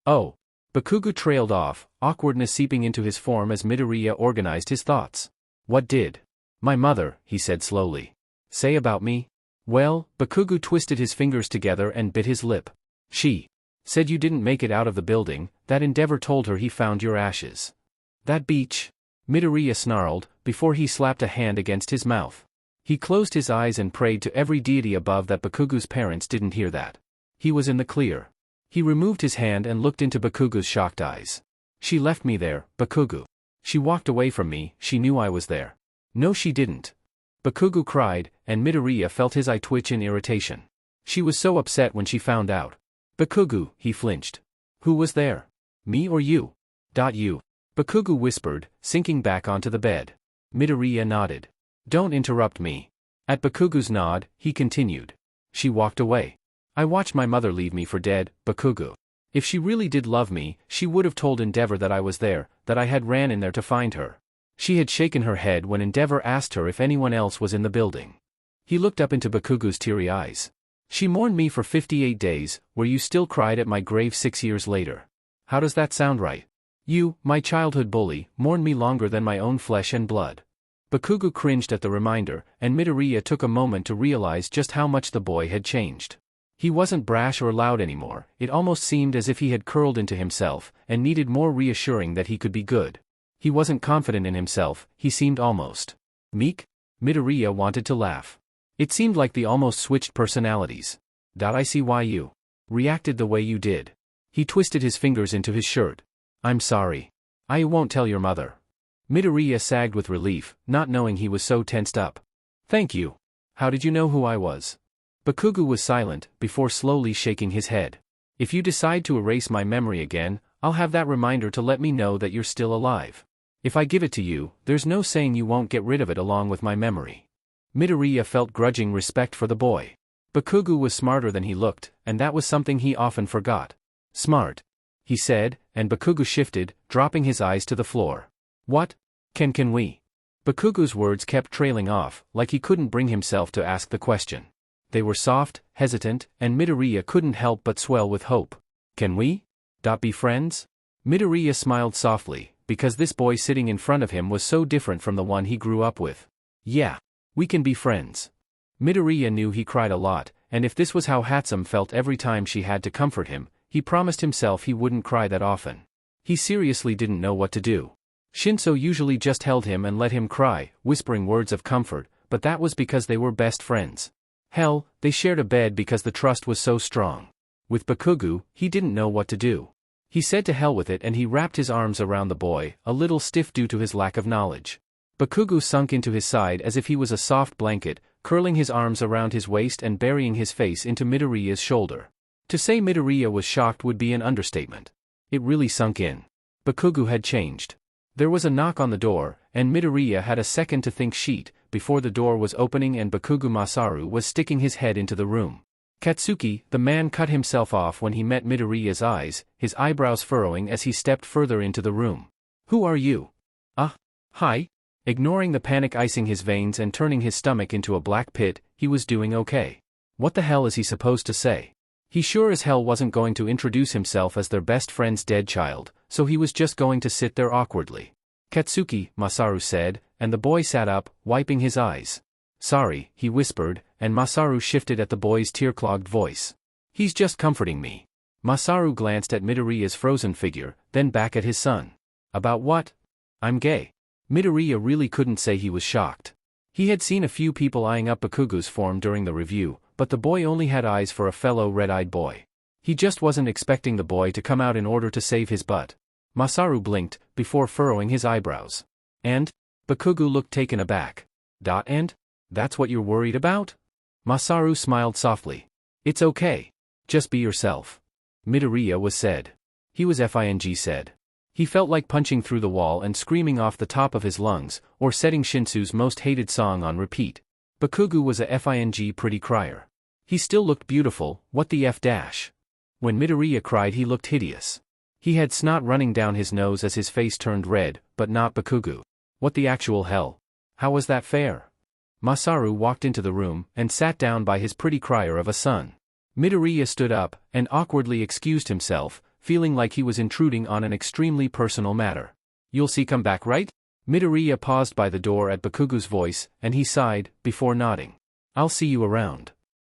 "Oh." Bakugo trailed off, awkwardness seeping into his form as Midoriya organized his thoughts. "What did my mother," he said slowly, "say about me?" "Well," Bakugo twisted his fingers together and bit his lip. "She said you didn't make it out of the building, that Endeavor told her he found your ashes." "That beach?" Midoriya snarled, before he slapped a hand against his mouth. He closed his eyes and prayed to every deity above that Bakugo's parents didn't hear that. He was in the clear. He removed his hand and looked into Bakugo's shocked eyes. "She left me there, Bakugo. She walked away from me, she knew I was there." "No she didn't." Bakugo cried, and Midoriya felt his eye twitch in irritation. "She was so upset when she found out." "Bakugo," he flinched. "Who was there? Me or you?" "You." Bakugo whispered, sinking back onto the bed. Midoriya nodded. "Don't interrupt me." At Bakugo's nod, he continued. "She walked away. I watched my mother leave me for dead, Bakugo. If she really did love me, she would have told Endeavor that I was there, that I had ran in there to find her." She had shaken her head when Endeavor asked her if anyone else was in the building. He looked up into Bakugo's teary eyes. "She mourned me for 58 days, where you still cried at my grave 6 years later. How does that sound right? You, my childhood bully, mourned me longer than my own flesh and blood." Bakugo cringed at the reminder, and Midoriya took a moment to realize just how much the boy had changed. He wasn't brash or loud anymore, it almost seemed as if he had curled into himself, and needed more reassuring that he could be good. He wasn't confident in himself, he seemed almost meek. Midoriya wanted to laugh. It seemed like they almost switched personalities. "I see why you reacted the way you did." He twisted his fingers into his shirt. "I'm sorry. I won't tell your mother." Midoriya sagged with relief, not knowing he was so tensed up. "Thank you. How did you know who I was?" Bakugo was silent, before slowly shaking his head. "If you decide to erase my memory again, I'll have that reminder to let me know that you're still alive. If I give it to you, there's no saying you won't get rid of it along with my memory." Midoriya felt grudging respect for the boy. Bakugo was smarter than he looked, and that was something he often forgot. "Smart," he said, and Bakugo shifted, dropping his eyes to the floor. "What? Can we?" Bakugo's words kept trailing off, like he couldn't bring himself to ask the question. They were soft, hesitant, and Midoriya couldn't help but swell with hope. "Can we? Be friends?" Midoriya smiled softly, because this boy sitting in front of him was so different from the one he grew up with. "Yeah. We can be friends." Midoriya knew he cried a lot, and if this was how Hatsum felt every time she had to comfort him, he promised himself he wouldn't cry that often. He seriously didn't know what to do. Shinso usually just held him and let him cry, whispering words of comfort, but that was because they were best friends. Hell, they shared a bed because the trust was so strong. With Bakugu, he didn't know what to do. He said to hell with it and he wrapped his arms around the boy, a little stiff due to his lack of knowledge. Bakugu sunk into his side as if he was a soft blanket, curling his arms around his waist and burying his face into Midoriya's shoulder. To say Midoriya was shocked would be an understatement. It really sunk in. Bakugu had changed. There was a knock on the door, and Midoriya had a second to think before the door was opening and Bakugu Masaru was sticking his head into the room. Katsuki, the man, cut himself off when he met Midoriya's eyes, his eyebrows furrowing as he stepped further into the room. "Who are you?" Hi?" Ignoring the panic icing his veins and turning his stomach into a black pit, he was doing okay. What the hell is he supposed to say? He sure as hell wasn't going to introduce himself as their best friend's dead child, so he was just going to sit there awkwardly. "Katsuki," Masaru said, and the boy sat up, wiping his eyes. "Sorry," he whispered, and Masaru shifted at the boy's tear-clogged voice. "He's just comforting me." Masaru glanced at Midoriya's frozen figure, then back at his son. "About what?" "I'm gay." Midoriya really couldn't say he was shocked. He had seen a few people eyeing up Bakugu's form during the review, but the boy only had eyes for a fellow red-eyed boy. He just wasn't expecting the boy to come out in order to save his butt. Masaru blinked, before furrowing his eyebrows. "And?" Bakugu looked taken aback. "And? That's what you're worried about?" Masaru smiled softly. "It's okay. Just be yourself." Midoriya was said. He was said. He felt like punching through the wall and screaming off the top of his lungs, or setting Shinsu's most hated song on repeat. Bakugu was a pretty crier. He still looked beautiful, what the f-. When Midoriya cried he looked hideous. He had snot running down his nose as his face turned red, but not Bakugu. What the actual hell? How was that fair? Masaru walked into the room, and sat down by his pretty crier of a son. Midoriya stood up, and awkwardly excused himself, feeling like he was intruding on an extremely personal matter. "You'll see come back, right?" Midoriya paused by the door at Bakugu's voice, and he sighed, before nodding. "I'll see you around."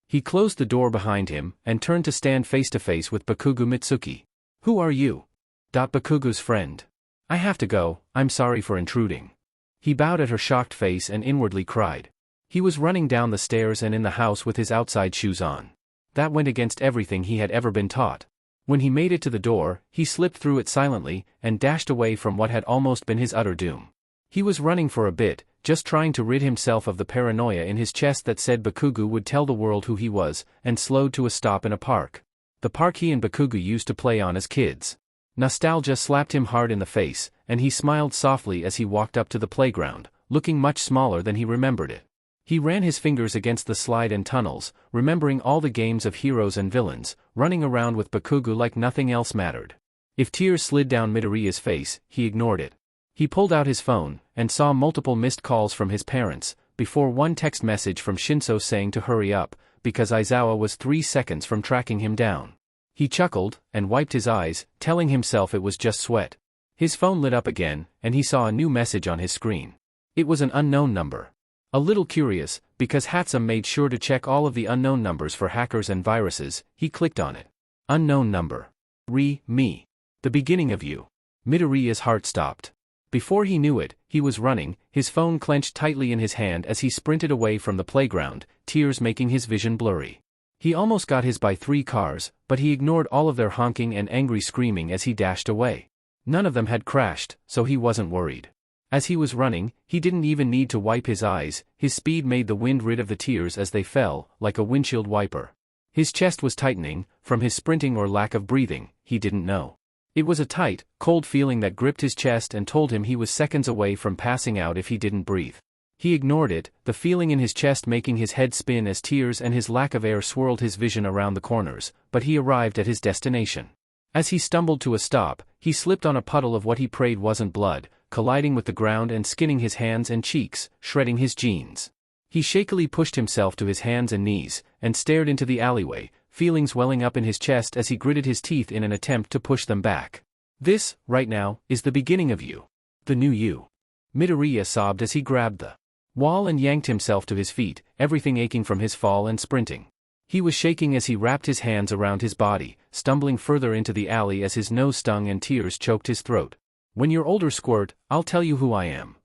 He closed the door behind him, and turned to stand face to face with Bakugu Mitsuki. "Who are you?" Bakugu's friend. "I have to go, I'm sorry for intruding." He bowed at her shocked face and inwardly cried. He was running down the stairs and in the house with his outside shoes on. That went against everything he had ever been taught. When he made it to the door, he slipped through it silently, and dashed away from what had almost been his utter doom. He was running for a bit, just trying to rid himself of the paranoia in his chest that said Bakugu would tell the world who he was, and slowed to a stop in a park. The park he and Bakugu used to play on as kids. Nostalgia slapped him hard in the face, and he smiled softly as he walked up to the playground, looking much smaller than he remembered it. He ran his fingers against the slide and tunnels, remembering all the games of heroes and villains, running around with Bakugu like nothing else mattered. If tears slid down Midoriya's face, he ignored it. He pulled out his phone, and saw multiple missed calls from his parents, before one text message from Shinso saying to hurry up, because Aizawa was 3 seconds from tracking him down. He chuckled, and wiped his eyes, telling himself it was just sweat. His phone lit up again, and he saw a new message on his screen. It was an unknown number. A little curious, because Hatsum made sure to check all of the unknown numbers for hackers and viruses, he clicked on it. Unknown number. Me. The beginning of you. Midoriya's heart stopped. Before he knew it, he was running, his phone clenched tightly in his hand as he sprinted away from the playground, tears making his vision blurry. He almost got his by 3 cars, but he ignored all of their honking and angry screaming as he dashed away. None of them had crashed, so he wasn't worried. As he was running, he didn't even need to wipe his eyes, his speed made the wind rid of the tears as they fell, like a windshield wiper. His chest was tightening, from his sprinting or lack of breathing, he didn't know. It was a tight, cold feeling that gripped his chest and told him he was seconds away from passing out if he didn't breathe. He ignored it, the feeling in his chest making his head spin as tears and his lack of air swirled his vision around the corners, but he arrived at his destination. As he stumbled to a stop, he slipped on a puddle of what he prayed wasn't blood, colliding with the ground and skinning his hands and cheeks, shredding his jeans. He shakily pushed himself to his hands and knees, and stared into the alleyway, feelings welling up in his chest as he gritted his teeth in an attempt to push them back. "This, right now, is the beginning of you. The new you." Midoriya sobbed as he grabbed the wall and yanked himself to his feet, everything aching from his fall and sprinting. He was shaking as he wrapped his hands around his body, stumbling further into the alley as his nose stung and tears choked his throat. "When you're older, Squirt, I'll tell you who I am."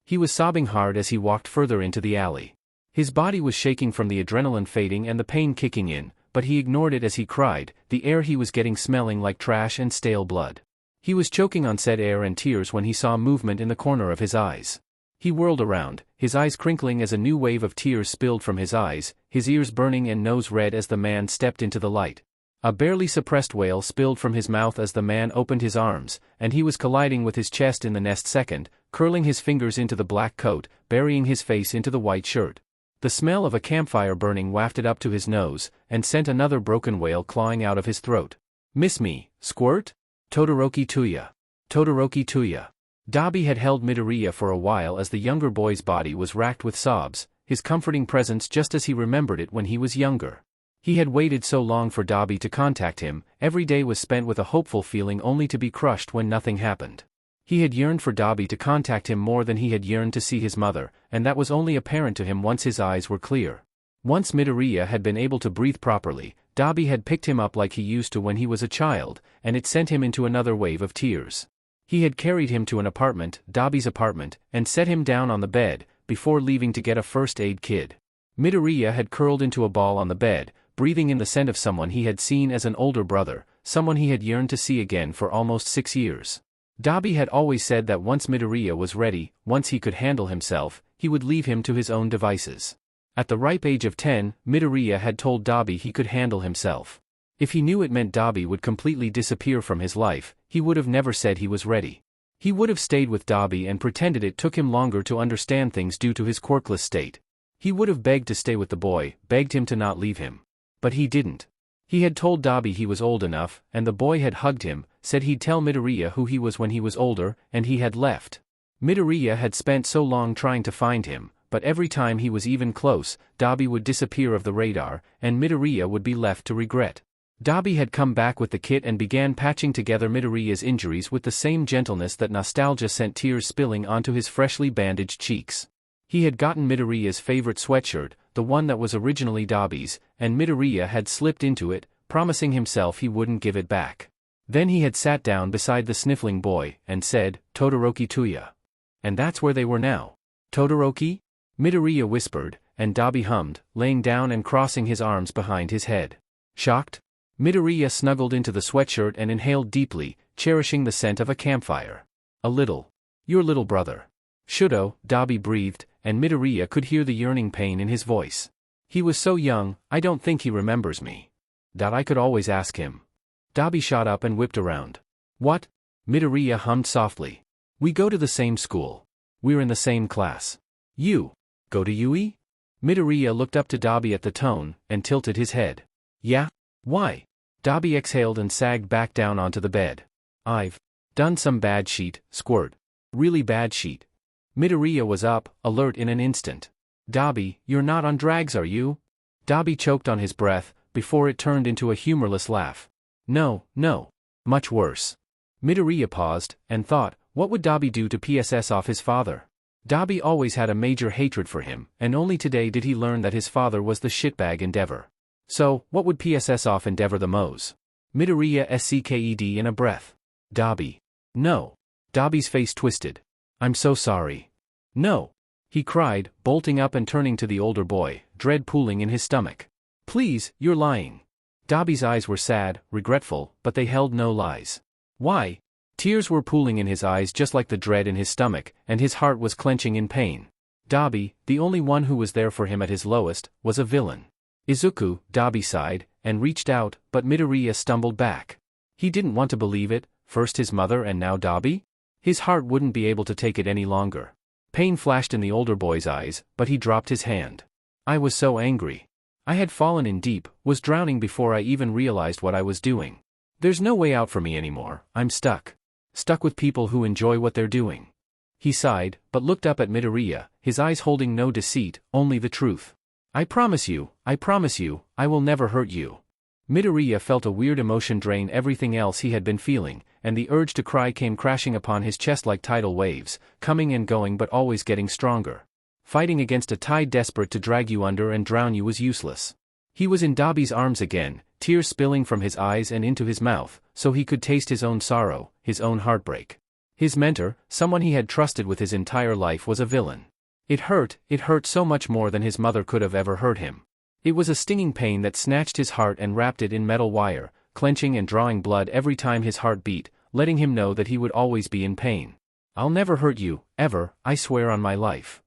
He was sobbing hard as he walked further into the alley. His body was shaking from the adrenaline fading and the pain kicking in, but he ignored it as he cried, the air he was getting smelling like trash and stale blood. He was choking on said air and tears when he saw movement in the corner of his eyes. He whirled around, his eyes crinkling as a new wave of tears spilled from his eyes, his ears burning and nose red as the man stepped into the light. A barely suppressed wail spilled from his mouth as the man opened his arms, and he was colliding with his chest in the next second, curling his fingers into the black coat, burying his face into the white shirt. The smell of a campfire burning wafted up to his nose, and sent another broken wail clawing out of his throat. "Miss me, squirt? Todoroki Tuya. Todoroki Tuya." Dabi had held Midoriya for a while as the younger boy's body was racked with sobs, his comforting presence just as he remembered it when he was younger. He had waited so long for Dabi to contact him, every day was spent with a hopeful feeling only to be crushed when nothing happened. He had yearned for Dabi to contact him more than he had yearned to see his mother, and that was only apparent to him once his eyes were clear. Once Midoriya had been able to breathe properly, Dabi had picked him up like he used to when he was a child, and it sent him into another wave of tears. He had carried him to an apartment, Dabi's apartment, and set him down on the bed, before leaving to get a first aid kit. Midoriya had curled into a ball on the bed, breathing in the scent of someone he had seen as an older brother, someone he had yearned to see again for almost 6 years. Dabi had always said that once Midoriya was ready, once he could handle himself, he would leave him to his own devices. At the ripe age of 10, Midoriya had told Dabi he could handle himself. If he knew it meant Dabi would completely disappear from his life, he would have never said he was ready. He would have stayed with Dabi and pretended it took him longer to understand things due to his quirkless state. He would have begged to stay with the boy, begged him to not leave him. But he didn't. He had told Dabi he was old enough, and the boy had hugged him, said he'd tell Midoriya who he was when he was older, and he had left. Midoriya had spent so long trying to find him, but every time he was even close, Dabi would disappear off the radar, and Midoriya would be left to regret. Dabi had come back with the kit and began patching together Midoriya's injuries with the same gentleness that nostalgia sent tears spilling onto his freshly bandaged cheeks. He had gotten Midoriya's favorite sweatshirt, the one that was originally Dabi's, and Midoriya had slipped into it, promising himself he wouldn't give it back. Then he had sat down beside the sniffling boy, and said, "Todoroki Tuya." And that's where they were now. "Todoroki?" Midoriya whispered, and Dabi hummed, laying down and crossing his arms behind his head. Shocked? Midoriya snuggled into the sweatshirt and inhaled deeply, cherishing the scent of a campfire. "A little. Your little brother." "Shudo," Dabi breathed, and Midoriya could hear the yearning pain in his voice. "He was so young, I don't think he remembers me. That I could always ask him." Dabi shot up and whipped around. "What?" Midoriya hummed softly. "We go to the same school. We're in the same class. You go to Yuuei?" Midoriya looked up to Dabi at the tone, and tilted his head. "Yeah? Why?" Dabi exhaled and sagged back down onto the bed. "I've done some bad shit, squirt. Really bad shit." Midoriya was up, alert in an instant. "Dabi, you're not on drags, are you?" Dabi choked on his breath, before it turned into a humorless laugh. "No, no. Much worse." Midoriya paused, and thought, what would Dabi do to PSS off his father? Dabi always had a major hatred for him, and only today did he learn that his father was the shitbag Endeavor. So, what would PSS off Endeavor the Mose? Midoriya scked in a breath. "Dabi. No." Dabi's face twisted. "I'm so sorry." "No." He cried, bolting up and turning to the older boy, dread pooling in his stomach. "Please, you're lying." Dabi's eyes were sad, regretful, but they held no lies. "Why?" Tears were pooling in his eyes just like the dread in his stomach, and his heart was clenching in pain. Dabi, the only one who was there for him at his lowest, was a villain. "Izuku," Dabi sighed, and reached out, but Midoriya stumbled back. He didn't want to believe it, first his mother and now Dabi? His heart wouldn't be able to take it any longer. Pain flashed in the older boy's eyes, but he dropped his hand. "I was so angry. I had fallen in deep, was drowning before I even realized what I was doing. There's no way out for me anymore, I'm stuck. Stuck with people who enjoy what they're doing." He sighed, but looked up at Midoriya, his eyes holding no deceit, only the truth. I promise you, I will never hurt you." Midoriya felt a weird emotion drain everything else he had been feeling, and the urge to cry came crashing upon his chest like tidal waves, coming and going but always getting stronger. Fighting against a tide desperate to drag you under and drown you was useless. He was in Dabi's arms again, tears spilling from his eyes and into his mouth, so he could taste his own sorrow, his own heartbreak. His mentor, someone he had trusted with his entire life, was a villain. It hurt so much more than his mother could have ever hurt him. It was a stinging pain that snatched his heart and wrapped it in metal wire, clenching and drawing blood every time his heart beat, letting him know that he would always be in pain. "I'll never hurt you, ever, I swear on my life."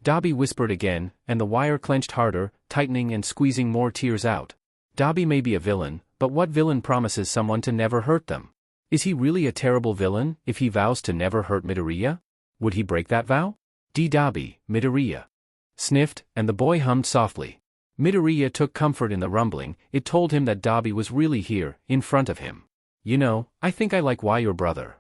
Dabi whispered again, and the wire clenched harder, tightening and squeezing more tears out. Dabi may be a villain, but what villain promises someone to never hurt them? Is he really a terrible villain if he vows to never hurt Midoriya? Would he break that vow? Dabi, Midoriya sniffed, and the boy hummed softly. Midoriya took comfort in the rumbling. It told him that Dabi was really here, in front of him. "You know, I think I like why your brother."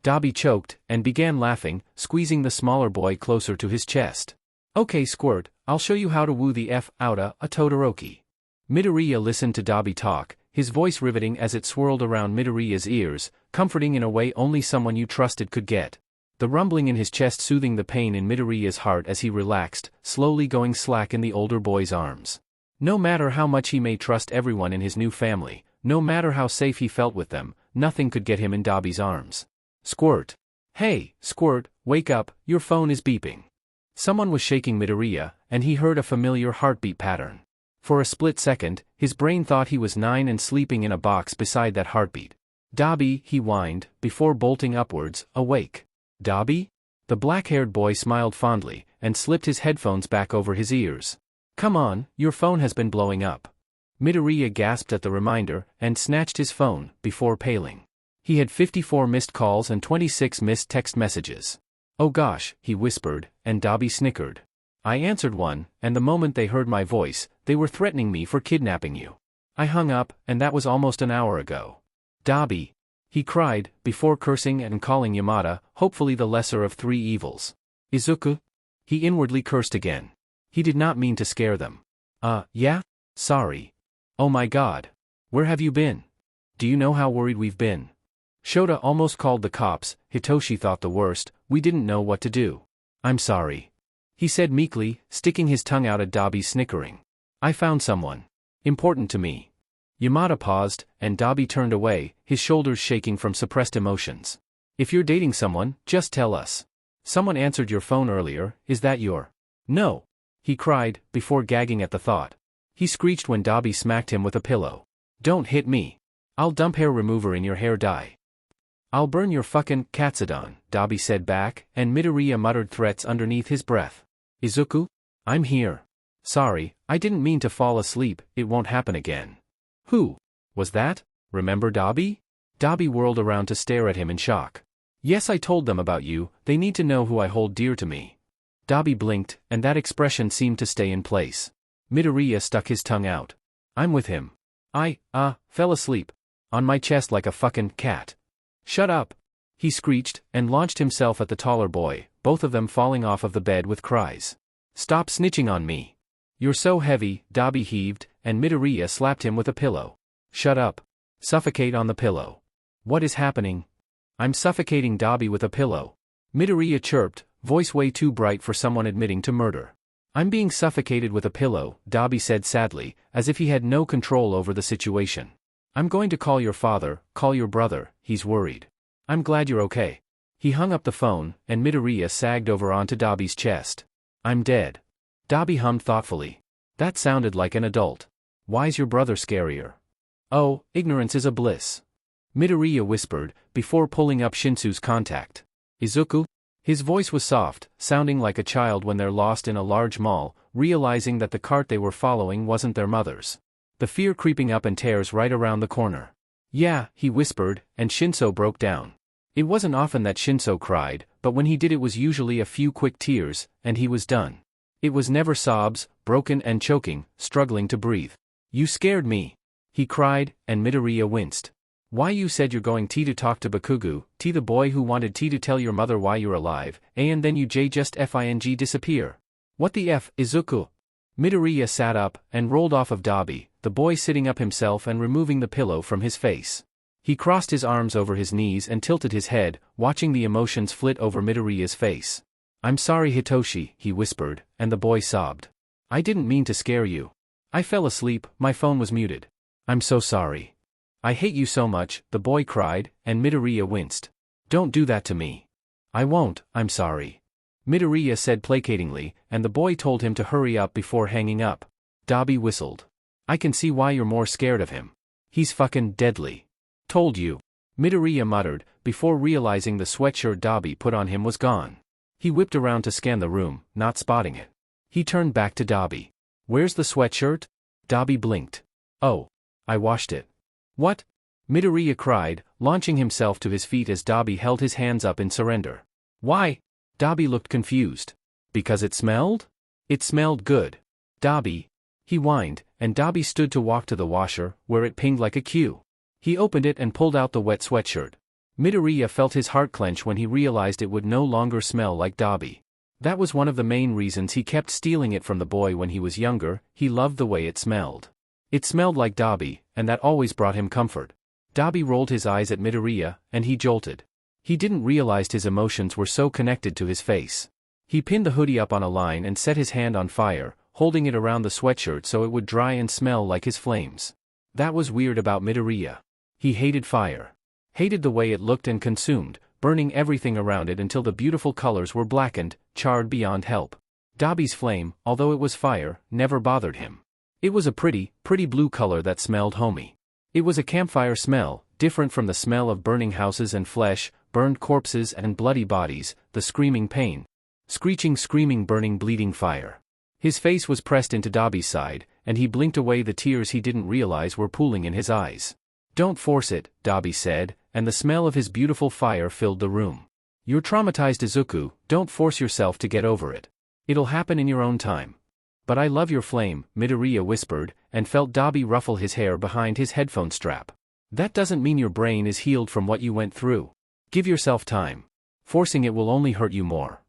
Dabi choked, and began laughing, squeezing the smaller boy closer to his chest. "Okay Squirt, I'll show you how to woo the F outta a Todoroki." Midoriya listened to Dabi talk, his voice riveting as it swirled around Midoriya's ears, comforting in a way only someone you trusted could get. The rumbling in his chest soothing the pain in Midoriya's heart as he relaxed, slowly going slack in the older boy's arms. No matter how much he may trust everyone in his new family, no matter how safe he felt with them, nothing could get him in Dabi's arms. "Squirt. Hey, Squirt, wake up, your phone is beeping." Someone was shaking Midoriya, and he heard a familiar heartbeat pattern. For a split second, his brain thought he was 9 and sleeping in a box beside that heartbeat. "Dabi," he whined, before bolting upwards, awake. "Dabi?" The black-haired boy smiled fondly, and slipped his headphones back over his ears. "Come on, your phone has been blowing up." Midoriya gasped at the reminder, and snatched his phone, before paling. He had 54 missed calls and 26 missed text messages. "Oh gosh," he whispered, and Dabi snickered. "I answered one, and the moment they heard my voice, they were threatening me for kidnapping you. I hung up, and that was almost an hour ago." "Dabi!" he cried, before cursing and calling Yamada, hopefully the lesser of 3 evils. "Izuku?" He inwardly cursed again. He did not mean to scare them. Yeah? Sorry. Oh my god. Where have you been? Do you know how worried we've been?" Shota almost called the cops. Hitoshi thought the worst. "We didn't know what to do." "I'm sorry," he said meekly, sticking his tongue out at Dabi's snickering. "I found someone important to me." Yamada paused, and Dabi turned away, his shoulders shaking from suppressed emotions. "If you're dating someone, just tell us. Someone answered your phone earlier, is that your—" "No!" he cried, before gagging at the thought. He screeched when Dabi smacked him with a pillow. "Don't hit me. I'll dump hair remover in your hair dye." "I'll burn your fucking katsudon," Dabi said back, and Midoriya muttered threats underneath his breath. "Izuku? I'm here. Sorry, I didn't mean to fall asleep, it won't happen again." "Who was that? Remember Dabi?" Dabi whirled around to stare at him in shock. "Yes, I told them about you, they need to know who I hold dear to me." Dabi blinked, and that expression seemed to stay in place. Midoriya stuck his tongue out. "I'm with him. I fell asleep. On my chest like a fucking cat." "Shut up!" he screeched, and launched himself at the taller boy, both of them falling off of the bed with cries. "Stop snitching on me. You're so heavy," Dabi heaved, and Midoriya slapped him with a pillow. "Shut up. Suffocate on the pillow." "What is happening?" "I'm suffocating Dabi with a pillow." Midoriya chirped, voice way too bright for someone admitting to murder. "I'm being suffocated with a pillow," Dabi said sadly, as if he had no control over the situation. "I'm going to call your father, call your brother, he's worried." "I'm glad you're okay." He hung up the phone, and Midoriya sagged over onto Dabi's chest. "I'm dead." Dabi hummed thoughtfully. "That sounded like an adult. Why's your brother scarier?" "Oh, ignorance is a bliss," Midoriya whispered, before pulling up Shinsu's contact. "Izuku?" His voice was soft, sounding like a child when they're lost in a large mall, realizing that the cart they were following wasn't their mother's. The fear creeping up and tears right around the corner. "Yeah," he whispered, and Shinso broke down. It wasn't often that Shinso cried, but when he did it was usually a few quick tears, and he was done. It was never sobs, broken and choking, struggling to breathe. "You scared me," he cried, and Midoriya winced. "Why you said you're going to talk to Bakugo, the boy who wanted to tell your mother why you're alive, and then you just fing disappear. What the F, Izuku?" Midoriya sat up, and rolled off of Dabi, the boy sitting up himself and removing the pillow from his face. He crossed his arms over his knees and tilted his head, watching the emotions flit over Midoriya's face. "I'm sorry Hitoshi," he whispered, and the boy sobbed. "I didn't mean to scare you. I fell asleep, my phone was muted. I'm so sorry." "I hate you so much," the boy cried, and Midoriya winced. "Don't do that to me." "I won't, I'm sorry," Midoriya said placatingly, and the boy told him to hurry up before hanging up. Dabi whistled. I can see why you're more scared of him. He's fucking deadly. Told you. Midoriya muttered, before realizing the sweatshirt Dabi put on him was gone. He whipped around to scan the room, not spotting it. He turned back to Dabi. Where's the sweatshirt? Dabi blinked. Oh. I washed it. What? Midoriya cried, launching himself to his feet as Dabi held his hands up in surrender. Why? Dabi looked confused. Because it smelled? It smelled good. Dabi. He whined, and Dabi stood to walk to the washer, where it pinged like a cue. He opened it and pulled out the wet sweatshirt. Midoriya felt his heart clench when he realized it would no longer smell like Dabi. That was one of the main reasons he kept stealing it from the boy when he was younger. He loved the way it smelled. It smelled like Dabi, and that always brought him comfort. Dabi rolled his eyes at Midoriya, and he jolted. He didn't realize his emotions were so connected to his face. He pinned the hoodie up on a line and set his hand on fire, holding it around the sweatshirt so it would dry and smell like his flames. That was weird about Midoriya. He hated fire. Hated the way it looked and consumed, burning everything around it until the beautiful colors were blackened, charred beyond help. Dabi's flame, although it was fire, never bothered him. It was a pretty blue color that smelled homey. It was a campfire smell, different from the smell of burning houses and flesh, burned corpses and bloody bodies, the screaming pain. Screaming burning bleeding fire. His face was pressed into Dabi's side, and he blinked away the tears he didn't realize were pooling in his eyes. Don't force it, Dabi said, and the smell of his beautiful fire filled the room. You're traumatized, Izuku, don't force yourself to get over it. It'll happen in your own time. But I love your flame, Midoriya whispered, and felt Dabi ruffle his hair behind his headphone strap. That doesn't mean your brain is healed from what you went through. Give yourself time. Forcing it will only hurt you more.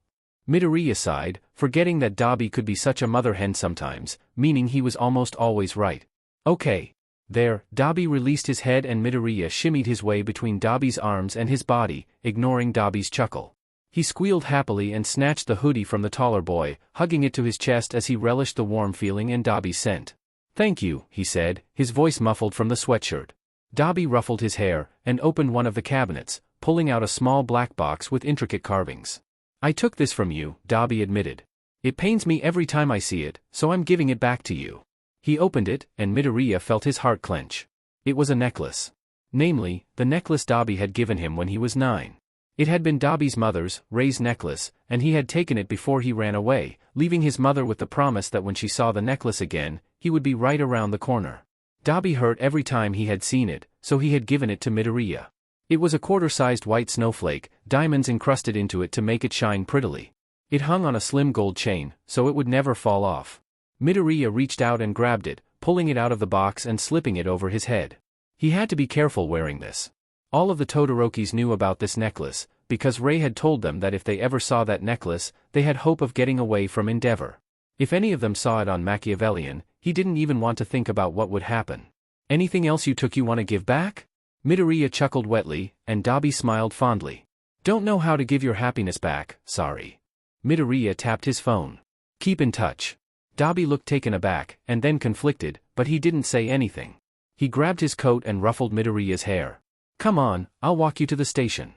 Midoriya sighed, forgetting that Dabi could be such a mother hen sometimes, meaning he was almost always right. Okay. There, Dabi released his head and Midoriya shimmied his way between Dabi's arms and his body, ignoring Dabi's chuckle. He squealed happily and snatched the hoodie from the taller boy, hugging it to his chest as he relished the warm feeling and Dabi's scent. Thank you, he said, his voice muffled from the sweatshirt. Dabi ruffled his hair, and opened one of the cabinets, pulling out a small black box with intricate carvings. I took this from you, Dabi admitted. It pains me every time I see it, so I'm giving it back to you. He opened it, and Midoriya felt his heart clench. It was a necklace. Namely, the necklace Dabi had given him when he was 9. It had been Dabi's mother's, Rei's necklace, and he had taken it before he ran away, leaving his mother with the promise that when she saw the necklace again, he would be right around the corner. Dabi hurt every time he had seen it, so he had given it to Midoriya. It was a quarter-sized white snowflake, diamonds encrusted into it to make it shine prettily. It hung on a slim gold chain, so it would never fall off. Midoriya reached out and grabbed it, pulling it out of the box and slipping it over his head. He had to be careful wearing this. All of the Todorokis knew about this necklace, because Rei had told them that if they ever saw that necklace, they had hope of getting away from Endeavor. If any of them saw it on Machiavellian, he didn't even want to think about what would happen. Anything else you took you want to give back? Midoriya chuckled wetly, and Dabi smiled fondly. Don't know how to give your happiness back, sorry. Midoriya tapped his phone. Keep in touch. Dabi looked taken aback, and then conflicted, but he didn't say anything. He grabbed his coat and ruffled Midoriya's hair. Come on, I'll walk you to the station.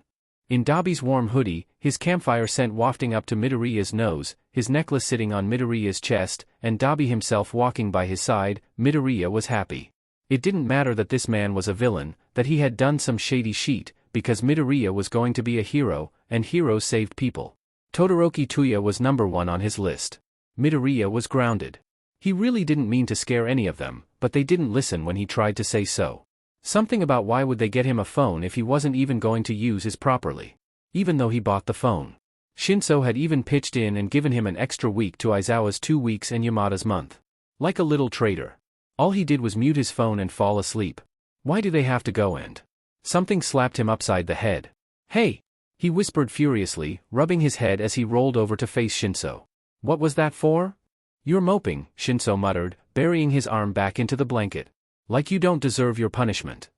In Dabi's warm hoodie, his campfire scent wafting up to Midoriya's nose, his necklace sitting on Midoriya's chest, and Dabi himself walking by his side, Midoriya was happy. It didn't matter that this man was a villain, that he had done some shady shit, because Midoriya was going to be a hero, and heroes saved people. Todoroki Tuya was number 1 on his list. Midoriya was grounded. He really didn't mean to scare any of them, but they didn't listen when he tried to say so. Something about why would they get him a phone if he wasn't even going to use his properly. Even though he bought the phone. Shinso had even pitched in and given him an extra week to Aizawa's 2 weeks and Yamada's month. Like a little traitor. All he did was mute his phone and fall asleep. Why do they have to go and? Something slapped him upside the head. Hey! He whispered furiously, rubbing his head as he rolled over to face Shinso. What was that for? You're moping, Shinso muttered, burying his arm back into the blanket. Like you don't deserve your punishment.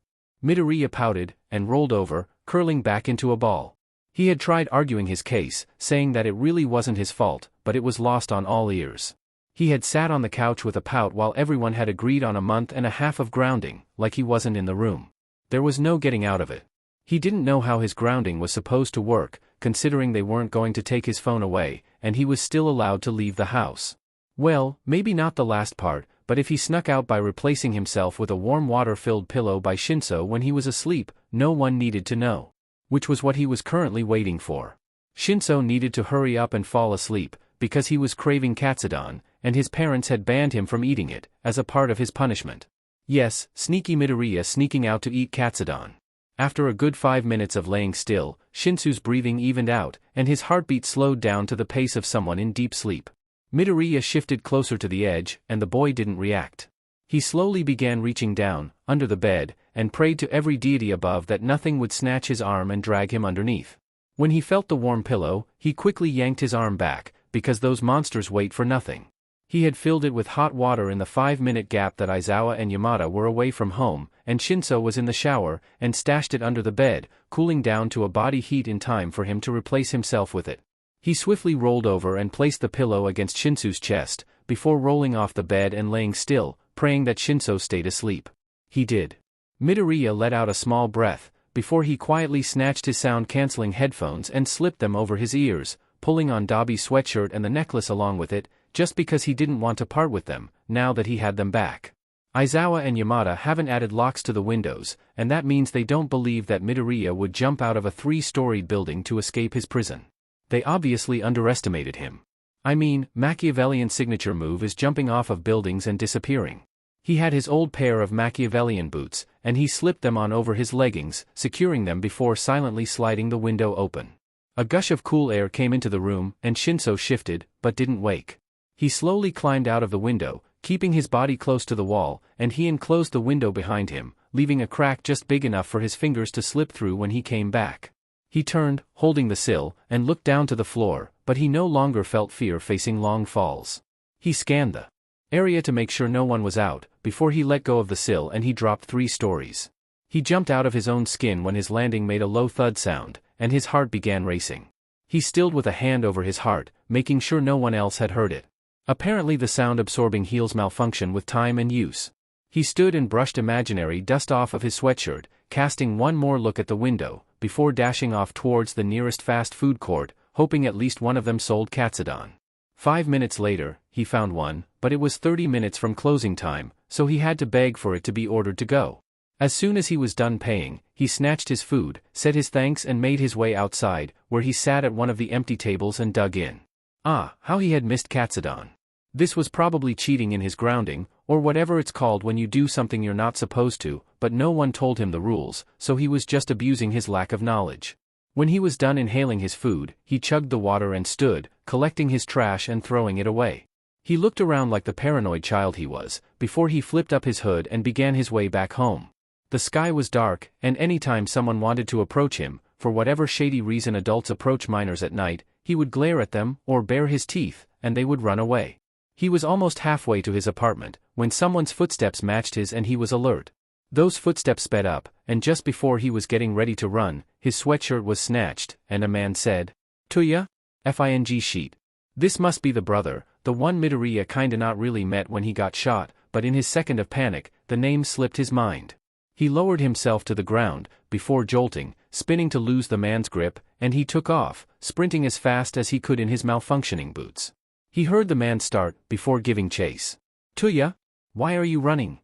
Midoriya pouted, and rolled over, curling back into a ball. He had tried arguing his case, saying that it really wasn't his fault, but it was lost on all ears. He had sat on the couch with a pout while everyone had agreed on a month and a half of grounding, like he wasn't in the room. There was no getting out of it. He didn't know how his grounding was supposed to work, considering they weren't going to take his phone away, and he was still allowed to leave the house. Well, maybe not the last part, but if he snuck out by replacing himself with a warm water-filled pillow by Shinso when he was asleep, no one needed to know. Which was what he was currently waiting for. Shinso needed to hurry up and fall asleep, because he was craving katsudon, and his parents had banned him from eating it, as a part of his punishment. Yes, sneaky Midoriya sneaking out to eat katsudon. After a good 5 minutes of laying still, Shinso's breathing evened out, and his heartbeat slowed down to the pace of someone in deep sleep. Midoriya shifted closer to the edge, and the boy didn't react. He slowly began reaching down, under the bed, and prayed to every deity above that nothing would snatch his arm and drag him underneath. When he felt the warm pillow, he quickly yanked his arm back, because those monsters wait for nothing. He had filled it with hot water in the 5-minute gap that Aizawa and Yamada were away from home, and Shinso was in the shower, and stashed it under the bed, cooling down to a body heat in time for him to replace himself with it. He swiftly rolled over and placed the pillow against Shinso's chest, before rolling off the bed and laying still, praying that Shinso stayed asleep. He did. Midoriya let out a small breath, before he quietly snatched his sound-canceling headphones and slipped them over his ears, pulling on Dabi's sweatshirt and the necklace along with it, just because he didn't want to part with them, now that he had them back. Aizawa and Yamada haven't added locks to the windows, and that means they don't believe that Midoriya would jump out of a 3-storied building to escape his prison. They obviously underestimated him. I mean, Machiavellian's signature move is jumping off of buildings and disappearing. He had his old pair of Machiavellian boots, and he slipped them on over his leggings, securing them before silently sliding the window open. A gush of cool air came into the room, and Shinso shifted, but didn't wake. He slowly climbed out of the window, keeping his body close to the wall, and he enclosed the window behind him, leaving a crack just big enough for his fingers to slip through when he came back. He turned, holding the sill, and looked down to the floor, but he no longer felt fear facing long falls. He scanned the area to make sure no one was out, before he let go of the sill and he dropped 3 stories. He jumped out of his own skin when his landing made a low thud sound, and his heart began racing. He stilled with a hand over his heart, making sure no one else had heard it. Apparently the sound-absorbing heels malfunction with time and use. He stood and brushed imaginary dust off of his sweatshirt, casting one more look at the window, before dashing off towards the nearest fast food court, hoping at least one of them sold katsudon. 5 minutes later, he found one, but it was 30 minutes from closing time, so he had to beg for it to be ordered to go. As soon as he was done paying, he snatched his food, said his thanks and made his way outside, where he sat at one of the empty tables and dug in. Ah, how he had missed katsudon. This was probably cheating in his grounding, or whatever it's called when you do something you're not supposed to, but no one told him the rules, so he was just abusing his lack of knowledge. When he was done inhaling his food, he chugged the water and stood, collecting his trash and throwing it away. He looked around like the paranoid child he was, before he flipped up his hood and began his way back home. The sky was dark, and anytime someone wanted to approach him, for whatever shady reason adults approach minors at night, he would glare at them, or bare his teeth, and they would run away. He was almost halfway to his apartment, when someone's footsteps matched his and he was alert. Those footsteps sped up, and just before he was getting ready to run, his sweatshirt was snatched, and a man said, "Tuya? Fing sheet. This must be the brother, the one Midoriya kinda not really met when he got shot, but in his second of panic, the name slipped his mind. He lowered himself to the ground, before jolting, spinning to lose the man's grip, and he took off, sprinting as fast as he could in his malfunctioning boots. He heard the man start, before giving chase. "Tuya? Why are you running?"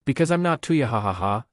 "Because I'm not Tuya, ha ha ha,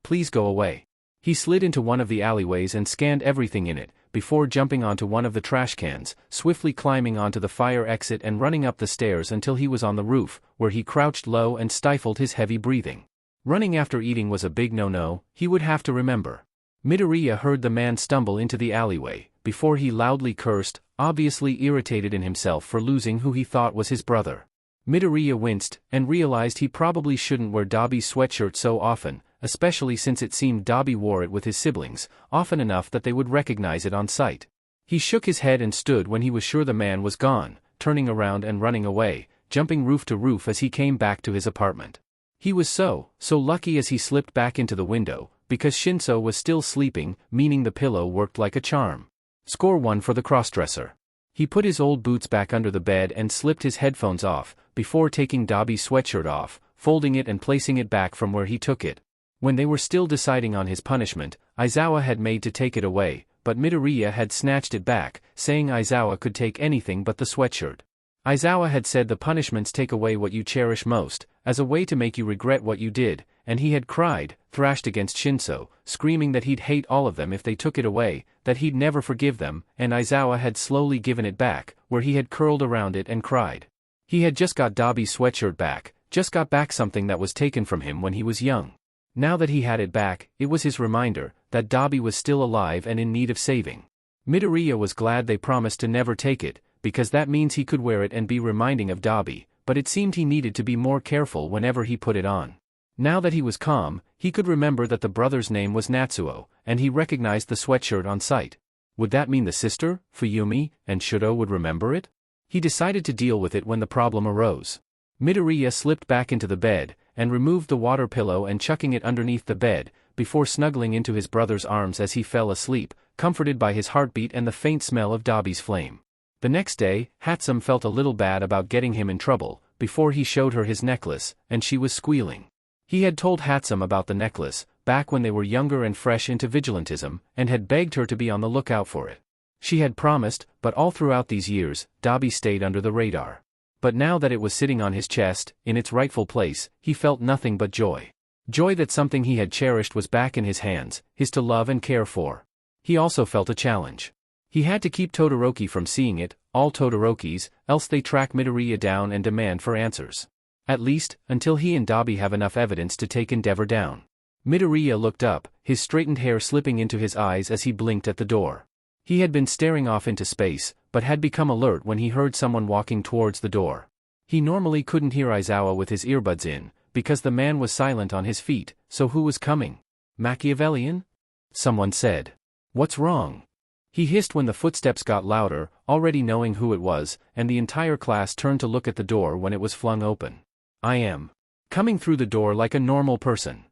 please go away." He slid into one of the alleyways and scanned everything in it, before jumping onto one of the trash cans, swiftly climbing onto the fire exit and running up the stairs until he was on the roof, where he crouched low and stifled his heavy breathing. Running after eating was a big no-no, he would have to remember. Midoriya heard the man stumble into the alleyway, before he loudly cursed, obviously irritated in himself for losing who he thought was his brother. Midoriya winced, and realized he probably shouldn't wear Dabi's sweatshirt so often, especially since it seemed Dabi wore it with his siblings, often enough that they would recognize it on sight. He shook his head and stood when he was sure the man was gone, turning around and running away, jumping roof to roof as he came back to his apartment. He was so lucky as he slipped back into the window, because Shinso was still sleeping, meaning the pillow worked like a charm. Score 1 for the crossdresser. He put his old boots back under the bed and slipped his headphones off, before taking Dabi's sweatshirt off, folding it and placing it back from where he took it. When they were still deciding on his punishment, Aizawa had made to take it away, but Midoriya had snatched it back, saying Aizawa could take anything but the sweatshirt. Aizawa had said the punishments take away what you cherish most, as a way to make you regret what you did, and he had cried, thrashed against Shinso, screaming that he'd hate all of them if they took it away, that he'd never forgive them, and Aizawa had slowly given it back, where he had curled around it and cried. He had just got Dabi's sweatshirt back, just got back something that was taken from him when he was young. Now that he had it back, it was his reminder that Dabi was still alive and in need of saving. Midoriya was glad they promised to never take it, because that means he could wear it and be reminding of Dabi, but it seemed he needed to be more careful whenever he put it on. Now that he was calm, he could remember that the brother's name was Natsuo, and he recognized the sweatshirt on sight. Would that mean the sister, Fuyumi, and Shudo would remember it? He decided to deal with it when the problem arose. Midoriya slipped back into the bed, and removed the water pillow and chucking it underneath the bed, before snuggling into his brother's arms as he fell asleep, comforted by his heartbeat and the faint smell of Dabi's flame. The next day, Hatsum felt a little bad about getting him in trouble, before he showed her his necklace, and she was squealing. He had told Hatsum about the necklace, back when they were younger and fresh into vigilantism, and had begged her to be on the lookout for it. She had promised, but all throughout these years, Dabi stayed under the radar. But now that it was sitting on his chest, in its rightful place, he felt nothing but joy. Joy that something he had cherished was back in his hands, his to love and care for. He also felt a challenge. He had to keep Todoroki from seeing it, all Todorokis, else they track Midoriya down and demand for answers. At least, until he and Dabi have enough evidence to take Endeavor down. Midoriya looked up, his straightened hair slipping into his eyes as he blinked at the door. He had been staring off into space, but had become alert when he heard someone walking towards the door. He normally couldn't hear Aizawa with his earbuds in, because the man was silent on his feet, so who was coming? Machiavellian? Someone said. What's wrong? He hissed when the footsteps got louder, already knowing who it was, and the entire class turned to look at the door when it was flung open. I am coming through the door like a normal person.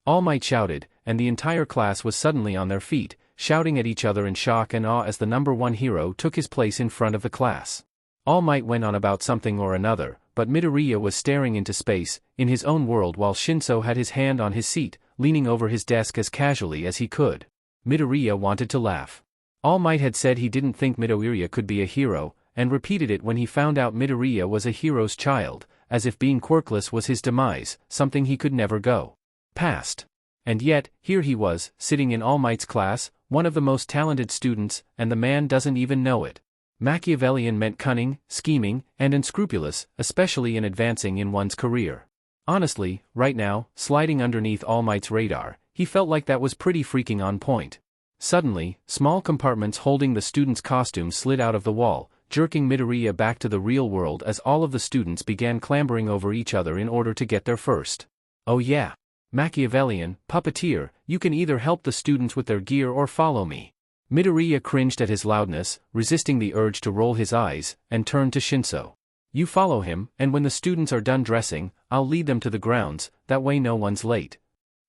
All Might shouted, and the entire class was suddenly on their feet, shouting at each other in shock and awe as the number one hero took his place in front of the class. All Might went on about something or another, but Midoriya was staring into space, in his own world, while Shinso had his hand on his seat, leaning over his desk as casually as he could. Midoriya wanted to laugh. All Might had said he didn't think Midoriya could be a hero, and repeated it when he found out Midoriya was a hero's child, as if being quirkless was his demise, something he could never go past. And yet, here he was, sitting in All Might's class, one of the most talented students, and the man doesn't even know it. Machiavellian meant cunning, scheming, and unscrupulous, especially in advancing in one's career. Honestly, right now, sliding underneath All Might's radar, he felt like that was pretty freaking on point. Suddenly, small compartments holding the students' costumes slid out of the wall, jerking Midoriya back to the real world as all of the students began clambering over each other in order to get there first. Oh yeah. Machiavellian, puppeteer, you can either help the students with their gear or follow me. Midoriya cringed at his loudness, resisting the urge to roll his eyes, and turned to Shinso. You follow him, and when the students are done dressing, I'll lead them to the grounds, that way no one's late.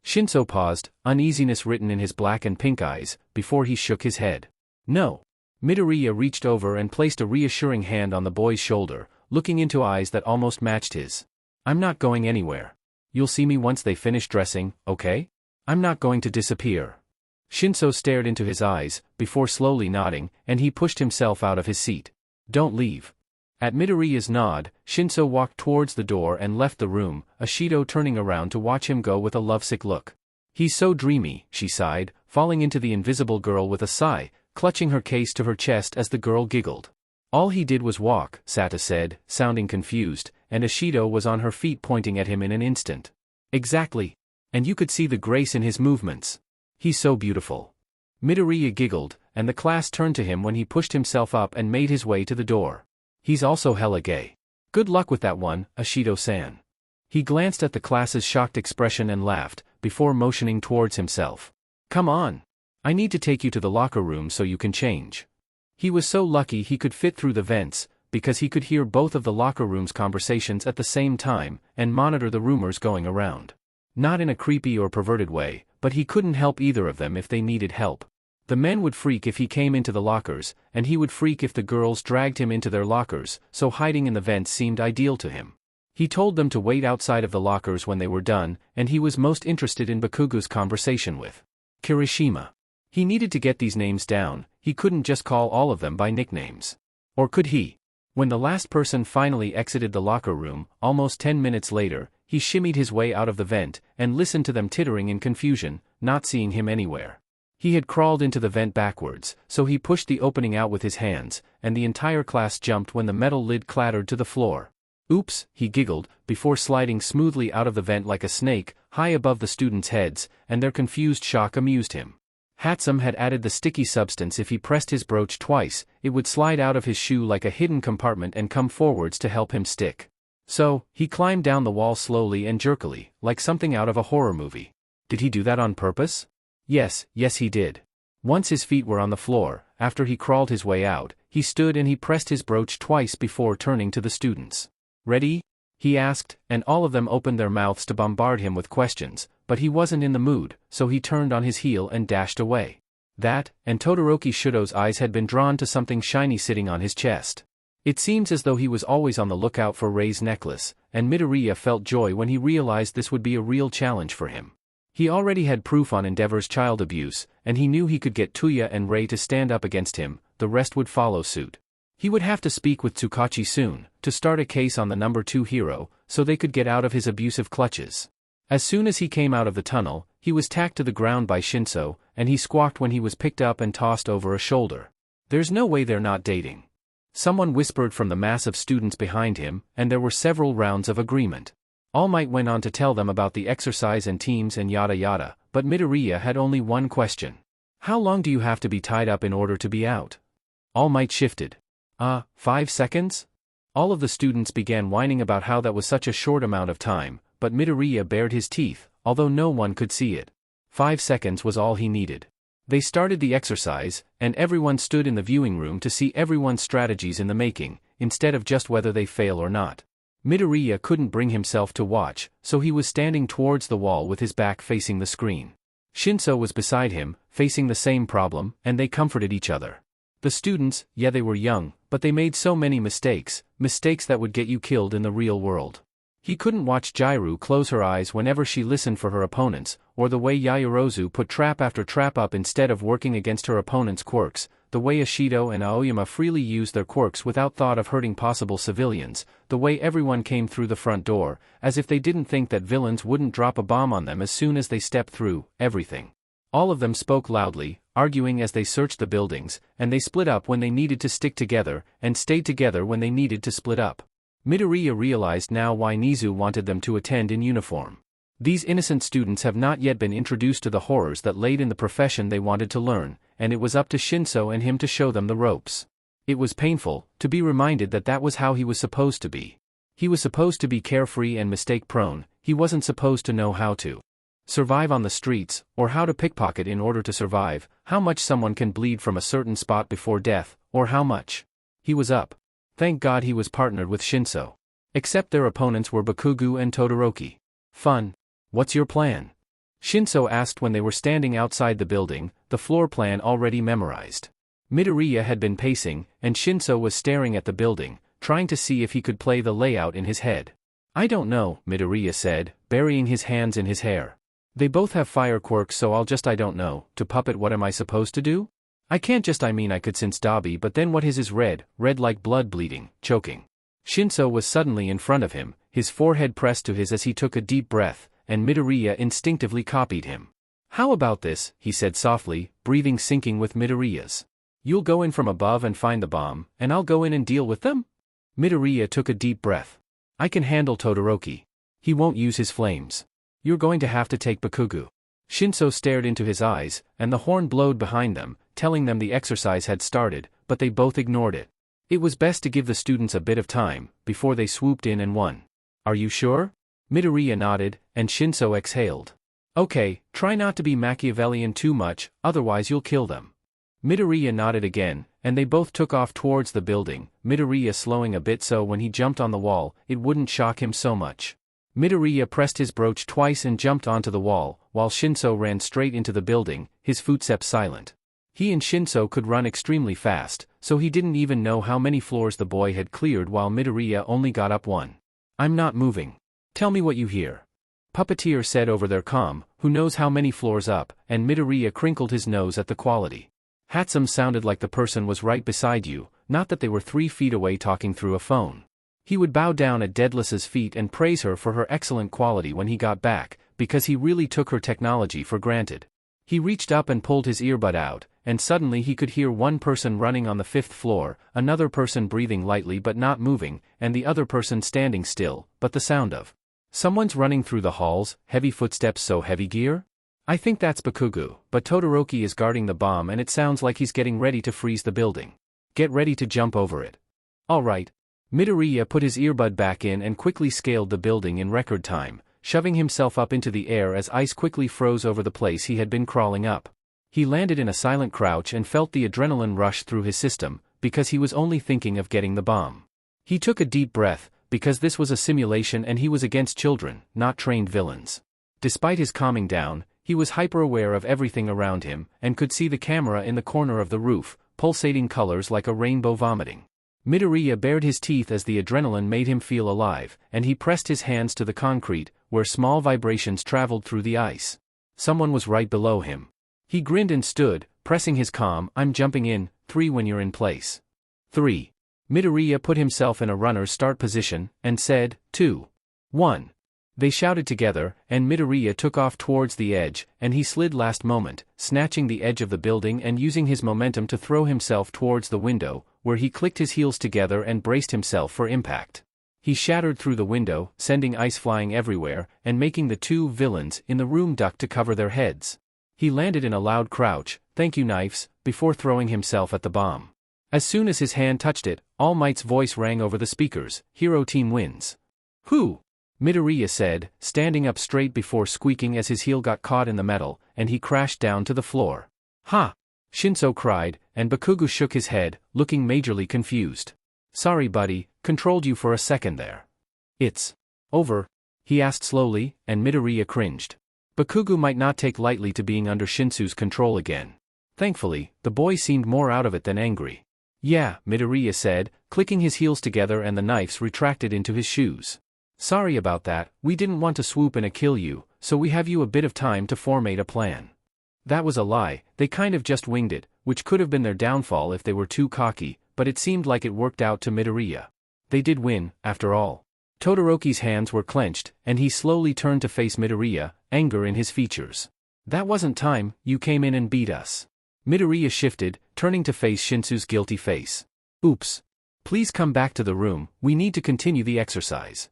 Shinso paused, uneasiness written in his black and pink eyes, before he shook his head. No. Midoriya reached over and placed a reassuring hand on the boy's shoulder, looking into eyes that almost matched his. I'm not going anywhere. You'll see me once they finish dressing, okay? I'm not going to disappear. Shinso stared into his eyes, before slowly nodding, and he pushed himself out of his seat. Don't leave. At Midoriya's nod, Shinso walked towards the door and left the room, Ashido turning around to watch him go with a lovesick look. He's so dreamy, she sighed, falling into the invisible girl with a sigh, clutching her case to her chest as the girl giggled. All he did was walk, Sata said, sounding confused, and Ashido was on her feet pointing at him in an instant. Exactly. And you could see the grace in his movements. He's so beautiful. Midoriya giggled, and the class turned to him when he pushed himself up and made his way to the door. He's also hella gay. Good luck with that one, Ashido-san. He glanced at the class's shocked expression and laughed, before motioning towards himself. Come on. I need to take you to the locker room so you can change. He was so lucky he could fit through the vents, because he could hear both of the locker rooms' conversations at the same time, and monitor the rumors going around. Not in a creepy or perverted way, but he couldn't help either of them if they needed help. The men would freak if he came into the lockers, and he would freak if the girls dragged him into their lockers, so hiding in the vents seemed ideal to him. He told them to wait outside of the lockers when they were done, and he was most interested in Bakugo's conversation with Kirishima. He needed to get these names down, he couldn't just call all of them by nicknames. Or could he? When the last person finally exited the locker room, almost 10 minutes later, he shimmied his way out of the vent, and listened to them tittering in confusion, not seeing him anywhere. He had crawled into the vent backwards, so he pushed the opening out with his hands, and the entire class jumped when the metal lid clattered to the floor. Oops, he giggled, before sliding smoothly out of the vent like a snake, high above the students' heads, and their confused shock amused him. Hatsum had added the sticky substance. If he pressed his brooch twice, it would slide out of his shoe like a hidden compartment and come forwards to help him stick. So, he climbed down the wall slowly and jerkily, like something out of a horror movie. Did he do that on purpose? Yes, he did. Once his feet were on the floor, after he crawled his way out, he stood and he pressed his brooch twice before turning to the students. Ready? He asked, and all of them opened their mouths to bombard him with questions, but he wasn't in the mood, so he turned on his heel and dashed away. That, and Todoroki Shudo's eyes had been drawn to something shiny sitting on his chest. It seems as though he was always on the lookout for Rei's necklace, and Midoriya felt joy when he realized this would be a real challenge for him. He already had proof on Endeavor's child abuse, and he knew he could get Tuya and Rei to stand up against him. The rest would follow suit. He would have to speak with Tsukachi soon, to start a case on the number 2 hero, so they could get out of his abusive clutches. As soon as he came out of the tunnel, he was tacked to the ground by Shinso, and he squawked when he was picked up and tossed over a shoulder. There's no way they're not dating. Someone whispered from the mass of students behind him, and there were several rounds of agreement. All Might went on to tell them about the exercise and teams and yada yada, but Midoriya had only one question. How long do you have to be tied up in order to be out? All Might shifted. 5 seconds? All of the students began whining about how that was such a short amount of time, but Midoriya bared his teeth, although no one could see it. 5 seconds was all he needed. They started the exercise, and everyone stood in the viewing room to see everyone's strategies in the making, instead of just whether they fail or not. Midoriya couldn't bring himself to watch, so he was standing towards the wall with his back facing the screen. Shinso was beside him, facing the same problem, and they comforted each other. The students, yeah, they were young, but they made so many mistakes that would get you killed in the real world. He couldn't watch Jairu close her eyes whenever she listened for her opponents, or the way Yaoyorozu put trap after trap up instead of working against her opponent's quirks, the way Ishido and Aoyama freely used their quirks without thought of hurting possible civilians, the way everyone came through the front door, as if they didn't think that villains wouldn't drop a bomb on them as soon as they stepped through, everything. All of them spoke loudly, arguing as they searched the buildings, and they split up when they needed to stick together, and stayed together when they needed to split up. Midoriya realized now why Nizu wanted them to attend in uniform. These innocent students have not yet been introduced to the horrors that laid in the profession they wanted to learn, and it was up to Shinso and him to show them the ropes. It was painful to be reminded that that was how he was supposed to be. He was supposed to be carefree and mistake-prone. He wasn't supposed to know how to survive on the streets, or how to pickpocket in order to survive, how much someone can bleed from a certain spot before death, or how much. He was up. Thank God he was partnered with Shinso. Except their opponents were Bakugo and Todoroki. Fun. What's your plan? Shinso asked when they were standing outside the building, the floor plan already memorized. Midoriya had been pacing, and Shinso was staring at the building, trying to see if he could play the layout in his head. I don't know, Midoriya said, burying his hands in his hair. They both have fire quirks, so I don't know, to puppet. What am I supposed to do? I can't just. I could sense Dabi, but then what is red like blood bleeding, choking. Shinso was suddenly in front of him, his forehead pressed to his as he took a deep breath, and Midoriya instinctively copied him. How about this, he said softly, breathing syncing with Midoriya's. You'll go in from above and find the bomb, and I'll go in and deal with them? Midoriya took a deep breath. I can handle Todoroki. He won't use his flames. You're going to have to take Bakugo. Shinso stared into his eyes, and the horn blowed behind them, telling them the exercise had started, but they both ignored it. It was best to give the students a bit of time, before they swooped in and won. Are you sure? Midoriya nodded, and Shinso exhaled. Okay, try not to be Machiavellian too much, otherwise you'll kill them. Midoriya nodded again, and they both took off towards the building, Midoriya slowing a bit so when he jumped on the wall, it wouldn't shock him so much. Midoriya pressed his brooch twice and jumped onto the wall, while Shinso ran straight into the building, his footsteps silent. He and Shinso could run extremely fast, so he didn't even know how many floors the boy had cleared while Midoriya only got up one. I'm not moving. Tell me what you hear. Puppeteer said over their comm, who knows how many floors up, and Midoriya crinkled his nose at the quality. Hatsum sounded like the person was right beside you, not that they were 3 feet away talking through a phone. He would bow down at Daedalus's feet and praise her for her excellent quality when he got back, because he really took her technology for granted. He reached up and pulled his earbud out, and suddenly he could hear one person running on the 5th floor, another person breathing lightly but not moving, and the other person standing still, but the sound of someone's running through the halls, heavy footsteps. So heavy gear? I think that's Bakugo, but Todoroki is guarding the bomb and it sounds like he's getting ready to freeze the building. Get ready to jump over it. Alright. Midoriya put his earbud back in and quickly scaled the building in record time, shoving himself up into the air as ice quickly froze over the place he had been crawling up. He landed in a silent crouch and felt the adrenaline rush through his system, because he was only thinking of getting the bomb. He took a deep breath, because this was a simulation and he was against children, not trained villains. Despite his calming down, he was hyper-aware of everything around him, and could see the camera in the corner of the roof, pulsating colors like a rainbow vomiting. Midoriya bared his teeth as the adrenaline made him feel alive, and he pressed his hands to the concrete, where small vibrations traveled through the ice. Someone was right below him. He grinned and stood, pressing his calm, "I'm jumping in, 3 when you're in place." 3. Midoriya put himself in a runner's start position, and said, 2. 1. They shouted together, and Midoriya took off towards the edge, and he slid last moment, snatching the edge of the building and using his momentum to throw himself towards the window, where he clicked his heels together and braced himself for impact. He shattered through the window, sending ice flying everywhere, and making the 2 villains in the room duck to cover their heads. He landed in a loud crouch, "Thank you knives," before throwing himself at the bomb. As soon as his hand touched it, All Might's voice rang over the speakers, "Hero team wins." "Who?" Midoriya said, standing up straight before squeaking as his heel got caught in the metal, and he crashed down to the floor. "Ha!" Shinso cried, and Bakugo shook his head, looking majorly confused. "Sorry buddy, controlled you for a second there." "It's over?" he asked slowly, and Midoriya cringed. Bakugo might not take lightly to being under Shinso's control again. Thankfully, the boy seemed more out of it than angry. "Yeah," Midoriya said, clicking his heels together and the knives retracted into his shoes. "Sorry about that, we didn't want to swoop in and kill you, so we have you a bit of time to formate a plan." That was a lie, they kind of just winged it, which could have been their downfall if they were too cocky, but it seemed like it worked out to Midoriya. They did win, after all. Todoroki's hands were clenched, and he slowly turned to face Midoriya, anger in his features. "That wasn't time, you came in and beat us." Midoriya shifted, turning to face Shinso's guilty face. "Oops. Please come back to the room, we need to continue the exercise."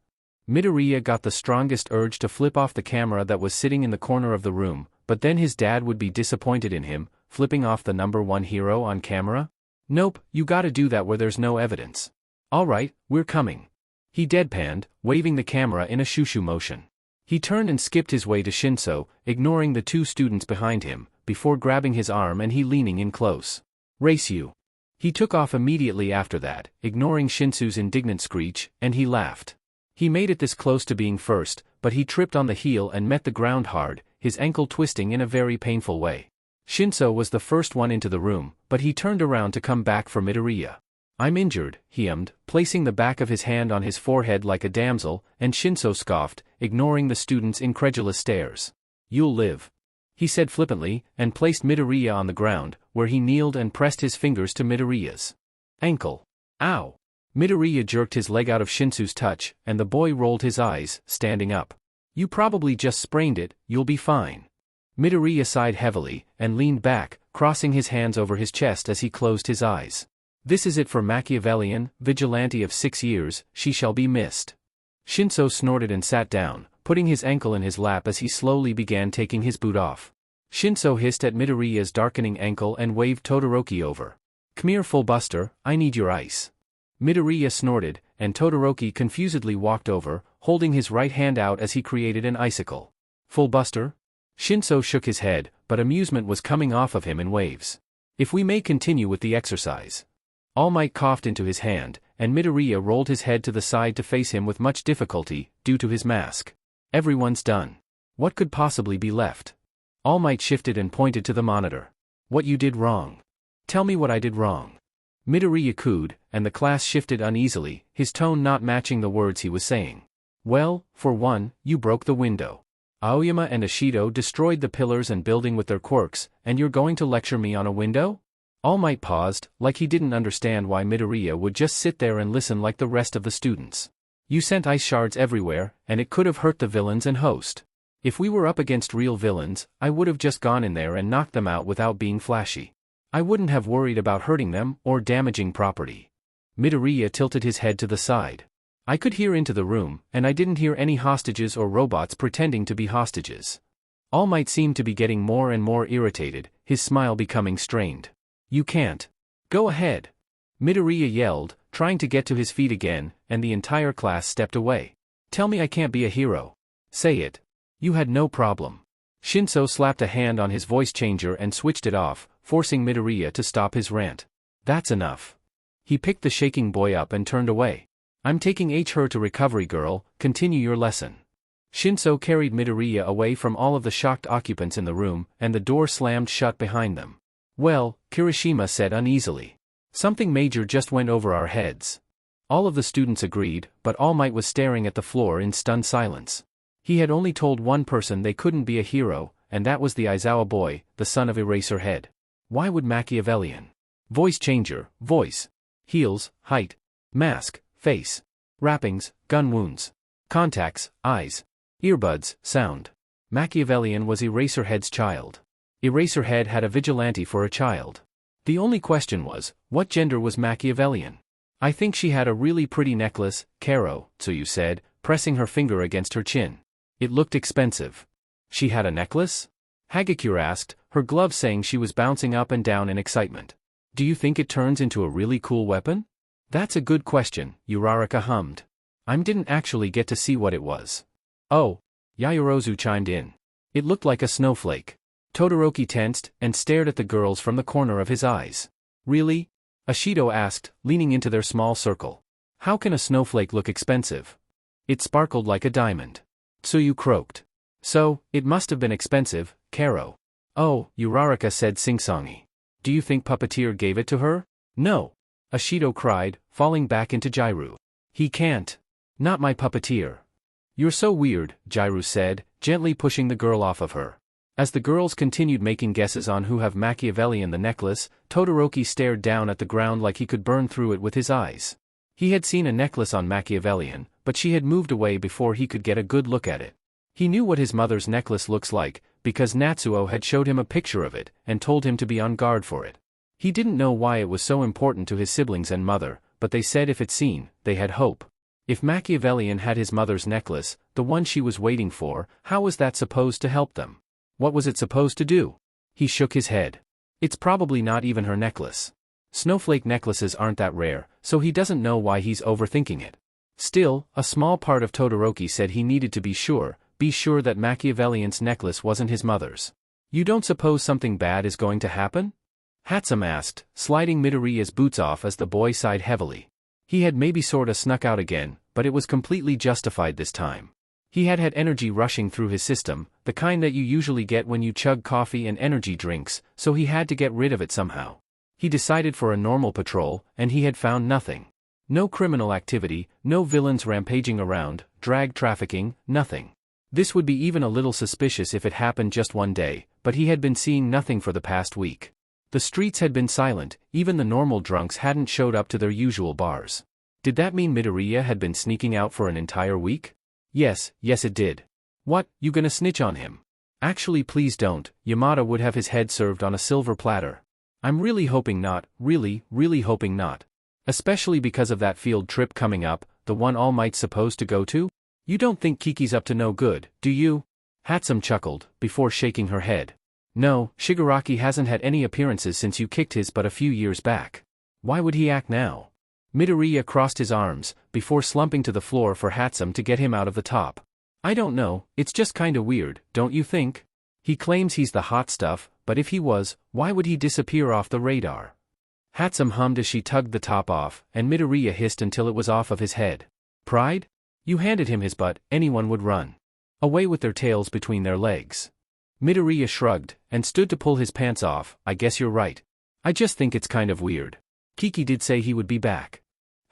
Midoriya got the strongest urge to flip off the camera that was sitting in the corner of the room, but then his dad would be disappointed in him, flipping off the #1 hero on camera? "Nope, you gotta do that where there's no evidence." "Alright, we're coming." He deadpanned, waving the camera in a shoo-shoo motion. He turned and skipped his way to Shinso, ignoring the 2 students behind him, before grabbing his arm and he leaning in close. "Race you." He took off immediately after that, ignoring Shinso's indignant screech, and he laughed. He made it this close to being first, but he tripped on the heel and met the ground hard, his ankle twisting in a very painful way. Shinso was the first one into the room, but he turned around to come back for Midoriya. "I'm injured," he ummed, placing the back of his hand on his forehead like a damsel, and Shinso scoffed, ignoring the student's incredulous stares. "You'll live," he said flippantly, and placed Midoriya on the ground, where he kneeled and pressed his fingers to Midoriya's ankle. "Ow!" Midoriya jerked his leg out of Shinso's touch, and the boy rolled his eyes, standing up. "You probably just sprained it, you'll be fine." Midoriya sighed heavily, and leaned back, crossing his hands over his chest as he closed his eyes. "This is it for Machiavellian, vigilante of 6 years, she shall be missed." Shinso snorted and sat down, putting his ankle in his lap as he slowly began taking his boot off. Shinso hissed at Midoriya's darkening ankle and waved Todoroki over. "Come here full buster, I need your ice." Midoriya snorted, and Todoroki confusedly walked over, holding his right hand out as he created an icicle. "Full buster?" Shinso shook his head, but amusement was coming off of him in waves. "If we may continue with the exercise." All Might coughed into his hand, and Midoriya rolled his head to the side to face him with much difficulty, due to his mask. "Everyone's done. What could possibly be left?" All Might shifted and pointed to the monitor. "What you did wrong. Tell me what I did wrong." Midoriya cooed, and the class shifted uneasily, his tone not matching the words he was saying. "Well, for one, you broke the window. Aoyama and Ashido destroyed the pillars and building with their quirks, and you're going to lecture me on a window?" All Might paused, like he didn't understand why Midoriya would just sit there and listen like the rest of the students. You sent ice shards everywhere, and it could have hurt the villains and host. If we were up against real villains, I would have just gone in there and knocked them out without being flashy. I wouldn't have worried about hurting them or damaging property. Midoriya tilted his head to the side. I could hear into the room, and I didn't hear any hostages or robots pretending to be hostages. All Might seemed to be getting more and more irritated, his smile becoming strained. You can't. Go ahead. Midoriya yelled, trying to get to his feet again, and the entire class stepped away. Tell me I can't be a hero. Say it. You had no problem. Shinso slapped a hand on his voice changer and switched it off, forcing Midoriya to stop his rant. That's enough. He picked the shaking boy up and turned away. I'm taking her to recovery, girl, continue your lesson. Shinso carried Midoriya away from all of the shocked occupants in the room, and the door slammed shut behind them. Well, Kirishima said uneasily. Something major just went over our heads. All of the students agreed, but All Might was staring at the floor in stunned silence. He had only told one person they couldn't be a hero, and that was the Aizawa boy, the son of Eraserhead. Why would Machiavellian? Voice changer, voice. Heels, height. Mask, face. Wrappings, gun wounds. Contacts, eyes. Earbuds, sound. Machiavellian was Eraserhead's child. Eraserhead had a vigilante for a child. The only question was, what gender was Machiavellian? I think she had a really pretty necklace, Karo, Tsuyu said, pressing her finger against her chin. It looked expensive. She had a necklace? Hagakure asked, her glove saying she was bouncing up and down in excitement. Do you think it turns into a really cool weapon? That's a good question, Uraraka hummed. I didn't actually get to see what it was. Oh, Yaoyorozu chimed in. It looked like a snowflake. Todoroki tensed and stared at the girls from the corner of his eyes. Really? Ashido asked, leaning into their small circle. How can a snowflake look expensive? It sparkled like a diamond. Tsuyu croaked. So, it must have been expensive, Karo. Oh, Uraraka said sing-songy. Do you think Puppeteer gave it to her? No. Ashido cried, falling back into Jairu. He can't. Not my Puppeteer. You're so weird, Jairu said, gently pushing the girl off of her. As the girls continued making guesses on who have Machiavellian the necklace, Todoroki stared down at the ground like he could burn through it with his eyes. He had seen a necklace on Machiavellian, but she had moved away before he could get a good look at it. He knew what his mother's necklace looks like, because Natsuo had showed him a picture of it, and told him to be on guard for it. He didn't know why it was so important to his siblings and mother, but they said if it's seen, they had hope. If Machiavellian had his mother's necklace, the one she was waiting for, how was that supposed to help them? What was it supposed to do? He shook his head. It's probably not even her necklace. Snowflake necklaces aren't that rare, so he doesn't know why he's overthinking it. Still, a small part of Todoroki said he needed to be sure that Machiavellian's necklace wasn't his mother's. You don't suppose something bad is going to happen? Hatsum asked, sliding Midoriya's boots off as the boy sighed heavily. He had maybe sorta snuck out again, but it was completely justified this time. He had energy rushing through his system, the kind that you usually get when you chug coffee and energy drinks, so he had to get rid of it somehow. He decided for a normal patrol, and he had found nothing. No criminal activity, no villains rampaging around, drag trafficking, nothing. This would be even a little suspicious if it happened just one day, but he had been seeing nothing for the past week. The streets had been silent, even the normal drunks hadn't showed up to their usual bars. Did that mean Midoriya had been sneaking out for an entire week? Yes it did. What, you gonna snitch on him? Actually please don't, Yamada would have his head served on a silver platter. I'm really hoping not, really hoping not. Especially because of that field trip coming up, the one All Might's supposed to go to? You don't think Kiki's up to no good, do you? Hatsum chuckled, before shaking her head. No, Shigaraki hasn't had any appearances since you kicked his butt a few years back. Why would he act now? Midoriya crossed his arms, before slumping to the floor for Hatsum to get him out of the top. I don't know, it's just kinda weird, don't you think? He claims he's the hot stuff, but if he was, why would he disappear off the radar? Hatsum hummed as she tugged the top off, and Midoriya hissed until it was off of his head. Pride? You handed him his butt, anyone would run away with their tails between their legs. Midoriya shrugged, and stood to pull his pants off. I guess you're right. I just think it's kind of weird. Kiki did say he would be back.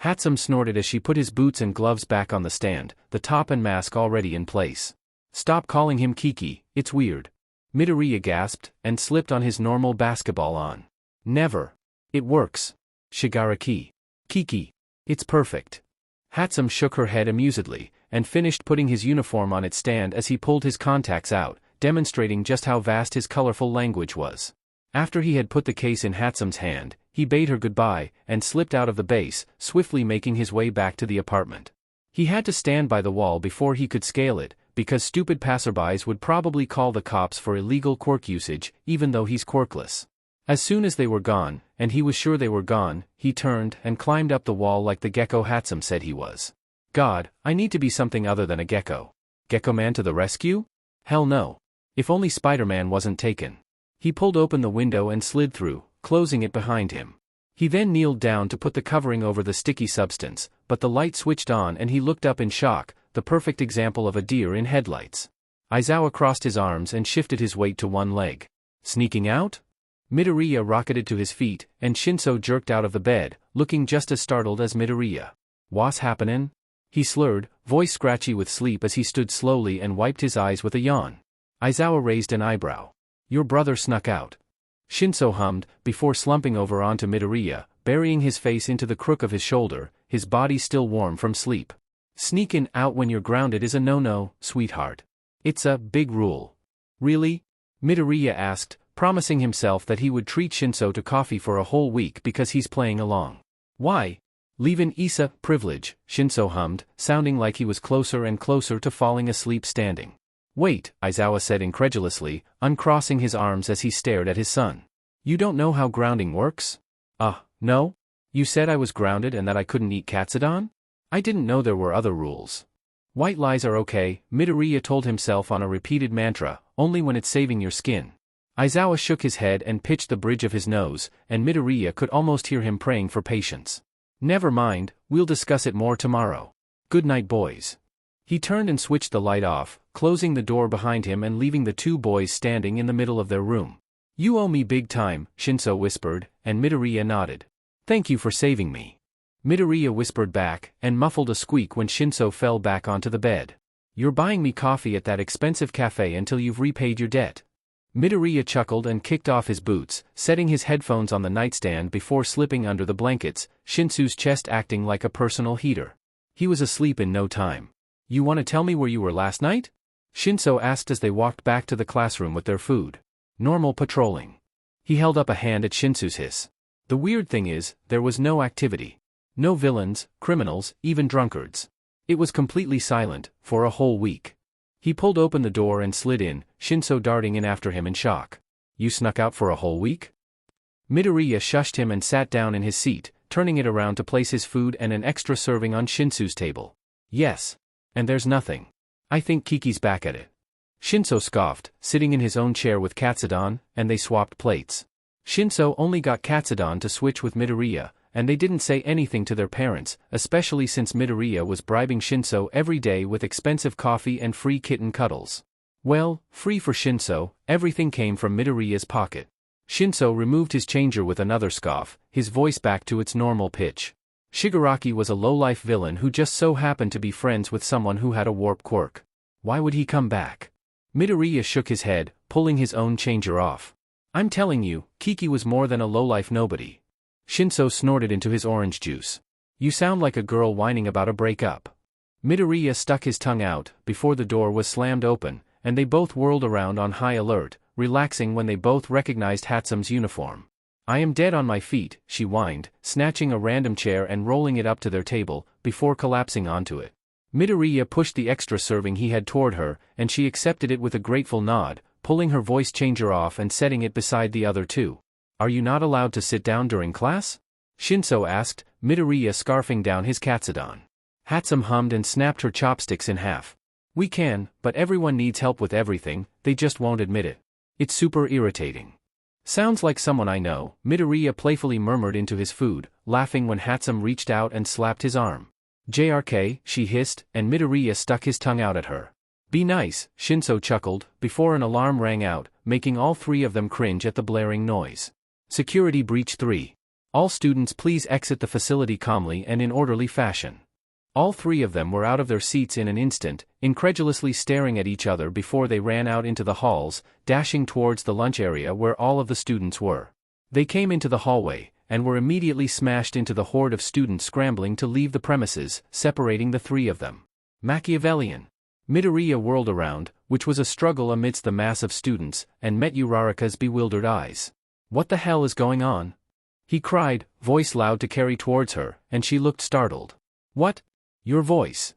Hatsum snorted as she put his boots and gloves back on the stand, the top and mask already in place. Stop calling him Kiki, it's weird. Midoriya gasped, and slipped on his normal basketball on. Never. It works. Shigaraki. Kiki. It's perfect. Hatsum shook her head amusedly, and finished putting his uniform on its stand as he pulled his contacts out, demonstrating just how vast his colorful language was. After he had put the case in Hatsum's hand, he bade her goodbye, and slipped out of the base, swiftly making his way back to the apartment. He had to stand by the wall before he could scale it, because stupid passerbys would probably call the cops for illegal quirk usage, even though he's quirkless. As soon as they were gone, and he was sure they were gone, he turned and climbed up the wall like the gecko Hatsum said he was. God, I need to be something other than a gecko. Gecko Man to the rescue? Hell no. If only Spider-Man wasn't taken. He pulled open the window and slid through, closing it behind him. He then kneeled down to put the covering over the sticky substance, but the light switched on and he looked up in shock, the perfect example of a deer in headlights. Aizawa crossed his arms and shifted his weight to one leg. Sneaking out? Midoriya rocketed to his feet, and Shinso jerked out of the bed, looking just as startled as Midoriya. What's happenin'? He slurred, voice scratchy with sleep as he stood slowly and wiped his eyes with a yawn. Aizawa raised an eyebrow. Your brother snuck out. Shinso hummed, before slumping over onto Midoriya, burying his face into the crook of his shoulder, his body still warm from sleep. Sneakin' out when you're grounded is a no-no, sweetheart. It's a big rule. Really? Midoriya asked, promising himself that he would treat Shinso to coffee for a whole week because he's playing along. Why? Leavin' Issa, privilege, Shinso hummed, sounding like he was closer and closer to falling asleep standing. Wait, Aizawa said incredulously, uncrossing his arms as he stared at his son. You don't know how grounding works? No? You said I was grounded and that I couldn't eat katsudon? I didn't know there were other rules. White lies are okay, Midoriya told himself on a repeated mantra, only when it's saving your skin. Aizawa shook his head and pitched the bridge of his nose, and Midoriya could almost hear him praying for patience. Never mind, we'll discuss it more tomorrow. Good night, boys. He turned and switched the light off, closing the door behind him and leaving the two boys standing in the middle of their room. You owe me big time, Shinso whispered, and Midoriya nodded. Thank you for saving me. Midoriya whispered back, and muffled a squeak when Shinso fell back onto the bed. You're buying me coffee at that expensive cafe until you've repaid your debt. Midoriya chuckled and kicked off his boots, setting his headphones on the nightstand before slipping under the blankets, Shinsu's chest acting like a personal heater. He was asleep in no time. You want to tell me where you were last night? Shinso asked as they walked back to the classroom with their food. Normal patrolling. He held up a hand at Shinsu's hiss. The weird thing is, there was no activity. No villains, criminals, even drunkards. It was completely silent, for a whole week. He pulled open the door and slid in, Shinso darting in after him in shock. You snuck out for a whole week? Midoriya shushed him and sat down in his seat, turning it around to place his food and an extra serving on Shinsu's table. Yes. And there's nothing. I think Kiki's back at it. Shinso scoffed, sitting in his own chair with katsudon, and they swapped plates. Shinso only got katsudon to switch with Midoriya, and they didn't say anything to their parents, especially since Midoriya was bribing Shinso every day with expensive coffee and free kitten cuddles. Well, free for Shinso, everything came from Midoriya's pocket. Shinso removed his changer with another scoff, his voice back to its normal pitch. Shigaraki was a low-life villain who just so happened to be friends with someone who had a warp quirk. Why would he come back? Midoriya shook his head, pulling his own changer off. I'm telling you, Kiki was more than a low-life nobody. Shinso snorted into his orange juice. You sound like a girl whining about a breakup. Midoriya stuck his tongue out, before the door was slammed open, and they both whirled around on high alert, relaxing when they both recognized Hatsum's uniform. I am dead on my feet, she whined, snatching a random chair and rolling it up to their table, before collapsing onto it. Midoriya pushed the extra serving he had toward her, and she accepted it with a grateful nod, pulling her voice changer off and setting it beside the other two. Are you not allowed to sit down during class? Shinso asked, Midoriya scarfing down his katsudon. Hatsum hummed and snapped her chopsticks in half. We can, but everyone needs help with everything, they just won't admit it. It's super irritating. Sounds like someone I know, Midoriya playfully murmured into his food, laughing when Hatsum reached out and slapped his arm. JRK, she hissed, and Midoriya stuck his tongue out at her. Be nice, Shinso chuckled, before an alarm rang out, making all three of them cringe at the blaring noise. Security breach 3. All students please exit the facility calmly and in orderly fashion. All three of them were out of their seats in an instant, incredulously staring at each other before they ran out into the halls, dashing towards the lunch area where all of the students were. They came into the hallway, and were immediately smashed into the horde of students scrambling to leave the premises, separating the three of them. Machiavellian. Midoriya whirled around, which was a struggle amidst the mass of students, and met Uraraka's bewildered eyes. "What the hell is going on?" he cried, voice loud to carry towards her, and she looked startled. "What? Your voice?"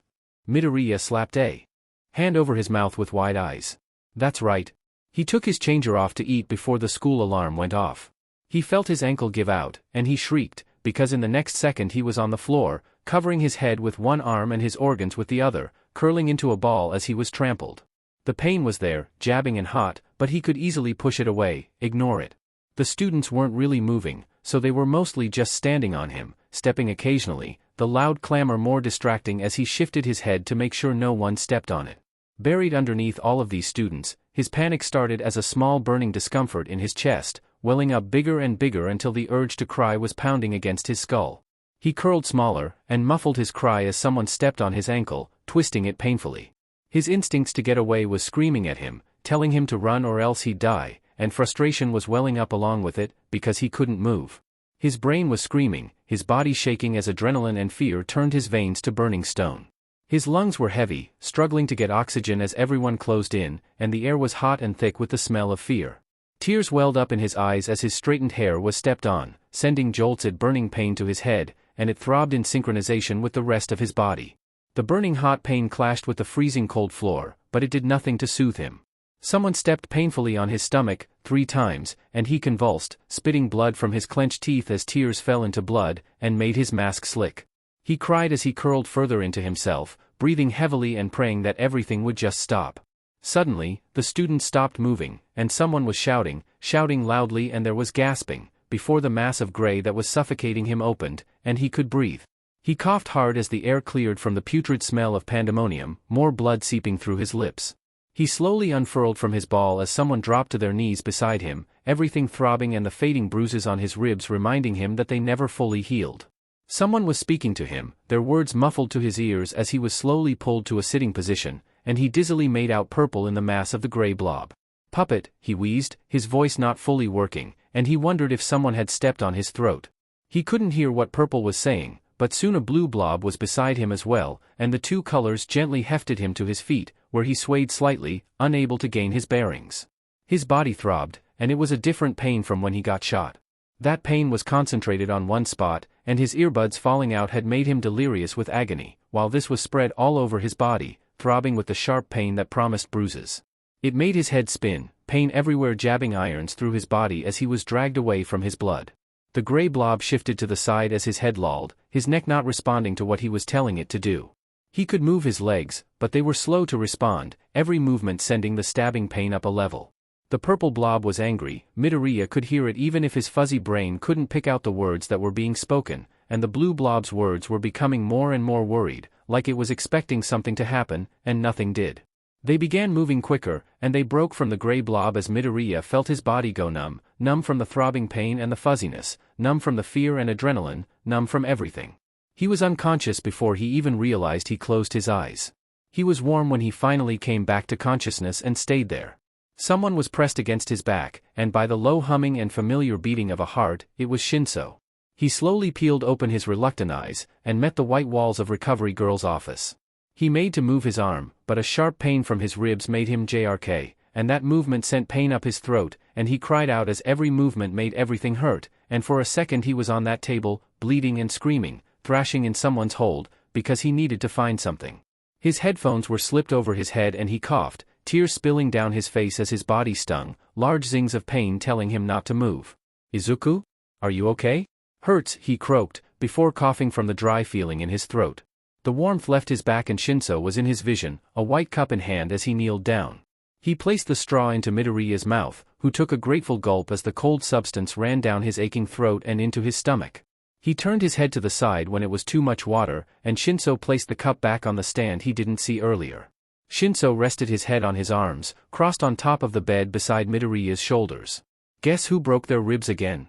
Midoriya slapped a hand over his mouth with wide eyes. "That's right." He took his changer off to eat before the school alarm went off. He felt his ankle give out, and he shrieked, because in the next second he was on the floor, covering his head with one arm and his organs with the other, curling into a ball as he was trampled. The pain was there, jabbing and hot, but he could easily push it away, ignore it. The students weren't really moving, so they were mostly just standing on him, stepping occasionally, the loud clamor more distracting as he shifted his head to make sure no one stepped on it. Buried underneath all of these students, his panic started as a small burning discomfort in his chest, welling up bigger and bigger until the urge to cry was pounding against his skull. He curled smaller, and muffled his cry as someone stepped on his ankle, twisting it painfully. His instincts to get away was screaming at him, telling him to run or else he'd die, and frustration was welling up along with it, because he couldn't move. His brain was screaming, his body shaking as adrenaline and fear turned his veins to burning stone. His lungs were heavy, struggling to get oxygen as everyone closed in, and the air was hot and thick with the smell of fear. Tears welled up in his eyes as his straightened hair was stepped on, sending jolts of burning pain to his head, and it throbbed in synchronization with the rest of his body. The burning hot pain clashed with the freezing cold floor, but it did nothing to soothe him. Someone stepped painfully on his stomach 3 times, and he convulsed, spitting blood from his clenched teeth as tears fell into blood, and made his mask slick. He cried as he curled further into himself, breathing heavily and praying that everything would just stop. Suddenly, the students stopped moving, and someone was shouting loudly, and there was gasping, before the mass of gray that was suffocating him opened, and he could breathe. He coughed hard as the air cleared from the putrid smell of pandemonium, more blood seeping through his lips. He slowly unfurled from his ball as someone dropped to their knees beside him, everything throbbing and the fading bruises on his ribs reminding him that they never fully healed. Someone was speaking to him, their words muffled to his ears as he was slowly pulled to a sitting position, and he dizzily made out purple in the mass of the gray blob. "Puppet," he wheezed, his voice not fully working, and he wondered if someone had stepped on his throat. He couldn't hear what Purple was saying, but soon a blue blob was beside him as well, and the two colors gently hefted him to his feet, where he swayed slightly, unable to gain his bearings. His body throbbed, and it was a different pain from when he got shot. That pain was concentrated on one spot, and his earbuds falling out had made him delirious with agony, while this was spread all over his body, throbbing with the sharp pain that promised bruises. It made his head spin, pain everywhere jabbing irons through his body as he was dragged away from his blood. The gray blob shifted to the side as his head lolled, his neck not responding to what he was telling it to do. He could move his legs, but they were slow to respond, every movement sending the stabbing pain up a level. The purple blob was angry, Midoriya could hear it even if his fuzzy brain couldn't pick out the words that were being spoken, and the blue blob's words were becoming more and more worried, like it was expecting something to happen, and nothing did. They began moving quicker, and they broke from the gray blob as Midoriya felt his body go numb, numb from the throbbing pain and the fuzziness, numb from the fear and adrenaline, numb from everything. He was unconscious before he even realized he closed his eyes. He was warm when he finally came back to consciousness and stayed there. Someone was pressed against his back, and by the low humming and familiar beating of a heart, it was Shinso. He slowly peeled open his reluctant eyes, and met the white walls of Recovery Girl's office. He made to move his arm, but a sharp pain from his ribs made him JRK, and that movement sent pain up his throat, and he cried out as every movement made everything hurt, and for a second he was on that table, bleeding and screaming, thrashing in someone's hold, because he needed to find something. His headphones were slipped over his head and he coughed, tears spilling down his face as his body stung, large zings of pain telling him not to move. "Izuku? Are you okay?" "Hurts," he croaked, before coughing from the dry feeling in his throat. The warmth left his back and Shinso was in his vision, a white cup in hand as he kneeled down. He placed the straw into Midoriya's mouth, who took a grateful gulp as the cold substance ran down his aching throat and into his stomach. He turned his head to the side when it was too much water, and Shinso placed the cup back on the stand he didn't see earlier. Shinso rested his head on his arms, crossed on top of the bed beside Midoriya's shoulders. "Guess who broke their ribs again?"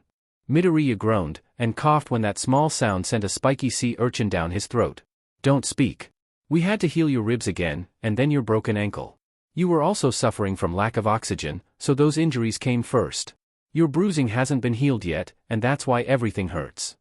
Midoriya groaned, and coughed when that small sound sent a spiky sea urchin down his throat. "Don't speak. We had to heal your ribs again, and then your broken ankle. You were also suffering from lack of oxygen, so those injuries came first." Your bruising hasn't been healed yet, and that's why everything hurts.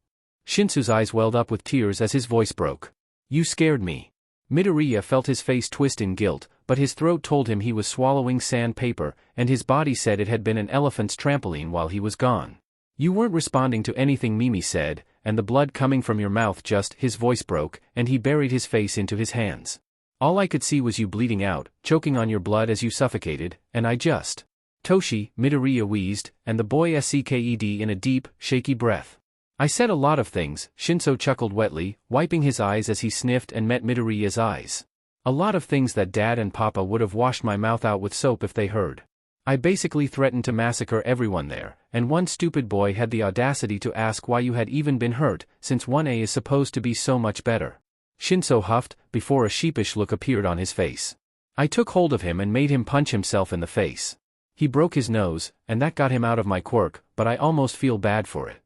Shinso's eyes welled up with tears as his voice broke. You scared me. Midoriya felt his face twist in guilt, but his throat told him he was swallowing sandpaper, and his body said it had been an elephant's trampoline while he was gone. You weren't responding to anything Mimi said, and the blood coming from your mouth just, his voice broke, and he buried his face into his hands. All I could see was you bleeding out, choking on your blood as you suffocated, and I just... Toshi, Midoriya wheezed, and the boy sked in a deep, shaky breath. I said a lot of things, Shinso chuckled wetly, wiping his eyes as he sniffed and met Midoriya's eyes. A lot of things that Dad and Papa would have washed my mouth out with soap if they heard. I basically threatened to massacre everyone there, and one stupid boy had the audacity to ask why you had even been hurt, since 1A is supposed to be so much better. Shinso huffed, before a sheepish look appeared on his face. I took hold of him and made him punch himself in the face. He broke his nose, and that got him out of my quirk, but I almost feel bad for it.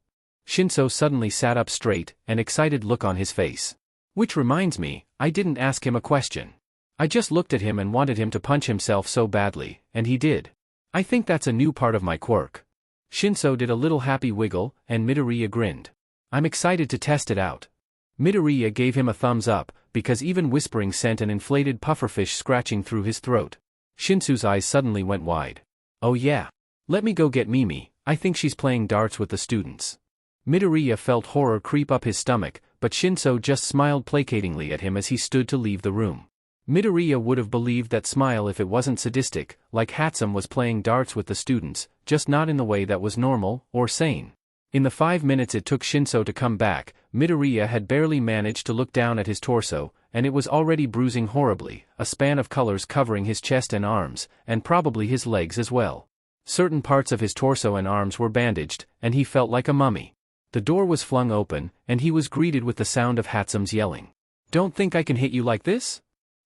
Shinso suddenly sat up straight, an excited look on his face. Which reminds me, I didn't ask him a question. I just looked at him and wanted him to punch himself so badly, and he did. I think that's a new part of my quirk. Shinso did a little happy wiggle, and Midoriya grinned. I'm excited to test it out. Midoriya gave him a thumbs up, because even whispering sent an inflated pufferfish scratching through his throat. Shinso's eyes suddenly went wide. Oh yeah. Let me go get Mimi, I think she's playing darts with the students. Midoriya felt horror creep up his stomach, but Shinso just smiled placatingly at him as he stood to leave the room. Midoriya would have believed that smile if it wasn't sadistic, like Hatsum was playing darts with the students, just not in the way that was normal, or sane. In the 5 minutes it took Shinso to come back, Midoriya had barely managed to look down at his torso, and it was already bruising horribly, a span of colors covering his chest and arms, and probably his legs as well. Certain parts of his torso and arms were bandaged, and he felt like a mummy. The door was flung open, and he was greeted with the sound of Hatsum's yelling. Don't think I can hit you like this?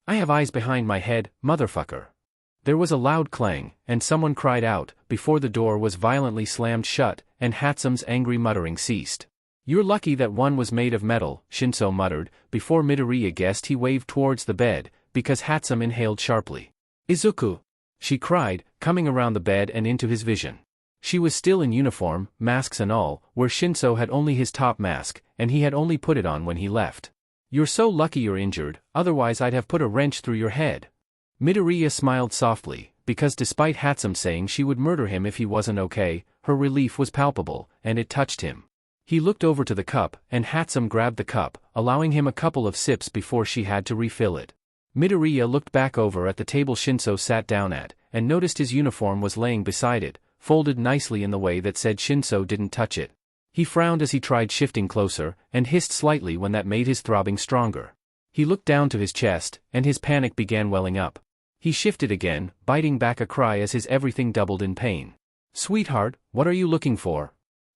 I have eyes behind my head, motherfucker. There was a loud clang, and someone cried out, before the door was violently slammed shut, and Hatsum's angry muttering ceased. You're lucky that one was made of metal, Shinso muttered, before Midoriya guessed he waved towards the bed, because Hatsum inhaled sharply. Izuku! She cried, coming around the bed and into his vision. She was still in uniform, masks and all, where Shinso had only his top mask, and he had only put it on when he left. You're so lucky you're injured, otherwise I'd have put a wrench through your head. Midoriya smiled softly, because despite Hatsum saying she would murder him if he wasn't okay, her relief was palpable, and it touched him. He looked over to the cup, and Hatsum grabbed the cup, allowing him a couple of sips before she had to refill it. Midoriya looked back over at the table Shinso sat down at, and noticed his uniform was laying beside it, folded nicely in the way that said Shinso didn't touch it. He frowned as he tried shifting closer, and hissed slightly when that made his throbbing stronger. He looked down to his chest, and his panic began welling up. He shifted again, biting back a cry as his everything doubled in pain. Sweetheart, what are you looking for?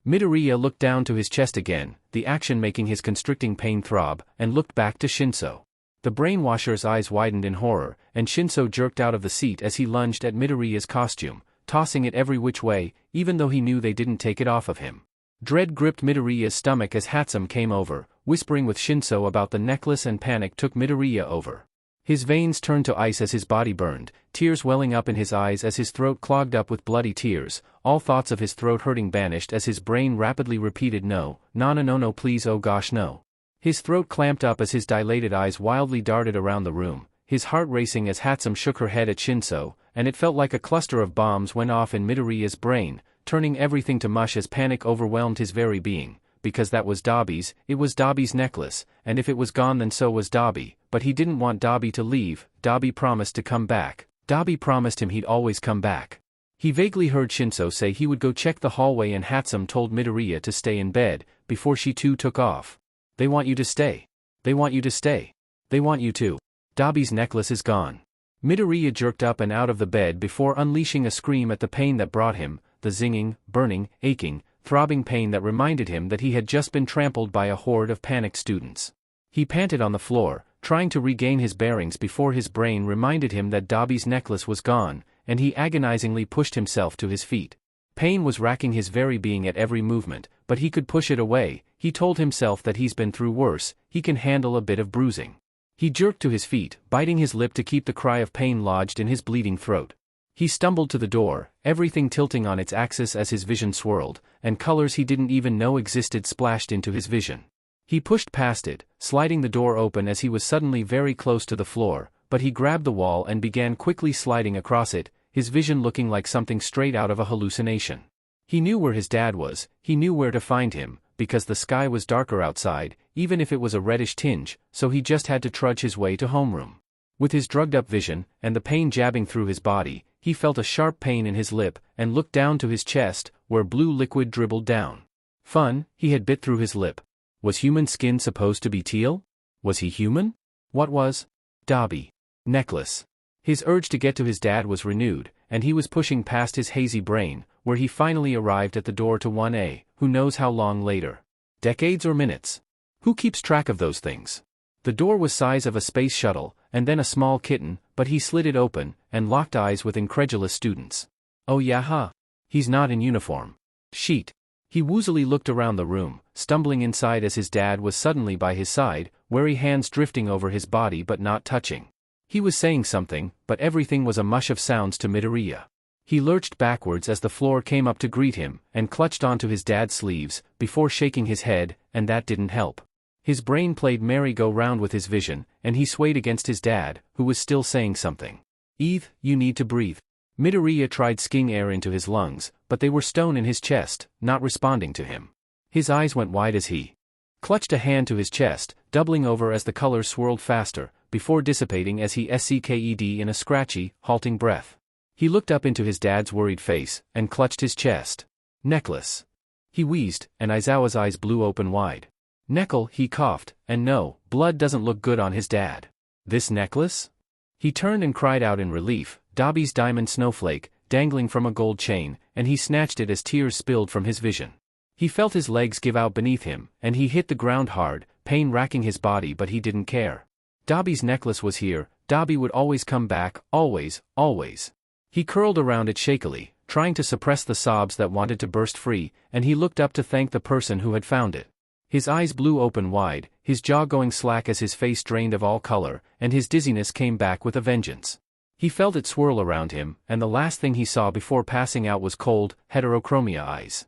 Midoriya looked down to his chest again, the action making his constricting pain throb, and looked back to Shinso. The brainwasher's eyes widened in horror, and Shinso jerked out of the seat as he lunged at Midoriya's costume, tossing it every which way, even though he knew they didn't take it off of him. Dread gripped Midoriya's stomach as Hatsum came over, whispering with Shinso about the necklace, and panic took Midoriya over. His veins turned to ice as his body burned, tears welling up in his eyes as his throat clogged up with bloody tears, all thoughts of his throat hurting banished as his brain rapidly repeated no, no please oh gosh no. His throat clamped up as his dilated eyes wildly darted around the room, his heart racing as Hatsum shook her head at Shinso, and it felt like a cluster of bombs went off in Midoriya's brain, turning everything to mush as panic overwhelmed his very being, because that was Dabi's, it was Dabi's necklace, and if it was gone then so was Dabi, but he didn't want Dabi to leave. Dabi promised to come back. Dabi promised him he'd always come back. He vaguely heard Shinso say he would go check the hallway, and Hatsum told Midoriya to stay in bed, before she too took off. They want you to stay. They want you to stay. They want you to. Dabi's necklace is gone. Midoriya jerked up and out of the bed before unleashing a scream at the pain that brought him, the zinging, burning, aching, throbbing pain that reminded him that he had just been trampled by a horde of panicked students. He panted on the floor, trying to regain his bearings before his brain reminded him that Dabi's necklace was gone, and he agonizingly pushed himself to his feet. Pain was racking his very being at every movement, but he could push it away. He told himself that he's been through worse, he can handle a bit of bruising. He jerked to his feet, biting his lip to keep the cry of pain lodged in his bleeding throat. He stumbled to the door, everything tilting on its axis as his vision swirled, and colors he didn't even know existed splashed into his vision. He pushed past it, sliding the door open as he was suddenly very close to the floor, but he grabbed the wall and began quickly sliding across it, his vision looking like something straight out of a hallucination. He knew where his dad was, he knew where to find him, because the sky was darker outside, even if it was a reddish tinge, so he just had to trudge his way to homeroom. With his drugged-up vision, and the pain jabbing through his body, he felt a sharp pain in his lip, and looked down to his chest, where blue liquid dribbled down. Fun, he had bit through his lip. Was human skin supposed to be teal? Was he human? What was? Dabi. Necklace. His urge to get to his dad was renewed, and he was pushing past his hazy brain, where he finally arrived at the door to 1A, who knows how long later. Decades or minutes? Who keeps track of those things? The door was size of a space shuttle, and then a small kitten, but he slid it open, and locked eyes with incredulous students. Oh yeah huh. He's not in uniform. Sheet. He woozily looked around the room, stumbling inside as his dad was suddenly by his side, weary hands drifting over his body but not touching. He was saying something, but everything was a mush of sounds to Midoriya. He lurched backwards as the floor came up to greet him, and clutched onto his dad's sleeves, before shaking his head, and that didn't help. His brain played merry-go-round with his vision, and he swayed against his dad, who was still saying something. "Eve, you need to breathe." Midoriya tried skiing air into his lungs, but they were stone in his chest, not responding to him. His eyes went wide as he clutched a hand to his chest, doubling over as the colors swirled faster, before dissipating as he sked in a scratchy, halting breath. He looked up into his dad's worried face, and clutched his chest. "Necklace." He wheezed, and Aizawa's eyes blew open wide. "Neckel," he coughed, and no, blood doesn't look good on his dad. "This necklace?" He turned and cried out in relief, Dabi's diamond snowflake, dangling from a gold chain, and he snatched it as tears spilled from his vision. He felt his legs give out beneath him, and he hit the ground hard, pain racking his body, but he didn't care. Dabi's necklace was here, Dabi would always come back, always, always. He curled around it shakily, trying to suppress the sobs that wanted to burst free, and he looked up to thank the person who had found it. His eyes blew open wide, his jaw going slack as his face drained of all color, and his dizziness came back with a vengeance. He felt it swirl around him, and the last thing he saw before passing out was cold, heterochromia eyes.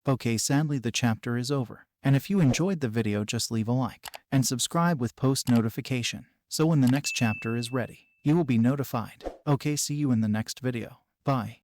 Okay, sadly the chapter is over, and if you enjoyed the video just leave a like, and subscribe with post notification, so when the next chapter is ready, you will be notified. Okay, see you in the next video. Bye.